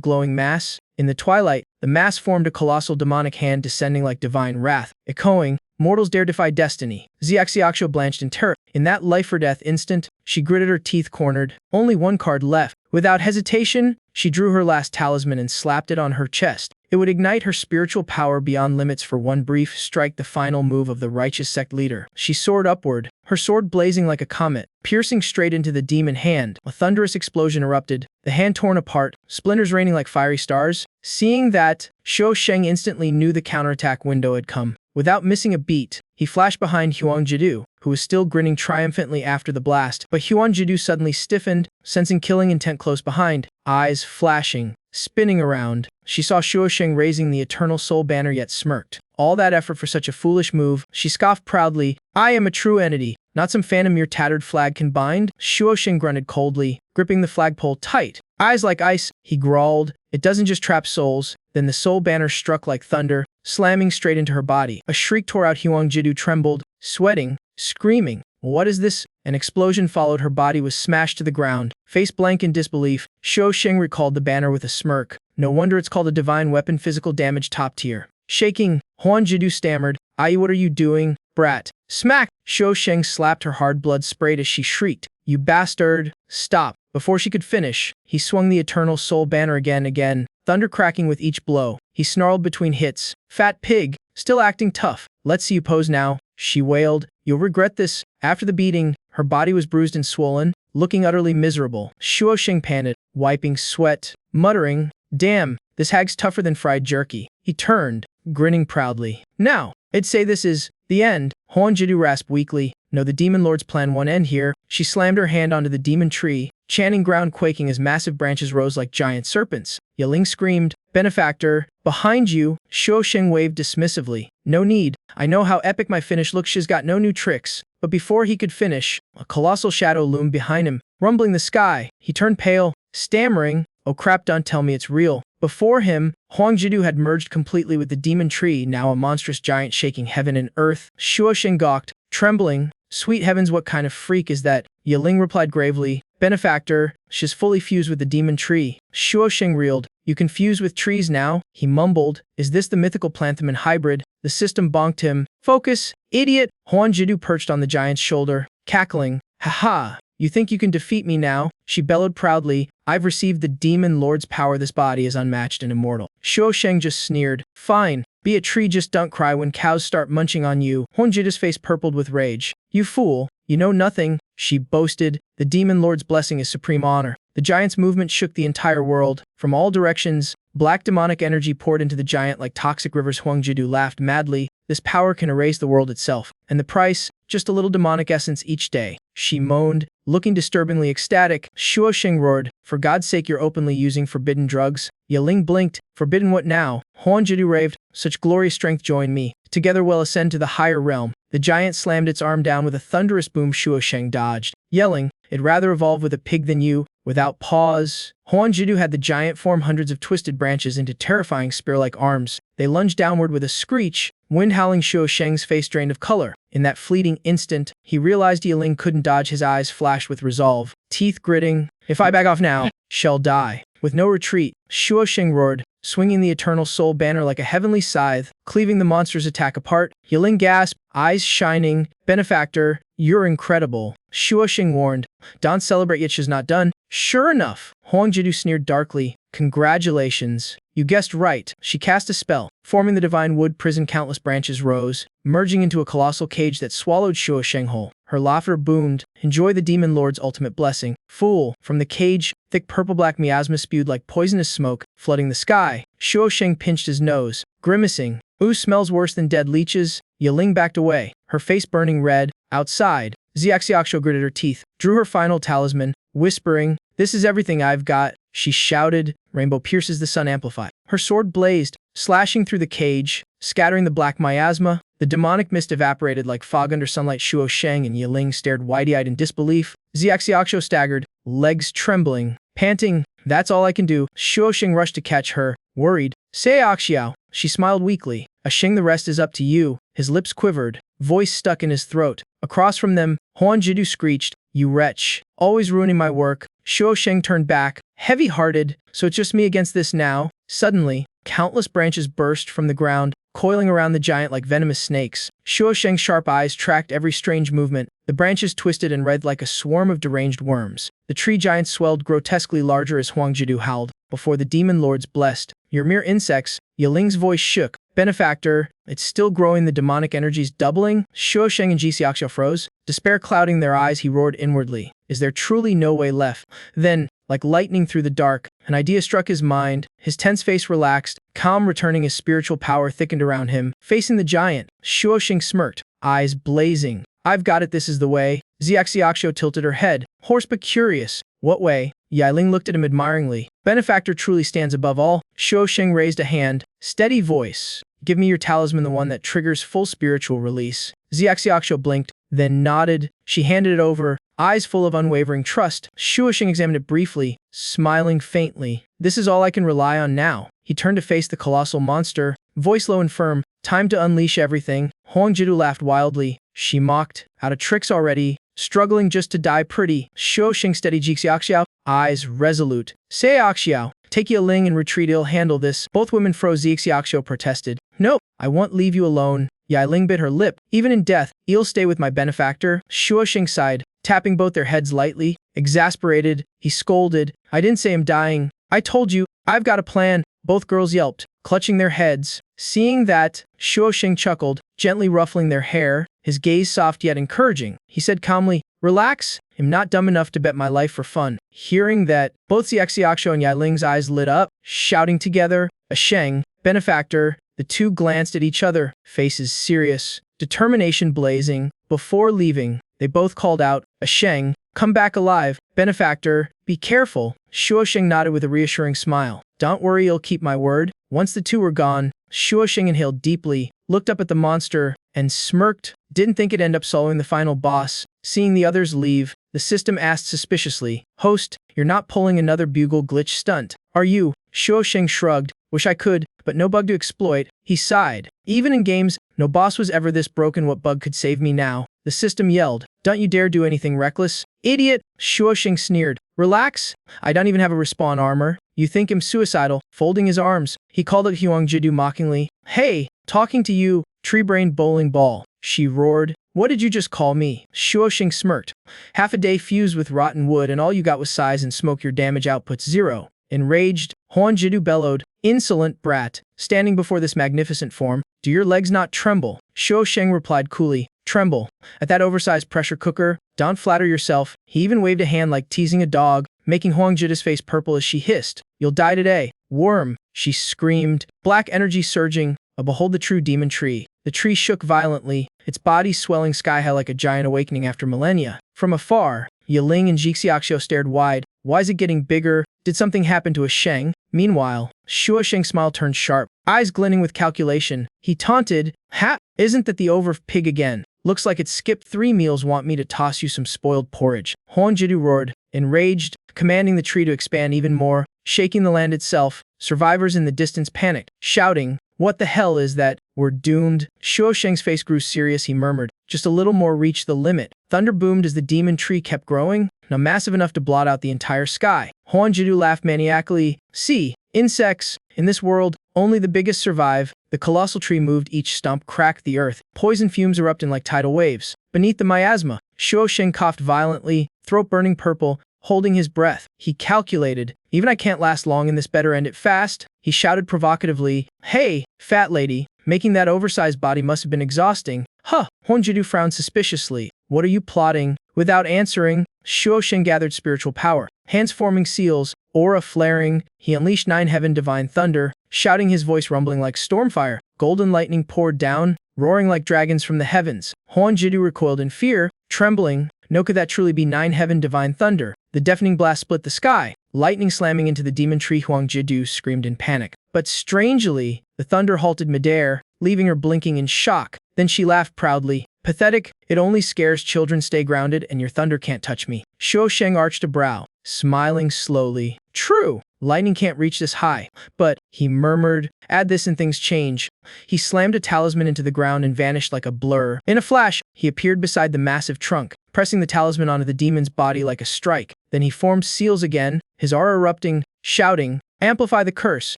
glowing mass. In the twilight, the mass formed a colossal demonic hand descending like divine wrath, echoing, "Mortals dare defy destiny." Xiaxiaxia blanched in terror. In that life-or-death instant, she gritted her teeth cornered. Only one card left. Without hesitation, she drew her last talisman and slapped it on her chest. It would ignite her spiritual power beyond limits for one brief strike, the final move of the righteous sect leader. She soared upward, her sword blazing like a comet, piercing straight into the demon hand. A thunderous explosion erupted, the hand torn apart, splinters raining like fiery stars. Seeing that, Shuoxing instantly knew the counterattack window had come. Without missing a beat, he flashed behind Huang Jidu, who was still grinning triumphantly after the blast. But Huang Jidu suddenly stiffened, sensing killing intent close behind, eyes flashing, spinning around. She saw Shuoxing raising the eternal soul banner, yet smirked. All that effort for such a foolish move. She scoffed proudly, "I am a true entity, not some phantom your tattered flag can bind." Shuoxing grunted coldly, gripping the flagpole tight. "Eyes like ice," he growled. "It doesn't just trap souls." Then the soul banner struck like thunder, slamming straight into her body. A shriek tore out. Huang Jidu trembled, sweating, screaming, "What is this?" An explosion followed. Her body was smashed to the ground. Face blank in disbelief, Shuoxing recalled the banner with a smirk. "No wonder it's called a divine weapon, physical damage top tier." Shaking, Huang Jidu stammered, "Ai, what are you doing, brat?" Smack! Shuoxing slapped her. Hard blood sprayed as she shrieked, "You bastard! Stop!" Before she could finish, he swung the eternal soul banner again, thunder cracking with each blow. He snarled between hits, "Fat pig, still acting tough. Let's see you pose now." She wailed, "You'll regret this." After the beating, her body was bruised and swollen, looking utterly miserable. Shuoxing panted, wiping sweat, muttering, "Damn, this hag's tougher than fried jerky." He turned, grinning proudly. "Now, I'd say this is the end." Huang Jidu rasped weakly, "No, the demon lord's plan won't end here." She slammed her hand onto the demon tree, chanting, ground quaking as massive branches rose like giant serpents. Yeling screamed, "Benefactor, behind you." Shuoxing waved dismissively, "No need. I know how epic my finish looks. She's got no new tricks." But before he could finish, a colossal shadow loomed behind him, rumbling the sky. He turned pale, stammering, "Oh crap, don't tell me it's real." Before him, Huang Jidu had merged completely with the demon tree, now a monstrous giant shaking heaven and earth. Shuoxing gawked, trembling, "Sweet heavens, what kind of freak is that?" Yeling replied gravely, "Benefactor, she's fully fused with the demon tree." Shuoxing reeled, You confused with trees now? He mumbled. Is this the mythical Planthaman hybrid? The system bonked him. Focus, idiot! Huan Jidu perched on the giant's shoulder, cackling. Ha! You think you can defeat me now? She bellowed proudly. I've received the demon lord's power. This body is unmatched and immortal. Shuo Sheng just sneered. Fine. Be a tree, just don't cry when cows start munching on you. Huan Jidu's face purpled with rage. You fool. You know nothing, she boasted. The demon lord's blessing is supreme honor. The giant's movement shook the entire world. From all directions, black demonic energy poured into the giant like toxic rivers. Huang Jidu laughed madly. This power can erase the world itself. And the price? Just a little demonic essence each day. She moaned, looking disturbingly ecstatic. Shuo Sheng roared. For God's sake, you're openly using forbidden drugs? Yaling blinked. Forbidden what now? Huan Jidu raved. Such glorious strength, join me. Together we'll ascend to the higher realm. The giant slammed its arm down with a thunderous boom. Shuo Sheng dodged, yelling, I'd rather evolve with a pig than you. Without pause, Huan Jidu had the giant form hundreds of twisted branches into terrifying spear-like arms. They lunged downward with a screech, wind howling. Shuo Sheng's face drained of color. In that fleeting instant, he realized Yaling couldn't dodge. His eyes flashed with resolve, teeth gritting. If I back off now, shall die. With no retreat, Shuo Sheng roared, swinging the Eternal Soul banner like a heavenly scythe, cleaving the monster's attack apart. Yaling gasped, eyes shining. Benefactor, you're incredible. Shuo Sheng warned. Don't celebrate yet, she's not done. Sure enough, Huang Jidu sneered darkly. Congratulations. You guessed right. She cast a spell, forming the divine wood prison. Countless branches rose, merging into a colossal cage that swallowed Shuo Sheng whole. Her laughter boomed. Enjoy the demon lord's ultimate blessing. Fool. From the cage, thick purple-black miasma spewed like poisonous smoke, flooding the sky. Shuo Sheng pinched his nose, grimacing. Ooh, smells worse than dead leeches. Yaling backed away, her face burning red. Outside, Xiaxiaxio gritted her teeth, drew her final talisman, whispering, This is everything I've got. She shouted. Rainbow pierces the sun amplified. Her sword blazed, slashing through the cage, scattering the black miasma. The demonic mist evaporated like fog under sunlight. Shuo Sheng and Yaling stared wide-eyed in disbelief. Xiaxiaxio staggered, legs trembling, panting. That's all I can do. Shuo Sheng rushed to catch her, worried. Xiaxiao. She smiled weakly. Sheng, the rest is up to you. His lips quivered, voice stuck in his throat. Across from them, Huan Jidu screeched, You wretch, always ruining my work. Shuo Sheng turned back, heavy-hearted. So it's just me against this now? Suddenly, countless branches burst from the ground, coiling around the giant like venomous snakes. Shuo Sheng's sharp eyes tracked every strange movement. The branches twisted and writhed like a swarm of deranged worms. The tree giant swelled grotesquely larger as Huang Jidu howled. Before the demon lords blessed, You're mere insects. Yaling's voice shook. Benefactor, it's still growing. The demonic energies doubling. Shuo Sheng and Xiaxiao froze. Despair clouding their eyes, he roared inwardly. Is there truly no way left? Then, like lightning through the dark, an idea struck his mind. His tense face relaxed, calm returning. His spiritual power thickened around him. Facing the giant, Shuo Sheng smirked, eyes blazing. I've got it, this is the way. Xiaxiaxio tilted her head, hoarse but curious. What way? Yiling looked at him admiringly. Benefactor truly stands above all. Shuo Sheng raised a hand, steady voice. Give me your talisman, the one that triggers full spiritual release. Xiaxiaxio blinked, then nodded. She handed it over, eyes full of unwavering trust. Shuo Sheng examined it briefly, smiling faintly. This is all I can rely on now. He turned to face the colossal monster, voice low and firm. Time to unleash everything. Huang Jidu laughed wildly. She mocked. Out of tricks already. Struggling just to die pretty. Shuo Sheng steadied Xiaxiao, eyes resolute. Xiaxiao, take Yaling and retreat. I'll handle this. Both women froze. Xiaxiao protested. Nope, I won't leave you alone. Yiling bit her lip. Even in death, you'll stay with my benefactor. Shuo Sheng sighed, tapping both their heads lightly. Exasperated, he scolded. I didn't say I'm dying. I told you, I've got a plan. Both girls yelped, clutching their heads. Seeing that, Shuo Sheng chuckled, gently ruffling their hair, his gaze soft yet encouraging. He said calmly, Relax, I'm not dumb enough to bet my life for fun. Hearing that, both Xiaxiaxio and Yiling's eyes lit up, shouting together, Sheng, benefactor. The two glanced at each other, faces serious, determination blazing. Before leaving, they both called out, Sheng, come back alive. Benefactor, be careful. Shuo Sheng nodded with a reassuring smile. Don't worry, I'll keep my word. Once the two were gone, Shuo Sheng inhaled deeply, looked up at the monster, and smirked. Didn't think it'd end up soloing the final boss. Seeing the others leave, the system asked suspiciously, Host, you're not pulling another bugle glitch stunt, are you? Shuo Sheng shrugged. Wish I could, but no bug to exploit. He sighed. Even in games, no boss was ever this broken. What bug could save me now? The system yelled. Don't you dare do anything reckless. Idiot, Shuoxing sneered. Relax, I don't even have a respawn armor. You think him suicidal, folding his arms. He called out Huang Jidu mockingly. Hey, talking to you, tree-brained bowling ball, she roared. What did you just call me? Shuoxing smirked. Half a day fused with rotten wood and all you got was size and smoke, your damage output's 0. Enraged, Huang Jidu bellowed. Insolent brat, standing before this magnificent form, do your legs not tremble? Shuoxing replied coolly. Tremble. At that oversized pressure cooker? Don't flatter yourself. He even waved a hand like teasing a dog, making Huang Jidu's face purple as she hissed. You'll die today. Worm, she screamed. Black energy surging. Behold the true demon tree. The tree shook violently, its body swelling sky-high like a giant awakening after millennia. From afar, Yiling and Jixiaxio stared wide. Why is it getting bigger? Did something happen to a Sheng? Meanwhile, Shuoxing's smile turned sharp, eyes glinting with calculation. He taunted, Ha! Isn't that the over pig again? Looks like it skipped 3 meals. Want me to toss you some spoiled porridge? Huang Jidu roared, enraged, commanding the tree to expand even more, shaking the land itself. Survivors in the distance panicked, shouting, what the hell is that? We're doomed. Shuoxing's face grew serious. He murmured, just a little more, reach the limit. Thunder boomed as the demon tree kept growing, now massive enough to blot out the entire sky. Huang Jidu laughed maniacally. See, insects, in this world, only the biggest survive. The colossal tree moved, each stump cracked the earth. Poison fumes erupting like tidal waves. Beneath the miasma, Shuoxing coughed violently, throat burning purple, holding his breath. He calculated, even I can't last long in this, better end it fast. He shouted provocatively, hey, fat lady, making that oversized body must have been exhausting. Huh, Huang Jidu frowned suspiciously. What are you plotting? Without answering, Shuoxing gathered spiritual power. Hands forming seals, aura flaring, he unleashed 9 heaven divine thunder, shouting, his voice rumbling like stormfire. Golden lightning poured down, roaring like dragons from the heavens. Huang Jidu recoiled in fear, trembling. No, could that truly be 9 heaven divine thunder? The deafening blast split the sky, lightning slamming into the demon tree. Huang Jidu screamed in panic. But strangely, the thunder halted midair, leaving her blinking in shock. Then she laughed proudly. Pathetic, it only scares children. Stay grounded and your thunder can't touch me. Shuoxing arched a brow, smiling slowly. True, lightning can't reach this high, but, he murmured, add this and things change. He slammed a talisman into the ground and vanished like a blur. In a flash, he appeared beside the massive trunk, pressing the talisman onto the demon's body like a strike. Then he formed seals again, his aura erupting, shouting, amplify the curse.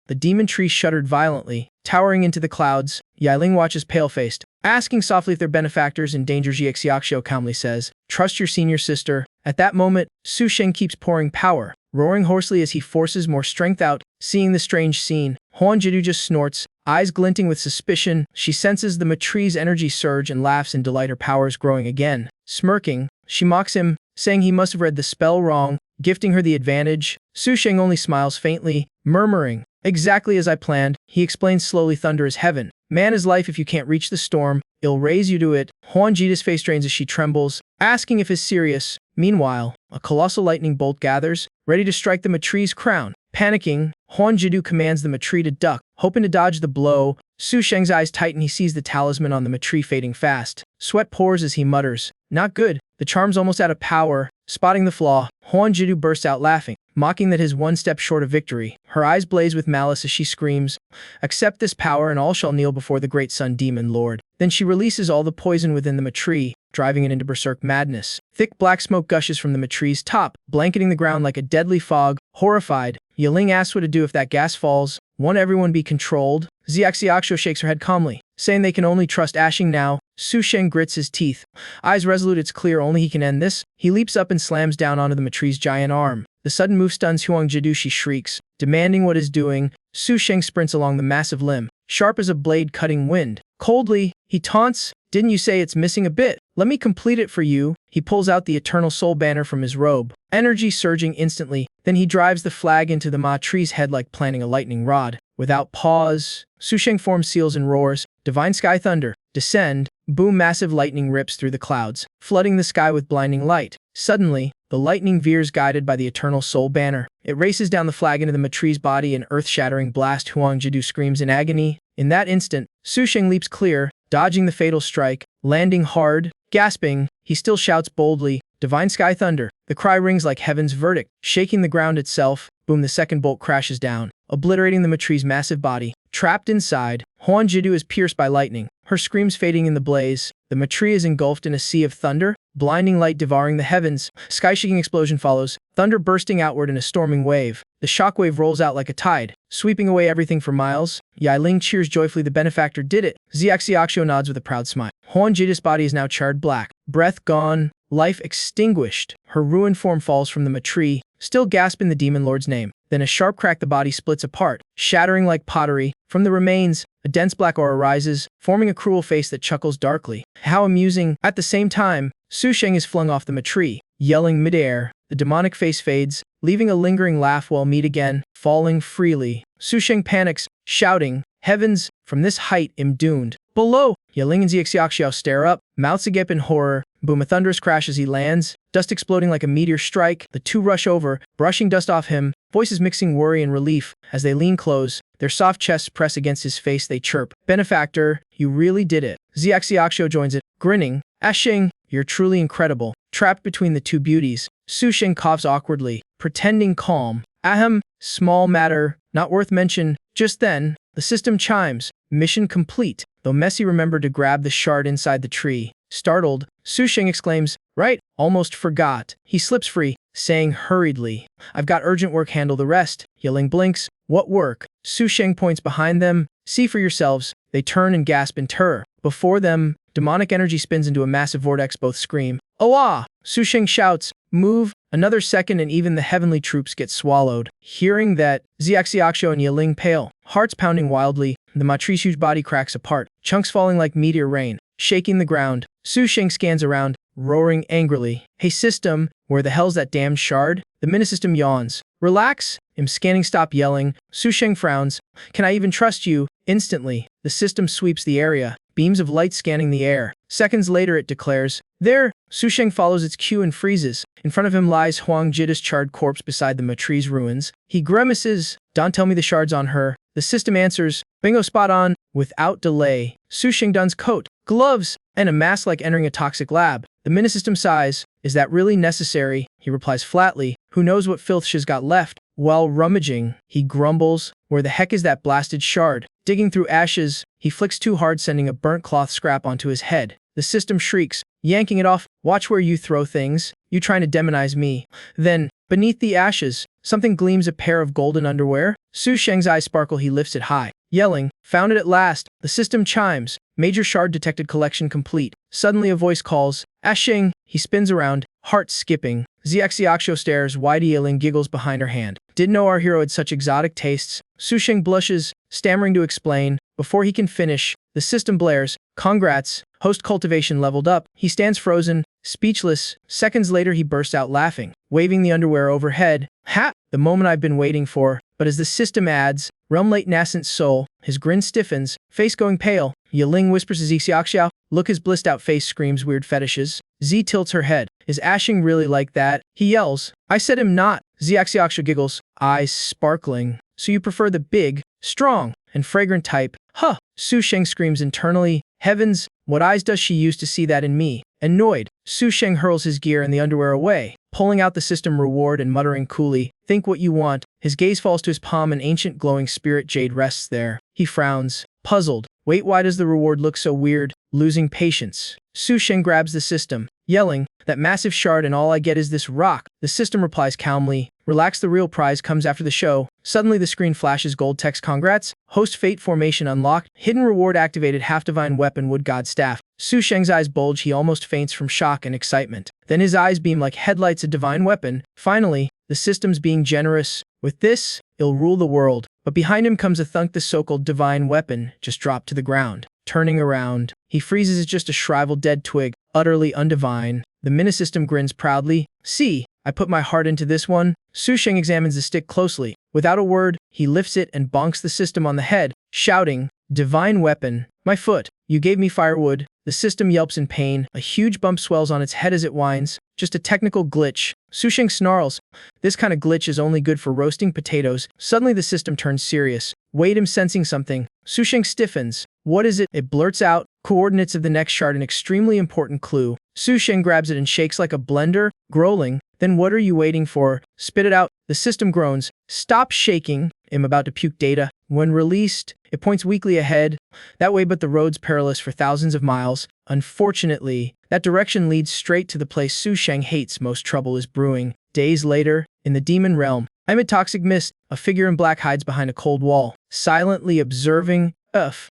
The demon tree shuddered violently, towering into the clouds. Yiling watches pale-faced, asking softly if their benefactors in danger. Jixiaxio calmly says, trust your senior sister. At that moment, Shuoxing keeps pouring power, roaring hoarsely as he forces more strength out. Seeing the strange scene, Huang Jidu just snorts, eyes glinting with suspicion. She senses the matree's energy surge and laughs in delight. Her power is growing again. Smirking, she mocks him, saying he must have read the spell wrong, gifting her the advantage. Shuoxing only smiles faintly, murmuring, exactly as I planned. He explains slowly, thunder is heaven. Man is life. If you can't reach the storm, it'll raise you to it. Huang Jidu's face drains as she trembles, asking if he's serious. Meanwhile, a colossal lightning bolt gathers, ready to strike the matree's crown. Panicking, Huang Jidu commands the matree to duck, hoping to dodge the blow. Shuoxing's eyes tighten. He sees the talisman on the matree fading fast. Sweat pours as he mutters, not good. The charm's almost out of power. Spotting the flaw, Huang Jidu bursts out laughing, mocking that he's one step short of victory. Her eyes blaze with malice as she screams, accept this power and all shall kneel before the great sun demon lord. Then she releases all the poison within the matree, driving it into berserk madness. Thick black smoke gushes from the matree's top, blanketing the ground like a deadly fog. Horrified, Yiling asks what to do if that gas falls. Won't everyone be controlled? Jixiaxio shakes her head calmly, saying they can only trust Ashing now. Shuoxing grits his teeth, eyes resolute. It's clear only he can end this. He leaps up and slams down onto the matree's giant arm. The sudden move stuns Huang Jidu. She shrieks, demanding what is doing. Shuoxing sprints along the massive limb, sharp as a blade cutting wind. Coldly, he taunts, didn't you say it's missing a bit? Let me complete it for you. He pulls out the eternal soul banner from his robe, energy surging instantly. Then he drives the flag into the matree's head like planting a lightning rod. Without pause, Shuoxing forms seals and roars, divine sky thunder, descend, boom. Massive lightning rips through the clouds, flooding the sky with blinding light. Suddenly, the lightning veers, guided by the eternal soul banner. It races down the flag into the matree's body, an earth-shattering blast. Huang Jidu screams in agony. In that instant, Shuoxing leaps clear, dodging the fatal strike, landing hard. Gasping, he still shouts boldly, divine sky thunder. The cry rings like heaven's verdict, shaking the ground itself. Boom, the second bolt crashes down, obliterating the matree's massive body. Trapped inside, Huang Jidu is pierced by lightning, her screams fading in the blaze. The matree is engulfed in a sea of thunder, blinding light devouring the heavens. Sky-shaking explosion follows, thunder bursting outward in a storming wave. The shockwave rolls out like a tide, sweeping away everything for miles. Yiling cheers joyfully. The benefactor did it. Xiaoxiaxio nods with a proud smile. Huan Jida's body is now charred black, breath gone, life extinguished. Her ruined form falls from the tree, still gasping the demon lord's name. Then a sharp crack, the body splits apart, shattering like pottery. From the remains, a dense black aura rises, forming a cruel face that chuckles darkly. How amusing! At the same time, Su Sheng is flung off the tree, yelling midair. The demonic face fades, leaving a lingering laugh while meet again, falling freely. Su Sheng panics, shouting, "Heavens, from this height I'm doomed." Below, Yiling and Xiaoxiao stare up, mouths agape in horror. Boom, a thunderous crash as he lands, dust exploding like a meteor strike. The two rush over, brushing dust off him, voices mixing worry and relief. As they lean close, their soft chests press against his face, they chirp. "Benefactor, you really did it." Xiaoxiao joins it, grinning. "Ashing, you're truly incredible." Trapped between the two beauties, Su Sheng coughs awkwardly, pretending calm. "Ahem, small matter, not worth mention." Just then, the system chimes. Mission complete. Though Messi remembered to grab the shard inside the tree. Startled, Su Sheng exclaims, "Right, almost forgot." He slips free, saying hurriedly, "I've got urgent work, handle the rest." Yiling blinks. "What work?" Su Sheng points behind them. "See for yourselves." They turn and gasp in terror. Before them, demonic energy spins into a massive vortex. Both scream, "Oh ah!" Su Sheng shouts, "Move." Another second and even the heavenly troops get swallowed. Hearing that, Xiaoxiao and Yiling pale, hearts pounding wildly. The Matri's huge body cracks apart, chunks falling like meteor rain, shaking the ground. Su Sheng scans around, roaring angrily. "Hey system, where the hell's that damned shard?" The minisystem yawns. "Relax." I'm scanning, stop yelling. Su Sheng frowns. "Can I even trust you?" Instantly, the system sweeps the area, beams of light scanning the air. Seconds later it declares, "There!" Su Sheng follows its cue and freezes. In front of him lies Huang Jida's charred corpse beside the Matri's ruins. He grimaces. "Don't tell me the shard's on her." The system answers, "Bingo, spot on." Without delay, Su Sheng dons coat, gloves, and a mask like entering a toxic lab. The minisystem sighs. "Is that really necessary?" He replies flatly, "Who knows what filth she's got left." While rummaging, he grumbles, "Where the heck is that blasted shard?" Digging through ashes, he flicks too hard, sending a burnt cloth scrap onto his head. The system shrieks, yanking it off. "Watch where you throw things. You trying to demonize me." Then, beneath the ashes, something gleams, a pair of golden underwear. Su Sheng's eyes sparkle, he lifts it high, yelling, "Found it at last." The system chimes. Major shard detected, collection complete. Suddenly a voice calls, "Ashing." He spins around, heart skipping. Xiaoxiao stares, wide. Yiling giggles behind her hand. "Didn't know our hero had such exotic tastes." Su Sheng blushes, stammering to explain. Before he can finish, the system blares, "Congrats, host cultivation leveled up." He stands frozen, speechless. Seconds later he bursts out laughing, waving the underwear overhead. "Ha! The moment I've been waiting for." But as the system adds, "Realm late nascent soul," his grin stiffens, face going pale. Yiling whispers to Xiaoxiao, "Look." His blissed out face screams weird fetishes. Z tilts her head. "Is Ashing really like that?" He yells, "I said him not." Xiaoxiao giggles, eyes sparkling. "So you prefer the big, strong, and fragrant type?" "Huh!" Su Sheng screams internally. "Heavens, what eyes does she use to see that in me?" Annoyed, Su Sheng hurls his gear and the underwear away, pulling out the system reward and muttering coolly, "Think what you want." His gaze falls to his palm. An ancient glowing spirit jade rests there. He frowns, puzzled. "Wait, why does the reward look so weird?" Losing patience, Su Sheng grabs the system, yelling, "That massive shard, and all I get is this rock." The system replies calmly, "Relax, the real prize comes after the show." Suddenly the screen flashes gold text, "Congrats, host fate formation unlocked. Hidden reward activated, half divine weapon, wood god staff." Su Sheng's eyes bulge, he almost faints from shock and excitement. Then his eyes beam like headlights, a divine weapon. Finally, the system's being generous. "With this, it'll rule the world." But behind him comes a thunk. The so-called divine weapon just dropped to the ground. Turning around, he freezes. It's just a shriveled dead twig, utterly undivine. The minisystem grins proudly. "See, I put my heart into this one." Su Sheng examines the stick closely. Without a word, he lifts it and bonks the system on the head, shouting, "Divine weapon, my foot, you gave me firewood." The system yelps in pain. A huge bump swells on its head as it whines. "Just a technical glitch." Su Sheng snarls, "This kind of glitch is only good for roasting potatoes." Suddenly the system turns serious. Wait, him sensing something. Su Sheng stiffens. "What is it?" It blurts out, "Coordinates of the next shard, an extremely important clue." Su Sheng grabs it and shakes like a blender, growling, "Then what are you waiting for? Spit it out." The system groans, "Stop shaking." I'm about to puke data. When released, it points weakly ahead, that way but the road's perilous for thousands of miles. Unfortunately, that direction leads straight to the place Su Sheng hates most. Trouble is brewing. Days later, in the demon realm, amid toxic mist, a figure in black hides behind a cold wall, silently observing.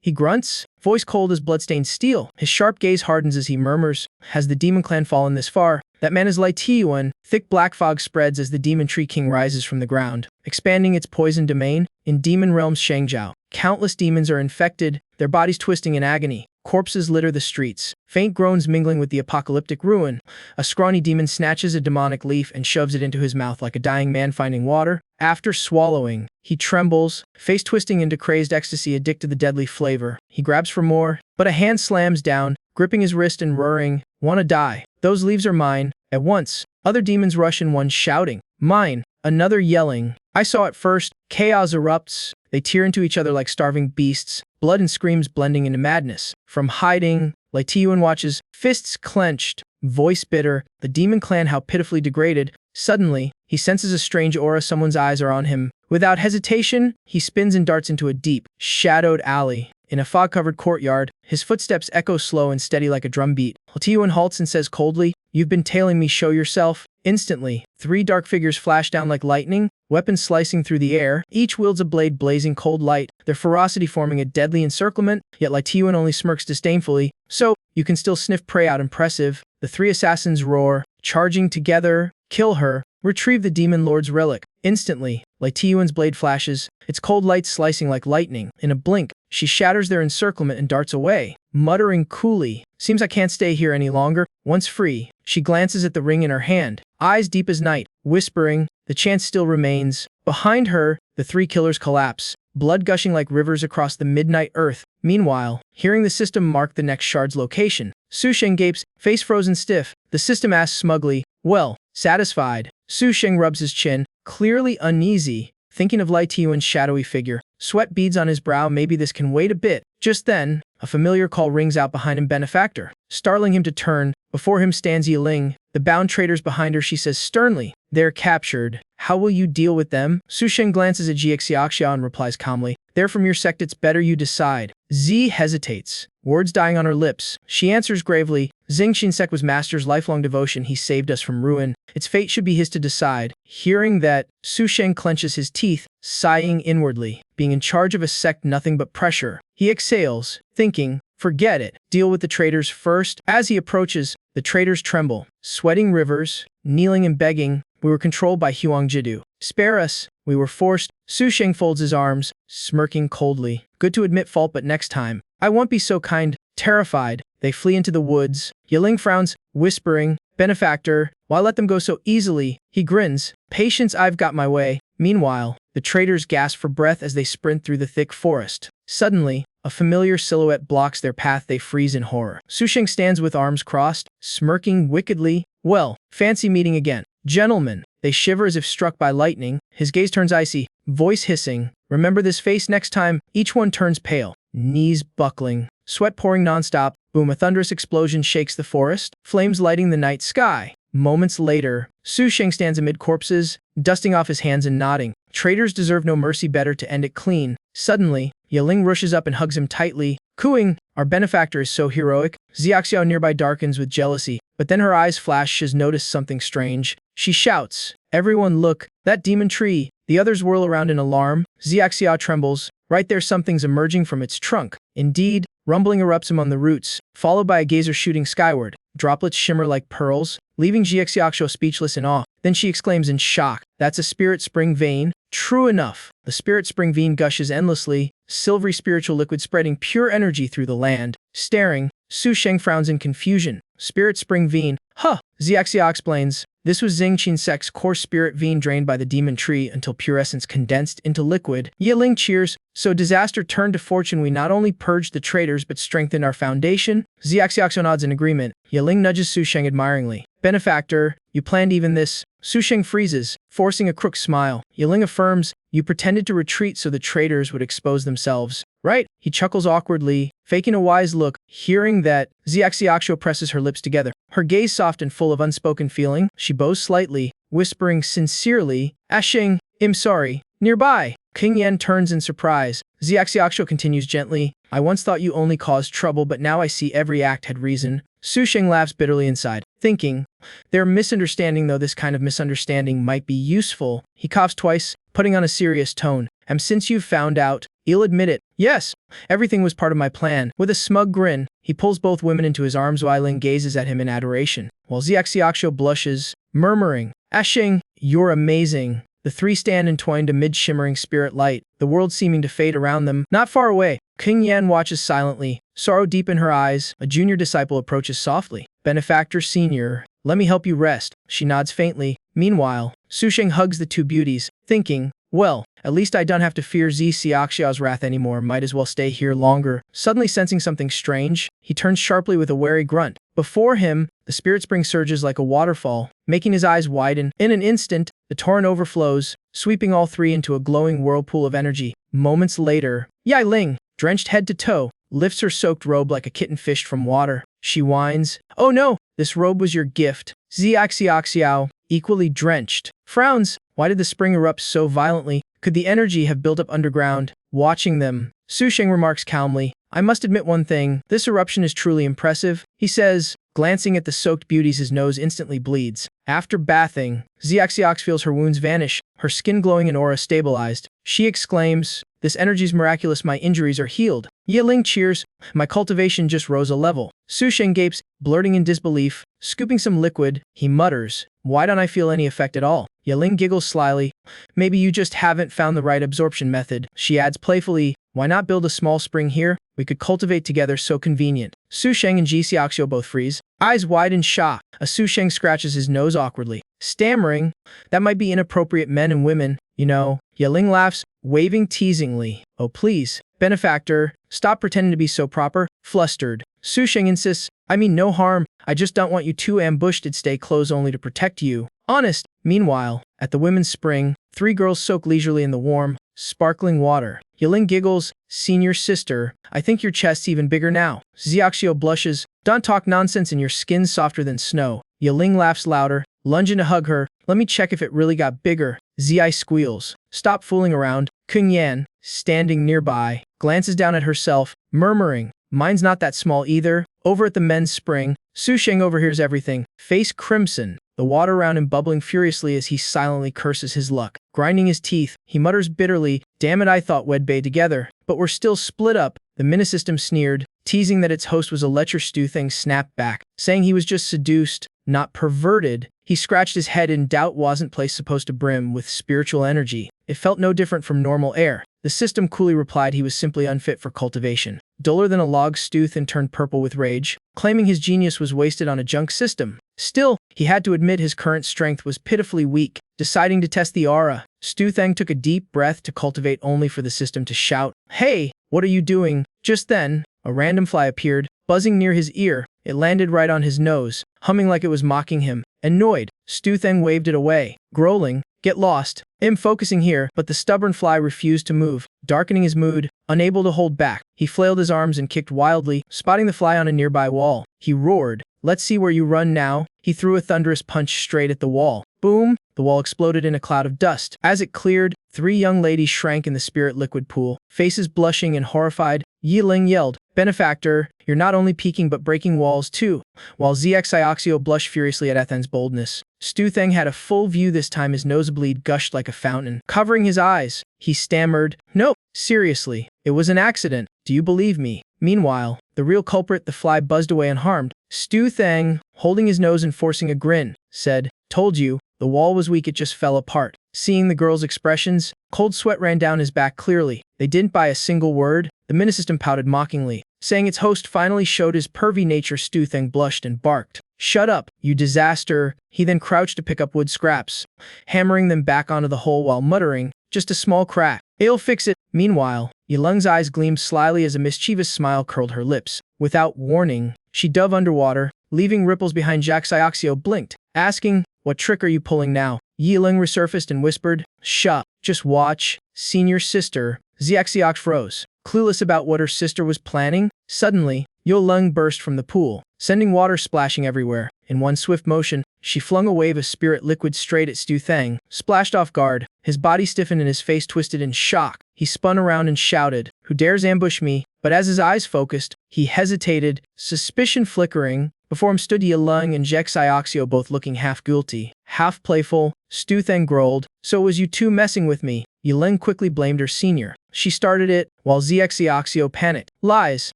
He grunts, voice cold as bloodstained steel. His sharp gaze hardens as he murmurs, "Has the demon clan fallen this far?" That man is Lai Tiyuan. Thick black fog spreads as the demon tree king rises from the ground, expanding its poison domain. In demon realm's Shangjiao, countless demons are infected, their bodies twisting in agony. Corpses litter the streets, faint groans mingling with the apocalyptic ruin. A scrawny demon snatches a demonic leaf and shoves it into his mouth like a dying man finding water. After swallowing, he trembles, face twisting into crazed ecstasy, addicted to the deadly flavor. He grabs for more, but a hand slams down, gripping his wrist and roaring, "Wanna die? Those leaves are mine." At once, other demons rush in, one shouting, "Mine!" Another yelling, "I saw it first." Chaos erupts. They tear into each other like starving beasts, blood and screams blending into madness. From hiding, Lai Tiyuan watches, fists clenched, voice bitter, the demon clan how pitifully degraded. Suddenly, he senses a strange aura, someone's eyes are on him. Without hesitation, he spins and darts into a deep, shadowed alley. In a fog-covered courtyard, his footsteps echo slow and steady like a drum beat. Lai Tiyuan halts and says coldly, "You've been tailing me, show yourself." Instantly, 3 dark figures flash down like lightning, weapons slicing through the air. Each wields a blade blazing cold light, their ferocity forming a deadly encirclement, yet Lai Tiyuan only smirks disdainfully. "So, you can still sniff prey out, impressive." The 3 assassins roar, charging together. "Kill her. Retrieve the demon lord's relic." Instantly, Lai Tiyuan's blade flashes, its cold light slicing like lightning. In a blink, she shatters their encirclement and darts away, muttering coolly, "Seems I can't stay here any longer." Once free, she glances at the ring in her hand, eyes deep as night, whispering, "The chance still remains." Behind her, the 3 killers collapse, blood gushing like rivers across the midnight earth. Meanwhile, hearing the system mark the next shard's location, Su Sheng gapes, face frozen stiff. The system asks smugly, "Well, satisfied?" Su Sheng rubs his chin, clearly uneasy, thinking of Lai Tiyuan's shadowy figure. Sweat beads on his brow. Maybe this can wait a bit. Just then, a familiar call rings out behind him, benefactor, startling him to turn. Before him stands Yiling, the bound traitors behind her. She says sternly, "They're captured. How will you deal with them?" Su Sheng glances at Xiaoxiao and replies calmly, "They're from your sect, it's better you decide." Z hesitates, words dying on her lips. She answers gravely, "Xingqian Sect was Master's lifelong devotion. He saved us from ruin. Its fate should be his to decide." Hearing that, Su Sheng clenches his teeth, sighing inwardly. Being in charge of a sect, nothing but pressure. He exhales, thinking, "Forget it. Deal with the traitors first." As he approaches, the traitors tremble, sweating rivers, kneeling and begging, "We were controlled by Huang Jidu. Spare us. We were forced." Su Sheng folds his arms, smirking coldly. "Good to admit fault, but next time, I won't be so kind." Terrified, they flee into the woods. Yiling frowns, whispering, "Benefactor, why let them go so easily?" He grins, "Patience, I've got my way." Meanwhile, the traitors gasp for breath as they sprint through the thick forest. Suddenly, a familiar silhouette blocks their path. They freeze in horror. Su Sheng stands with arms crossed, smirking wickedly. "Well, fancy meeting again, gentlemen." They shiver as if struck by lightning. His gaze turns icy, voice hissing, "Remember this face next time." Each one turns pale, knees buckling, sweat pouring nonstop. Boom, a thunderous explosion shakes the forest, flames lighting the night sky. Moments later, Su Sheng stands amid corpses, dusting off his hands and nodding. Traitors deserve no mercy, better to end it clean. Suddenly, Yiling rushes up and hugs him tightly, cooing, "Our benefactor is so heroic." Xiaoxiao nearby darkens with jealousy, but then her eyes flash. She's noticed something strange. She shouts, "Everyone look, that demon tree." The others whirl around in alarm. Xiaoxiao trembles. Right there, something's emerging from its trunk. Indeed, rumbling erupts among the roots, followed by a gazer shooting skyward. Droplets shimmer like pearls, leaving Xiaoxiao speechless in awe. Then she exclaims in shock, "That's a spirit spring vein." True enough, the spirit spring vein gushes endlessly, silvery spiritual liquid spreading pure energy through the land. Staring, Su Sheng frowns in confusion. "Spirit spring vein? Huh!" Xiaoxiao explains, "This was Xingqian Sect's core spirit vein, drained by the demon tree until pure essence condensed into liquid." Yiling cheers, "So disaster turned to fortune. We not only purged the traitors but strengthened our foundation." Xiaoxiao nods in agreement. Yiling nudges Su Sheng admiringly. "Benefactor, you planned even this." Su Sheng freezes, forcing a crooked smile. Yiling affirms, "You pretended to retreat so the traitors would expose themselves, right?" He chuckles awkwardly, faking a wise look. Hearing that, Xiaoxiao presses her lips together, her gaze soft and full of unspoken feeling. She bows slightly, whispering sincerely, "Ashing, I'm sorry." Nearby, King Yan turns in surprise. Xiaxiaxio continues gently. I once thought you only caused trouble, but now I see every act had reason. Su Sheng laughs bitterly inside, thinking, they're misunderstanding, though this kind of misunderstanding might be useful. He coughs twice, putting on a serious tone. And since you've found out, you'll admit it. Yes, everything was part of my plan. With a smug grin, he pulls both women into his arms while Ling gazes at him in adoration, while Xiaxiaxio blushes, murmuring, Ashing, you're amazing. The three stand entwined amid shimmering spirit light, the world seeming to fade around them. Not far away, King Yan watches silently, sorrow deep in her eyes. A junior disciple approaches softly. Benefactor Senior, let me help you rest. She nods faintly. Meanwhile, Su Sheng hugs the two beauties, thinking, well, at least I don't have to fear Xiaxiao's wrath anymore, might as well stay here longer. Suddenly sensing something strange, he turns sharply with a wary grunt. Before him, the spirit spring surges like a waterfall, making his eyes widen. In an instant, the torrent overflows, sweeping all three into a glowing whirlpool of energy. Moments later, Yai Ling, drenched head to toe, lifts her soaked robe like a kitten fished from water. She whines, oh no, this robe was your gift. Xiaxiao, equally drenched, frowns. Why did the spring erupt so violently? Could the energy have built up underground? Watching them, Su Sheng remarks calmly, I must admit one thing, this eruption is truly impressive, he says, glancing at the soaked beauties. His nose instantly bleeds. After bathing, Xiaxiax feels her wounds vanish, her skin glowing and aura stabilized. She exclaims, this energy's miraculous, my injuries are healed. Ye Ling cheers, my cultivation just rose a level. Su Sheng gapes, blurting in disbelief. Scooping some liquid, he mutters, why don't I feel any effect at all? Ye Ling giggles slyly, maybe you just haven't found the right absorption method. She adds playfully, why not build a small spring here? We could cultivate together, so convenient. Su Sheng and Xiaxiaxio both freeze, eyes wide in shock. Su Sheng scratches his nose awkwardly, stammering, that might be inappropriate, men and women, you know. Ye Ling laughs, waving teasingly, oh please, benefactor, stop pretending to be so proper. Flustered, Su Sheng insists, I mean no harm, I just don't want you too ambushed. I'd stay close only to protect you. Honest. Meanwhile, at the women's spring, three girls soak leisurely in the warm, sparkling water. Ye Ling giggles, senior sister, I think your chest's even bigger now. Xiaxiao blushes, don't talk nonsense, and your skin's softer than snow. Ye Ling laughs louder, lunging to hug her, let me check if it really got bigger. Zi squeals, stop fooling around. King Yan, standing nearby, glances down at herself, murmuring, mine's not that small either. Over at the men's spring, Su Sheng overhears everything, face crimson, the water around him bubbling furiously as he silently curses his luck. Grinding his teeth, he mutters bitterly, damn it, I thought we'd be together, but we're still split up. The Minisystem sneered, teasing that its host was a lecher. Stu Thing snapped back, saying he was just seduced, not perverted. He scratched his head in doubt. Wasn't place supposed to brim with spiritual energy? It felt no different from normal air. The system coolly replied he was simply unfit for cultivation. Duller than a log, Stu Thing turned purple with rage, claiming his genius was wasted on a junk system. Still, he had to admit his current strength was pitifully weak. Deciding to test the aura, Stu Thang took a deep breath to cultivate, only for the system to shout, hey, what are you doing? Just then, a random fly appeared, buzzing near his ear. It landed right on his nose, humming like it was mocking him. Annoyed, Stu Thang waved it away, growling, get lost. I'm focusing here, but the stubborn fly refused to move, darkening his mood. Unable to hold back, he flailed his arms and kicked wildly, spotting the fly on a nearby wall. He roared, let's see where you run now. He threw a thunderous punch straight at the wall. Boom! The wall exploded in a cloud of dust. As it cleared, three young ladies shrank in the spirit liquid pool, faces blushing and horrified. Yi Ling yelled, benefactor, you're not only peeking but breaking walls too. While Xiaxiaxio blushed furiously at Ethan's boldness, Stu Thang had a full view this time. His nosebleed gushed like a fountain, covering his eyes. He stammered, no, seriously, it was an accident. Do you believe me? Meanwhile, the real culprit, the fly, buzzed away unharmed. Stu Thang, holding his nose and forcing a grin, said, told you, the wall was weak, it just fell apart. Seeing the girl's expressions, cold sweat ran down his back. Clearly, they didn't buy a single word. The Minisystem pouted mockingly, saying its host finally showed his pervy nature. Stu Thang blushed and barked, shut up, you disaster. He then crouched to pick up wood scraps, hammering them back onto the hole while muttering, just a small crack. It'll fix it. Meanwhile, Yilung's eyes gleamed slyly as a mischievous smile curled her lips. Without warning, she dove underwater, leaving ripples behind. Xiaxiaxio blinked, asking, what trick are you pulling now? Yiling resurfaced and whispered, shut, just watch, senior sister. Xiaxiax froze, clueless about what her sister was planning. Suddenly, Yolung burst from the pool, sending water splashing everywhere. In one swift motion, she flung a wave of spirit liquid straight at Stu Thang, splashed off guard. His body stiffened and his face twisted in shock. He spun around and shouted, "Who dares ambush me?" But as his eyes focused, he hesitated, suspicion flickering. Before him stood Yileng and Decisive, both looking half guilty, half playful. Stu Thang growled, "So it was you two messing with me." Yileng quickly blamed her senior. She started it, while Decisive panicked. "Lies.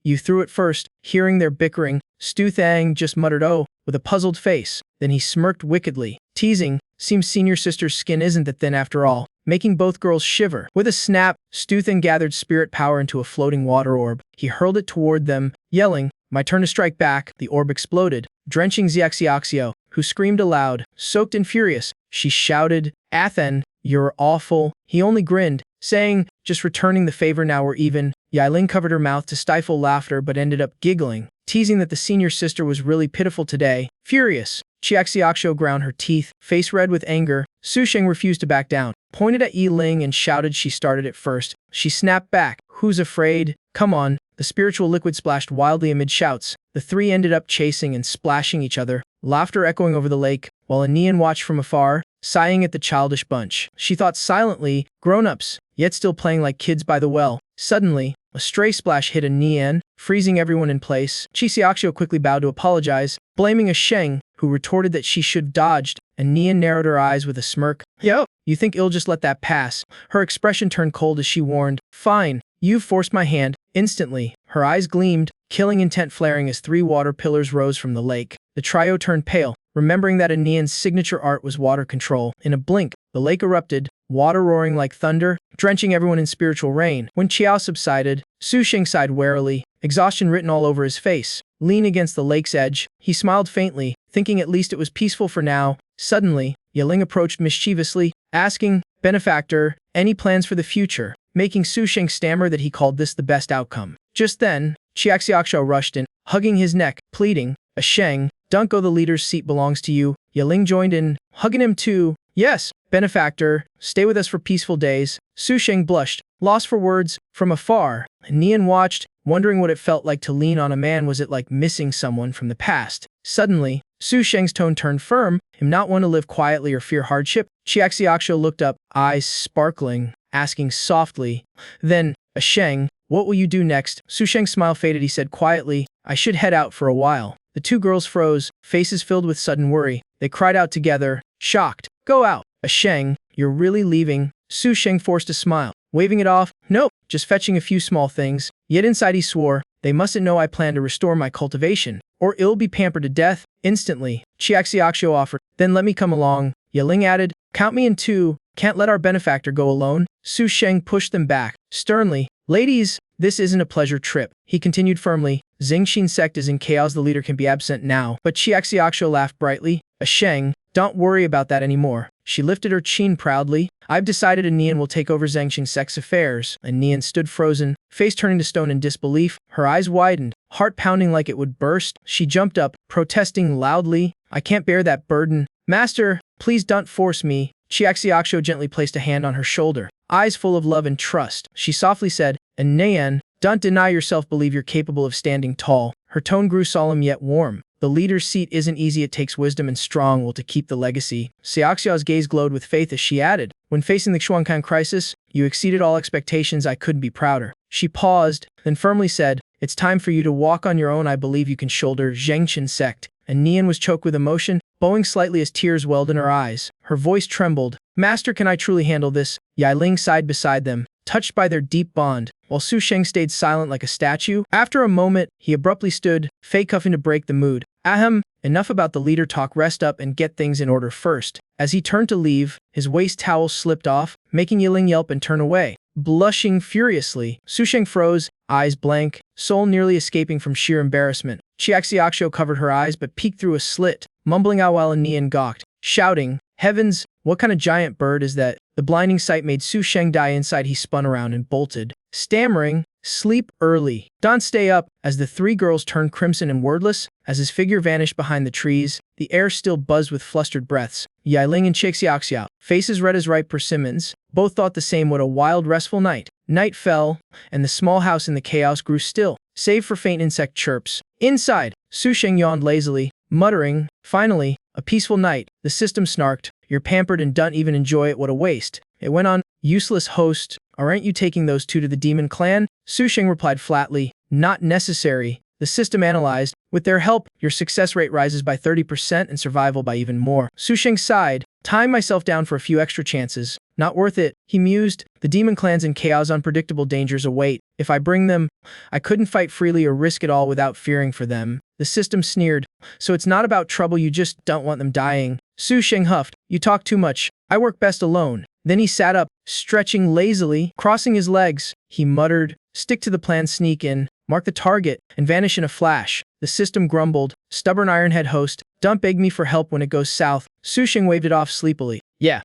You threw it first." Hearing their bickering, Stu Thang just muttered, "Oh," with a puzzled face. Then he smirked wickedly, teasing, "Seems senior sister's skin isn't that thin after all," making both girls shiver. With a snap, Stu Thang gathered spirit power into a floating water orb. He hurled it toward them, yelling, "My turn to strike back." The orb exploded, drenching Decisive, who screamed aloud. Soaked and furious, she shouted, "Athen, you're awful." He only grinned, saying, "Just returning the favor, now we're even." Yileng covered her mouth to stifle laughter but ended up giggling, teasing that the senior sister was really pitiful today. Furious, Decisive ground her teeth, face red with anger. Su Sheng refused to back down, pointed at Yileng and shouted she started it first. She snapped back, "Who's afraid? Come on." The spiritual liquid splashed wildly amid shouts. The three ended up chasing and splashing each other, laughter echoing over the lake, while Anian watched from afar, sighing at the childish bunch. She thought silently, grown-ups, yet still playing like kids by the well. Suddenly, a stray splash hit Anian, freezing everyone in place. Decisive quickly bowed to apologize, blaming a Sheng, who retorted that she should have dodged, and Nian narrowed her eyes with a smirk. "Yo, you think I'll just let that pass?" Her expression turned cold as she warned, "Fine, you've forced my hand." Instantly, her eyes gleamed, killing intent flaring as three water pillars rose from the lake. The trio turned pale, remembering that Anian's signature art was water control. In a blink, the lake erupted, water roaring like thunder, drenching everyone in spiritual rain. When Qiao subsided, Su Sheng sighed warily, exhaustion written all over his face. Leaning against the lake's edge, he smiled faintly, thinking at least it was peaceful for now. Suddenly, Yileng approached mischievously, asking, "Benefactor, any plans for the future?" Making Su Sheng stammer that he called this the best outcome. Just then, Decisive rushed in, hugging his neck, pleading, "A Sheng, don't go, the leader's seat belongs to you." Yileng joined in, hugging him too. "Yes, benefactor, stay with us for peaceful days." Su Sheng blushed, lost for words. From afar, Nian watched, wondering what it felt like to lean on a man. Was it like missing someone from the past? Suddenly, Su Sheng's tone turned firm, him not want to live quietly or fear hardship. Decisive looked up, eyes sparkling, asking softly, "Then, a Sheng, what will you do next?" Su Sheng's smile faded. He said quietly, "I should head out for a while." The two girls froze, faces filled with sudden worry. They cried out together, shocked. "Go out, a Sheng, you're really leaving?" Su Sheng forced a smile, waving it off. "Nope, just fetching a few small things." Yet inside he swore, "They mustn't know I plan to restore my cultivation, or it'll be pampered to death." Instantly, Decisive offered, "Then let me come along." Yileng added, "Count me in too. Can't let our benefactor go alone." Su Sheng pushed them back, sternly. "Ladies, this isn't a pleasure trip." He continued firmly, "Zhengxin's sect is in chaos, the leader can be absent now." But Decisive laughed brightly, "A Sheng, don't worry about that anymore." She lifted her chin proudly. "I've decided Anian will take over Zhengxin's sect's affairs." Anian stood frozen, face turning to stone in disbelief. Her eyes widened, heart pounding like it would burst. She jumped up, protesting loudly, "I can't bear that burden. Master, please don't force me." Decisive gently placed a hand on her shoulder, eyes full of love and trust. She softly said, "Anian, don't deny yourself, believe you're capable of standing tall." Her tone grew solemn yet warm. "The leader's seat isn't easy, it takes wisdom and strong will to keep the legacy." Xiaoxiao's gaze glowed with faith as she added, "When facing the Xuankan crisis, you exceeded all expectations, I couldn't be prouder." She paused, then firmly said, "It's time for you to walk on your own, I believe you can shoulder Zhengxin's sect." And Nian was choked with emotion, bowing slightly as tears welled in her eyes. Her voice trembled. "Master, can I truly handle this?" Yileng sighed beside them, touched by their deep bond, while Su Sheng stayed silent like a statue. After a moment, he abruptly stood, fake-huffing to break the mood. "Ahem, enough about the leader talk, rest up and get things in order first." As he turned to leave, his waist towel slipped off, making Yileng yelp and turn away. Blushing furiously, Su Sheng froze, eyes blank, soul nearly escaping from sheer embarrassment. Decisive covered her eyes but peeked through a slit, mumbling out while Anian gawked, shouting, "Heavens, what kind of giant bird is that?" The blinding sight made Su Sheng die inside. He spun around and bolted, stammering, "Sleep early. Don't stay up." As the three girls turned crimson and wordless, as his figure vanished behind the trees, the air still buzzed with flustered breaths. Yileng and Decisive, faces red as ripe persimmons, both thought the same. What a wild, restful night. Night fell, and the small house in the chaos grew still, save for faint insect chirps. Inside, Su Sheng yawned lazily, muttering, finally, a peaceful night. The system snarked, you're pampered and don't even enjoy it, what a waste. It went on, useless host, aren't you taking those two to the demon clan? Su Sheng replied flatly, not necessary. The system analyzed, with their help, your success rate rises by 30% and survival by even more. Su Sheng sighed, tying myself down for a few extra chances. Not worth it, he mused. The demon clans and chaos unpredictable dangers await. If I bring them, I couldn't fight freely or risk it all without fearing for them. The system sneered, so it's not about trouble, you just don't want them dying. Su Sheng huffed, you talk too much. I work best alone. Then he sat up, stretching lazily, crossing his legs. He muttered, stick to the plan, sneak in, mark the target, and vanish in a flash. The system grumbled, stubborn Ironhead host, don't beg me for help when it goes south. Su Sheng waved it off sleepily. Yeah,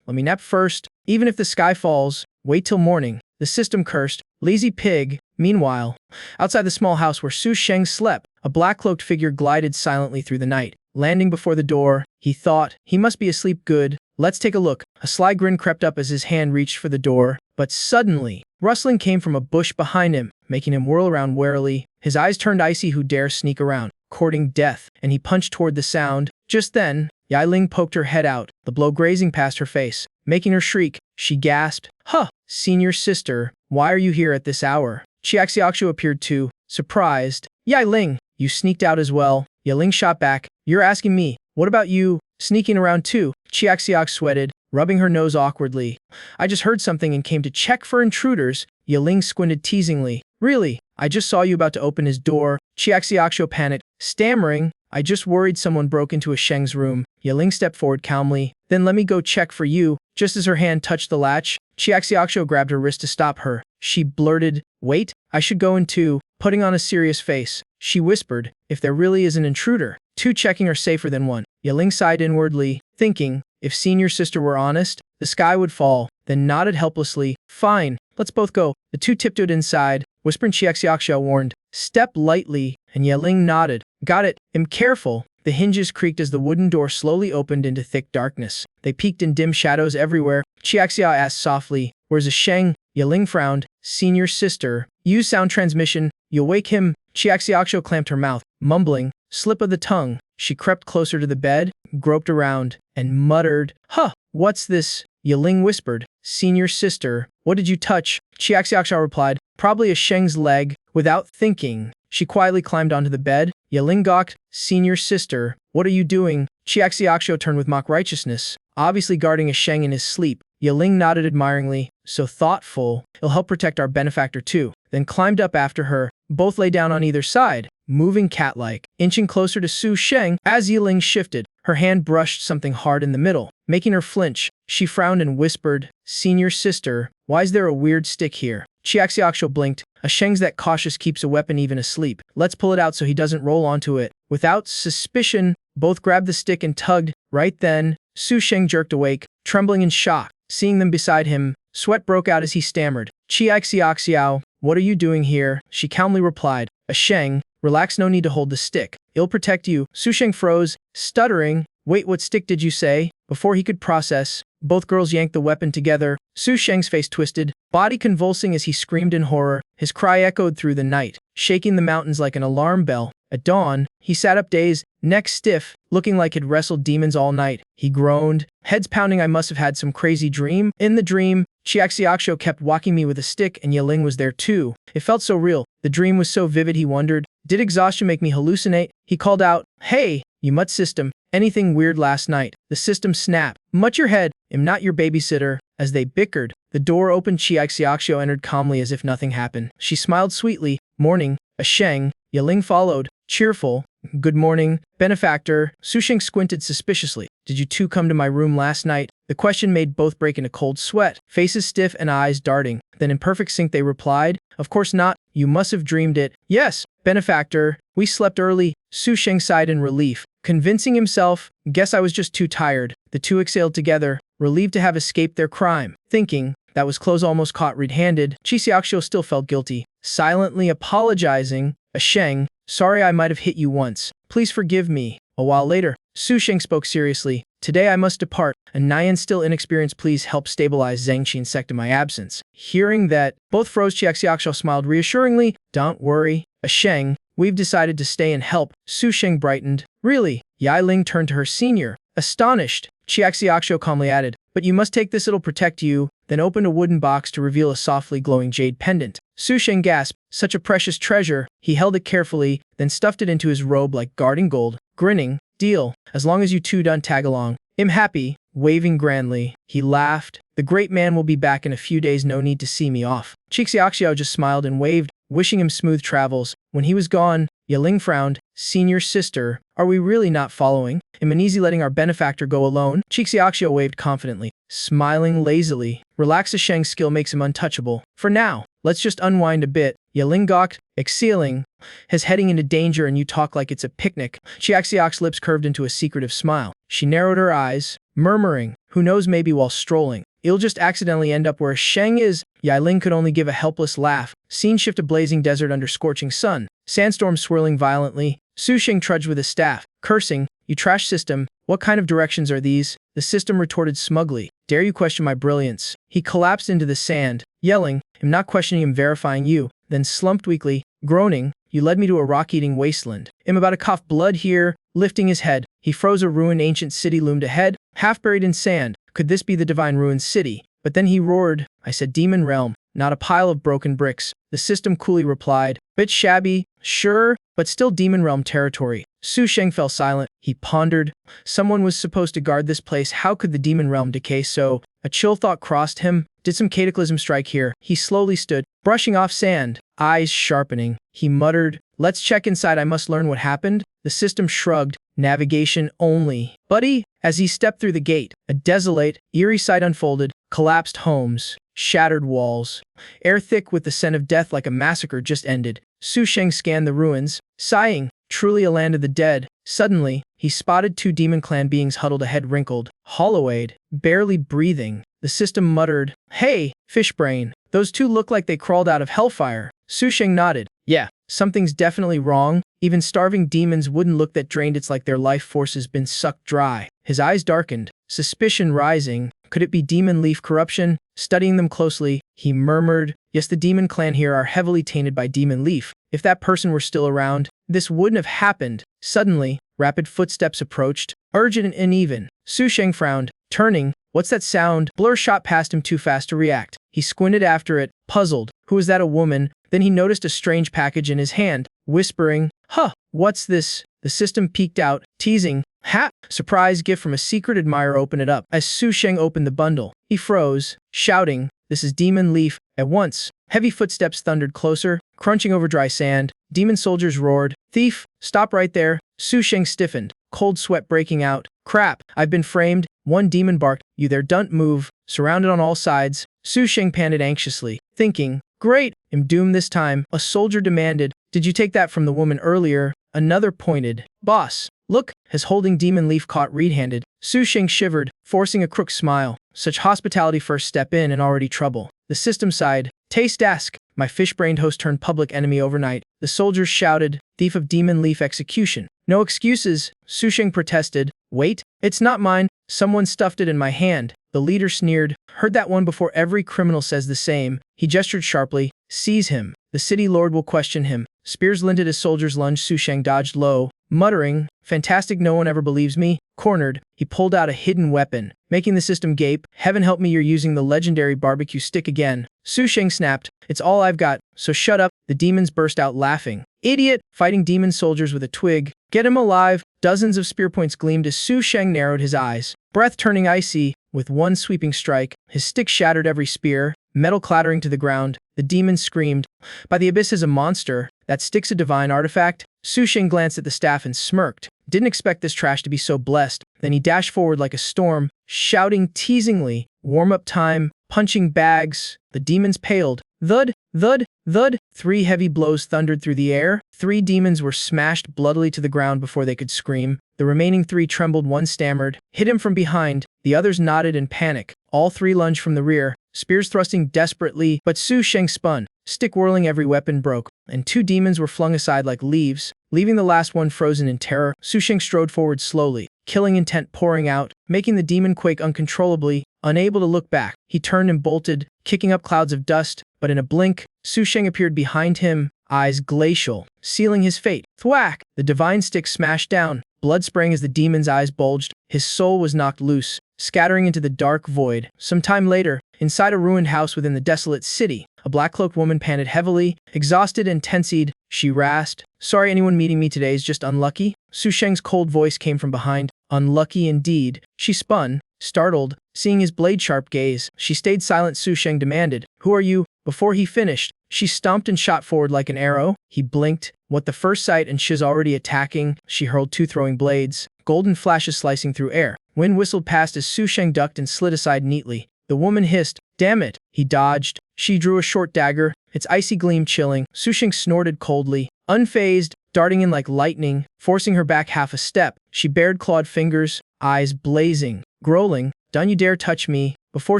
let me nap first. Even if the sky falls, wait till morning. The system cursed, lazy pig. Meanwhile, outside the small house where Su Sheng slept, a black-cloaked figure glided silently through the night. Landing before the door, he thought, he must be asleep, good. Let's take a look. A sly grin crept up as his hand reached for the door, but suddenly, rustling came from a bush behind him, making him whirl around warily. His eyes turned icy, who dare sneak around, courting death, and he punched toward the sound. Just then, Yiling poked her head out, the blow grazing past her face, making her shriek. She gasped, huh, senior sister, why are you here at this hour? Xiaxiaxu appeared too, surprised. Yiling, you sneaked out as well. Yiling shot back, you're asking me, what about you? Sneaking around too? Xiaxiax sweated, rubbing her nose awkwardly. I just heard something and came to check for intruders. Yiling squinted teasingly. Really? I just saw you about to open his door. Xiaxiaxu panicked, stammering, I just worried someone broke into a Sheng's room. Yiling stepped forward calmly. Then let me go check for you. Just as her hand touched the latch, Xiaxiaxu grabbed her wrist to stop her. She blurted, wait, I should go in too. Putting on a serious face, she whispered, if there really is an intruder, 2 checking are safer than 1. Yiling sighed inwardly, thinking, if senior sister were honest, the sky would fall, then nodded helplessly. Fine, let's both go. The 2 tiptoed inside, whispering. Xiaxiaxu warned, step lightly, and Yiling nodded. Got it, am careful. The hinges creaked as the wooden door slowly opened into thick darkness. They peeked in dim shadows everywhere. Xiaxiao asked softly, where's a Sheng? Yiling frowned, senior sister. Use sound transmission, you'll wake him. Xiaxiaxu clamped her mouth, mumbling, slip of the tongue. She crept closer to the bed, groped around, and muttered, huh, what's this? Yiling whispered, senior sister, what did you touch? Xiaxiaxu replied, probably a Sheng's leg. Without thinking, she quietly climbed onto the bed. Yiling gawked, senior sister, what are you doing? Xiaxiaxu turned with mock righteousness, obviously guarding a Sheng in his sleep. Yiling nodded admiringly, so thoughtful, it'll help protect our benefactor too. Then climbed up after her. Both lay down on either side, moving cat-like, inching closer to Su Sheng. As Yiling shifted, her hand brushed something hard in the middle, making her flinch. She frowned and whispered, senior sister, why is there a weird stick here? Xiaxiaxu blinked, a Sheng's that cautious keeps a weapon even asleep. Let's pull it out so he doesn't roll onto it. Without suspicion, both grabbed the stick and tugged. Right then, Su Sheng jerked awake, trembling in shock. Seeing them beside him, sweat broke out as he stammered. Xiaxiaxiao, what are you doing here? She calmly replied, a Sheng, relax, no need to hold the stick. It'll protect you. Su Sheng froze, stuttering, wait, what stick did you say? Before he could process, both girls yanked the weapon together. Su Sheng's face twisted, body convulsing as he screamed in horror. His cry echoed through the night, shaking the mountains like an alarm bell. At dawn, he sat up dazed, neck stiff, looking like he'd wrestled demons all night. He groaned, heads pounding, I must have had some crazy dream. In the dream, Xiaxiaxu kept walking me with a stick and Yiling was there too. It felt so real. The dream was so vivid, he wondered, did exhaustion make me hallucinate? He called out, hey, you mutt system, anything weird last night? The system snapped, mutt your head, am not your babysitter. As they bickered, the door opened. Xiaxiaxu entered calmly as if nothing happened. She smiled sweetly, morning, a Sheng. Yiling followed, cheerful, good morning, benefactor. Su Sheng squinted suspiciously. Did you 2 come to my room last night? The question made both break into cold sweat, faces stiff and eyes darting. Then in perfect sync they replied, of course not, you must have dreamed it. Yes, benefactor, we slept early. Su Sheng sighed in relief, convincing himself, guess I was just too tired. The 2 exhaled together, relieved to have escaped their crime, thinking, that was close, almost caught red-handed. Xiaxiaxu still felt guilty, silently apologizing, a Sheng, sorry I might have hit you once. Please forgive me. A while later, Su Sheng spoke seriously. Today I must depart. A Nyan still inexperienced, please help stabilize Zhengqian Sect in my absence. Hearing that, both froze. Xiaxiaxu smiled reassuringly. Don't worry, a Sheng, we've decided to stay and help. Su Sheng brightened. Really? Yai Ling turned to her senior. Astonished, Xiaxiaxio calmly added, but you must take this, it'll protect you, then opened a wooden box to reveal a softly glowing jade pendant. Su Sheng gasped, such a precious treasure. He held it carefully, then stuffed it into his robe like guarding gold, grinning. Deal, as long as you two don't tag along. I'm happy. Waving grandly, he laughed. The great man will be back in a few days, no need to see me off. Xiaxiao just smiled and waved, wishing him smooth travels. When he was gone, Yaling frowned. Senior sister, are we really not following? Am I easy letting our benefactor go alone? Xiaxiao waved confidently, smiling lazily. Relaxa Sheng's skill makes him untouchable. For now, let's just unwind a bit. Yaling gawked, exhaling, his heading into danger and you talk like it's a picnic. Xiaxiao's lips curved into a secretive smile. She narrowed her eyes, murmuring, who knows, maybe while strolling, you'll just accidentally end up where Sheng is. Yai Ling could only give a helpless laugh. Scene shift: a blazing desert under scorching sun. Sandstorm swirling violently. Su Sheng trudged with his staff, cursing, you trash system, what kind of directions are these? The system retorted smugly, dare you question my brilliance? He collapsed into the sand, yelling, I'm not questioning, I'm verifying you, then slumped weakly, groaning, you led me to a rock-eating wasteland. I'm about to cough blood here. Lifting his head, he froze. A ruined ancient city loomed ahead, half buried in sand. Could this be the divine ruined city? But then he roared, I said demon realm, not a pile of broken bricks. The system coolly replied, bit shabby, sure, but still demon realm territory. Su Sheng fell silent. He pondered, someone was supposed to guard this place. How could the demon realm decay so? A chill thought crossed him. Did some cataclysm strike here? He slowly stood, brushing off sand, eyes sharpening. He muttered, let's check inside, I must learn what happened. The system shrugged, navigation only. Buddy, as he stepped through the gate, a desolate, eerie sight unfolded, collapsed homes, shattered walls, air thick with the scent of death like a massacre just ended. Su Sheng scanned the ruins, sighing, truly a land of the dead. Suddenly, he spotted two demon clan beings huddled ahead, wrinkled, hollow-eyed, barely breathing. The system muttered, hey, fishbrain, those two look like they crawled out of hellfire. Su Sheng nodded. Yeah, something's definitely wrong. Even starving demons wouldn't look that drained. It's like their life force has been sucked dry. His eyes darkened, suspicion rising. Could it be demon leaf corruption? Studying them closely, he murmured, yes, the demon clan here are heavily tainted by demon leaf. If that person were still around, this wouldn't have happened. Suddenly, rapid footsteps approached, urgent and uneven. Su Sheng frowned, turning. What's that sound? Blur shot past him too fast to react. He squinted after it, puzzled. Who was that, a woman? Then he noticed a strange package in his hand, whispering, huh, what's this? The system peeked out, teasing, ha! Surprise gift from a secret admirer. Open it up. As Su Sheng opened the bundle, he froze, shouting, this is demon leaf. At once, heavy footsteps thundered closer, crunching over dry sand. Demon soldiers roared, thief, stop right there. Su Sheng stiffened, cold sweat breaking out. Crap, I've been framed. One demon barked, you there, don't move. Surrounded on all sides, Su Sheng panted anxiously, thinking, great, I'm doomed this time. A soldier demanded, did you take that from the woman earlier? Another pointed, boss, look, his holding demon leaf caught reed-handed. Su Sheng shivered, forcing a crook smile. Such hospitality, first step in and already trouble. The system sighed, taste ask, my fish-brained host turned public enemy overnight. The soldiers shouted, thief of demon leaf execution. No excuses, Su Sheng protested. Wait, it's not mine. Someone stuffed it in my hand. The leader sneered. Heard that one before. Every criminal says the same. He gestured sharply. Seize him. The city lord will question him. Spears linted as soldiers lunged. Su Sheng dodged low, muttering, fantastic, no one ever believes me. Cornered, he pulled out a hidden weapon, making the system gape. Heaven help me, you're using the legendary barbecue stick again. Su Sheng snapped, it's all I've got, so shut up. The demons burst out laughing. Idiot! Fighting demon soldiers with a twig. Get him alive! Dozens of spear points gleamed as Su Sheng narrowed his eyes, breath turning icy. With one sweeping strike, his stick shattered every spear, metal clattering to the ground. The demons screamed. By the abyss is a monster. That stick's a divine artifact. Su Sheng glanced at the staff and smirked. Didn't expect this trash to be so blessed. Then he dashed forward like a storm, shouting teasingly, warm-up time, punching bags. The demons paled. Thud, thud, thud. 3 heavy blows thundered through the air. 3 demons were smashed bloodily to the ground before they could scream. The remaining 3 trembled. One stammered, hit him from behind. The others nodded in panic. All 3 lunged from the rear, spears thrusting desperately, but Su Sheng spun. Stick whirling, every weapon broke, and 2 demons were flung aside like leaves, leaving the last one frozen in terror. Su Sheng strode forward slowly, killing intent pouring out, making the demon quake uncontrollably. Unable to look back, he turned and bolted, kicking up clouds of dust, but in a blink, Su Sheng appeared behind him, eyes glacial, sealing his fate. Thwack! The divine stick smashed down, blood spraying as the demon's eyes bulged. His soul was knocked loose, scattering into the dark void. Some time later, inside a ruined house within the desolate city, a black-cloaked woman panted heavily, exhausted and tensied. She rasped, "Sorry, anyone meeting me today is just unlucky." Su Sheng's cold voice came from behind. Unlucky indeed. She spun, startled, seeing his blade-sharp gaze. She stayed silent. Su Sheng demanded, "Who are you?" Before he finished, she stomped and shot forward like an arrow. He blinked. What the first sight, and she's already attacking. She hurled two throwing blades, golden flashes slicing through air. Wind whistled past as Su Sheng ducked and slid aside neatly. The woman hissed, "Damn it!" He dodged. She drew a short dagger, its icy gleam chilling. Su Sheng snorted coldly, unfazed, darting in like lightning, forcing her back half a step. She bared clawed fingers, eyes blazing, growling, "Don't you dare touch me." Before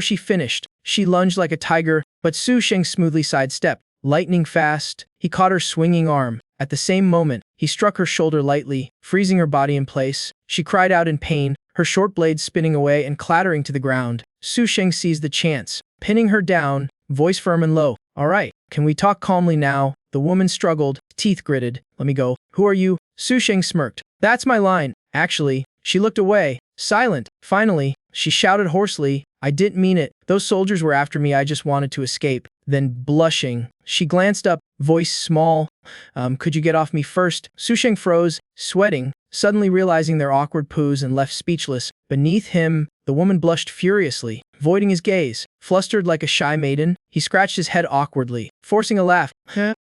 she finished, she lunged like a tiger, but Su Sheng smoothly sidestepped. Lightning fast, he caught her swinging arm. At the same moment, he struck her shoulder lightly, freezing her body in place. She cried out in pain, her short blades spinning away and clattering to the ground. Su Sheng seized the chance, pinning her down, voice firm and low. "All right, can we talk calmly now?" The woman struggled, teeth gritted. "Let me go." "Who are you?" Su Sheng smirked. "That's my line, actually." She looked away, silent. Finally, she shouted hoarsely, "I didn't mean it. Those soldiers were after me. I just wanted to escape." Then, blushing, she glanced up, voice small. Could you get off me first?" Su Sheng froze, sweating, suddenly realizing their awkward pose and left speechless. Beneath him, the woman blushed furiously, voiding his gaze. Flustered like a shy maiden, he scratched his head awkwardly, forcing a laugh.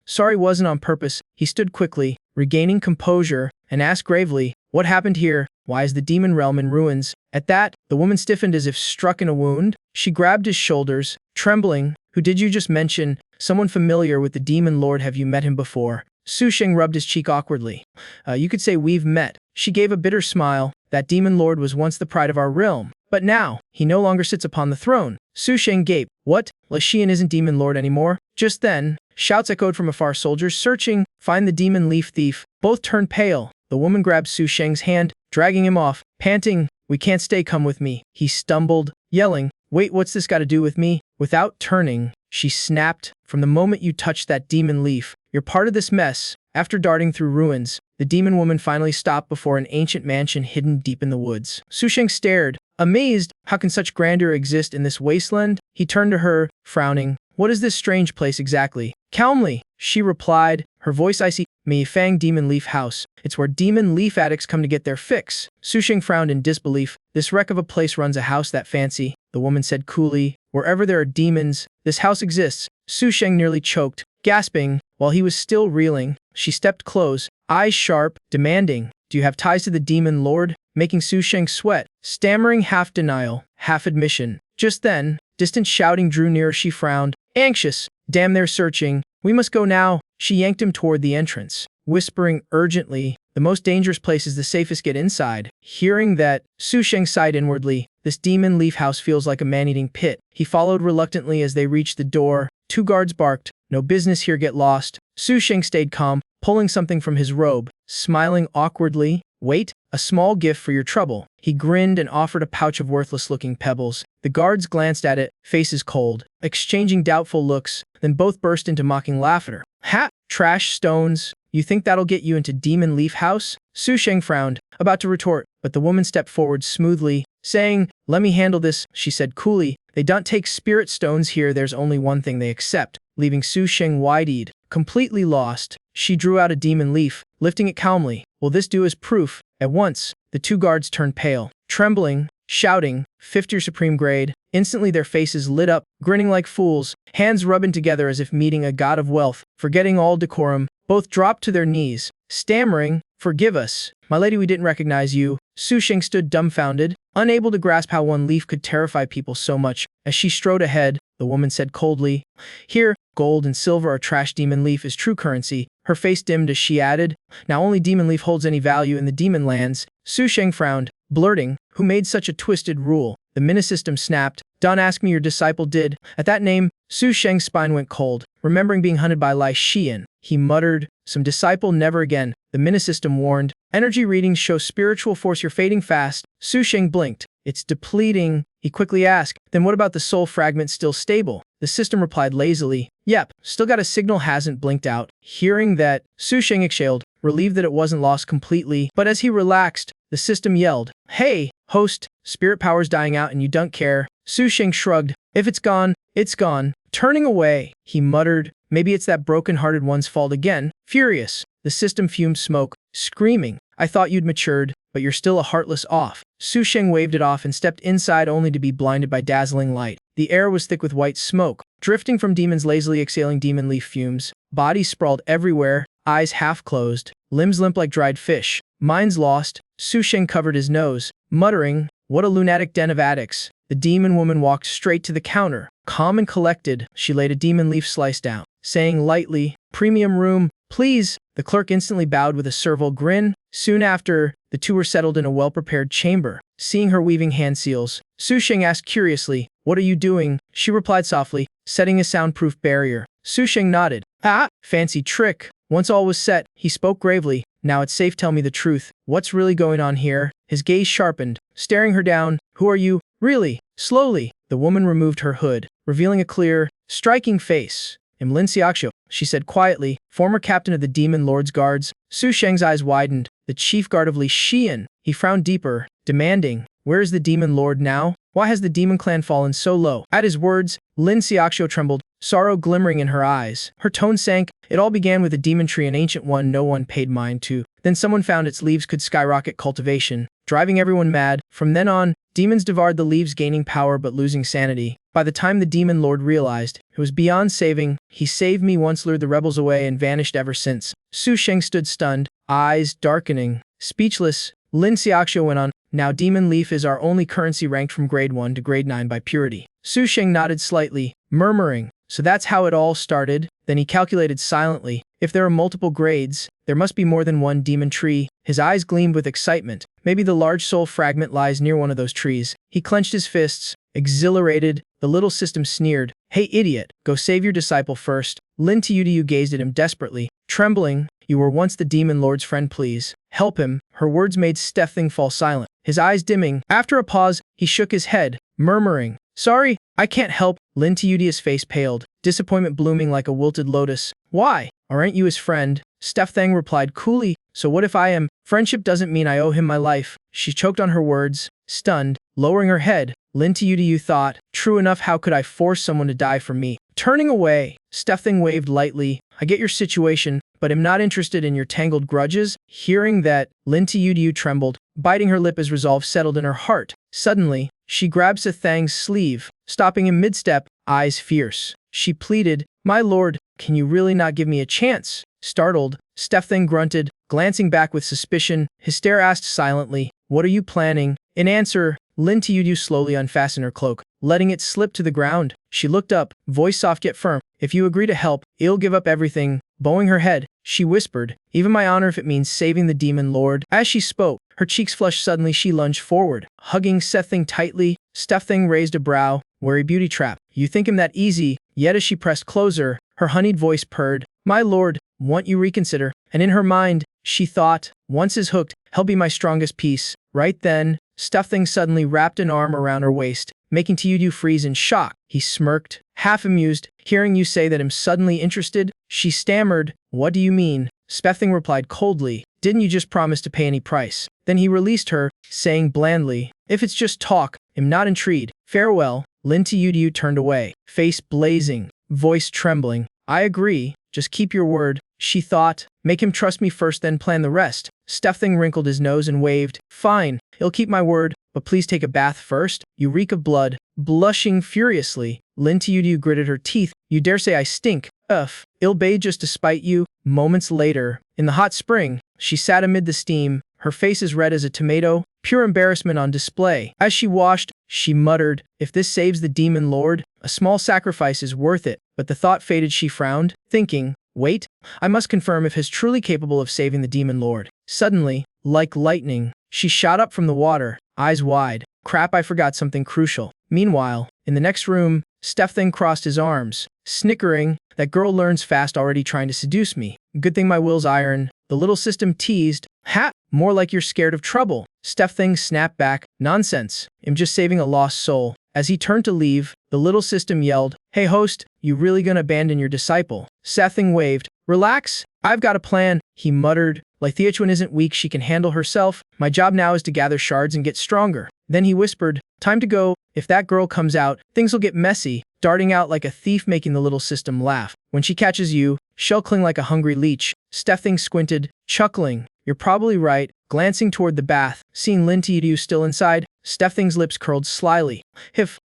Sorry, wasn't on purpose." He stood quickly, regaining composure, and asked gravely, "What happened here? Why is the demon realm in ruins?" At that, the woman stiffened as if struck in a wound. She grabbed his shoulders, trembling. "Who did you just mention?" "Someone familiar with the demon lord. Have you met him before?" Su Sheng rubbed his cheek awkwardly. You could say we've met." She gave a bitter smile. "That demon lord was once the pride of our realm, but now, he no longer sits upon the throne." Su Sheng gaped. "What? Lashian isn't demon lord anymore?" Just then, shouts echoed from afar. "Soldiers searching! Find the demon leaf thief!" Both turned pale. The woman grabbed Su Sheng's hand, dragging him off, panting, "We can't stay, come with me." He stumbled, yelling, "Wait, what's this got to do with me?" Without turning, she snapped, "From the moment you touched that demon leaf, you're part of this mess." After darting through ruins, the demon woman finally stopped before an ancient mansion hidden deep in the woods. Su Sheng stared, amazed. How can such grandeur exist in this wasteland? He turned to her, frowning. "What is this strange place exactly?" "Calmly," she replied, her voice icy. "Mei Fang Demon Leaf House. It's where demon leaf addicts come to get their fix." Su Sheng frowned in disbelief. "This wreck of a place runs a house that fancy," the woman said coolly. "Wherever there are demons, this house exists." Su Sheng nearly choked, gasping. While he was still reeling, she stepped close, eyes sharp, demanding, "Do you have ties to the demon lord?" Making Su Sheng sweat, stammering half denial, half admission. Just then, distant shouting drew nearer. She frowned, anxious. "Damn, they're searching. We must go now." She yanked him toward the entrance, whispering urgently, "The most dangerous place is the safest. Get inside." Hearing that, Su Sheng sighed inwardly. This demon leaf house feels like a man-eating pit. He followed reluctantly as they reached the door. Two guards barked, "No business here, get lost." Su Sheng stayed calm, pulling something from his robe, smiling awkwardly. "Wait, a small gift for your trouble." He grinned and offered a pouch of worthless-looking pebbles. The guards glanced at it, faces cold, exchanging doubtful looks, then both burst into mocking laughter. "Ha! Trash stones. You think that'll get you into Demon Leaf House?" Su Sheng frowned, about to retort, but the woman stepped forward smoothly, saying, "Let me handle this," she said coolly. "They don't take spirit stones here. There's only one thing they accept." Leaving Su Sheng wide-eyed, completely lost, she drew out a demon leaf, lifting it calmly. "Will this do as proof?" At once, the two guards turned pale, trembling, shouting, "Fifth Year Supreme Grade." Instantly their faces lit up, grinning like fools, hands rubbing together as if meeting a god of wealth. Forgetting all decorum, both dropped to their knees, stammering, "Forgive us, my lady, we didn't recognize you." Su Sheng stood dumbfounded, unable to grasp how one leaf could terrify people so much. As she strode ahead, the woman said coldly, "Here, gold and silver are trash. Demon leaf is true currency." Her face dimmed as she added, "Now only demon leaf holds any value in the demon lands." Su Sheng frowned, blurting, "Who made such a twisted rule?" The Minisystem snapped, "Don't ask me, your disciple did." At that name, Su Sheng's spine went cold, remembering being hunted by Lai Xian. He muttered, "Some disciple, never again." The Minisystem warned, "Energy readings show spiritual force. You're fading fast." Su Sheng blinked. "It's depleting." He quickly asked, "Then what about the soul fragment? Still stable?" The system replied lazily, "Yep, still got a signal hasn't blinked out." Hearing that, Su Sheng exhaled, relieved that it wasn't lost completely, but as he relaxed, the system yelled, "Hey, host, spirit power's dying out and you don't care." Su Sheng shrugged, "If it's gone, it's gone." Turning away, he muttered, "Maybe it's that broken-hearted one's fault again." Furious, the system fumed smoke, screaming, "I thought you'd matured, but you're still a heartless oaf." Su Sheng waved it off and stepped inside only to be blinded by dazzling light. The air was thick with white smoke, drifting from demons lazily exhaling demon leaf fumes. Bodies sprawled everywhere, eyes half closed, limbs limp like dried fish. Minds lost, Su Sheng covered his nose, muttering, "What a lunatic den of addicts." The demon woman walked straight to the counter. Calm and collected, she laid a demon leaf slice down, saying lightly, "Premium room, please." The clerk instantly bowed with a servile grin. Soon after, the two were settled in a well-prepared chamber. Seeing her weaving hand seals, Su Sheng asked curiously, "What are you doing?" She replied softly, "Setting a soundproof barrier." Su Sheng nodded. "Ah, fancy trick." Once all was set, he spoke gravely, "Now it's safe, tell me the truth. What's really going on here?" His gaze sharpened, staring her down. "Who are you, really?" Slowly, the woman removed her hood, revealing a clear, striking face. "I'm Lin Xiaoxiu," she said quietly, "former captain of the Demon Lord's guards." Su Sheng's eyes widened. "The chief guard of Li Xian." He frowned deeper, demanding, "Where is the Demon Lord now? Why has the demon clan fallen so low?" At his words, Lin Xiaoxiu trembled, sorrow glimmering in her eyes. Her tone sank. "It all began with a demon tree, an ancient one no one paid mind to. Then someone found its leaves could skyrocket cultivation, driving everyone mad. From then on, demons devoured the leaves, gaining power but losing sanity. By the time the Demon Lord realized it was beyond saving, he saved me once, lured the rebels away, and vanished ever since." Su Sheng stood stunned, eyes darkening. Speechless, Lin Xiaoxiu went on, "Now Demon Leaf is our only currency, ranked from grade 1 to grade 9 by purity." Su Sheng nodded slightly, murmuring, "So that's how it all started?" Then he calculated silently, "If there are multiple grades, there must be more than one demon tree." His eyes gleamed with excitement. "Maybe the large soul fragment lies near one of those trees." He clenched his fists, exhilarated. The little system sneered, "Hey idiot, go save your disciple first." Lin Xiaoxiu gazed at him desperately, trembling. "You were once the Demon Lord's friend, please help him." Her words made Steffing fall silent, his eyes dimming. After a pause, he shook his head, murmuring, "Sorry, I can't help." Lin Xiaoxiu's face paled, disappointment blooming like a wilted lotus. "Why? Aren't you his friend?" Steffing replied coolly, "So what if I am? Friendship doesn't mean I owe him my life." She choked on her words, stunned, lowering her head. Lin Xiaoxiu thought, "True enough, how could I force someone to die for me?" Turning away, Steffing waved lightly, "I get your situation, but am not interested in your tangled grudges." Hearing that, Lin Xiaoxiu trembled, biting her lip as resolve settled in her heart. Suddenly, she grabbed Steffing's sleeve, stopping him mid-step, eyes fierce. She pleaded, "My lord, can you really not give me a chance?" Startled, Steffing grunted, glancing back with suspicion. His stare asked silently, "What are you planning?" In answer, Lin Xiaoxiu slowly unfastened her cloak, letting it slip to the ground. She looked up, voice soft yet firm, "If you agree to help, I'll give up everything." Bowing her head, she whispered, "Even my honor if it means saving the Demon Lord." As she spoke, her cheeks flushed suddenly. She lunged forward, hugging Steffing tightly. Steffing raised a brow, "Wary beauty trap. You think him that easy?" Yet as she pressed closer, her honeyed voice purred, "My lord, won't you reconsider?" And in her mind, she thought, "Once is hooked, he'll be my strongest piece." Right then, Steffing suddenly wrapped an arm around her waist, making Xiaoxiu freeze in shock. He smirked, half amused, "Hearing you say that I'm suddenly interested?" She stammered, "What do you mean?" Steffing replied coldly, "Didn't you just promise to pay any price?" Then he released her, saying blandly, "If it's just talk, I'm not intrigued. Farewell." Lin Xiaoxiu turned away, face blazing, voice trembling. "I agree, just keep your word." She thought, "Make him trust me first, then plan the rest." Steffing wrinkled his nose and waved, "Fine, I'll keep my word, but please take a bath first. You reek of blood." Blushing furiously, Lin Xiaoxiu gritted her teeth, "You dare say I stink? I'll bathe just to spite you." Moments later, in the hot spring, she sat amid the steam, her face as red as a tomato, pure embarrassment on display. As she washed, she muttered, "If this saves the Demon Lord, a small sacrifice is worth it." But the thought faded. She frowned, thinking, "Wait, I must confirm if he's truly capable of saving the Demon Lord." Suddenly, like lightning, she shot up from the water, eyes wide. "Crap, I forgot something crucial." Meanwhile, in the next room, Steffing crossed his arms, snickering, "That girl learns fast, already trying to seduce me. Good thing my will's iron." The little system teased, "Ha, more like you're scared of trouble." Steffing snapped back, "Nonsense, I'm just saving a lost soul." As he turned to leave, the little system yelled, "Hey host, you really gonna abandon your disciple?" Sething waved. "Relax, I've got a plan," he muttered. "Lithiachuan isn't weak, she can handle herself. My job now is to gather shards and get stronger." Then he whispered, "Time to go. If that girl comes out, things'll get messy," darting out like a thief, making the little system laugh. "When she catches you, she'll cling like a hungry leech." Steffing squinted, chuckling. "You're probably right." Glancing toward the bath, seeing Lin Tiyu still inside, Steffing's lips curled slyly.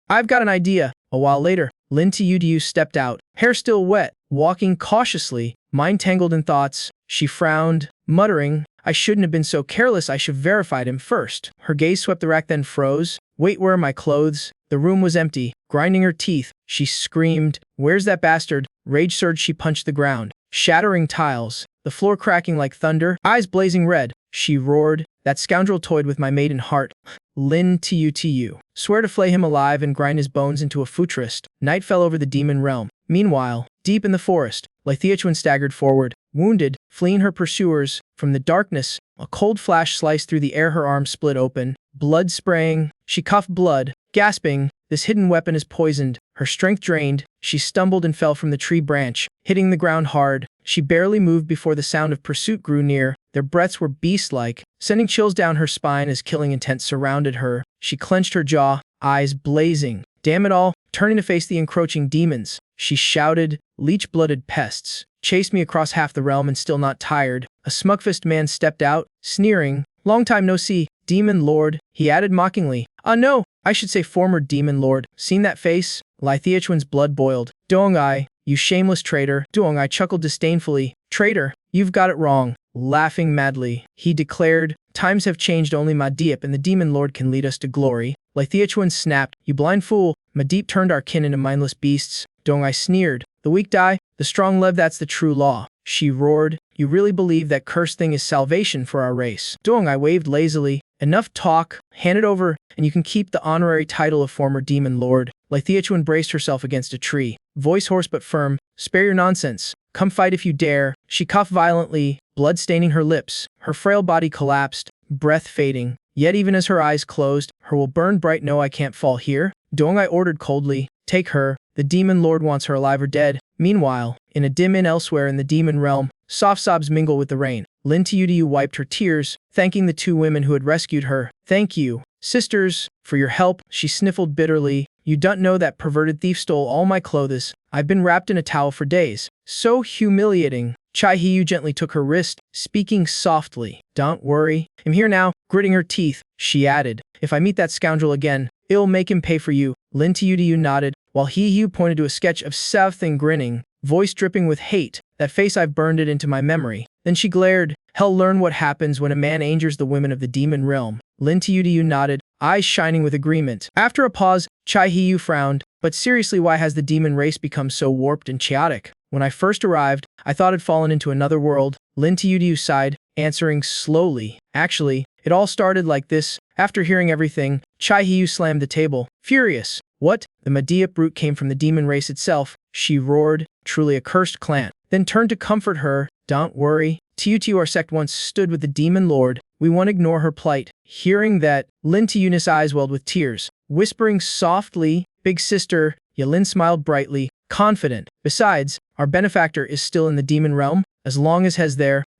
"I've got an idea." A while later, Lin Tiyu stepped out, hair still wet, walking cautiously, mind tangled in thoughts. She frowned, muttering, "I shouldn't have been so careless, I should have verified him first." Her gaze swept the rack, then froze. "Wait, where are my clothes?" The room was empty. Grinding her teeth, she screamed, "Where's that bastard?" Rage surged, she punched the ground, shattering tiles, the floor cracking like thunder. Eyes blazing red, she roared, "That scoundrel toyed with my maiden heart. Lin Tiyu. Swear to flay him alive and grind his bones into a futurist." Night fell over the demon realm. Meanwhile, deep in the forest, Lithiachuan staggered forward, wounded, fleeing her pursuers. From the darkness, a cold flash sliced through the air, her arm split open, blood spraying. She coughed blood, gasping, "This hidden weapon is poisoned." Her strength drained, she stumbled and fell from the tree branch, hitting the ground hard. She barely moved before the sound of pursuit grew near. Their breaths were beast-like, sending chills down her spine as killing intent surrounded her. She clenched her jaw, eyes blazing. "Damn it all!" Turning to face the encroaching demons, she shouted, "Leech-blooded pests, chased me across half the realm and still not tired." A smug-faced man stepped out, sneering, "Long time no see, Demon Lord," he added mockingly. No, I should say former Demon Lord." Seen that face? Lithiachuan's blood boiled. "Dongai, you shameless traitor." Dongai chuckled disdainfully. "Traitor, you've got it wrong." Laughing madly, he declared, "Times have changed, only Madip and the Demon Lord can lead us to glory." Lithiachuan snapped, "You blind fool, Madip turned our kin into mindless beasts." Dongai sneered, "The weak die, the strong live, that's the true law." She roared, "You really believe that cursed thing is salvation for our race?" Dongai waved lazily, "Enough talk, hand it over, and you can keep the honorary title of former Demon Lord." Lithiachuan braced herself against a tree, voice hoarse but firm, "Spare your nonsense. Come fight if you dare." She coughed violently, blood staining her lips. Her frail body collapsed, breath fading. Yet even as her eyes closed, her will burned bright. "No, I can't fall here." Dongai ordered coldly, "Take her. The Demon Lord wants her alive or dead." Meanwhile, in a dim inn elsewhere in the demon realm, soft sobs mingle with the rain. Lin Tiyu wiped her tears, thanking the two women who had rescued her. "Thank you, sisters, for your help." She sniffled bitterly. "You don't know that perverted thief stole all my clothes. I've been wrapped in a towel for days. So humiliating." Chai Hiyu gently took her wrist, speaking softly. "Don't worry, I'm here now." Gritting her teeth, she added, "If I meet that scoundrel again, it'll make him pay for you." Lin Tiyu nodded, while Hiyu pointed to a sketch of Savthing grinning, voice dripping with hate. "That face, I've burned it into my memory." Then she glared, "Hell, learn what happens when a man angers the women of the demon realm." Lin Tiyu nodded, eyes shining with agreement. After a pause, Chai Hiyu frowned, "But seriously, why has the demon race become so warped and chaotic? When I first arrived, I thought I'd fallen into another world." Lin Tiyu sighed, answering slowly, "Actually, it all started like this." After hearing everything, Chai Hiyu slammed the table, furious. "What? The Mediap root came from the demon race itself?" she roared, "Truly a cursed clan." Then turned to comfort her, "Don't worry. Tiyu, our sect once stood with the Demon Lord. We won't ignore her plight." Hearing that, Lin Tiyu's eyes welled with tears. Whispering softly, "Big sister," Yalin smiled brightly, confident. "Besides, our benefactor is still in the demon realm. As long as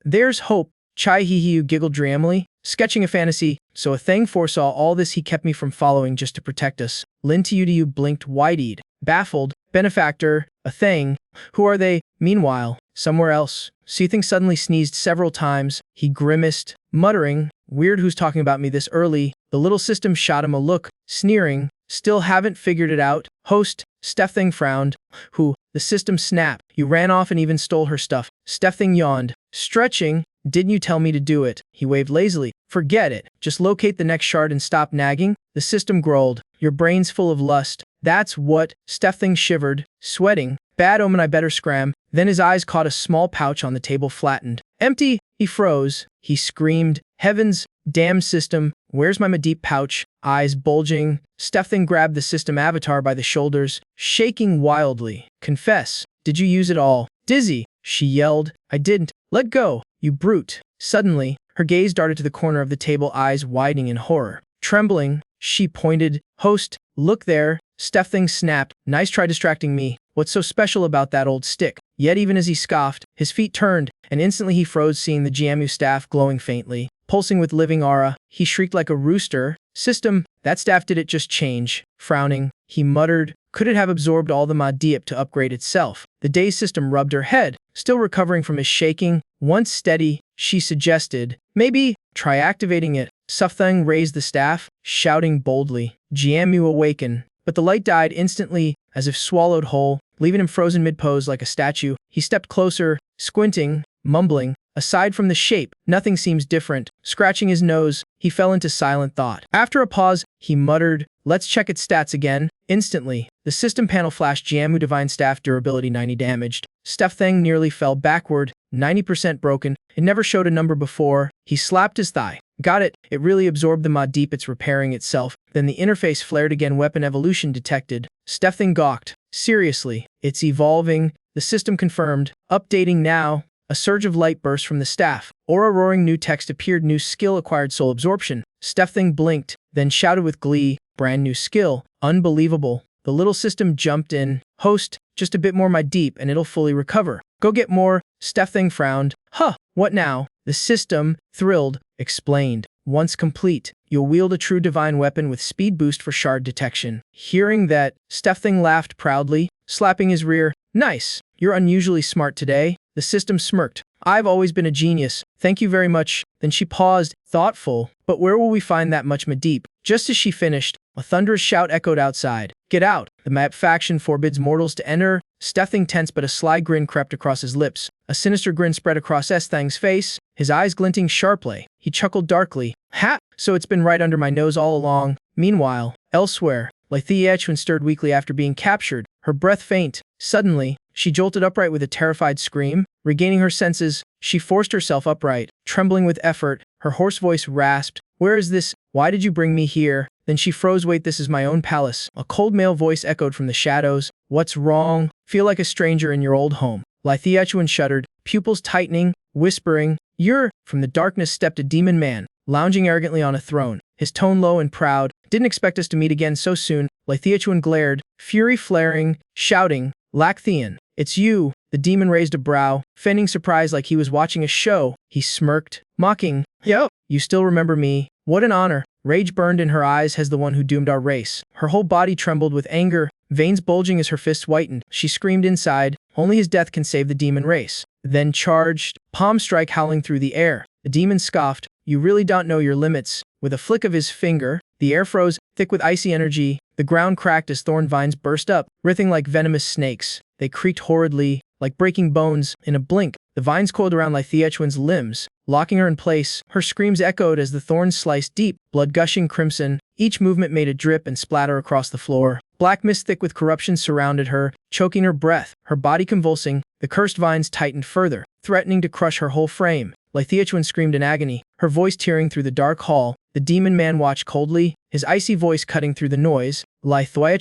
there's hope." Chai Hiyu giggled dreamily, sketching a fantasy. "So a thing foresaw all this, he kept me from following just to protect us." Lin Tiyu blinked wide-eyed, baffled. "Benefactor, a thing? Who are they?" Meanwhile, somewhere else, Seething suddenly sneezed several times. He grimaced, muttering, "Weird, who's talking about me this early?" The little system shot him a look, sneering, "Still haven't figured it out, host?" Steffing frowned. "Who?" The system snapped. "You ran off and even stole her stuff." Steffing yawned, stretching, "Didn't you tell me to do it?" He waved lazily. "Forget it. Just locate the next shard and stop nagging." The system growled, "Your brain's full of lust." "That's what?" Steffing shivered, sweating. "Bad omen, I better scram." Then his eyes caught a small pouch on the table, flattened. "Empty!" He froze. He screamed, "Heavens, damn system, where's my Medip pouch?" Eyes bulging, Steffing grabbed the system avatar by the shoulders, shaking wildly. "Confess, did you use it all?" "Dizzy," she yelled. "I didn't." "Let go, you brute." Suddenly, her gaze darted to the corner of the table, eyes widening in horror. Trembling, She pointed. Host, look there. Steffing snapped. Nice try distracting me. What's so special about that old stick? Yet even as he scoffed, his feet turned, and instantly he froze, seeing the Jiamu staff glowing faintly. Pulsing with living aura, he shrieked like a rooster. System, that staff did it just change. Frowning, he muttered, could it have absorbed all the Madiep to upgrade itself? The dazed system rubbed her head, still recovering from his shaking. Once steady, she suggested, maybe try activating it. Sufthang raised the staff, shouting boldly. Jiamu awakened, but the light died instantly, as if swallowed whole, leaving him frozen mid-pose like a statue. He stepped closer, squinting, mumbling, aside from the shape, nothing seems different. Scratching his nose, he fell into silent thought. After a pause, he muttered, let's check its stats again. Instantly, the system panel flashed Jiamu Divine Staff Durability 90 damaged. Steffang nearly fell backward, 90% broken. It never showed a number before. He slapped his thigh. Got it. It really absorbed the Madiep, it's repairing itself. Then the interface flared again, weapon evolution detected. Steffang gawked. Seriously, it's evolving. The system confirmed. Updating now. A surge of light burst from the staff. Aura roaring, new text appeared, new skill acquired, soul absorption. Steffang blinked, then shouted with glee, brand new skill. Unbelievable. The little system jumped in. Host, just a bit more Madiep and it'll fully recover. Go get more. Steffang frowned. Huh, what now? The system, thrilled, explained. Once complete, you'll wield a true divine weapon with speed boost for shard detection. Hearing that, Steffang laughed proudly, slapping his rear. Nice. You're unusually smart today. The system smirked. I've always been a genius. Thank you very much. Then she paused, thoughtful. But where will we find that much Madiep? Just as she finished, a thunderous shout echoed outside. Get out! The map faction forbids mortals to enter. Steffang tensed, but a sly grin crept across his lips. A sinister grin spread across Esthang's face, his eyes glinting sharply. He chuckled darkly. Ha! So it's been right under my nose all along. Meanwhile, elsewhere, Lythia stirred weakly after being captured, her breath faint. Suddenly, she jolted upright with a terrified scream. Regaining her senses, she forced herself upright, trembling with effort. Her hoarse voice rasped, where is this? Why did you bring me here? Then she froze. Wait, this is my own palace. A cold male voice echoed from the shadows. What's wrong? Feel like a stranger in your old home. Lythia shuddered, pupils tightening, whispering, you're… From the darkness stepped a demon man, lounging arrogantly on a throne, his tone low and proud. Didn't expect us to meet again so soon. Lythia glared, fury flaring, shouting, Lacthian, it's you. The demon raised a brow, feigning surprise like he was watching a show. He smirked, mocking, yo, you still remember me? What an honor. Rage burned in her eyes as the one who doomed our race. Her whole body trembled with anger, veins bulging as her fists whitened. She screamed inside, only his death can save the demon race. Then charged, palm strike howling through the air. The demon scoffed, you really don't know your limits. With a flick of his finger, the air froze, thick with icy energy. The ground cracked as thorn vines burst up, writhing like venomous snakes. They creaked horridly, like breaking bones. In a blink, the vines coiled around Lythia limbs, locking her in place. Her screams echoed as the thorns sliced deep, blood gushing crimson. Each movement made a drip and splatter across the floor. Black mist thick with corruption surrounded her, choking her breath, her body convulsing. The cursed vines tightened further, threatening to crush her whole frame. Lythia screamed in agony, her voice tearing through the dark hall. The demon man watched coldly, his icy voice cutting through the noise. Lythia,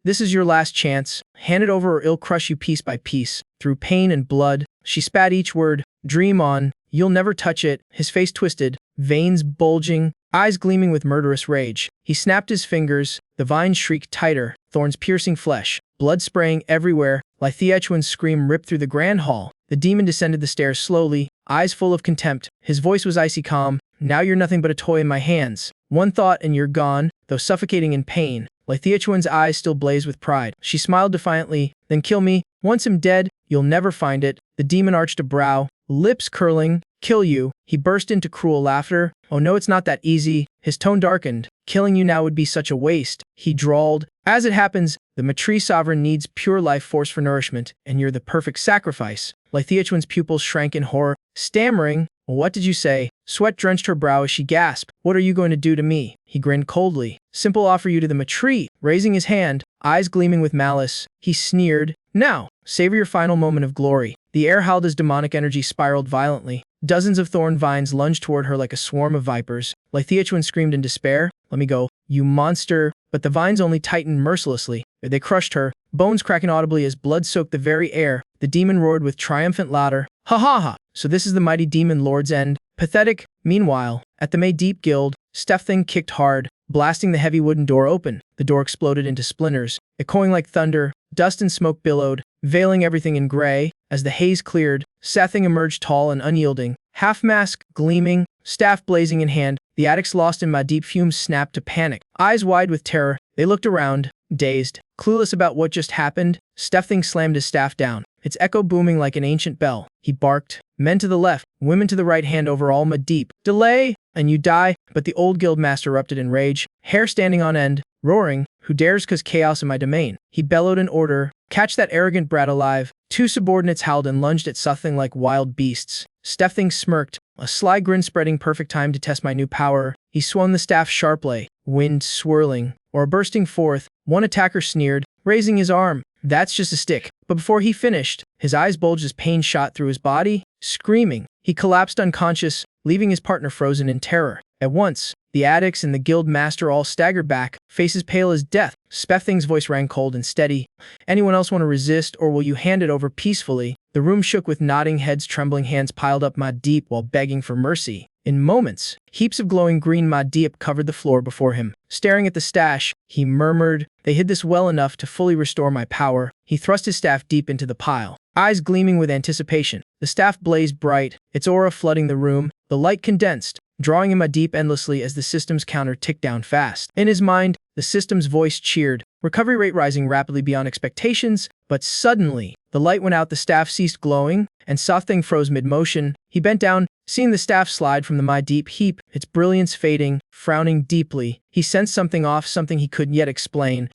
this is your last chance. Hand it over or I'll crush you piece by piece. Through pain and blood, she spat each word. Dream on. You'll never touch it. His face twisted, veins bulging, eyes gleaming with murderous rage. He snapped his fingers. The vines shrieked tighter, thorns piercing flesh, blood spraying everywhere. Lythia's scream ripped through the grand hall. The demon descended the stairs slowly, eyes full of contempt. His voice was icy calm. Now you're nothing but a toy in my hands. One thought and you're gone, though suffocating in pain. Lythia's eyes still blazed with pride. She smiled defiantly. Then kill me. Once I'm dead, you'll never find it. The demon arched a brow, lips curling. Kill you. He burst into cruel laughter. Oh no, it's not that easy. His tone darkened. Killing you now would be such a waste. He drawled. As it happens, the Matri sovereign needs pure life force for nourishment, and you're the perfect sacrifice. Lythia's pupils shrank in horror, stammering, what did you say? Sweat drenched her brow as she gasped. What are you going to do to me? He grinned coldly. Simple offer you to the Matri. Raising his hand, eyes gleaming with malice, he sneered. Now, savor your final moment of glory. The air howled as demonic energy spiraled violently. Dozens of thorn vines lunged toward her like a swarm of vipers. Lythia screamed in despair. Let me go, you monster. But the vines only tightened mercilessly. They crushed her, bones cracking audibly as blood soaked the very air. The demon roared with triumphant laughter. Ha ha ha! So this is the mighty demon lord's end. Pathetic. Meanwhile, at the May Deep Guild, Stefthing kicked hard, blasting the heavy wooden door open. The door exploded into splinters, echoing like thunder. Dust and smoke billowed, veiling everything in gray. As the haze cleared, Stefthing emerged tall and unyielding, half-mask gleaming, staff blazing in hand. The addicts lost in my deep fumes snapped to panic. Eyes wide with terror, they looked around, dazed, clueless about what just happened. Stefthing slammed his staff down, its echo booming like an ancient bell. He barked, men to the left, women to the right, hand over all mud deep. Delay, and you die. But the old guild master erupted in rage, hair standing on end, roaring, who dares cause chaos in my domain? He bellowed an order, catch that arrogant brat alive. Two subordinates howled and lunged at Stefthing like wild beasts. Stefthing smirked, a sly grin spreading. Perfect time to test my new power. He swung the staff sharply, wind swirling, or bursting forth. One attacker sneered, raising his arm. That's just a stick. But before he finished, his eyes bulged as pain shot through his body. Screaming, he collapsed unconscious, leaving his partner frozen in terror. At once, the addicts and the guild master all staggered back, faces pale as death. Stefthing's voice rang cold and steady. Anyone else want to resist, or will you hand it over peacefully? The room shook with nodding heads. Trembling hands piled up ma deep while begging for mercy. In moments, heaps of glowing green ma deep covered the floor before him. Staring at the stash, he murmured, they hid this well enough to fully restore my power. He thrust his staff deep into the pile, eyes gleaming with anticipation. The staff blazed bright, its aura flooding the room. The light condensed, drawing him a deep endlessly as the system's counter ticked down fast. In his mind, the system's voice cheered, recovery rate rising rapidly beyond expectations. But suddenly, the light went out, the staff ceased glowing, and Stefthing froze mid-motion. He bent down, seeing the staff slide from the my deep heap, its brilliance fading. Frowning deeply, he sensed something off, something he couldn't yet explain.